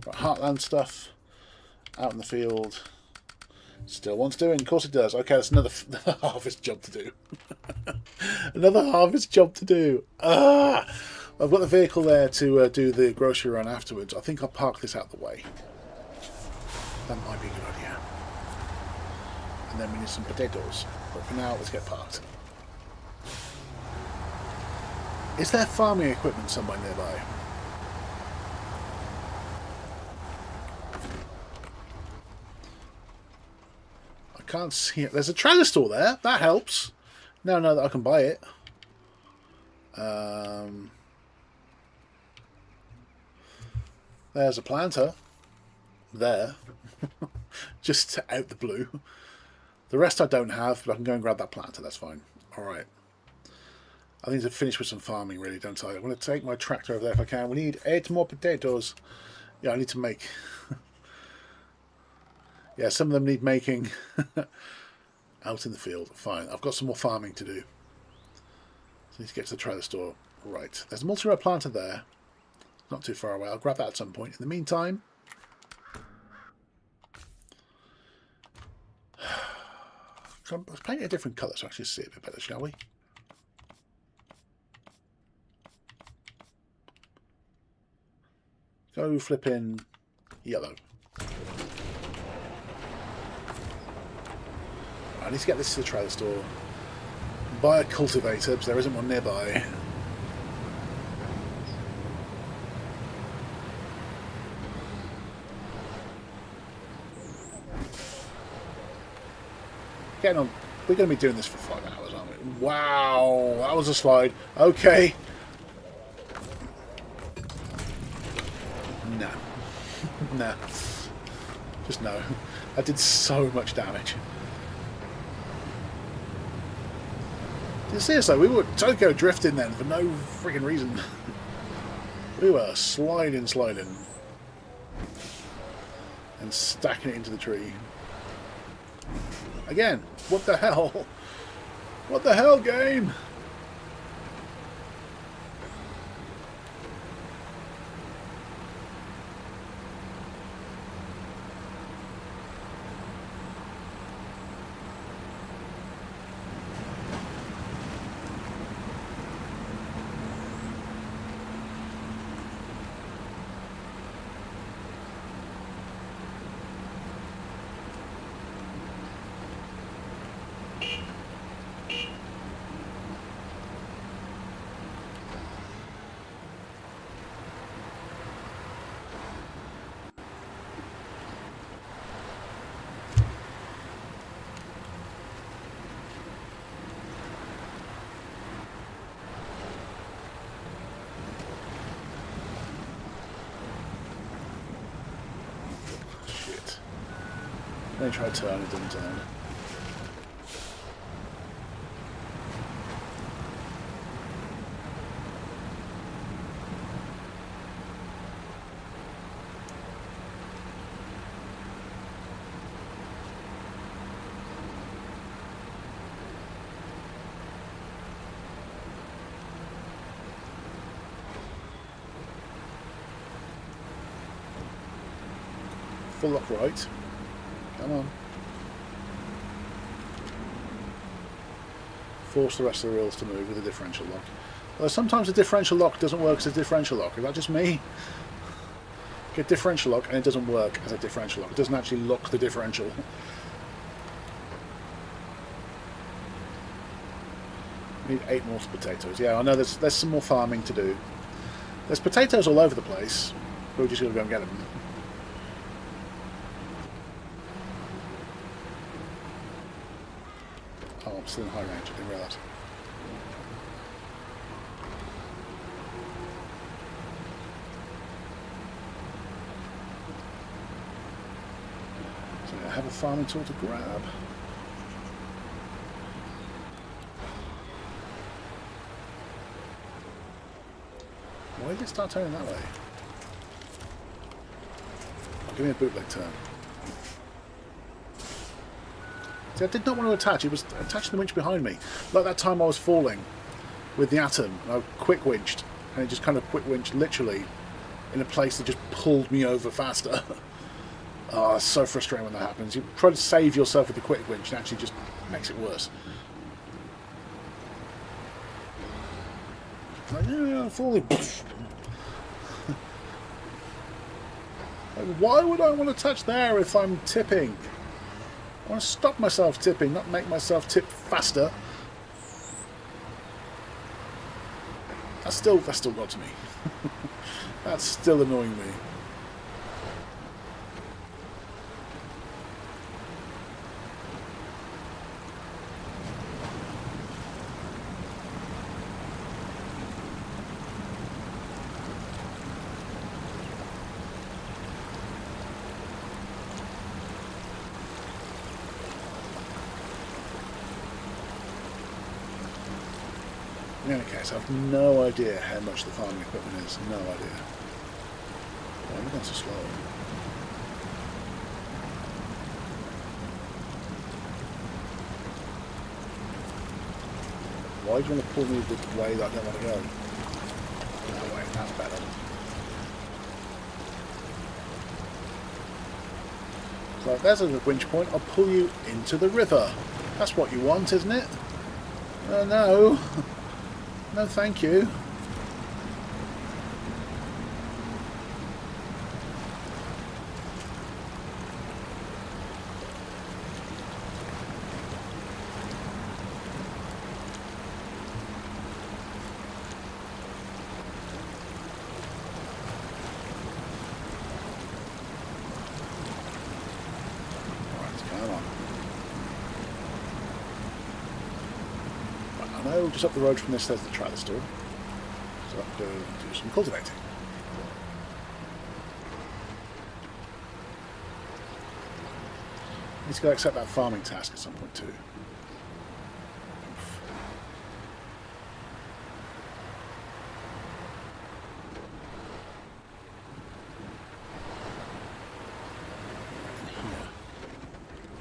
Right, Heartland stuff. Out in the field. Still wants doing. Of course it does. Okay, that's another harvest job to do. Another harvest job to do. Ah! I've got the vehicle there to do the grocery run afterwards. I think I'll park this out the way. That might be a good idea. And then we need some potatoes. But for now, let's get parked. Is there farming equipment somewhere nearby? I can't see it. There's a trailer store there. That helps. Now I know that I can buy it. There's a planter. There. Just out the blue. The rest I don't have, but I can go and grab that planter. That's fine. Alright. I need to finish with some farming, really, don't I? I'm going to take my tractor over there if I can. We need 8 more potatoes. Yeah, I need to make... yeah, some of them need making out in the field. Fine. I've got some more farming to do. So I need to get to the trailer store. Right. There's a multi-row planter there. Not too far away. I'll grab that at some point. In the meantime... let's paint it a different colour so I actually see it a bit better, shall we? Go flipping yellow. I need to get this to the trailer store. Buy a cultivator because there isn't one nearby. Getting on. We're going to be doing this for 5 hours, aren't we? Wow, that was a slide. Okay. No. No. Just no. That did so much damage. Seriously, we were Tokyo drifting then for no freaking reason. We were sliding. And stacking it into the tree. Again, what the hell? What the hell, game? then try to turn, it didn't turn. Full lock right. Come on. Force the rest of the wheels to move with a differential lock. Although sometimes a differential lock doesn't work as a differential lock. Is that just me? Get differential lock and it doesn't work as a differential lock. It doesn't actually lock the differential. Need 8 more potatoes. Yeah, I know there's some more farming to do. There's potatoes all over the place. We're just going to go and get them. Oh, I'm still in high range. I didn't realise. So I have a farming tool to grab. Why did it start turning that way? Oh, give me a bootleg turn. See, I did not want to attach. It was attaching the winch behind me. Like that time I was falling with the Atom. I quick winched, and it just kind of quick winched literally in a place that just pulled me over faster. Oh, it's so frustrating when that happens. You try to save yourself with the quick winch, and actually just makes it worse. Like, yeah, I'm falling. Like, why would I want to touch there if I'm tipping? I want to stop myself tipping, not make myself tip faster. That's still got to me. That's still annoying me. In any case, I have no idea how much the farming equipment is. No idea. Why am I going so slow? Why do you want to pull me the way that I don't want to go? No way, that's better. So there's a winch point. I'll pull you into the river. That's what you want, isn't it? Oh no. No, thank you. Just up the road from this, there's the trailer store. So I'll go do some cultivating. Need to go accept that farming task at some point too.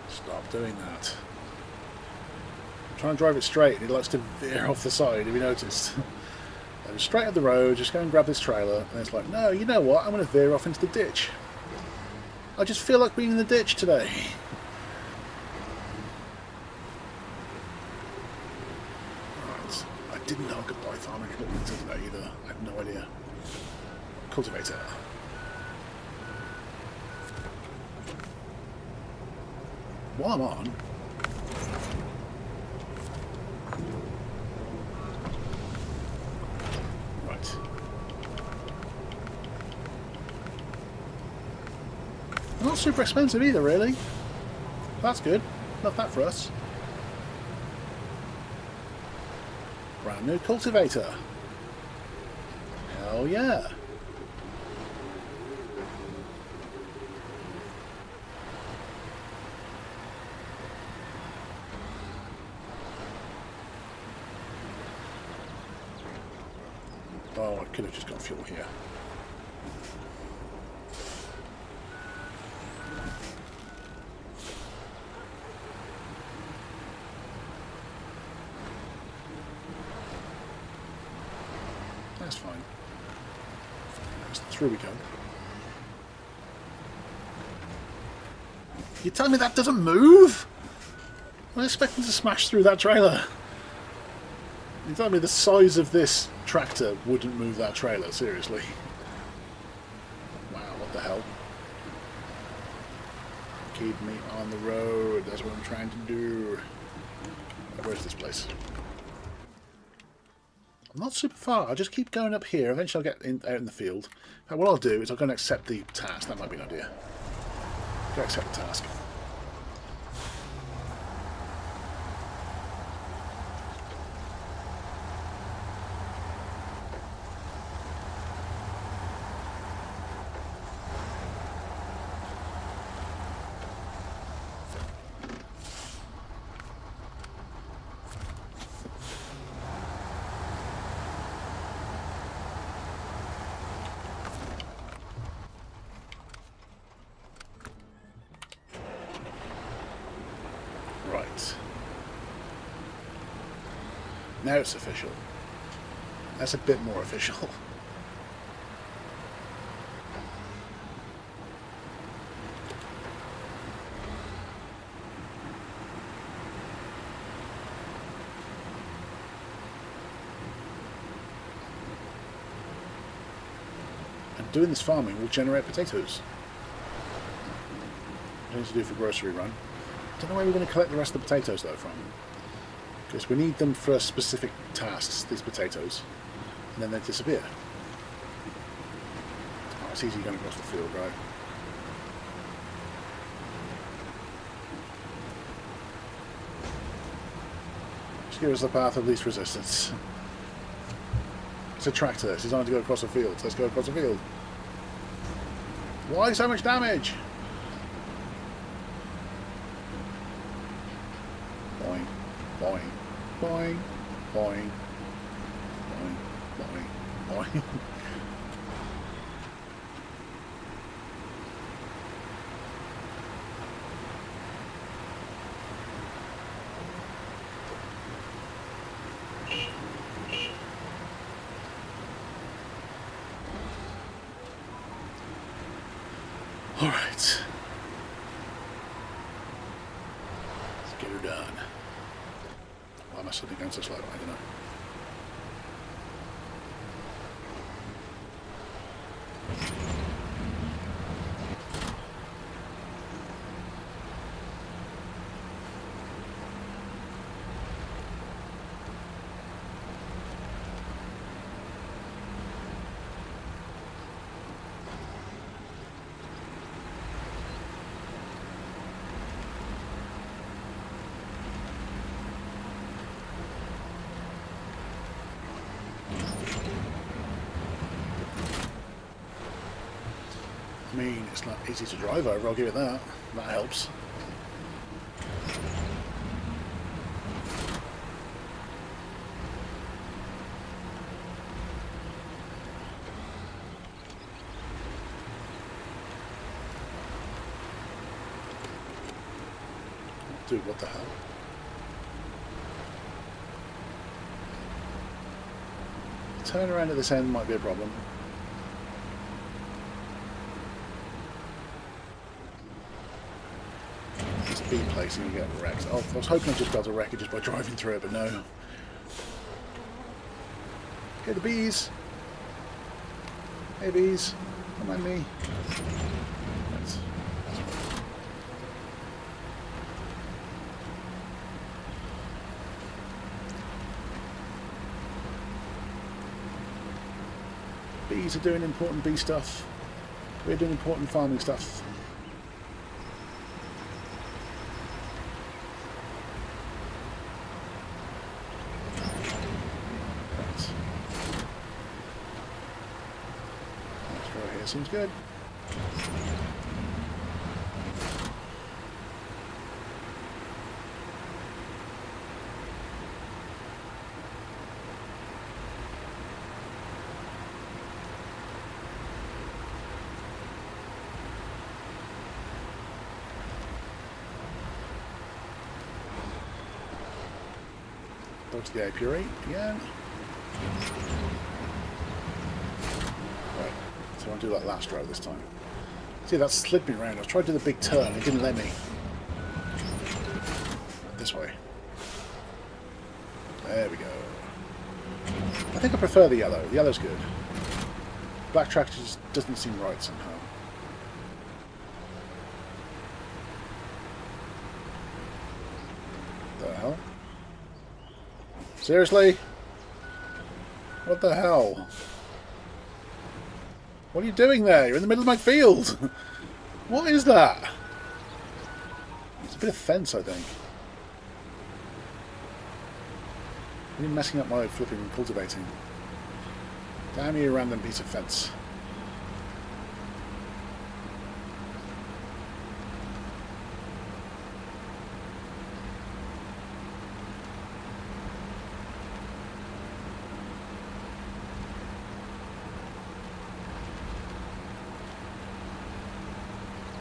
Stop doing that. Try and drive it straight, and it likes to veer off the side, have you noticed? And straight up the road, just go and grab this trailer, and it's like, no, you know what, I'm going to veer off into the ditch. I just feel like being in the ditch today. Right, I didn't know I could buy farming equipment today either, I had no idea. Cultivator. While I'm on, not super expensive either, really. That's good. Love that for us. Brand new cultivator. Hell yeah. Oh, I could have just got fuel here. That's fine. Through we go. You tell me that doesn't move? I'm expecting to smash through that trailer. You tell me the size of this tractor wouldn't move that trailer, seriously. Wow, what the hell? Keep me on the road, that's what I'm trying to do. Where's this place? I'm not super far, I'll just keep going up here, eventually I'll get out in the field. Now, what I'll do is I'll go and accept the task, that might be an idea. Go accept the task. Right. Now it's official. That's a bit more official. And doing this farming will generate potatoes. What need to do for grocery run. I don't know where we're going to collect the rest of the potatoes though from. Because we need them for specific tasks, these potatoes. And then they disappear. Oh, it's easy going across the field, right? Just give us the path of least resistance. It's a tractor, it's designed to go across the field. Let's go across the field. Why so much damage? Boing, boing, boing, boing, boing, boing, boing. All right. Let's get her done. Why am I suddenly going so slow? I don't know. I mean, it's not easy to drive over, I'll give it that. That helps. Dude, what the hell? Turn around at this end might be a problem. Speed placing and get wrecked. Oh, I was hoping I'd just be able to wreck it just by driving through it, but no. Okay, the bees. Hey bees, don't mind me. That's bees are doing important bee stuff. We're doing important farming stuff. Seems good. Go to the apiary again. Right, so I'll do that last row this time. See, that slid me around. I tried to do the big turn, it didn't let me. This way. There we go. I think I prefer the yellow. The yellow's good. Black tractor just doesn't seem right somehow. The hell? Seriously? What the hell? What are you doing there? You're in the middle of my field! What is that? It's a bit of fence, I think. You're messing up my flipping cultivating. Damn you, random piece of fence.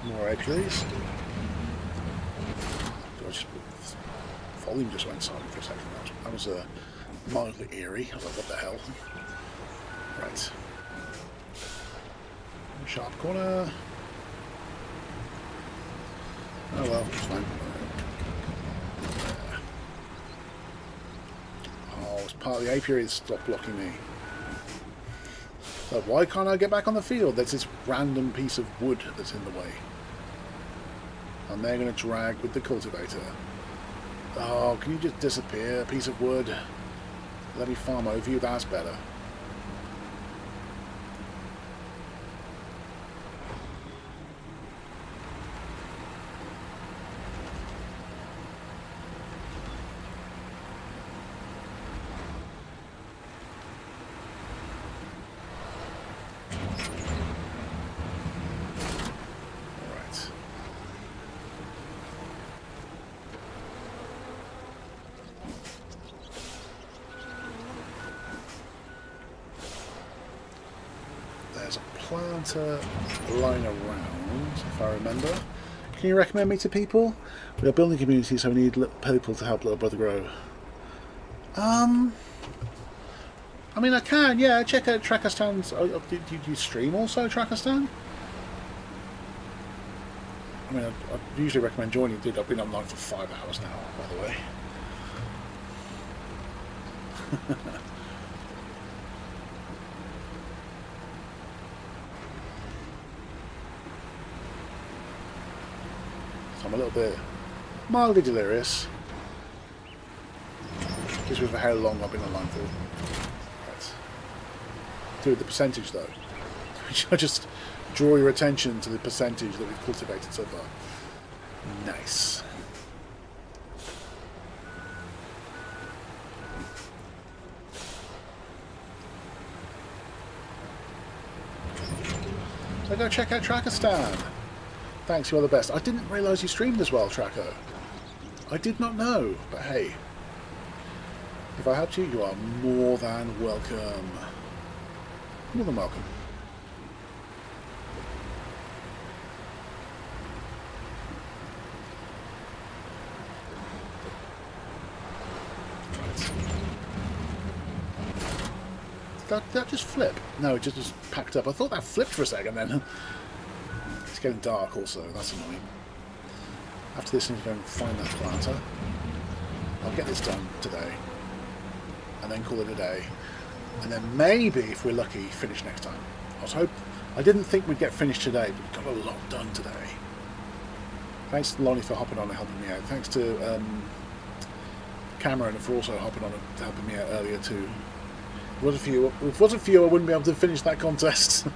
More apiaries. Volume just went silent for a second. That was mildly eerie. I was like, what the hell? Right. Sharp corner. Oh well, it's fine. Oh, it's part of the apiary that stopped blocking me. So why can't I get back on the field? There's this random piece of wood that's in the way. And they're going to drag with the cultivator. Oh, can you just disappear, piece of wood? Let me farm over you, that's better. There's a planter lying around, if I remember. Can you recommend me to people? We are building a community, so we need people to help Little Brother grow. I mean, I can, yeah. Check out Trackerstan's. Do you stream also, Trackerstan? I mean, I usually recommend joining. Dude, I've been online for 5 hours now, by the way. I'm a little bit mildly delirious, just with how long I've been online for. Right. Do the percentage though. I just draw your attention to the percentage that we've cultivated so far. Nice. So go check out Trackerstan. Thanks, you're the best. I didn't realise you streamed as well, Tracker. I did not know, but hey. If I helped you, you are more than welcome. More than welcome. Right. Did that just flip? No, it just packed up. I thought that flipped for a second then. It's getting dark also, that's annoying. After this, I need to go and find that planter. I'll get this done today. And then call it a day. And then maybe, if we're lucky, finish next time. I didn't think we'd get finished today, but we got a lot done today. Thanks to Lonnie for hopping on and helping me out. Thanks to Cameron for also hopping on and helping me out earlier too. If it wasn't for you, I wouldn't be able to finish that contest.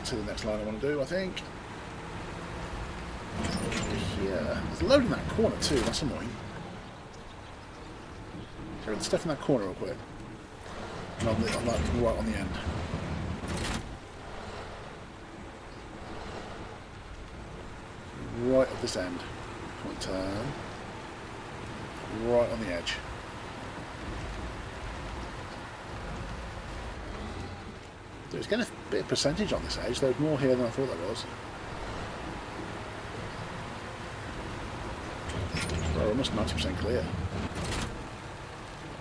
To the next line I want to do, I think. Here. There's a load in that corner too, that's annoying. So let's stuff in that corner real quick. And on that right on the end. Right at this end. Point turn. Right on the edge. There's getting a bit of percentage on this edge. There's more here than I thought there was. we're almost 90% clear.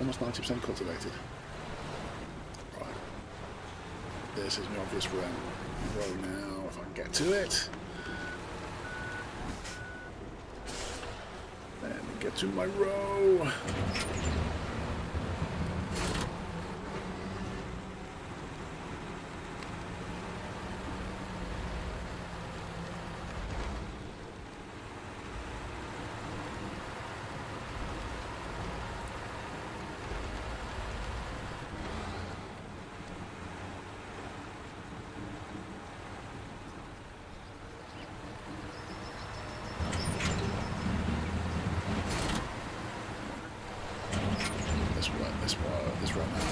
Almost 90% cultivated. Right. This is the obvious row now, if I can get to it. Let me get to my row. This row now.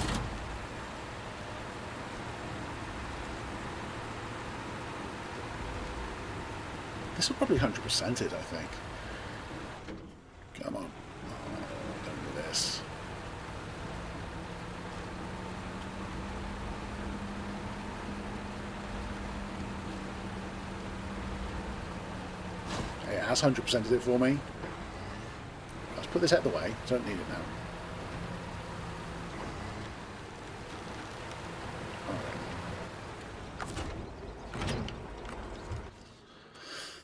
This will probably 100% it, I think. Come on. Oh, don't do this. Hey, it has 100%ed it for me. Let's put this out of the way. Don't need it now.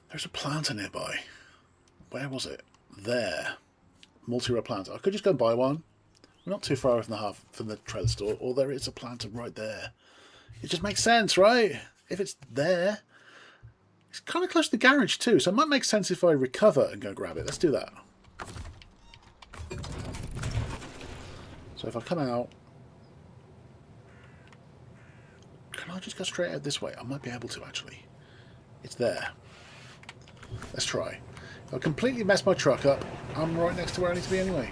There's a planter nearby. Where was it? There. Multi-row planter. I could just go and buy one. We're not too far away from the trailer store, or there is a planter right there. It just makes sense, right? If it's there. It's kind of close to the garage too, so it might make sense if I recover and go grab it. Let's do that. So if I come out... Can I just go straight out this way? I might be able to, actually. It's there. Let's try. If I completely mess my truck up, I'm right next to where I need to be anyway.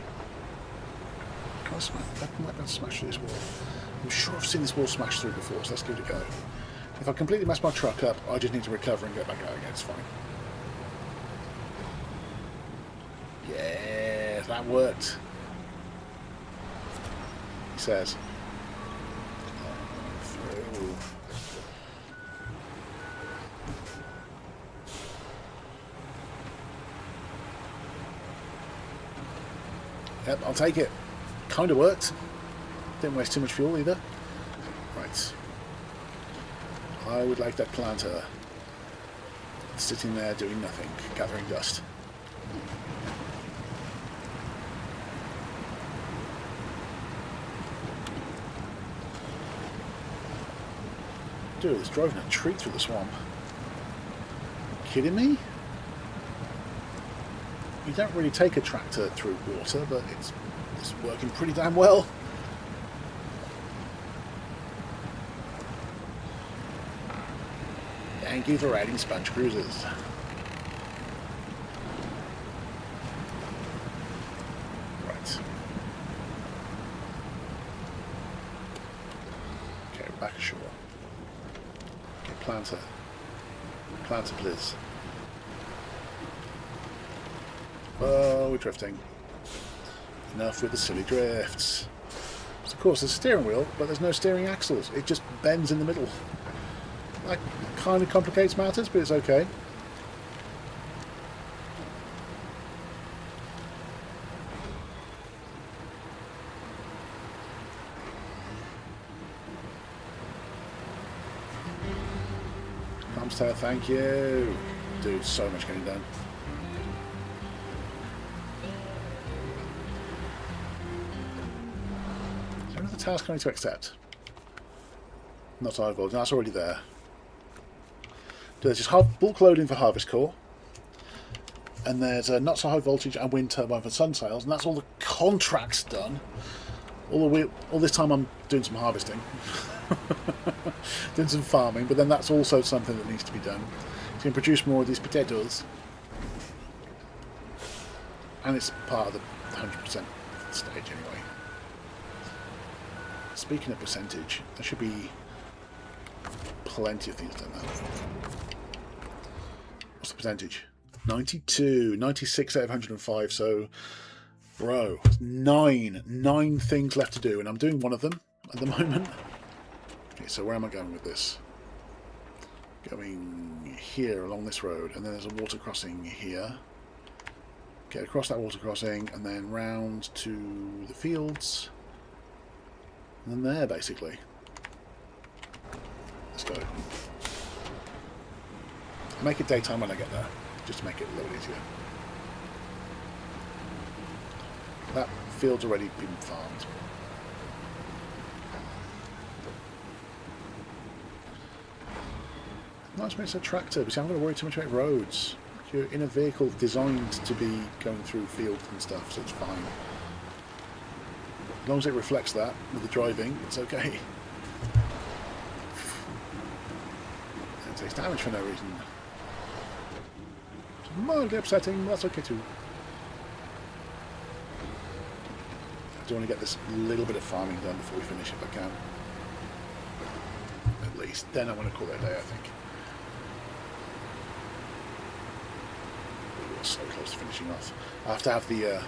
Can I smash? I might be able to smash through this wall. I'm sure I've seen this wall smashed through before, so let's give it a go. If I completely mess my truck up, I just need to recover and get back out again. It's fine. Yeah, that worked. He says. Through. Yep, I'll take it. Kind of worked. Didn't waste too much fuel either. Right. I would like that planter sitting there doing nothing, gathering dust. Dude, it's driving a treat through the swamp. Kidding me? You don't really take a tractor through water, but it's working pretty damn well. Thank you for riding sponge cruisers. Right. Okay, back ashore. Okay, planter. Planter, please. Oh, we're drifting. Enough with the silly drifts. So of course, there's a steering wheel, but there's no steering axles. It just bends in the middle. That kind of complicates matters, but it's okay. Thumbs thank you. Dude, so much getting done. Is there another task I need to accept? Not high voltage, that's already there. There's just bulk loading for harvest core, and there's a not so high voltage and wind turbine for sun sails, and that's all the contracts done. All this time I'm doing some harvesting, doing some farming, but then that's also something that needs to be done. So you can produce more of these potatoes, and it's part of the 100% stage anyway. Speaking of percentage, there should be plenty of things done now. What's the percentage? 92, 96 out of 105, so bro, nine things left to do, and I'm doing one of them at the moment. Okay, so where am I going with this? Going here along this road, and then there's a water crossing here. Get across that water crossing and then round to the fields. And then there, basically. Let's go. I'll make it daytime when I get there, just to make it a little easier. That field's already been farmed. Nice when it's a tractor, because I'm not going to worry too much about roads. You're in a vehicle designed to be going through fields and stuff, so it's fine. As long as it reflects that with the driving, it's okay. It takes damage for no reason. It's mildly upsetting, but that's okay too. I do want to get this little bit of farming done before we finish if I can. At least. Then I want to call it a day, I think. We're so close to finishing off. I have to have the I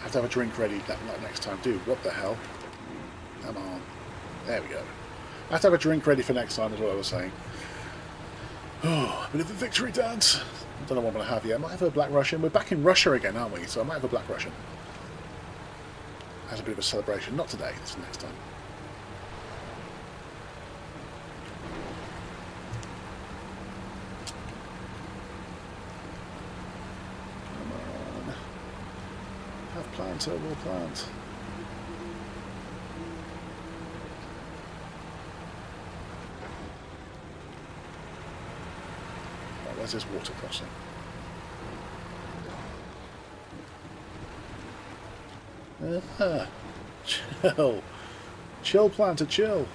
have to have a drink ready that next time. Dude, what the hell? Come on. There we go. I have to have a drink ready for next time is what I was saying. Oh, a bit of a victory dance. I don't know what I'm going to have yet. I might have a Black Russian. We're back in Russia again, aren't we? So I might have a Black Russian. As a bit of a celebration. Not today, this is next time. Plant, so we'll plant. Right, where's this water crossing? Chill. Chill, planter, chill.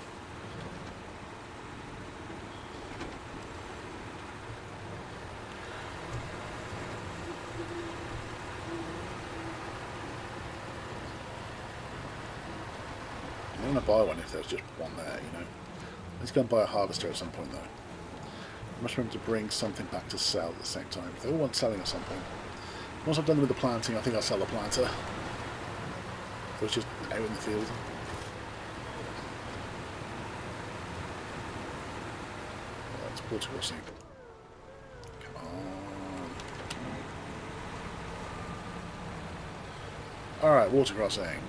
I'm going to buy one if there's just one there, you know. Let's go and buy a harvester at some point, though. I must remember to bring something back to sell at the same time. They all want selling at some point. Once I've done with the planting, I think I'll sell the planter. So it's just out in the field. That's water crossing. Come on. Alright, water crossing.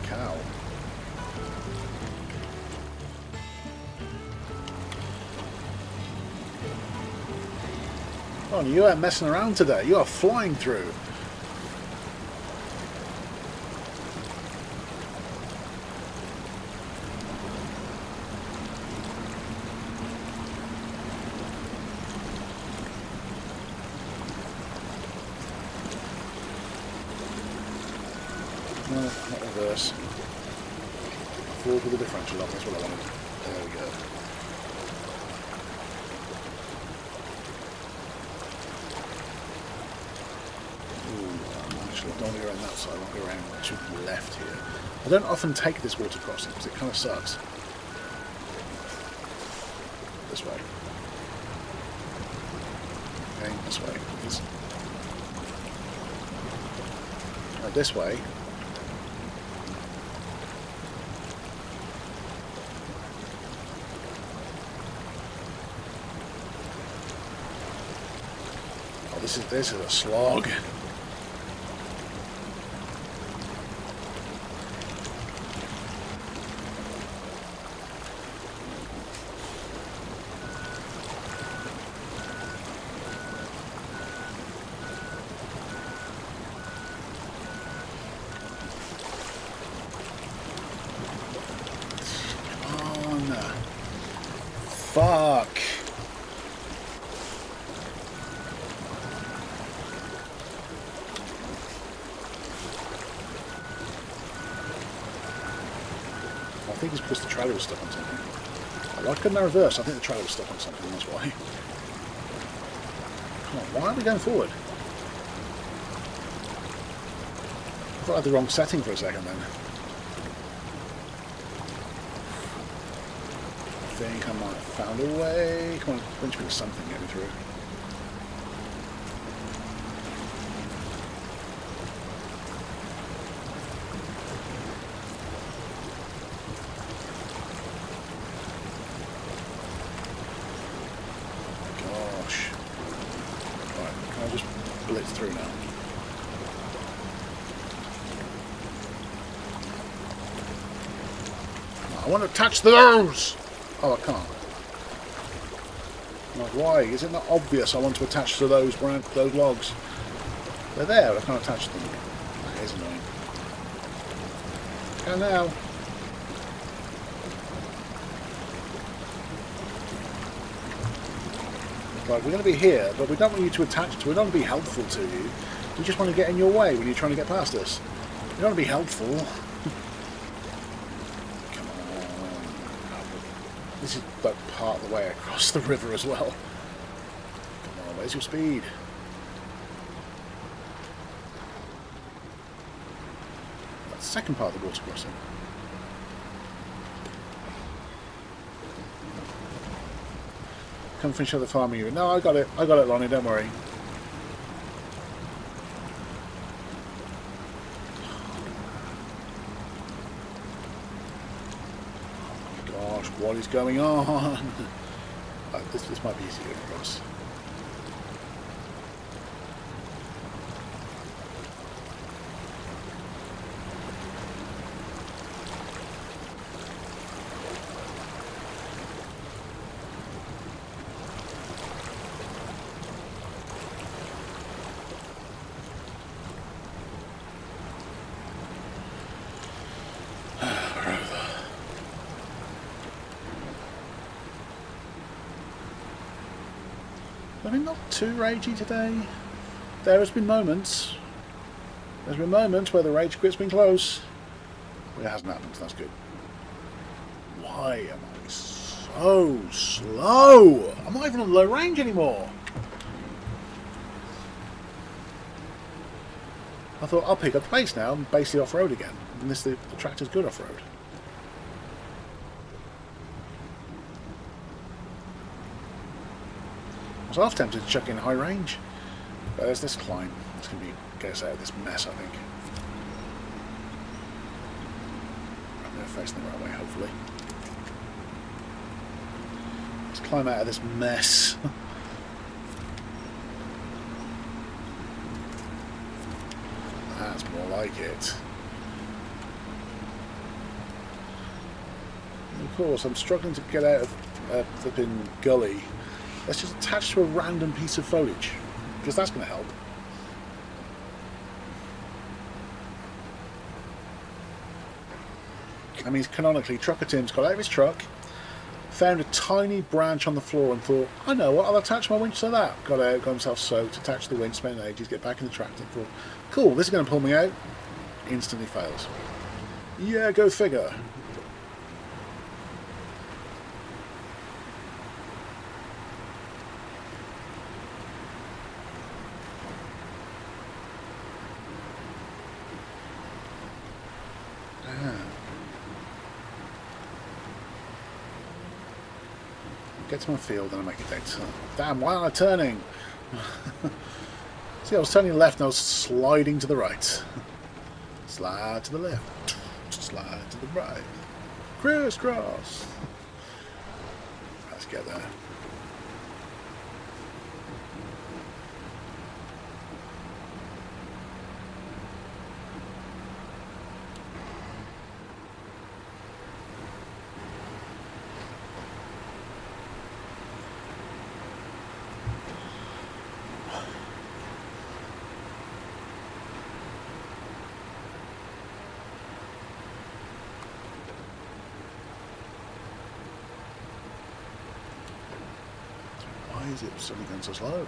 Cow. Oh, you aren't messing around today. You are flying through. No, not reverse. Forward with the differential on, that's what I wanted. There we go. Ooh, actually I don't want to go around that side, I want to go around to the left here. I don't often take this water crossing because it kind of sucks. This way. Okay, this way. This way. Oh, this is a slog. Fuck. I think it's because the trailer was stuck on something. Why couldn't I reverse? I think the trailer was stuck on something, that's why. Come on, why are we going forward? I thought I had the wrong setting for a second then. I think I might have found a way. Come on, bunch of something getting through. through now. I want to attach those! Oh, I can't. Like, why? Is it not obvious I want to attach to those logs? They're there, I can't attach them. That is annoying. Can now. Like, we're going to be here, but we don't want you to attach to it. We don't want to be helpful to you. We just want to get in your way when you're trying to get past us. We don't want to be helpful. Come on. This is like part of the way across the river as well. Come on, where's your speed? That's the second part of the water crossing. Come finish up the farm you. No, I got it, Lonnie, don't worry. Oh my gosh, what is going on? This might be easy to get across. I mean, not too ragey today. There has been moments. There's been moments where the rage quit's been close. But it hasn't happened, so that's good. Why am I so slow? I'm not even on low range anymore. I thought I'll pick up the pace now and basically off-road again. And the tractor's good off-road. I was half tempted to chuck in high range, but there's this climb. It's going to get us out of this mess, I think. I'm going to face the right way, hopefully. Let's climb out of this mess. That's more like it. And of course, I'm struggling to get out of a flipping gully. Let's just attach to a random piece of foliage, because that's going to help. That means canonically, Trucker Tim's got out of his truck, found a tiny branch on the floor and thought, I know what, I'll attach my winch to that. Got out, got himself soaked, attached the winch, spent ages, get back in the tractor and thought, cool, this is going to pull me out. Instantly fails. Yeah, go figure. Get to my field and I make a date. Damn, why am I turning? See, I was turning left and I was sliding to the right. Slide to the left. Slide to the right. Crisscross. Let's get there. Why is it suddenly going so slow?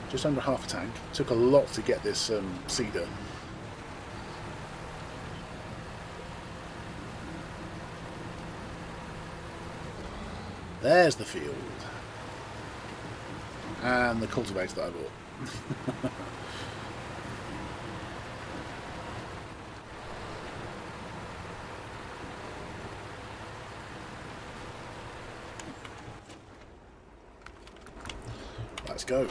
Just under half a tank. Took a lot to get this cedar. There's the field. And the cultivator that I bought. Let's go.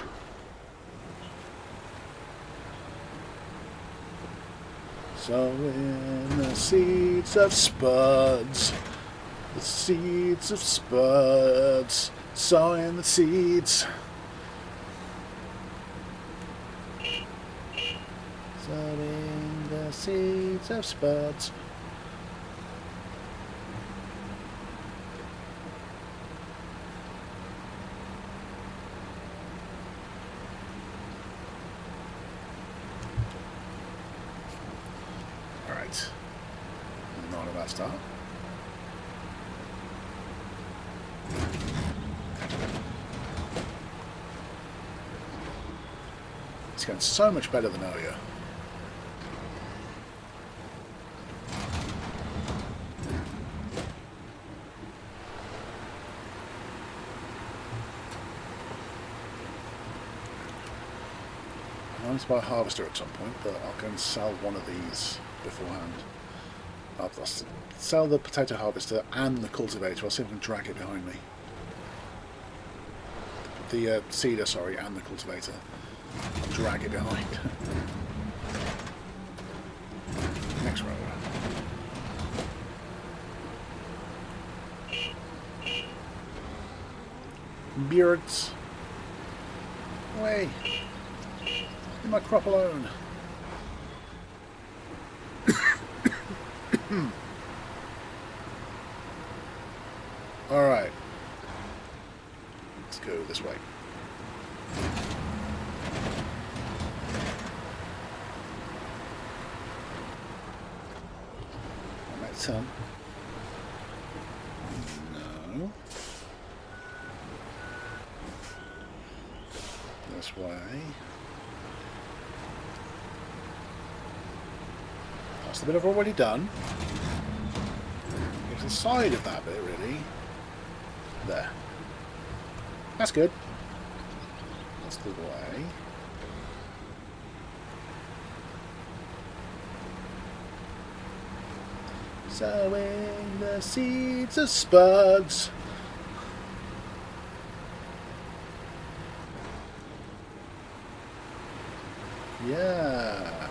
Sowing the seeds of spuds. The seeds of spuds. Sowing the seeds. Sowing the seeds of spuds. Alright. Not a bad start. It's going so much better than earlier. I want to buy a harvester at some point, but I'll go and sell one of these beforehand. I'll sell the potato harvester and the cultivator. I'll see if I can drag it behind me. The seeder, sorry, and the cultivator. I'll drag it behind. Next row. Beards. Away. Leave my crop alone. Alright. Let's go this way. Some. No. This way. That's the bit I've already done. It's the side of that bit, really. There. That's good. That's the way. Sowing the seeds of spuds. Yeah.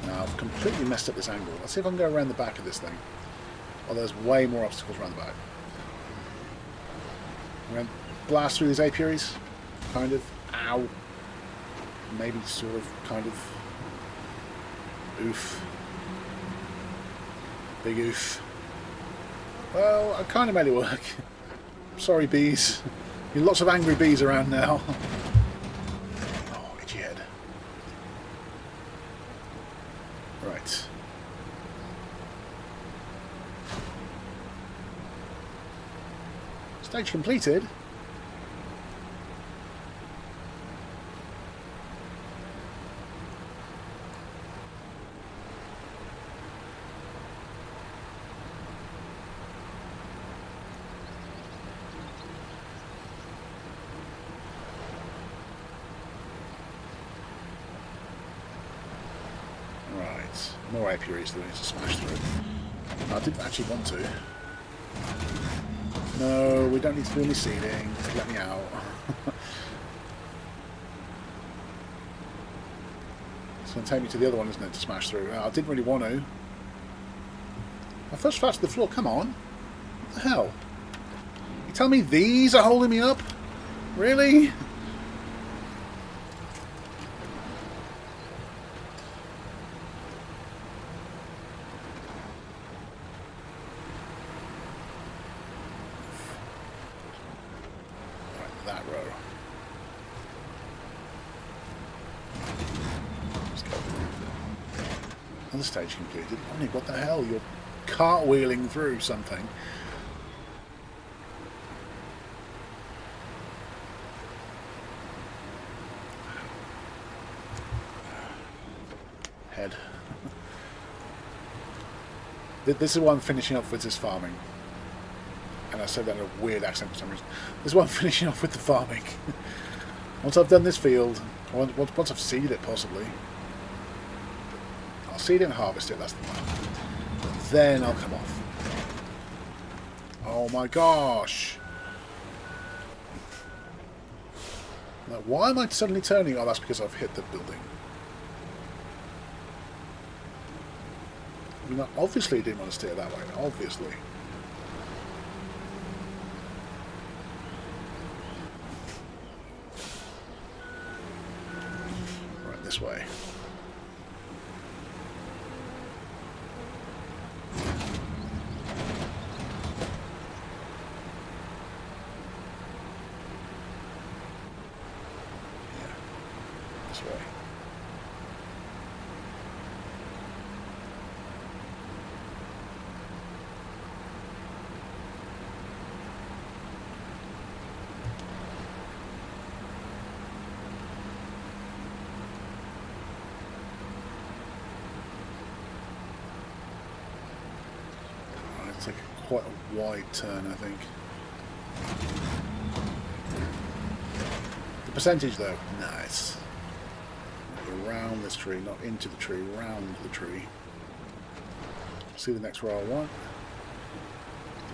Now I've completely messed up this angle. Let's see if I can go around the back of this thing. Oh, there's way more obstacles around the back. I'm going to blast through these apiaries. Kind of. Ow. Maybe sort of, kind of. Oof. Big oof. Well, I kind of made it work. Sorry, bees. There's lots of angry bees around now. Oh, itchy head. Right. Stage completed. More apiaries that we need to smash through. I didn't actually want to. No, we don't need to do any seeding. Just let me out. It's going to take me to the other one, isn't it, to smash through? I didn't really want to. My first flat to the floor, come on. What the hell? You tell me these are holding me up? Really? That row. Let's go. Another stage completed. Only what the hell? You're cartwheeling through something. Head. This is what I'm finishing off with this farming. And I said that in a weird accent for some reason. This is what I'm finishing off with the farming. Once I've done this field, once I've seeded it possibly, I'll seed it and harvest it, that's the plan. Then I'll come off. Oh my gosh! Now, why am I suddenly turning? Oh, that's because I've hit the building. I mean, I obviously didn't want to steer that way, obviously. this way. This way. It's like quite a wide turn, I think. The percentage though, nice. Around this tree, not into the tree, round the tree. See the next row I want.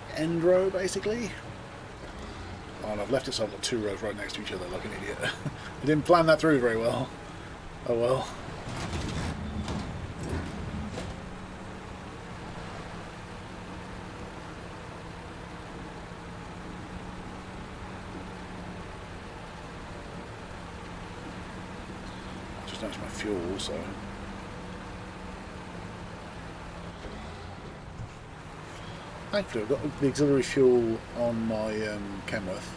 The end row, basically. Oh, and I've left it so I've got two rows right next to each other like an idiot. I didn't plan that through very well. Oh well. That's my fuel also. Thankfully I've got the auxiliary fuel on my Kenworth.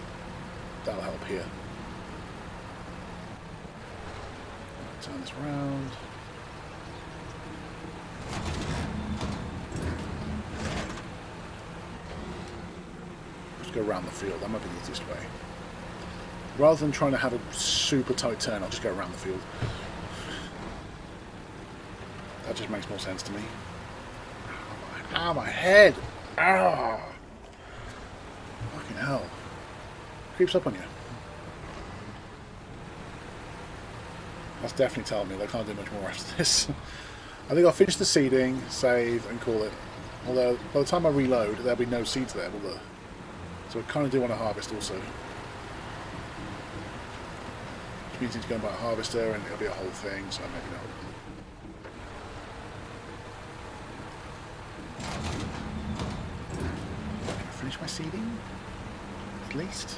That'll help here. Turn this round. Let's go around the field, that might be the easiest way. Rather than trying to have a super tight turn, I'll just go around the field. That just makes more sense to me. Ow, my head! Ow! Fucking hell. Creeps up on you. That's definitely telling me that I can't do much more after this. I think I'll finish the seeding, save, and call it. Although, by the time I reload, there'll be no seeds there, will there? So I kind of do want to harvest also. Which means I need to go and buy a harvester, and it'll be a whole thing, so maybe not. Finish my seeding, at least.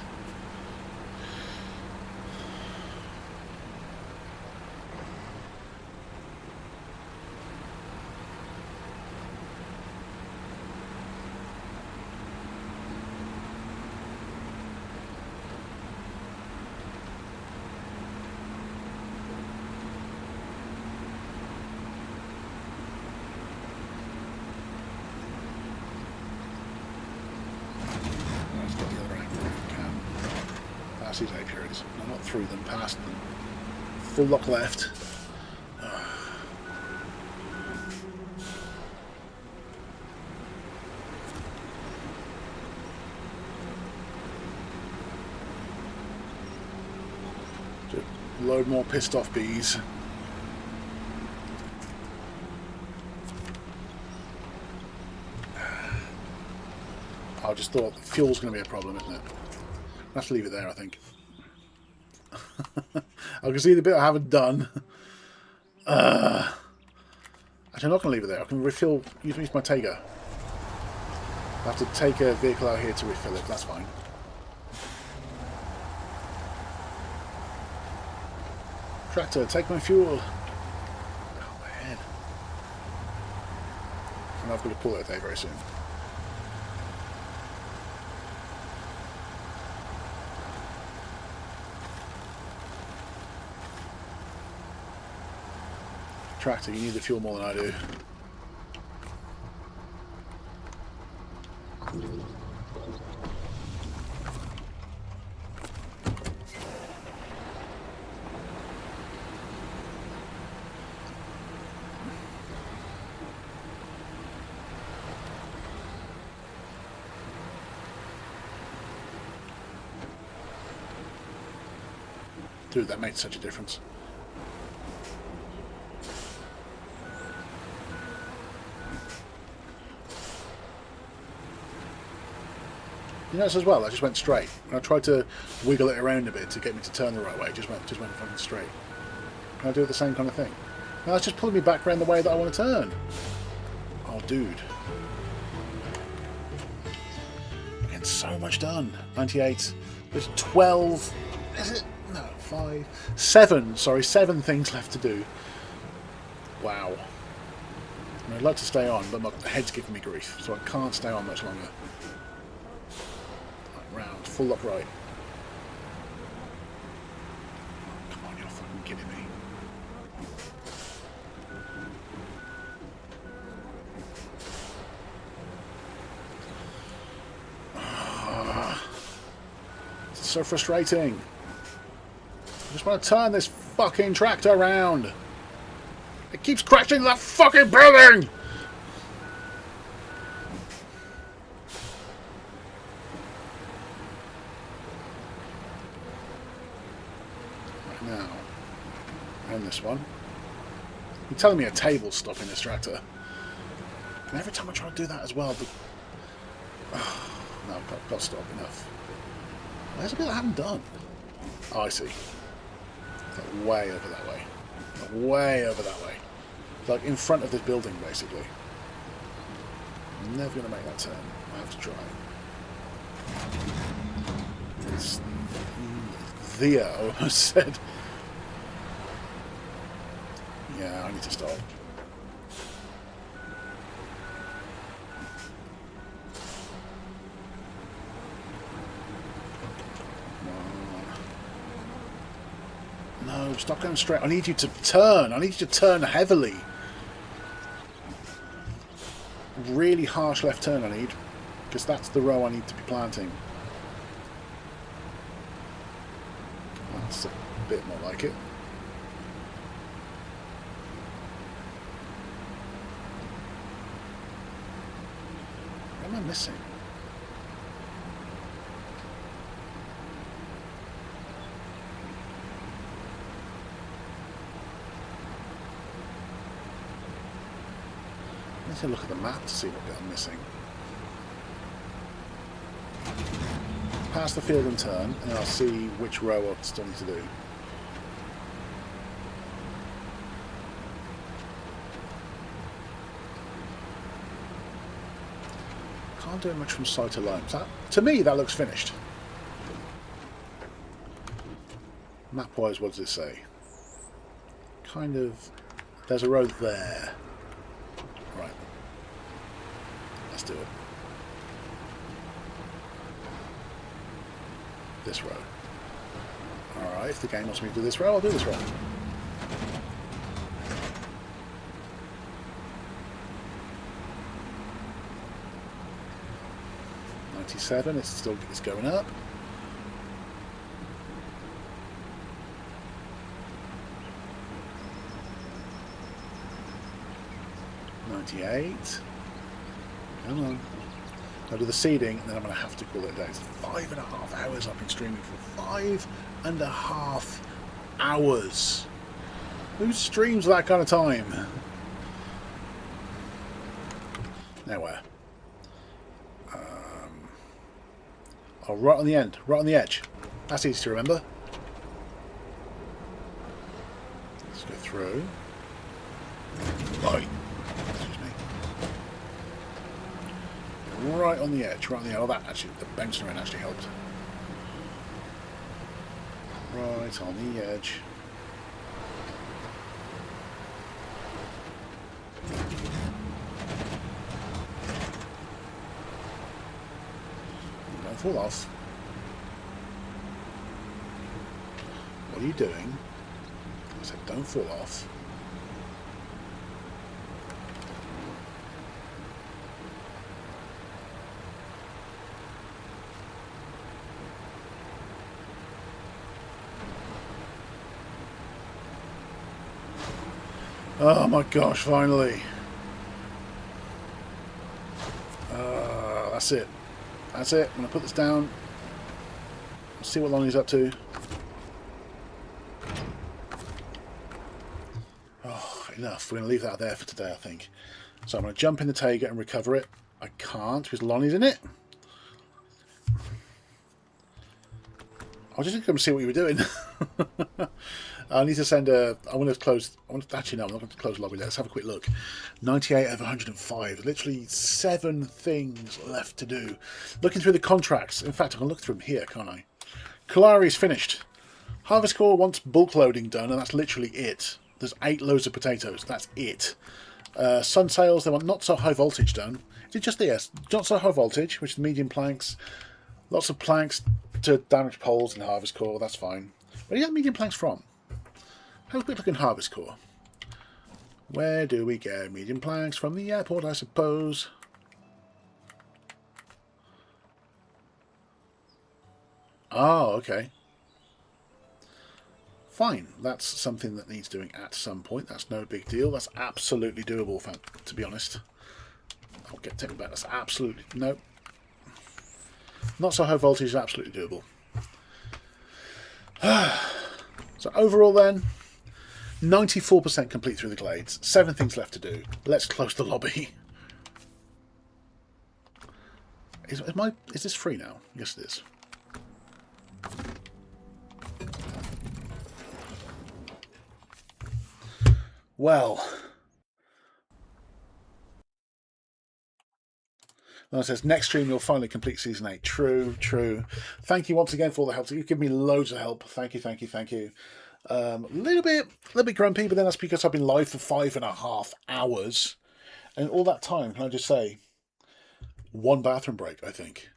These apiaries. No, not through them, past them. Full lock left. Just load more pissed off bees. I just thought the fuel's going to be a problem, isn't it? I have to leave it there, I think. I can see the bit I haven't done. Actually, I'm not going to leave it there. I can refill, use my Tega. I have to take a vehicle out here to refill it, that's fine. Tractor, take my fuel. Oh, my head. And I've got to pull it out very soon. Tractor, you need the fuel more than I do. Dude, that made such a difference. You notice as well, I just went straight. When I tried to wiggle it around a bit to get me to turn the right way, it just went fucking straight. Can I do the same kind of thing? No, it's just pulling me back around the way that I want to turn. Oh, dude. We're getting so much done. 98. There's 12. Is it? No, 7 things left to do. Wow. And I'd like to stay on, but my head's giving me grief, so I can't stay on much longer. Right, round, full upright. Oh, come on, you're fucking kidding me. It's so frustrating. I just want to turn this fucking tractor around. It keeps crashing that fucking building! Right now, and this one. You're telling me a table's stopping this tractor. And every time I try to do that as well, no, I've got to stop. Enough. Where's the bit I haven't done? Oh, I see. It's like way over that way. Way over that way. Like in front of this building, basically. I'm never going to make that turn. I have to try. It's Thea, I almost said. Yeah, I need to stop. No, stop going straight. I need you to turn. I need you to turn heavily. Really harsh left turn I need, because that's the row I need to be planting. That's a bit more like it. What am I missing? Let's have a look at the map to see what bit I'm missing. Pass the field and turn, and I'll see which row I still need to do. Can't do much from sight alone. So to me, that looks finished. Map-wise, what does it say? Kind of... There's a road there. Right. Let's do it. This row. Alright, if the game wants me to do this row, I'll do this row. It's going up. Come on. I'll do the seeding and then I'm going to have to call it a day. It's 5.5 hours I've been streaming for. 5.5 hours. Who streams that kind of time? Now where? Oh, right on the end. Right on the edge. That's easy to remember. Let's go through. Right. Right on the edge, right on the edge. Oh, that actually, the bouncing around actually helped. Right on the edge. Don't fall off. What are you doing? I said, don't fall off. Oh my gosh, finally. That's it. That's it. I'm going to put this down. See what Lonnie's up to. Oh, enough. We're going to leave that there for today, I think. So I'm going to jump in the Tayga and recover it. I can't because Lonnie's in it. I was just going to see what you were doing. I need to send a... I want to close... Actually, no, I'm not going to close the lobby. Let's have a quick look. 98 over 105. Literally 7 things left to do. Looking through the contracts. In fact, I can look through them here, can't I? Kalari's finished. Harvest Core wants bulk loading done, and that's literally it. There's 8 loads of potatoes. That's it. Sun sails, they want not so high voltage done. Is it just the not so high voltage, which is medium planks. Lots of planks to damage poles in Harvest Core. That's fine. Where do you get medium planks from? Have a quick look in Harvest Core. Where do we get medium planks? From the airport, I suppose. Oh, okay. Fine. That's something that needs doing at some point. That's no big deal. That's absolutely doable, to be honest. I'll get taken back. That's absolutely... No. Not so high voltage is absolutely doable. So overall then, 94% complete through the glades. 7 things left to do. Let's close the lobby. Is this free now? Yes, it is. Well, and it says, next stream you'll finally complete Season 8. True, true. Thank you once again for all the help. You've given me loads of help. Thank you, thank you, thank you. A little bit grumpy, but then that's because I've been live for 5.5 hours. And all that time, can I just say, 1 bathroom break, I think.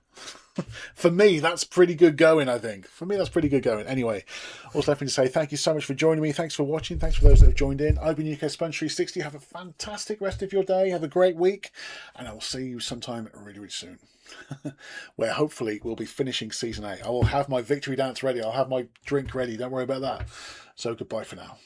For me, that's pretty good going, I think. For me, that's pretty good going. Anyway, also left me to say thank you so much for joining me. Thanks for watching. Thanks for those that have joined in. I've been UK Sponge 360. Have a fantastic rest of your day. Have a great week. And I will see you sometime really, really soon. Where hopefully we'll be finishing Season 8. I will have my victory dance ready. I'll have my drink ready. Don't worry about that. So goodbye for now.